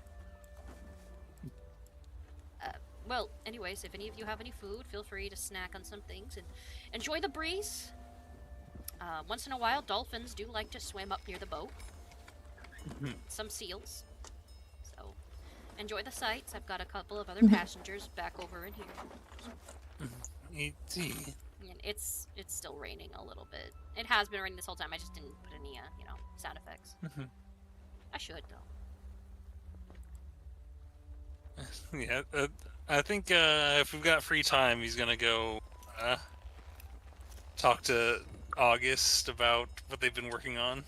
Well, anyways, if any of you have any food, feel free to snack on some things and enjoy the breeze. Once in a while, dolphins do like to swim up near the boat. Some seals. So, enjoy the sights. I've got a couple of other passengers back over in here. And it's still raining a little bit. It has been raining this whole time. I just didn't put any, sound effects. I should, though. Yeah, I think if we've got free time, he's gonna go talk to August about what they've been working on.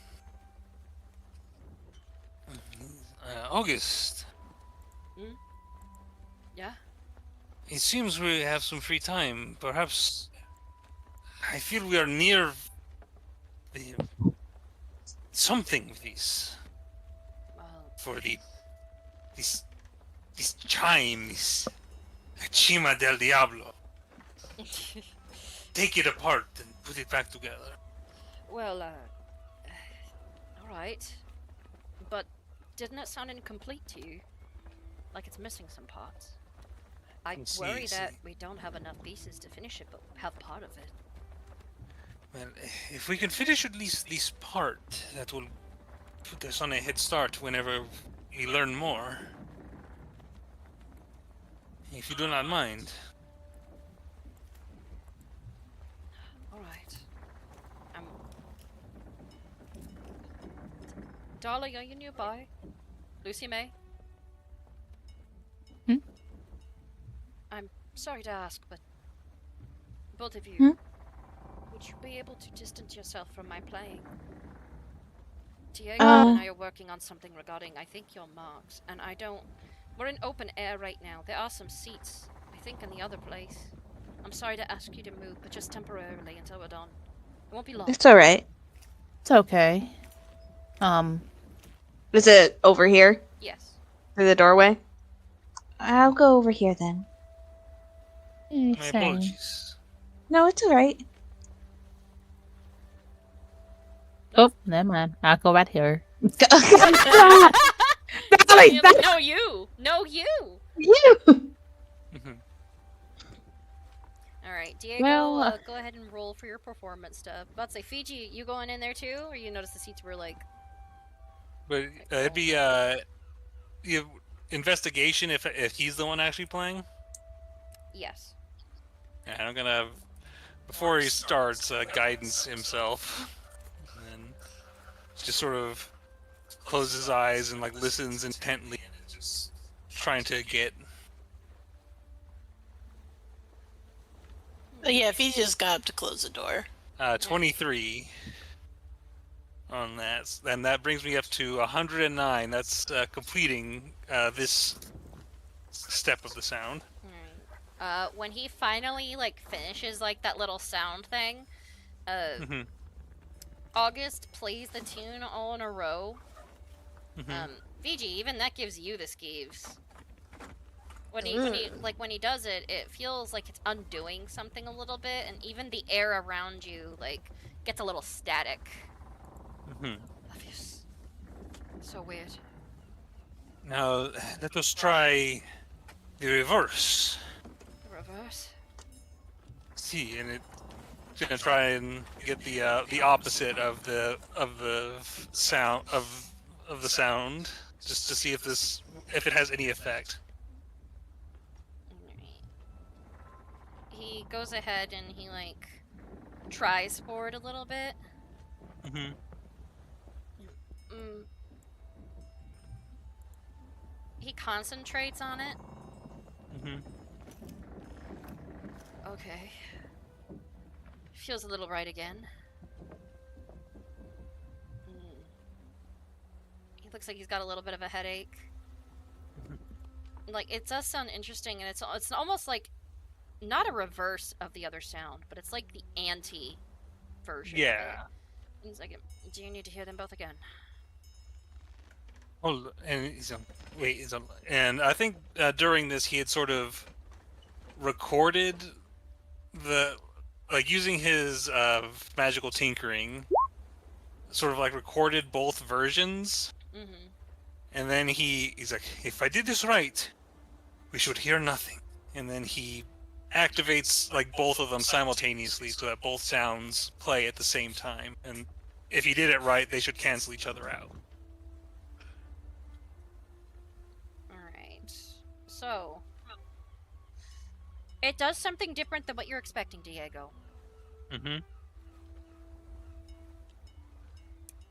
August. Yeah? It seems we have some free time. Perhaps I feel we are near something with these. For these chimes, Chima del Diablo. Take it apart and put it back together. Well, alright. But didn't it sound incomplete to you? Like it's missing some parts. I worry that we don't have enough pieces to finish it, but have part of it. Well, if we can finish at least this part, that will put us on a head start whenever we learn more. If you do not mind. Alright. Darling, are you nearby? Lucy May? I'm sorry to ask, but both of you, would you be able to distance yourself from my playing? Diego and I are working on something regarding, I think, your marks, and we're in open air right now. There are some seats, I think, in the other place. I'm sorry to ask you to move, but just temporarily until we're done. It won't be long. It's alright. It's okay. Is it over here? Yes. Through the doorway? I'll go over here then. My apologies. No, it's alright. Oh, never mind. I'll go right here. No, you! No, you! You! Alright, Diego, Well, go ahead and roll for your performance stuff. About to say, Fiji, you going in there too? Or you notice the seats were like... But it'd be investigation if he's the one actually playing? Yes. Yeah, I'm gonna have, before he starts, guidance himself. And then just sort of closes his eyes and like listens intently, just trying to get. But yeah, if he just got up to close the door. 23 on that, and that brings me up to 109. That's completing this step of the sound. When he finally like finishes like that little sound thing, August plays the tune all in a row. Fiji, even that gives you the skeeves. When he does it, it feels like it's undoing something a little bit, and even the air around you like gets a little static. So weird. Now let us try the reverse. Reverse. See, and it's gonna try and get the opposite of the sound of the sound, just to see if it has any effect. he goes ahead and he like tries for it a little bit. Mm-hmm. He concentrates on it. Mm-hmm. Okay. Feels a little right again. He looks like he's got a little bit of a headache. Like, it does sound interesting, and it's almost like not a reverse of the other sound, but it's like the anti-version of it. He's like, do you need to hear them both again? Oh, and and I think during this he had sort of recorded using his magical tinkering, sort of like recorded both versions. Mm-hmm. And then he's like, if I did this right, we should hear nothing. And then he activates like both of them simultaneously so that both sounds play at the same time. And if he did it right, they should cancel each other out. Alright. So, it does something different than what you're expecting, Diego. Mm-hmm.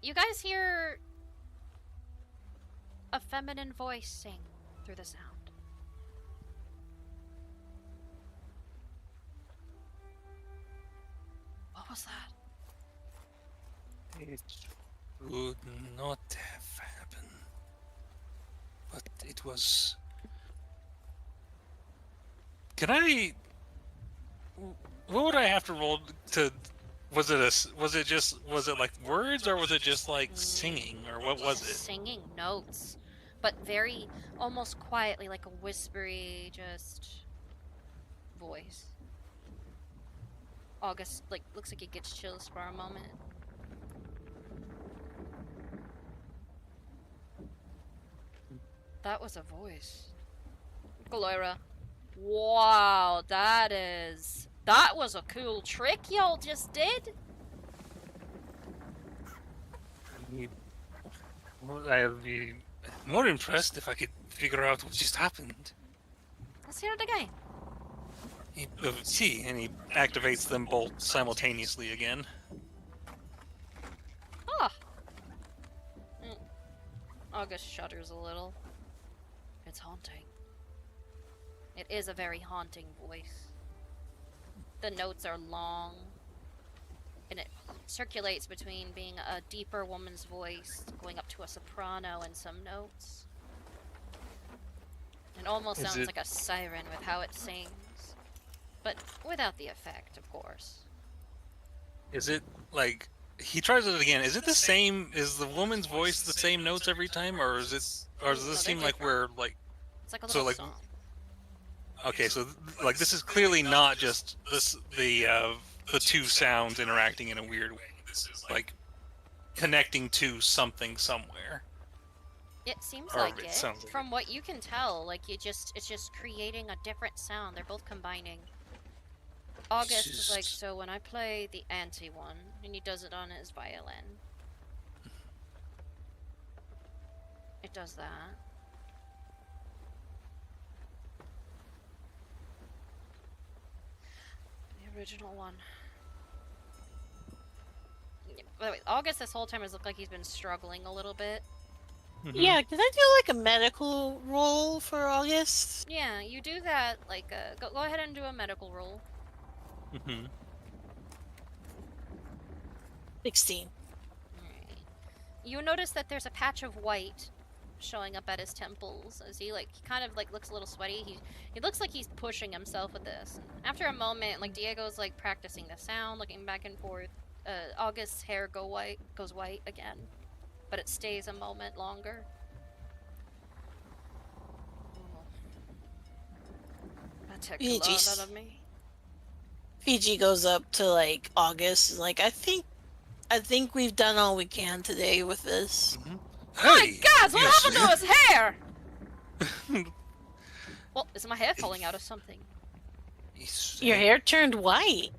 You guys hear a feminine voice sing through the sound. What was that? It would not have happened. But it was... Can I... What would I have to roll to... Was it like words, or was it just like singing, or what was it? Singing notes, but very, almost quietly, like a whispery, just voice. August, like, looks like he gets chills for a moment. That was a voice. Gloira. Wow, that was a cool trick y'all just did. I'd be more impressed if I could figure out what just happened. Let's hear it again. See, and he activates them both simultaneously again. Ah. August shudders a little. It's haunting. It is a very haunting voice. The notes are long, and it circulates between being a deeper woman's voice, going up to a soprano in some notes. It almost sounds like a siren with how it sings, but without the effect, of course. Is it like he tries it again? Is it the same? Is the woman's voice the same notes every time, or does this seem like we're like? It's like a little song. Okay, so like this is clearly not just the two sounds interacting in a weird way. This is like connecting to something somewhere. It seems Or like it it. sounds like From what you can tell, like it's just creating a different sound. They're both combining. August is like, so when I play the anti one, and he does it on his violin, it does that. The original one. By the way, August this whole time has looked like he's been struggling a little bit. Yeah, can I do like a medical roll for August? Yeah, you do that. Like, go ahead and do a medical roll. 16. Alright. You notice that there's a patch of white showing up at his temples as he kind of looks a little sweaty. He looks like he's pushing himself with this. And after a moment, like Diego's like practicing the sound, looking back and forth. August's hair goes white again, but it stays a moment longer. That took a lot out of me. Fiji goes up to like August and like, I think we've done all we can today with this. Hey, guys, what happened to his hair? Well, is my hair falling out of something? Your hair turned white.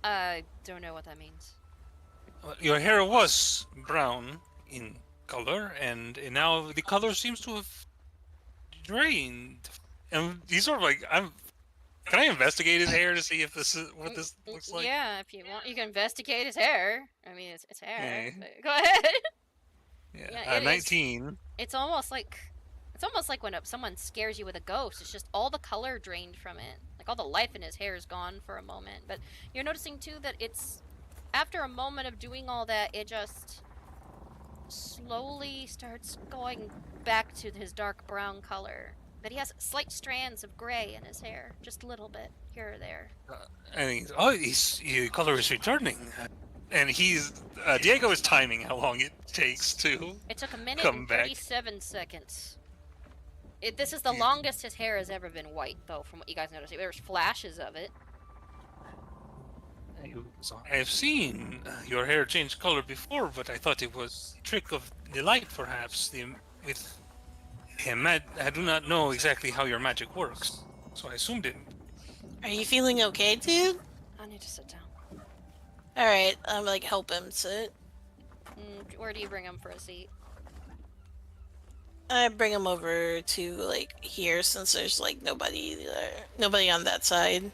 I don't know what that means. Your hair was brown in color, and now the color seems to have drained. And he's sort of like, Can I investigate his hair to see if this is what this looks like? Yeah, if you want, you can investigate his hair. I mean, it's hair. Okay. But go ahead. Yeah, 19. It's almost like when someone scares you with a ghost. It's just all the color drained from it. Like all the life in his hair is gone for a moment. But you're noticing too that it's after a moment of doing all that, it just slowly starts going back to his dark brown color. But he has slight strands of gray in his hair, just a little bit here or there. And his color is returning. And Diego is timing how long it takes to It took a minute come and back. 37 seconds. This is the longest his hair has ever been white, though, from what you guys noticed. There's flashes of it. I have seen your hair change color before, but I thought it was a trick of the light, perhaps. With him, I do not know exactly how your magic works, so I assumed it. Are you feeling okay, dude? I need to sit down. Alright, I'm like, help him sit. Where do you bring him for a seat? I bring him over to, like, here, since there's, like, nobody on that side.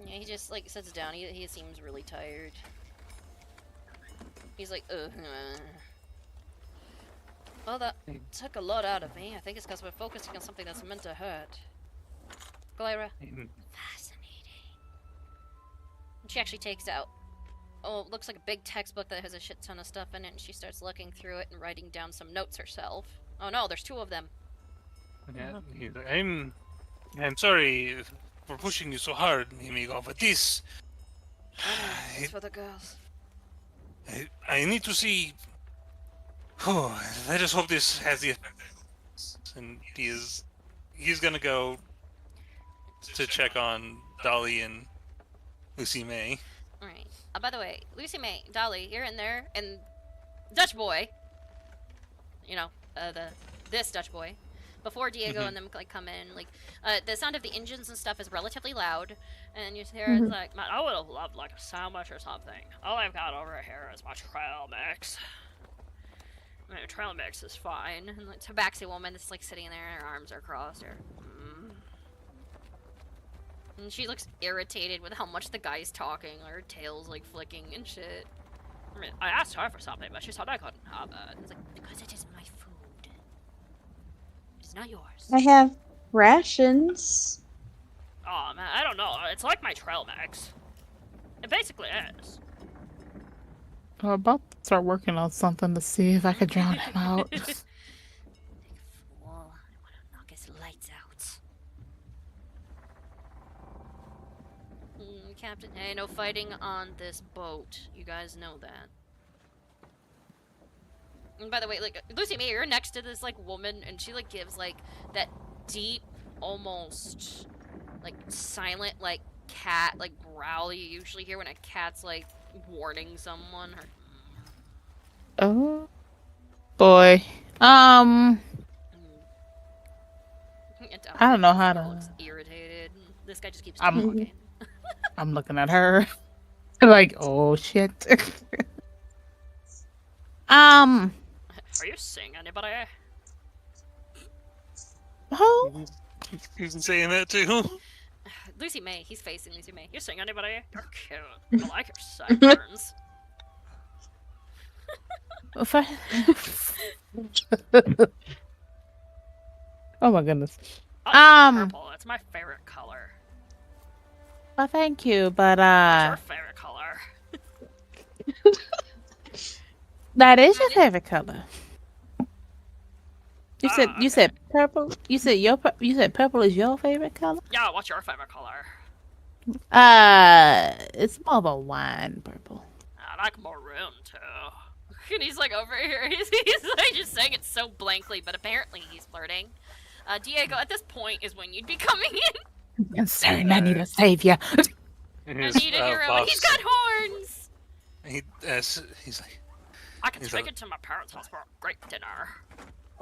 Yeah, he just, like, sits down. He seems really tired. He's like, Well, that took a lot out of me. I think it's because we're focusing on something that's meant to hurt. Glyra. Fascinating. And she actually takes out, it looks like a big textbook that has a shit ton of stuff in it, and she starts looking through it and writing down some notes herself. Oh no, there's 2 of them. Yeah, I'm sorry for pushing you so hard, Amigo, but this... It's for the girls. I need to see... Oh, I just hope this has the effect. And he's gonna go to check on Dolly and Lucy May. Alright. By the way, Lucy May, Dolly, you're in there, and Dutch boy, you know, this Dutch boy, before Diego and them like come in, like the sound of the engines and stuff is relatively loud, and you hear it's like, man, I would have loved like a sandwich or something. All I've got over here is my trail mix. My trail mix is fine. And like tabaxi woman that's like sitting there, and her arms are crossed. And she looks irritated with how much the guy's talking. Her tail's like flicking and shit. I mean, I asked her for something, but she said I couldn't have it. And it's like, because it is my food. It's not yours. I have rations. Oh man, I don't know. It's like my trail mix. It basically is. I'm about to start working on something to see if I could drown him out. Fool. I want to knock his lights out. Captain, hey, no fighting on this boat. You guys know that. And by the way, like, Lucy May, you're next to this, like, woman, and she, like, gives, like, that deep, almost, like, silent, like, cat, like, growl you usually hear when a cat's, like, warning someone. Oh, boy. I don't know how to... Looks irritated. This guy just keeps talking. I'm looking at her. Like, oh, shit. Are you seeing anybody? Oh. He's saying that too. Lucy May, he's facing Lucy May. You seeing anybody? You're cute. I like your sideburns. Oh my goodness. Purple. It's my favorite color. Well, thank you, but What's your favorite color? that is your favorite color. You said purple. You said purple is your favorite color. Yeah. What's your favorite color? It's more of a wine purple. I like maroon too. And he's like over here. He's like just saying it so blankly, but apparently he's flirting. Diego, at this point is when you'd be coming in. And saying I need a savior. I need a hero. He's got horns. He's like, I can take it to my parents' house for a great dinner.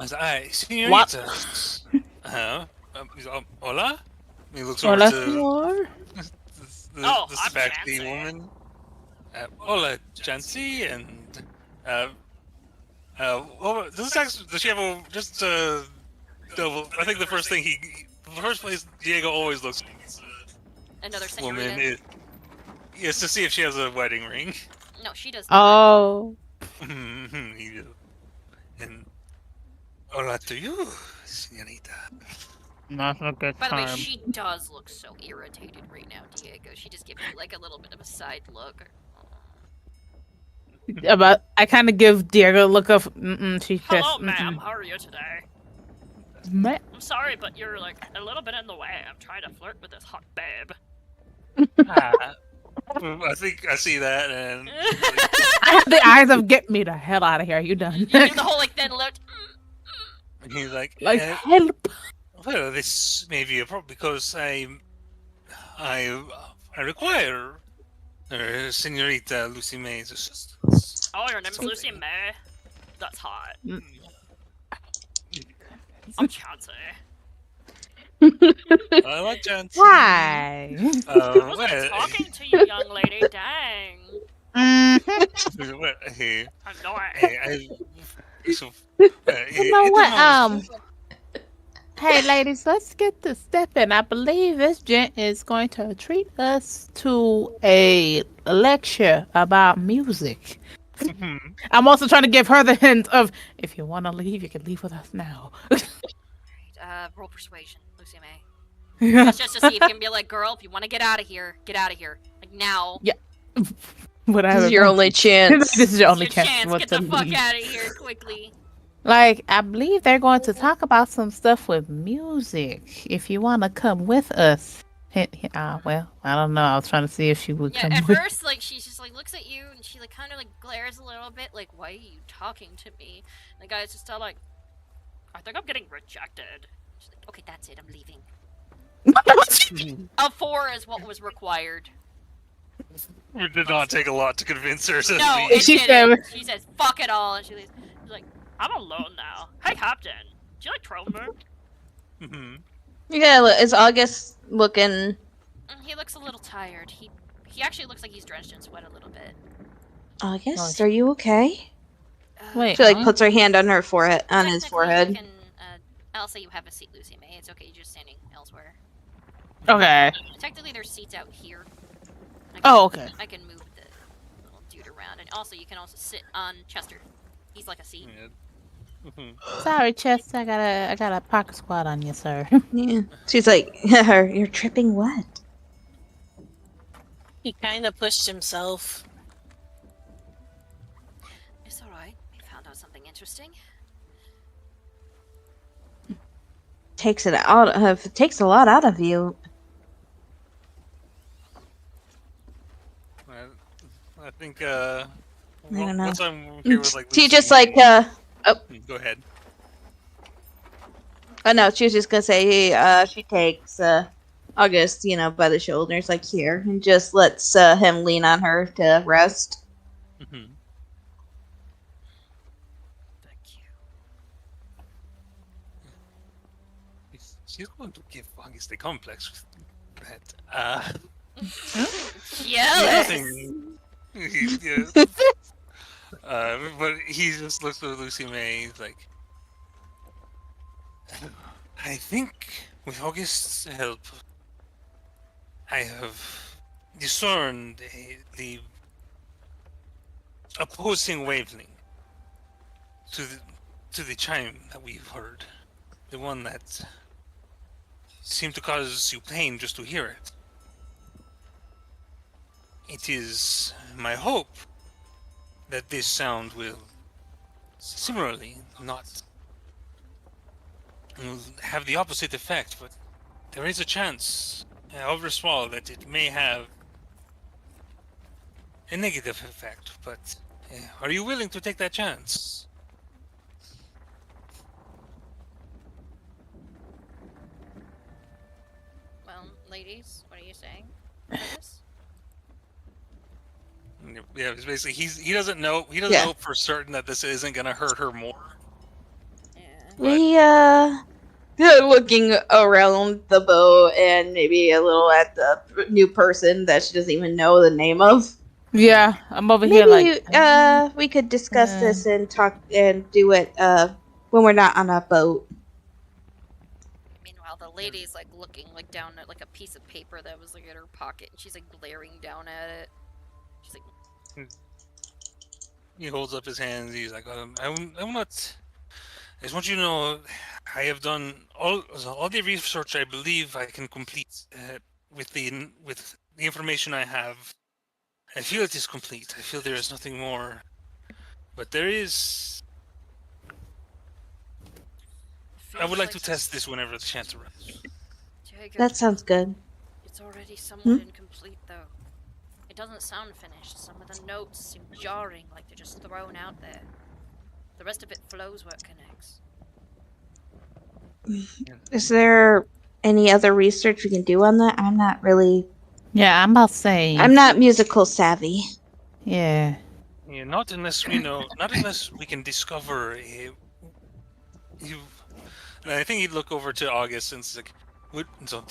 Senorita. Hola? He looks over to the faculty woman. Hola, Chancy, and does she have No, I think the first place Diego always looks Another woman senorita. is to see if she has a wedding ring. No, she does not. Oh. He does. And hola to you, senorita. Not a good By the way, time. she does look so irritated right now, Diego. She just gives you like a little bit of a side look. But I kind of give Diego a look of. She just. Hello, ma'am. How are you today? Ma- I'm sorry, but you're like a little bit in the way. I'm trying to flirt with this hot babe. I think I see that, and I have the eyes of get me the hell out of here. Are you done? You do the whole like thin lip. he's like, help. Well, this may be a problem because I require Senorita Lucy May's assistance. Oh, your name's Lucy May. That's hot. I'm Chauncey. I like Chance. Why? I wasn't talking to you, young lady. Dang. Hey, I know I. You know what? Hey, ladies, let's get to stepping. I believe this gent is going to treat us to a lecture about music. I'm also trying to give her the hint of, if you want to leave, you can leave with us now. Roll persuasion, Lucy May. That's just to see if you can be like, girl, if you want to get out of here, get out of here. Like now. Yeah. Whatever. This is your only chance. This is your only It's your chance. Get the fuck out of here quickly. Like, I believe they're going to talk about some stuff with music. If you want to come with us. Well, I don't know. I was trying to see if she would come at with. first, like, she just, like, looks at you, and she, like, kind of, like, glares a little bit, like, why are you talking to me? And the guy's just all like, I think I'm getting rejected. She's like, okay, that's it, I'm leaving. A 4 is what was required. It did not take a lot to convince her to No, leave. it didn't. She says, fuck it all, and she leaves. She's like, I'm alone now. Hey, Captain, do you like Tromberg? Yeah, is August looking? He looks a little tired. He actually looks like he's drenched in sweat a little bit. August, are you okay? Wait, She like puts her hand on her forehead, on his forehead. You can, I'll say you have a seat, Lucy May. It's okay, you're just standing elsewhere. Okay. Technically, there's seats out here. Okay. I can move the little dude around, and also you can also sit on Chester. He's like a seat. Sorry, Chester. I got a pocket squat on you, sir. Yeah. She's like, you're tripping wet. He kind of pushed himself. It's alright. We found out something interesting. Takes it takes a lot out of you. I think, I don't know. once I'm here with, like, She Lucy just like, May- oh. Go ahead. Oh no, she was just gonna say, she takes, August, by the shoulders, like here, and just lets, him lean on her to rest. Thank you. She's going to give August a complex with that. Jealous. Yeah. But he just looks at Lucy May. He's like, I think with August's help, I have discerned the opposing wavelength to the chime that we've heard, the one that seemed to cause you pain just to hear it. It is my hope that this sound will similarly not have the opposite effect, but there is a chance, however small, that it may have a negative effect. But are you willing to take that chance? Well, ladies, what are you saying about this? Yeah, it's basically he doesn't know know for certain that this isn't gonna hurt her more. We, looking around the boat and maybe a little at the new person that she doesn't even know the name of. Yeah, I'm over Maybe, here like. we could discuss this and talk and do it, when we're not on a boat. the lady's like looking like down at like a piece of paper that was like in her pocket, and she's like glaring down at it. She's like, He holds up his hands. He's like, I'm not. I just want you to know, I have done all the research I believe I can complete with the information I have. I feel it is complete. I feel there is nothing more, but there is. I would like to test this whenever the chance arises. That sounds good. It's already somewhat incomplete, though. It doesn't sound finished. Some of the notes seem jarring, like they're just thrown out there. The rest of it flows where it connects. Is there any other research we can do on that? I'm not really. Yeah, I'm about to say. I'm not musical savvy. Yeah. Yeah, not unless we know. Not unless we can discover a. And I think he'd look over to August and it's like, so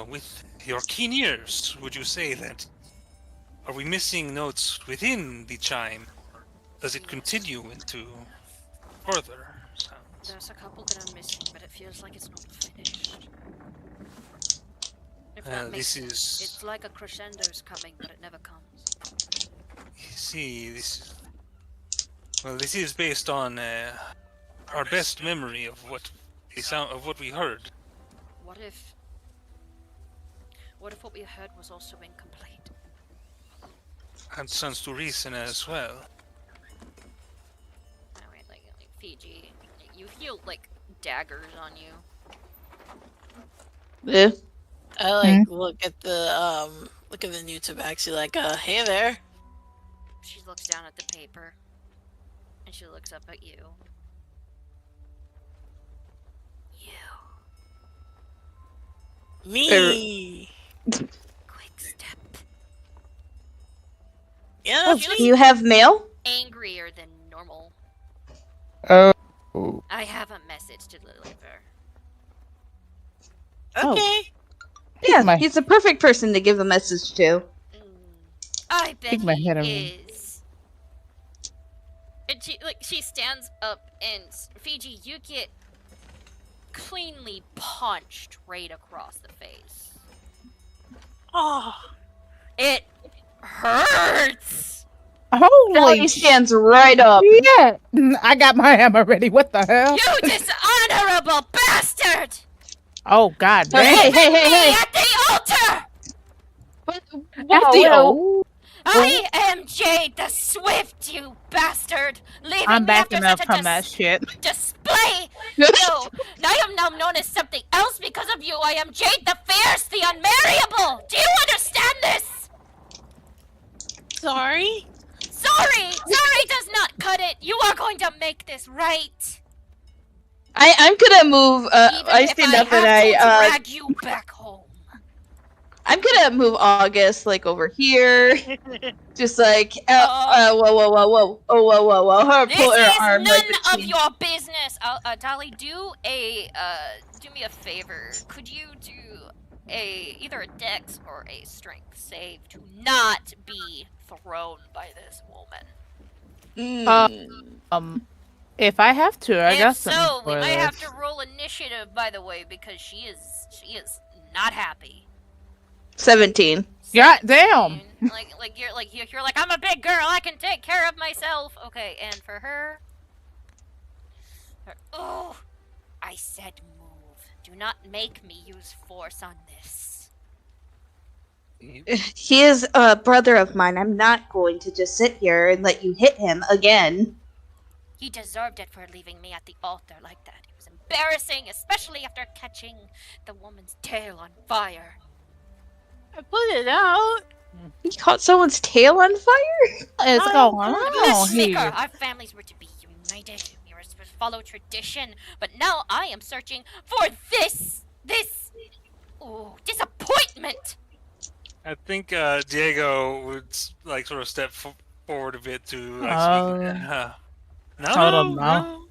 with your keen ears, would you say that are we missing notes within the chime? Does it continue into further sounds? There's a couple that I'm missing, but it feels like it's not finished. If that makes sense. It's like a crescendo's coming, but it never comes. You see, this is based on our best memory of what the sound of what we heard. What if what we heard was also incomplete? That sounds to reason as well. Alright, like Fiji, you feel like daggers on you. Yeah. I like look at the new tabaxi like, hey there. She looks down at the paper, and she looks up at you. Me. Quick step. Yeah. Oh, you have mail? Angrier than normal. Oh. I have a message to deliver. Okay. Yeah, he's the perfect person to give a message to. I bet my he head over. is. And she stands up, and Fiji, you get cleanly punched right across the face. Oh, it hurts. Holy! He stands right up. Yeah, I got my hammer ready. What the hell? You dishonorable bastard! Oh God! Hey! At the altar! I am Jade the Swift, you bastard! Leaving I'm me backing after up such a from that shit. display! No, I am now known as something else because of you. I am Jade the Fierce, the Unmarriable! Do you understand this? sorry. Sorry does not cut it. You are going to make this right. I'm gonna move. I Even stand if up and I have to I. drag you back home. I'm gonna move August like over here, just like whoa, whoa, her This pull her is arm none like of between. your business. Dolly, do me a favor. Could you do either a dex or a strength save to not be thrown by this woman? If I have to, I got If something so, we for might this. have to roll initiative, by the way, because she is not happy. 17. God damn! You're like I'm a big girl. I can take care of myself. Okay, and for her, oh, I said move. Do not make me use force on this. He is a brother of mine. I'm not going to just sit here and let you hit him again. He deserved it for leaving me at the altar like that. It was embarrassing, especially after catching the woman's tail on fire. I put it out. He caught someone's tail on fire? It's going on Seeker, here. our families were to be united. We were supposed to follow tradition, but now I am searching for this disappointment. I think Diego would like sort of step forward a bit to like speak. No.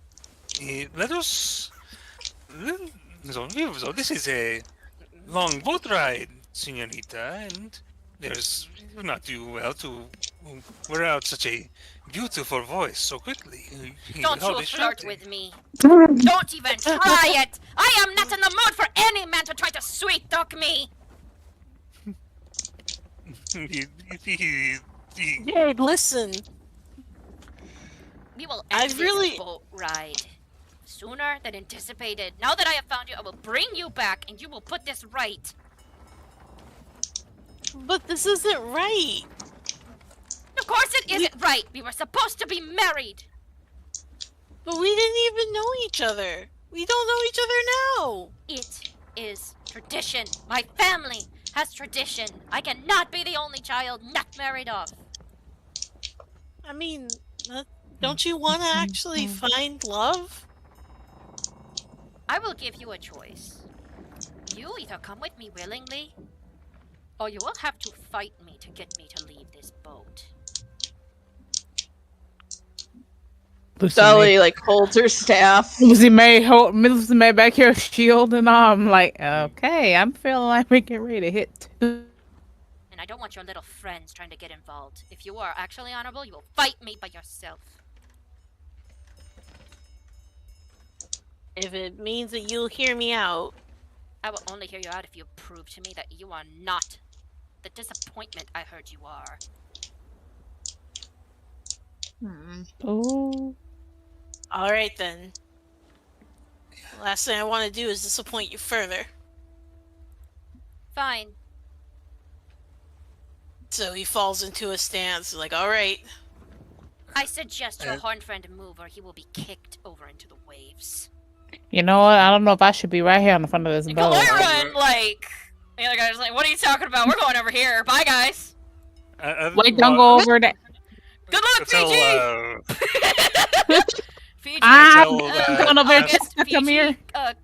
Let us. So this is a long boat ride, señorita, and there's not do well to wear out such a beautiful voice so quickly. Don't How you they flirt shouting. with me. Don't even try it! I am not in the mood for any man to try to sweet talk me! Jade, listen. We will I end really- this boat ride sooner than anticipated. Now that I have found you, I will bring you back and you will put this right. But this isn't right. Of course it isn't right! We were supposed to be married! But we didn't even know each other. We don't know each other now. It is tradition. My family has tradition. I cannot be the only child not married off. I mean, don't you want to actually find love? I will give you a choice. You either come with me willingly, or you will have to fight me to get me to leave this boat. Dolly like holds her staff. Lucy May back here shield, and I'm like, okay, I'm feeling like we get ready to hit two. And I don't want your little friends trying to get involved. If you are actually honorable, you will fight me by yourself. If it means that you'll hear me out. I will only hear you out if you prove to me that you are not the disappointment I heard you are. Oh. Alright then. Last thing I want to do is disappoint you further. Fine. So he falls into a stance, like, alright. I suggest your horned friend move or he will be kicked over into the waves. You know what? I don't know if I should be right here on the front of this boat. Lyra, like, the other guy's like, what are you talking about? We're going over here. Bye, guys. Wait, don't go over there. Good luck, Fiji! Fiji. I'm going over I here. guess Come here. Fiji,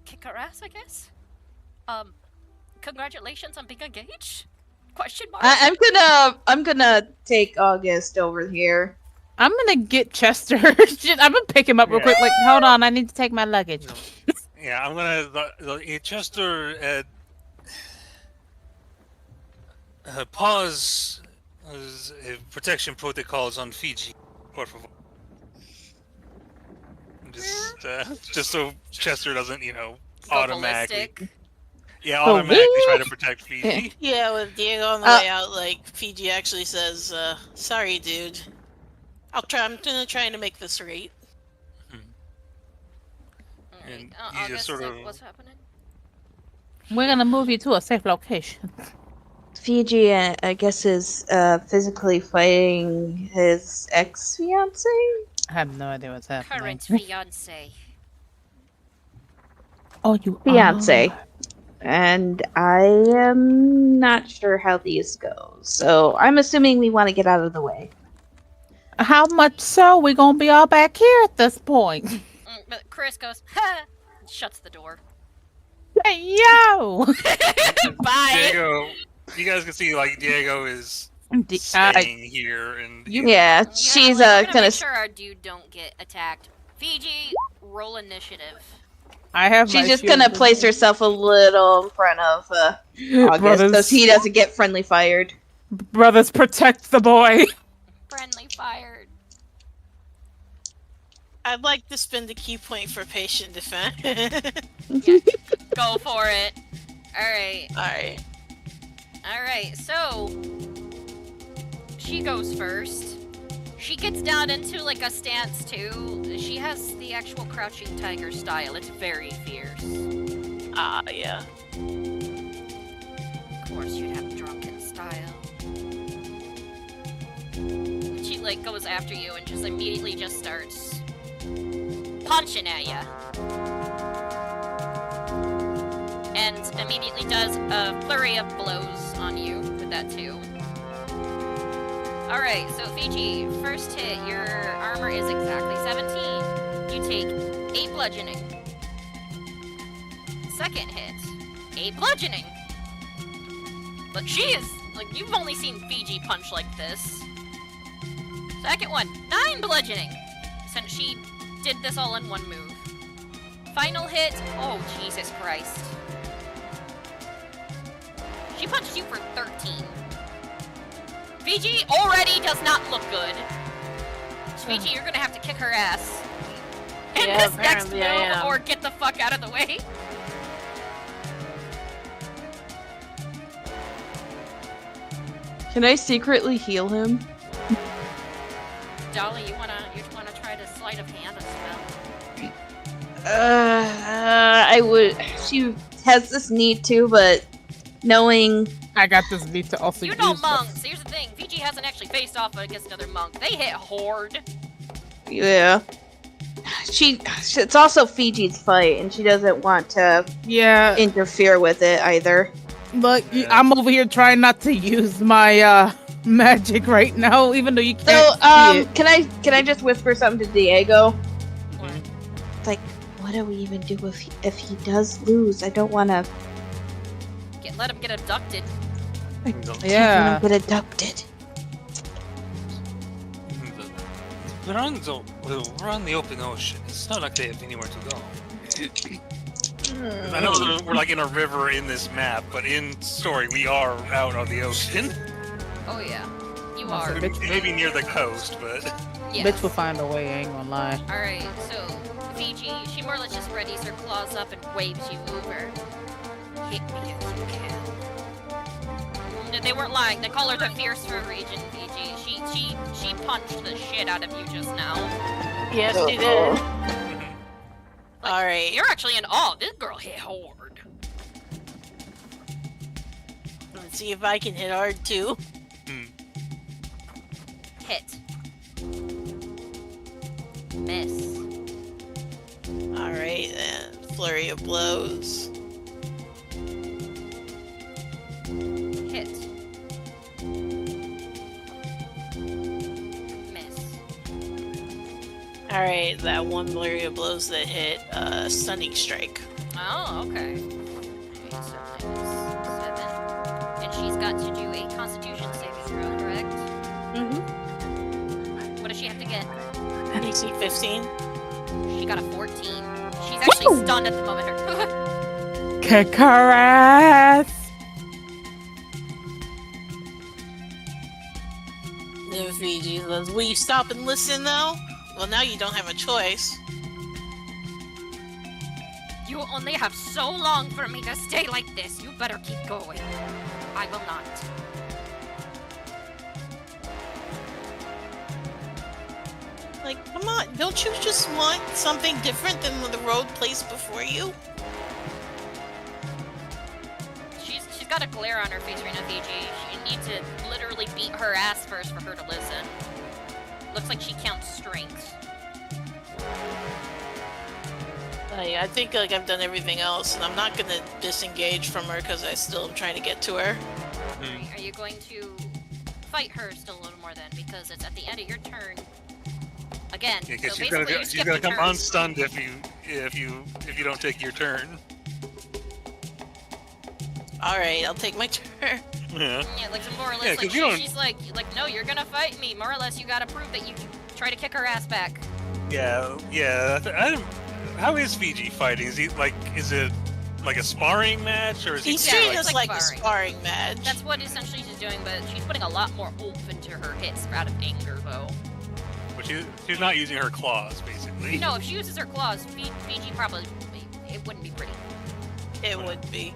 kick her ass, I guess. Congratulations on being engaged? Question mark. I'm gonna take August over here. I'm gonna get Chester. Shit, I'm gonna pick him up real quick. Like, hold on, I need to take my luggage. Yeah, I'm gonna Chester pause protection protocols on Fiji, por favor. Just so Chester doesn't, automatically. Yeah, automatically try to protect Fiji. Yeah, with Diego on the way out, like, Fiji actually says, sorry, dude. I'm gonna try to make this right. And August, he just sort of... what's happening? We're gonna move you to a safe location. Fiji, I guess, is physically fighting his ex-fiance? I have no idea what's happening. Current fiance. Oh, you Fiance. And I am not sure how these go. So I'm assuming we want to get out of the way. How much so? We're gonna be all back here at this point. But Chris goes, ha! And shuts the door. Hey, yo! Bye! Diego, you guys can see, like, Diego is staying here. And Yeah, she's we're gonna gonna... make sure our dude don't get attacked. Fiji, roll initiative. I have. She's just gonna place herself a little in front of August so he doesn't get friendly fired. Brothers, protect the boy. Friendly fired. I'd like to spend a key point for patient defense. Yeah, go for it. Alright. Alright. Alright, so she goes first. She gets down into like a stance too. She has the actual crouching tiger style. It's very fierce. Ah, yeah. Of course you'd have drunken style. She like goes after you and just immediately just starts punching at ya. And immediately does a flurry of blows on you with that too. Alright, so Fiji, first hit, your armor is exactly 17. You take 8 bludgeoning. Second hit, 8 bludgeoning. But she is, like, you've only seen Fiji punch like this. Second one, 9 bludgeoning. Since she did this all in one move. Final hit, oh Jesus Christ. She punched you for 13. Fiji already does not look good. Fiji, you're gonna have to kick her ass. And Yeah, this next move, apparently I am. or get the fuck out of the way. Can I secretly heal him? Dolly, you wanna try to sleight of hand a spell? I would. She has this need to, but knowing I got this need to also You use know the- monks. Here's the thing. Fiji hasn't actually faced off against another monk. They hit hard. yeah, it's also Fiji's fight, and she doesn't want to interfere with it either. But I'm over here trying not to use my magic right now, even though you can't see it. Can I just whisper something to Diego? It's like, what do we even do if he does lose? I don't want to. Let him get abducted. Yeah. Get abducted. We're on the open ocean. It's not like they have anywhere to go. I know we're like in a river in this map, but in story we are out on the ocean. Oh yeah, you are. Maybe near the coast, but Yes. Bitch will find a way, I ain't gonna lie. Alright, so Fiji, she more or less just readies her claws up and waves you over. Hit me if you can. No, they weren't lying. They call her the fierce for a region, Fiji. She punched the shit out of you just now. Yes, she did. Alright. You're actually in awe. This girl hit hard. Let's see if I can hit hard too. Hit. Miss. Alright then. Flurry of blows. Hit. Miss. Alright, that one flurry of blows that hit, stunning strike. Oh, okay. Okay, so -7. And she's got to do a constitution saving throw, correct? Mm-hmm. What does she have to get? DC 15. She got a 14. She's actually stunned at the moment. Kick her ass! No, Fiji says, will you stop and listen now? Well, now you don't have a choice. You only have so long for me to stay like this. You better keep going. I will not. Like, come on, don't you just want something different than the road placed before you? She's got a glare on her face right now, Fiji. You need to literally beat her ass first for her to listen. Looks like she counts strength. I think like I've done everything else, and I'm not gonna disengage from her because I still am trying to get to her. Are you going to fight her still a little more then? Because it's at the end of your turn. Again, yeah, so she's basically gonna, she's gonna come unstunned if you don't take your turn. Alright, I'll take my turn. Yeah. Yeah, like more or less, Yeah, like 'cause you don't- she's like, no, you're gonna fight me. More or less, you gotta prove that you can try to kick her ass back. Yeah. How is Fiji fighting? Is it like a sparring match, or is he He's treating it's us like a sparring match. That's what essentially she's doing, but she's putting a lot more oomph into her hits out of anger, though. But she's not using her claws, basically. No, if she uses her claws, Fiji probably it wouldn't be pretty. It would be.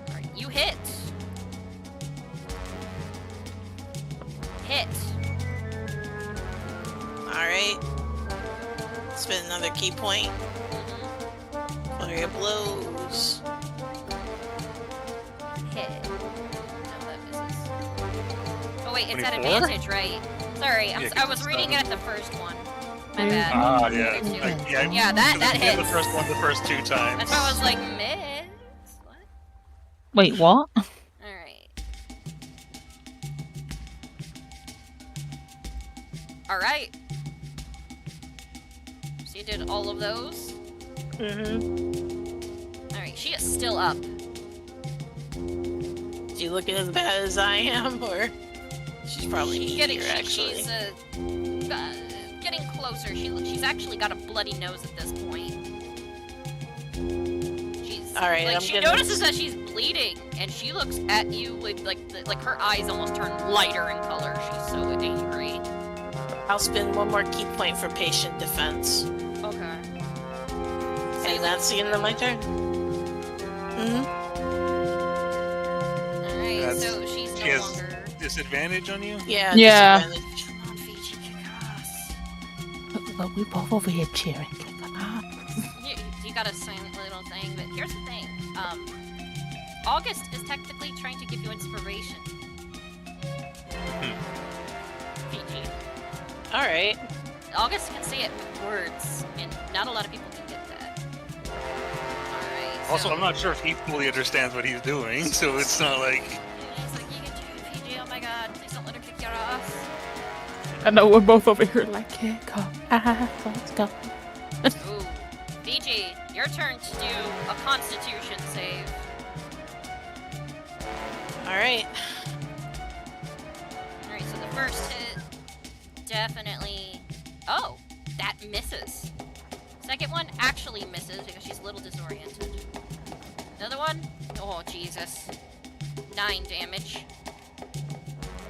Alright, you hit. Hit. Alright. Spend another key point. Flurry of blows. Hit. No, that misses. Oh wait, it's at 24? advantage, right? Sorry, Yeah, I was reading it at the first one. My bad. Yeah. Yeah, that hits. The first one, the first 2 times. That's why I was like, miss. Wait, what? Alright. Alright. So you did all of those? Mm-hmm. Alright, she is still up. Is she looking as bad as I am, or she's probably She's easier, actually. She's getting closer. She's actually got a bloody nose at this point. She's Alright, like I'm she gonna... notices that she's bleeding, and she looks at you with like her eyes almost turn lighter in color. She's so angry. I'll spend one more key point for patient defense. Okay. And that's the end of my turn. Alright, so she's She no has longer. disadvantage on you? Yeah. Yeah. disadvantage. Come on, Fiji, kick ass. Look, we both over here cheering. You got a silent little thing, but here's the thing. August is technically trying to give you inspiration. Fiji. Alright. August can say it with words, and not a lot of people can get that. Alright. Also, I'm not sure if he fully understands what he's doing, so it's not like... He's like, you can do it, Fiji, oh my god, please don't let her kick your ass. I know we're both over here like, yeah, go. Let's go. Ooh. Fiji, your turn to do a constitution save. Alright. Alright, so the first hit definitely... Oh, that misses. Second one actually misses because she's a little disoriented. Another one? Oh, Jesus. 9 damage.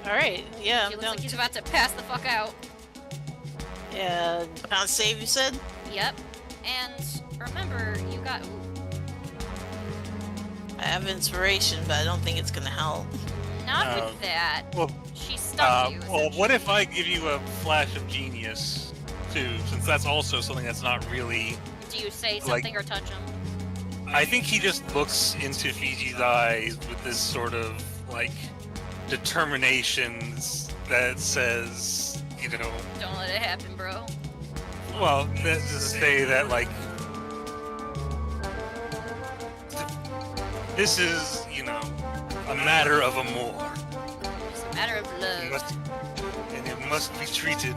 Alright, yeah. He looks like he's about to pass the fuck out. Yeah, con save you said? Yep. And remember, you got... I have inspiration, but I don't think it's gonna help. Not with that. Well, she stunned you. Well, what if I give you a flash of genius, too? Since that's also something that's not really... Do you say something or touch him? I think he just looks into Fiji's eyes with this sort of, like, determination that says, you know... Don't let it happen, bro. Well, that's to say that, like... This is, you know, a matter of amour. It's a matter of love. And it must be treated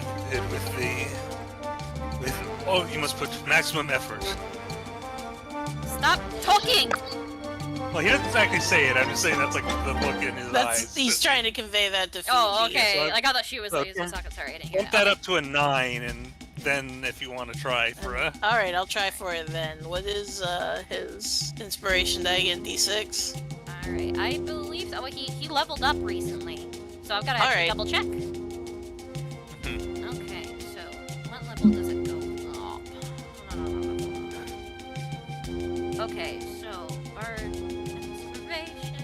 with the... Oh, you must put maximum effort. Stop talking! Well, he doesn't exactly say it. I'm just saying that's like the look in his eyes. He's trying to convey that to Fiji. Oh, okay. So I thought she was like, bump sorry, I didn't hear that up to a 9, and then if you want to try for a... Alright, I'll try for it then. What is his inspiration die again? D6? Alright, I believe so. He leveled up recently. So I've got to actually double check. Okay, so what level does it go up? Okay, so our inspiration...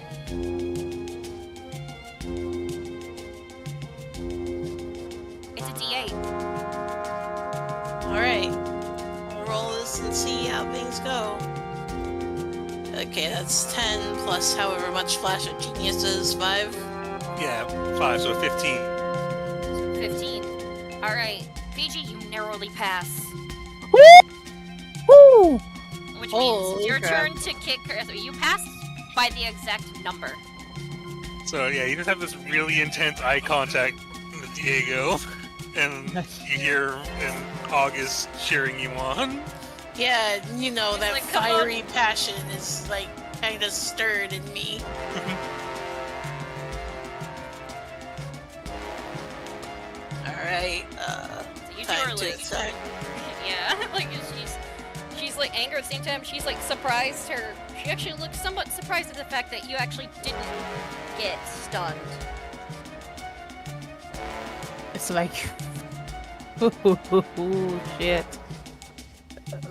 It's a D8. Alright. We'll roll this and see how things go. Okay, that's 10 plus however much Flash of Genius is. 5? Yeah, 5, so 15. So 15. Alright, Fiji, you narrowly pass. Woo! Which means Holy it's your crap. turn to kick her. So you pass by the exact number. So yeah, you just have this really intense eye contact with Diego, and you hear August cheering you on. Yeah, you know, that like, "Come on." fiery passion is, like, kind of stirred in me. Alright, So you two time are to like, attack. yeah, like she's like angry at the same time. She's like surprised. She actually looks somewhat surprised at the fact that you actually didn't get stunned. It's like, ooh, shit.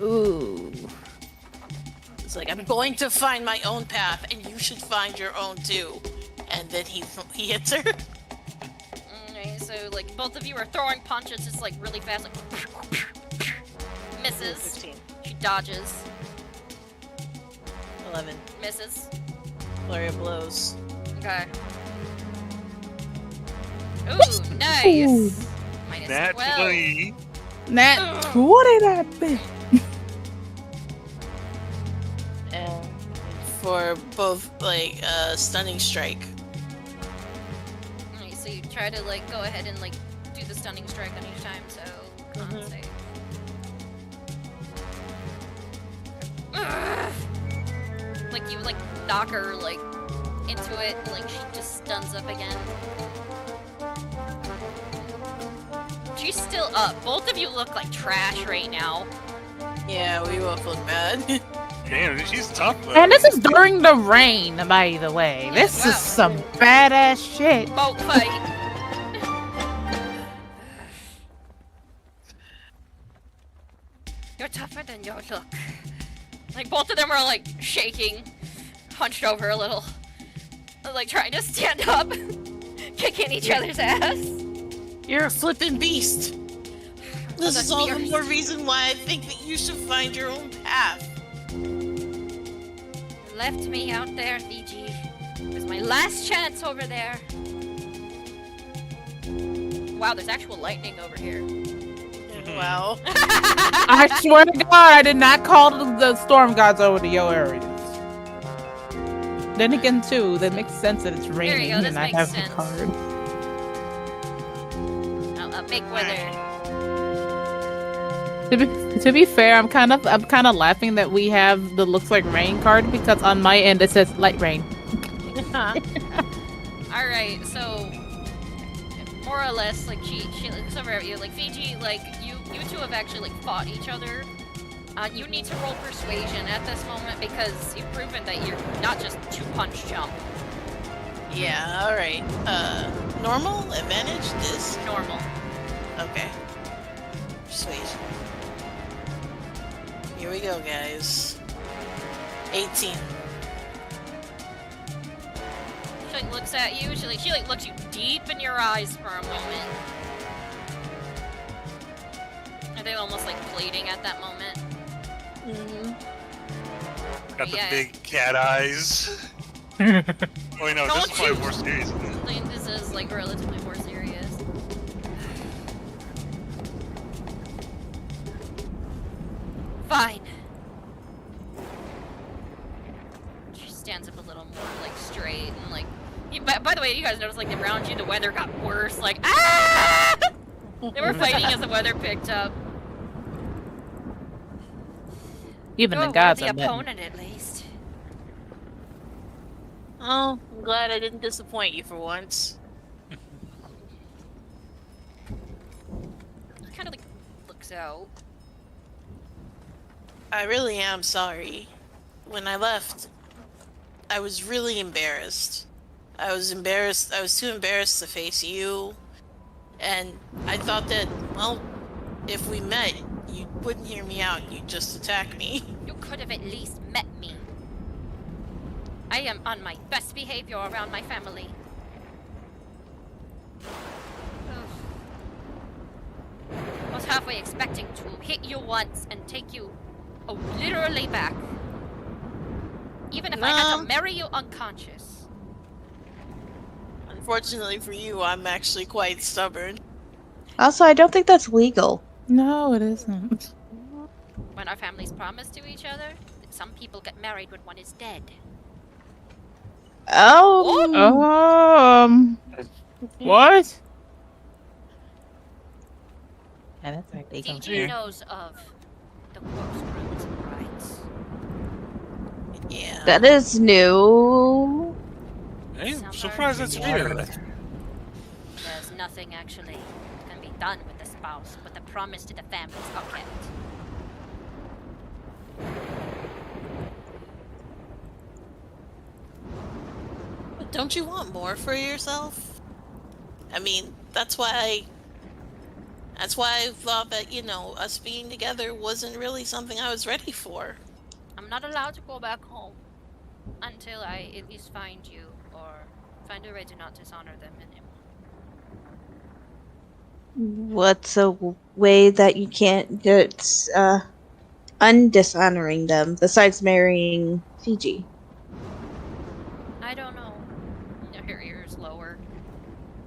Ooh. It's like, I'm going to find my own path, and you should find your own too. And then he hits her. Okay, so like both of you are throwing punches just like really fast, like misses. 15. She dodges. 11. Misses. Flurry of blows. Okay. Ooh, nice. Ooh. Minus Nat 12. 20. Nat 20 that bitch. And for both, like, stunning strike. Alright, so you try to like go ahead and like do the stunning strike on each time, so con save. Ugh. Like you like knock her like into it, like she just stuns up again. She's still up. Both of you look like trash right now. Yeah, we both look bad. Damn, she's tough though. And this is during the rain, by the way. This is some badass shit. Boat fight. You're tougher than you look. Like, both of them are, like, shaking, hunched over a little. Like, trying to stand up, kicking each other's ass. You're a flippin' beast. This is all the more reason why I think that you should find your own path. You left me out there, Fiji. It was my last chance over there. Wow, there's actual lightning over here. Wow. I swear to God, I did not call the storm gods over to your areas. Then again, too, that makes sense that it's raining go, this and I makes have sense. the card. Make weather. To be fair, I'm kind of laughing that we have the looks like rain card because on my end it says light rain. Alright, so more or less, like she looks over at you, like Fiji, like you two have actually like fought each other. You need to roll persuasion at this moment because you've proven that you're not just two-punch jump. Yeah, alright. Normal? Advantage? This? Normal. Okay. Persuasion. Here we go, guys. 18. She like looks at you, she looks you deep in your eyes for a moment. Are they almost like pleading at that moment? Mm-hmm. Got the big cat eyes. Wait, no, this is probably more serious. This is like relatively more serious. Fine. She stands up a little more like straight and like. By the way, you guys noticed like around you the weather got worse. Like ah! They were fighting as the weather picked up. Even the gods are are betting. opponent at least. Oh, I'm glad I didn't disappoint you for once. Kind of like looks out. I really am sorry. When I left, I was really embarrassed. I was too embarrassed to face you. And I thought that, well, if we met, you wouldn't hear me out, you'd just attack me. You could have at least met me. I am on my best behavior around my family. I was halfway expecting to hit you once and take you literally back. Even if I had to marry you unconscious. Unfortunately for you, I'm actually quite stubborn. Also, I don't think that's legal. No, it isn't. When our families promise to each other, some people get married when one is dead. Oh. What? Yeah, that's right. Fiji knows of the corpse rules and rights. Yeah. That is new. Hey, I'm surprised that's real. There's nothing actually can be done with the spouse, but the promise to the families are kept. But don't you want more for yourself? I mean, that's why I thought that, you know, us being together wasn't really something I was ready for. I'm not allowed to go back home until I at least find you or find a way to not dishonor them anymore. What's a way that you can't get undishonoring them besides marrying Fiji? I don't know. Her ears lower.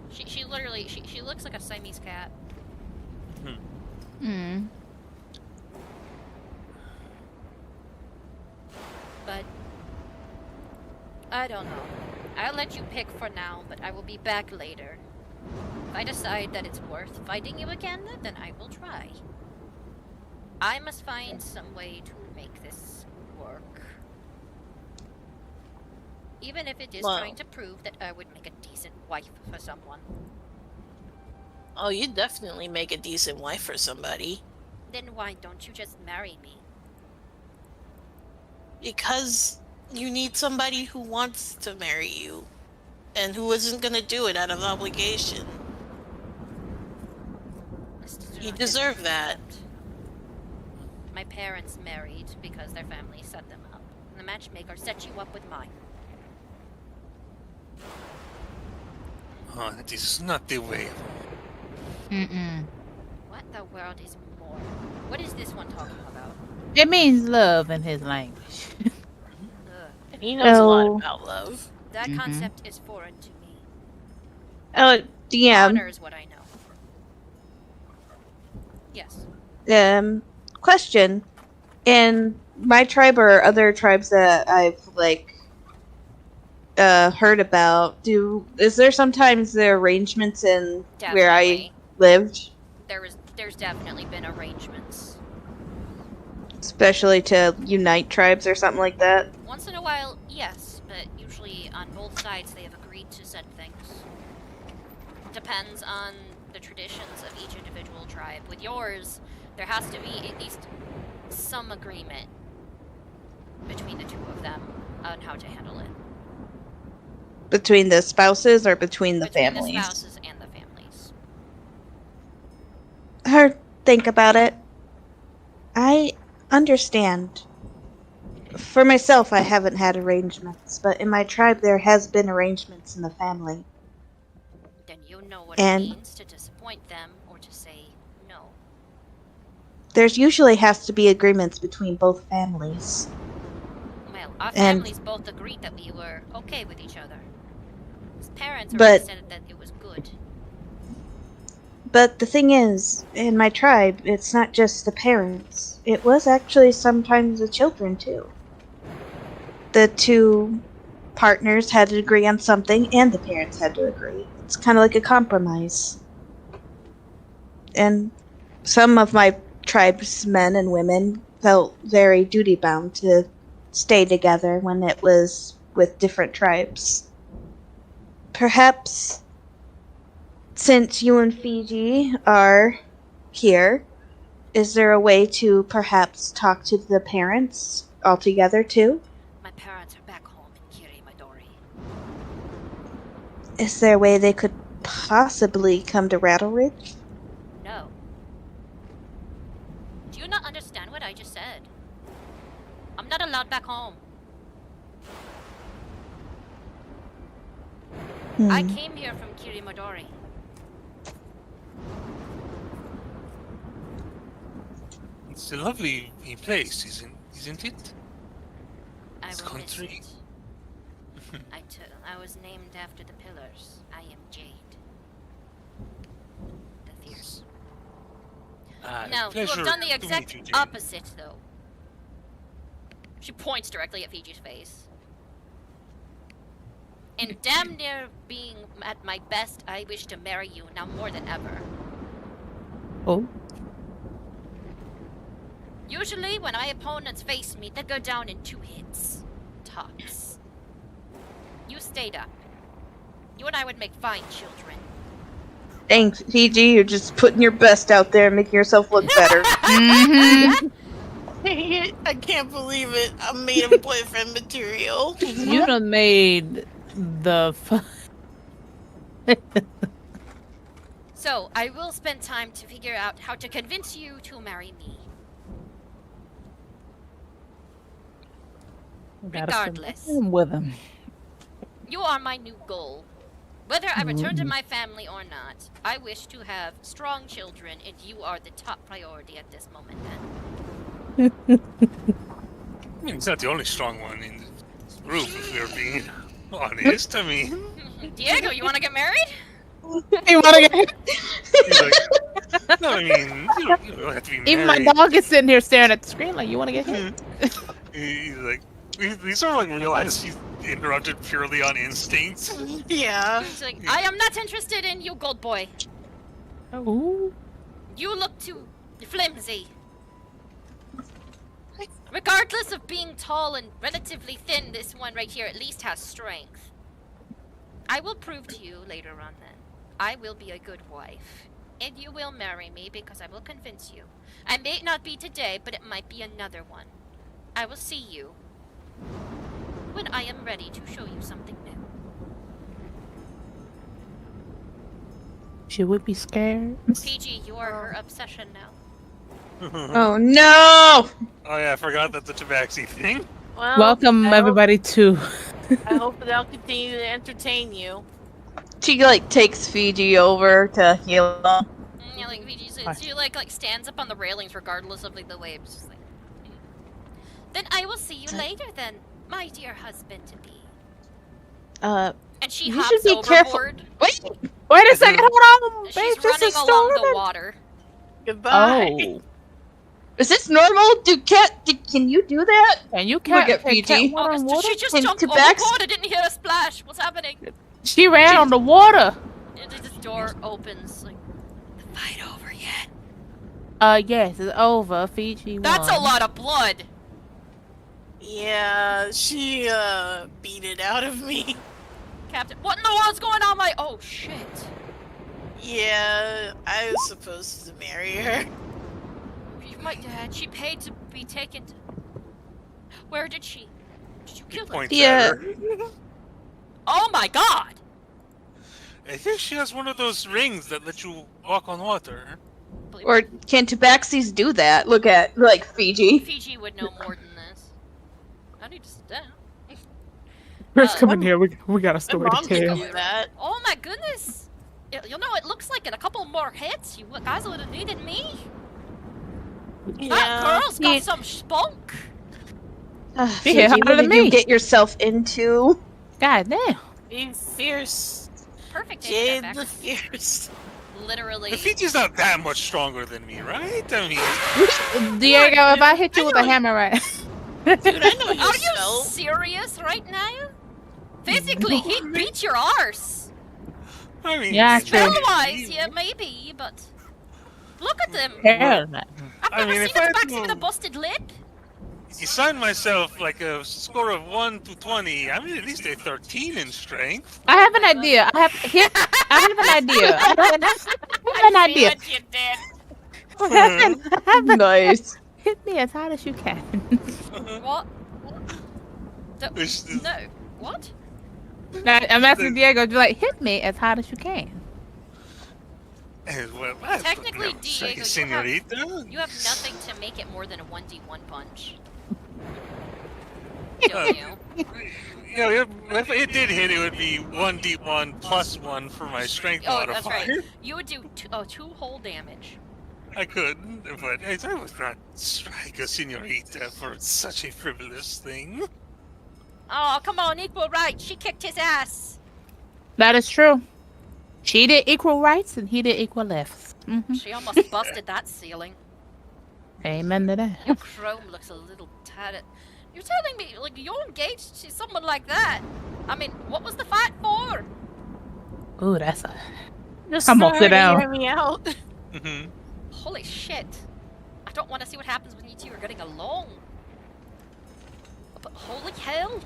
She literally she looks like a Siamese cat. Hmm. But I don't know. I'll let you pick for now, but I will be back later. If I decide that it's worth fighting you again, then I will try. I must find some way to make this work. Even if it is trying to prove that I would make a decent wife for someone. Oh, you'd definitely make a decent wife for somebody. Then why don't you just marry me? Because you need somebody who wants to marry you and who isn't going to do it out of obligation. You deserve that. My parents married because their family set them up. And the matchmaker set you up with mine. Oh, that is not the way. Mm-mm. What the world is more? What is this one talking about? It means love in his language. Ugh. He knows a lot Oh. about love. That Mhm. concept is foreign to me. Oh, DM. Honor is what I know. Yes. Question. In my tribe or other tribes that I've heard about, is there sometimes the arrangements in where I Definitely. lived, There's definitely been arrangements. especially to unite tribes or something like that? Once in a while, yes, but usually on both sides they have agreed to said things. Depends on the traditions of each individual tribe. With yours, there has to be at least some agreement between the two of them on how to handle it. Between the spouses or between the Between families? the spouses and the families. Or think about it. I understand. For myself, I haven't had arrangements, but in my tribe there has been arrangements in the family. Then you know what And- it means to disappoint them or to say no. There's usually has to be agreements between both families. Well, our And- families both agreed that we were okay with each other. His parents But- already said that it was good. But the thing is, in my tribe, it's not just the parents. It was actually sometimes the children, too. The two partners had to agree on something, and the parents had to agree. It's kind of like a compromise. And some of my tribe's men and women felt very duty-bound to stay together when it was with different tribes. Perhaps, since you and Fiji are here, is there a way to perhaps talk to the parents altogether too? My parents are back home in Kirimadori. Is there a way they could possibly come to Rattle Ridge? No. Do you not understand what I just said? I'm not allowed back home. I came here from Kirimadori. It's a lovely place, isn't it? I This will miss country. it. I was named after the pillars. I am Jade. The fierce. Ah, No, you pleasure have done the to meet exact you, Jane. opposite, though. She points directly at Fiji's face. And damn near being at my best, I wish to marry you now more than ever. Oh. Usually, when my opponents face me, they go down in 2 hits. Tops. You stayed up. You and I would make fine children. Thanks, Fiji. You're just putting your best out there and making yourself look better. I can't believe it. I'm made of boyfriend material. You done made the So, I will spend time to figure out how to convince you to marry me. Regardless. with him. You are my new goal. Whether I return to my family or not, I wish to have strong children, and you are the top priority at this moment then. I mean, it's not the only strong one in this group, if we're being honest. I mean, Diego, you want to get married? You wanna get he's like, no, I mean, you don't have to be married. Even my dog is sitting here staring at the screen like, you wanna get hit? He's like, he sort of like realized he's interrupted purely on instinct. Yeah. He's like, I am not interested in you, gold boy. Ooh. You look too flimsy. Regardless of being tall and relatively thin, this one right here at least has strength. I will prove to you later on then. I will be a good wife. And you will marry me because I will convince you. I may not be today, but it might be another one. I will see you when I am ready to show you something new. She would be scared. PG, you are her obsession now. Oh no! Oh yeah, I forgot that's the tabaxi thing. Well, Welcome everybody to. I hope that I'll continue to entertain you. She like takes Fiji over to heal him. Yeah, like PG says, she like stands up on the railings regardless of like the waves. Just like, then I will see you later then, my dear husband to be. And she you hops should be overboard. careful. Wait a second, hold on. She's Babe, this running is along the starting. water. Goodbye. Oh. Is this normal? Can you do that? And you Look can't at Fiji. She just Can jumped Tabaxi- overboard. I didn't hear a splash. What's happening? She ran on the water. This door opens. Like, the fight over yet? Yes, it's over. Fiji won. That's a lot of blood. Yeah, she beat it out of me. Captain, what in the world's going on? Oh shit. Yeah, I was supposed to marry her. My dad. She paid to be taken. Where did she? Did you kill her? Points at her. Oh my god. I think she has one of those rings that let you walk on water. Or can Tabaxis do that? Look at like Fiji. Fiji would know more than this. I need to sit down. Chris, come in here. We got a story Mom to didn't tell. do that. Oh my goodness. You know, it looks like in a couple more hits, you guys would have needed me. That girl's got some spunk. Fiji, what did you get yourself into? God damn. Being fierce. Perfect. Jade the Fierce. Literally. The Fiji's not that much stronger than me, right? I mean, Diego, if I hit you with a hammer right. Dude, I know Are you serious right now? Physically, he'd beat your arse. I mean, Yeah, true. Spell-wise, yeah, maybe, but look at them. Hell no. I've never seen a tabaxi with a busted lip. you sign myself like a score of 1 to 20. I'm at least a 13 in strength. I have an idea. I have an idea. I have an idea. What happened? Nice. Hit me as hard as you can. What? No. What? Now, I'm asking Diego to like hit me as hard as you can. Well, Technically, Diego, senorita. you have nothing to make it more than a 1d1 punch. If it did hit, it would be 1d1 plus 1 for my strength Oh, modifier. that's right. You would do two whole damage. I could, but I would not strike a senorita for such a frivolous thing. Oh, come on, equal rights. She kicked his ass. That is true. She did equal rights and he did equal lefts. She almost busted that ceiling. Amen to that. Your chrome looks a little tattered. You're telling me, like, you're engaged to someone like that? I mean, what was the fight for? Ooh, that's a. Just Come on, sit down. Hear me out. Holy shit. I don't want to see what happens when you two are getting along. But holy hell.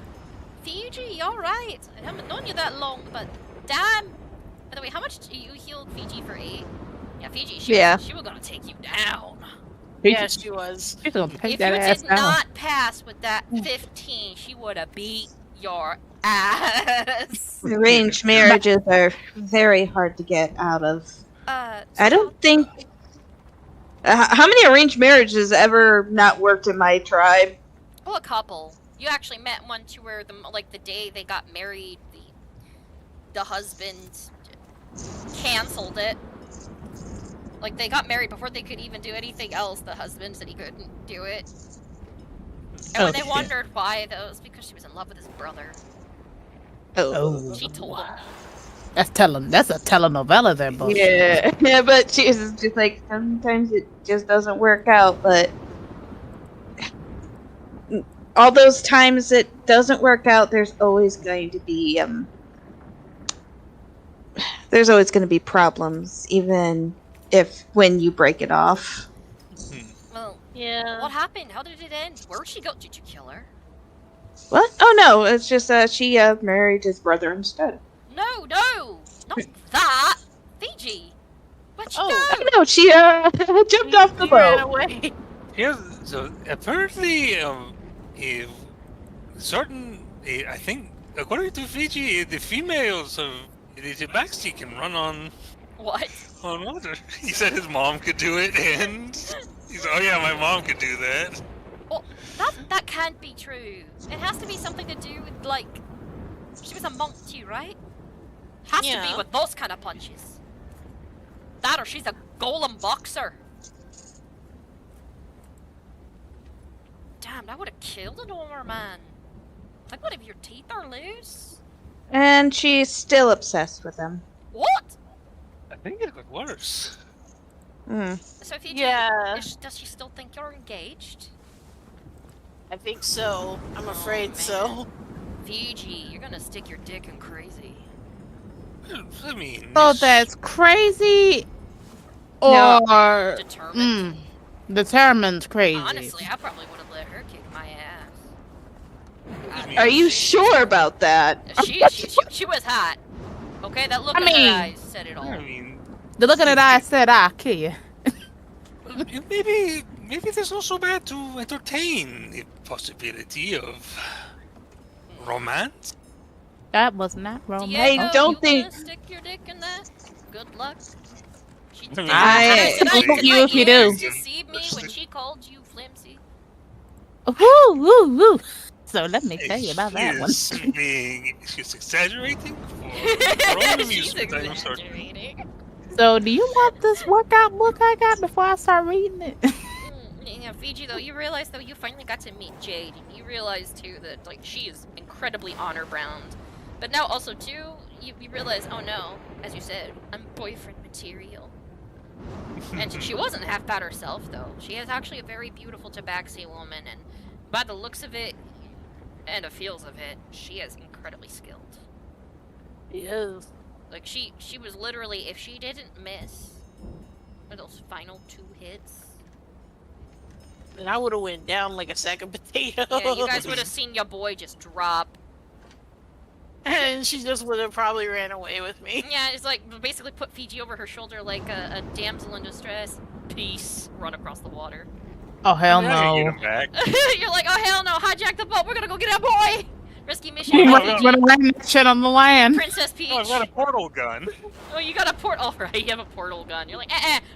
Fiji, alright. I haven't known you that long, but damn. By the way, how much you healed Fiji for 8? Yeah, Fiji, she was gonna take you down. Yeah, she was. She's gonna take If that you ass did down. not pass with that 15, she would have beat your ass. Arranged marriages are very hard to get out of. I don't think. How many arranged marriages ever not worked in my tribe? Well, a couple. You actually met one to where the day they got married, the husband canceled it. Like, they got married before they could even do anything else. The husband said he couldn't do it. And when they wondered why, that was because she was in love with his brother. Oh. She told him. That's a telenovela there, boy. Yeah, but she's just like, sometimes it just doesn't work out, but all those times it doesn't work out, there's always going to be problems, even if when you break it off. Well, yeah. What happened? How did it end? Where'd she go? Did you kill her? What? Oh no, it's just she married his brother instead. No, not that. Fiji. Where'd she go? No, she jumped off the Ran boat. away. Yeah, so apparently, if I think, according to Fiji, the females of the tabaxi can run on What? on water. He said his mom could do it, and he's oh yeah, my mom could do that. Oh, that can't be true. It has to be something to do with, like, she was a monk too, right? Has to be with those kind of punches. That or she's a golem boxer. Damn, that would have killed an older man. Like, what if your teeth are loose? And she's still obsessed with him. What? I think it got worse. So if you does she still think you're engaged? I think so. I'm afraid so. Fiji, you're gonna stick your dick in crazy. I mean... So that's crazy or... Determined. Determined's crazy. Honestly, I probably would have let her kick my ass. Are you sure about that? She was hot. Okay, that look I in mean- her eyes said it all. I mean, The look in that eye said, I'll kill you. maybe there's also bad to entertain the possibility of romance. That was not wrong. Diego, don't you think- gonna stick your dick in that? Good luck. She I believe you if you do. deceived me when she called you flimsy. Woo, woo, woo. So let me tell you about that one. She's exaggerating for own amusement. I'm sorry. So do you want this workout book I got before I start reading it? Yeah, Fiji, though, you realize, though, you finally got to meet Jade, and you realize, too, that, like, she is incredibly honor-bound. But now, also, too, you realize, oh no, as you said, I'm boyfriend material. And she wasn't half bad herself, though. She is actually a very beautiful tabaxi woman, and by the looks of it, and the feels of it, she is incredibly skilled. Yes. Like, she was literally, if she didn't miss those final 2 hits... And I would have went down like a sack of potatoes. Yeah, you guys would have seen your boy just drop. And she just would have probably ran away with me. Yeah, it's like, basically put Fiji over her shoulder like a damsel in distress. Peace. Run across the water. Oh, hell I'm not no. gonna get him back. You're like, oh hell no, hijack the boat, we're gonna go get our boy! Rescue mission. You Fiji. want to land that shit on the land. Princess Peach. Oh, I've got a portal gun. Oh, you got a portal. Right, you have a portal gun. You're like,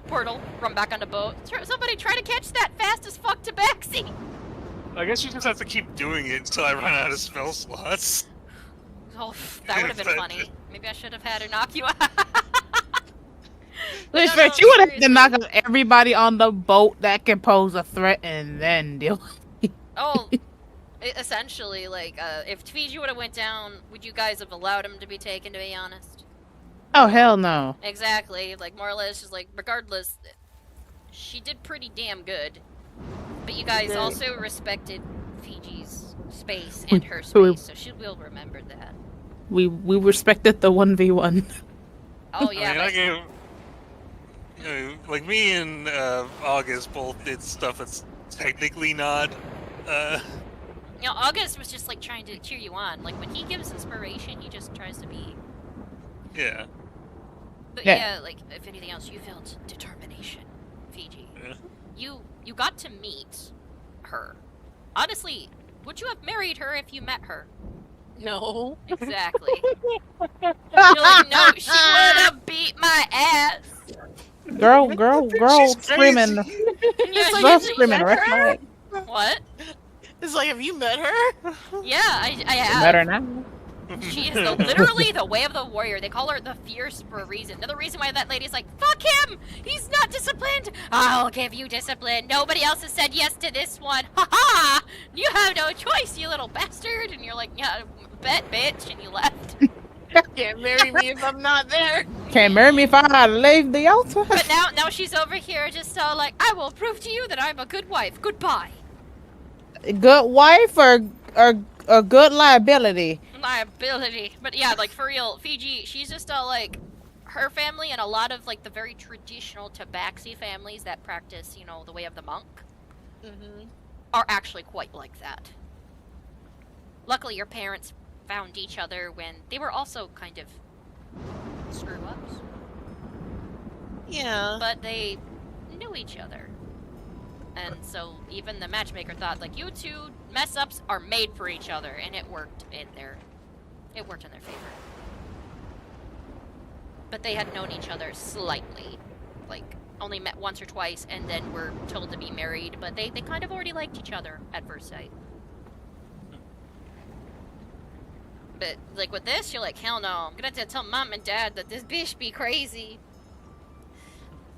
portal. Run back on the boat. Somebody try to catch that fast as fuck tabaxi. I guess you just have to keep doing it until I run out of spell slots. Oh, that would have been funny. Maybe I should have had her knock you out. Which you would have to knock out everybody on the boat that can pose a threat and then deal with it. Oh, essentially, like, if Fiji would have went down, would you guys have allowed him to be taken, to be honest? Oh, hell no. Exactly. Like, more or less, just like, regardless, she did pretty damn good. But you guys also respected Fiji's space and her space, so she will remember that. We respected the 1v1. Oh, yeah. I mean, like me and August both did stuff that's technically not. You know, August was just like trying to cheer you on. Like when he gives inspiration, he just tries to be. Yeah. But yeah, like if anything else, you felt determination, Fiji. Yeah. You got to meet her. Honestly, would you have married her if you met her? No. Exactly. You're like, no, she would have beat my ass. Girl screaming. Girl screaming, right? What? It's like, have you met her? Yeah, I have. Met her now. She is literally the way of the warrior. They call her the fierce for a reason. Another reason why that lady's like, fuck him! He's not disciplined! I'll give you discipline. Nobody else has said yes to this one. Ha ha! You have no choice, you little bastard! And you're like, yeah, bet, bitch, and you left. Can't marry me if I'm not there. Can't marry me if I leave the altar. But now she's over here just so like, I will prove to you that I'm a good wife. Goodbye. Good wife or a good liability? Liability. But yeah, like for real, Fiji, she's just like, her family and a lot of like the very traditional tabaxi families that practice, you know, the way of the monk, are actually quite like that. Luckily, your parents found each other when they were also kind of screw-ups. Yeah. But they knew each other. And so even the matchmaker thought, like, you two mess-ups are made for each other, and it worked in their favor. But they had known each other slightly, like, only met once or twice, and then were told to be married, but they kind of already liked each other at first sight. But, like, with this, you're like, hell no, I'm gonna have to tell mom and dad that this bitch be crazy.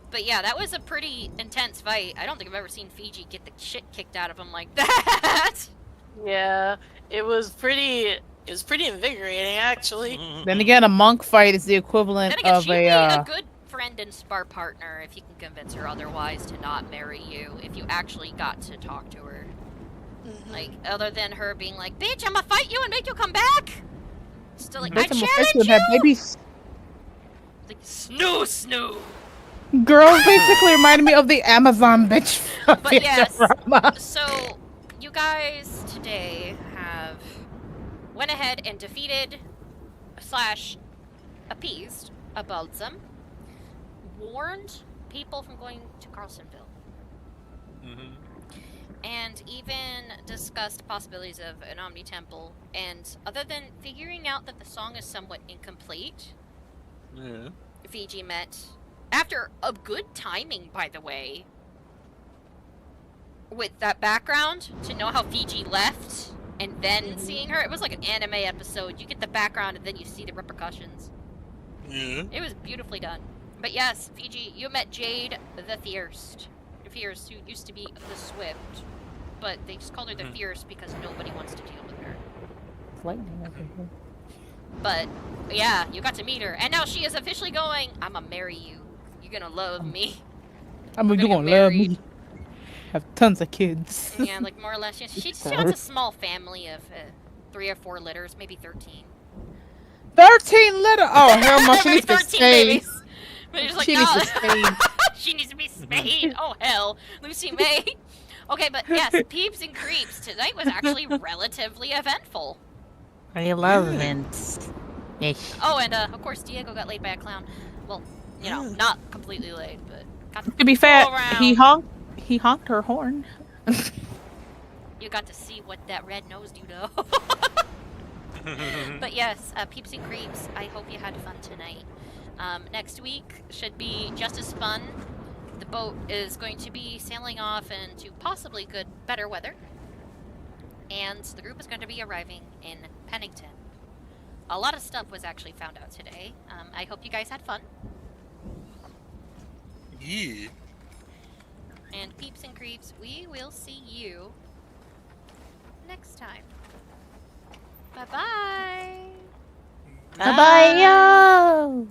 But yeah, that was a pretty intense fight. I don't think I've ever seen Fiji get the shit kicked out of him like that. Yeah, it was pretty invigorating, actually. Then again, a monk fight is the equivalent Then again, of she'd be a good friend and spar partner if you can convince her otherwise to not marry you, if you actually got to talk to her. Like, other than her being like, bitch, I'ma fight you and make you come back! Still like, I challenge you! Have babies. Like, snoo! Girls basically reminded me of the Amazon bitch. From But yes, Futurama. so you guys today have went ahead and defeated / appeased a Balsam, warned people from going to Carlsonville, and even discussed possibilities of an Omni Temple. And other than figuring out that the song is somewhat incomplete, Fiji met, after a good timing, by the way, with that background, to know how Fiji left, and then seeing her. It was like an anime episode. You get the background, and then you see the repercussions. Yeah. It was beautifully done. But yes, Fiji, you met Jade the Fierce, who used to be the Swift, but they just called her the Fierce because nobody wants to deal with her. Lightning over here. But yeah, you got to meet her, and now she is officially going, I'ma marry you. You're gonna love me. You gonna love me. Have tons of kids. Yeah, like more or less. She has a small family of 3 or 4 litters, maybe 13. 13 litter. Oh hell no, she needs to 13 stay. babies. But you're just like, She no. needs to stay. She needs to be spayed. Oh hell, Lucy May. Okay, but yes, Peeps and Creeps tonight was actually relatively eventful. I love events. Yes. Oh, and of course Diego got laid by a clown. Well, you know, not completely laid, but got To be fair, go around. he honked her horn. You got to see what that red nose do though. But yes, Peeps and Creeps, I hope you had fun tonight. Next week should be just as fun. The boat is going to be sailing off into possibly better weather. And the group is going to be arriving in Pennington. A lot of stuff was actually found out today. I hope you guys had fun. Yeah. And Peeps and Creeps, we will see you next time. Bye-bye. Bye bye, yo.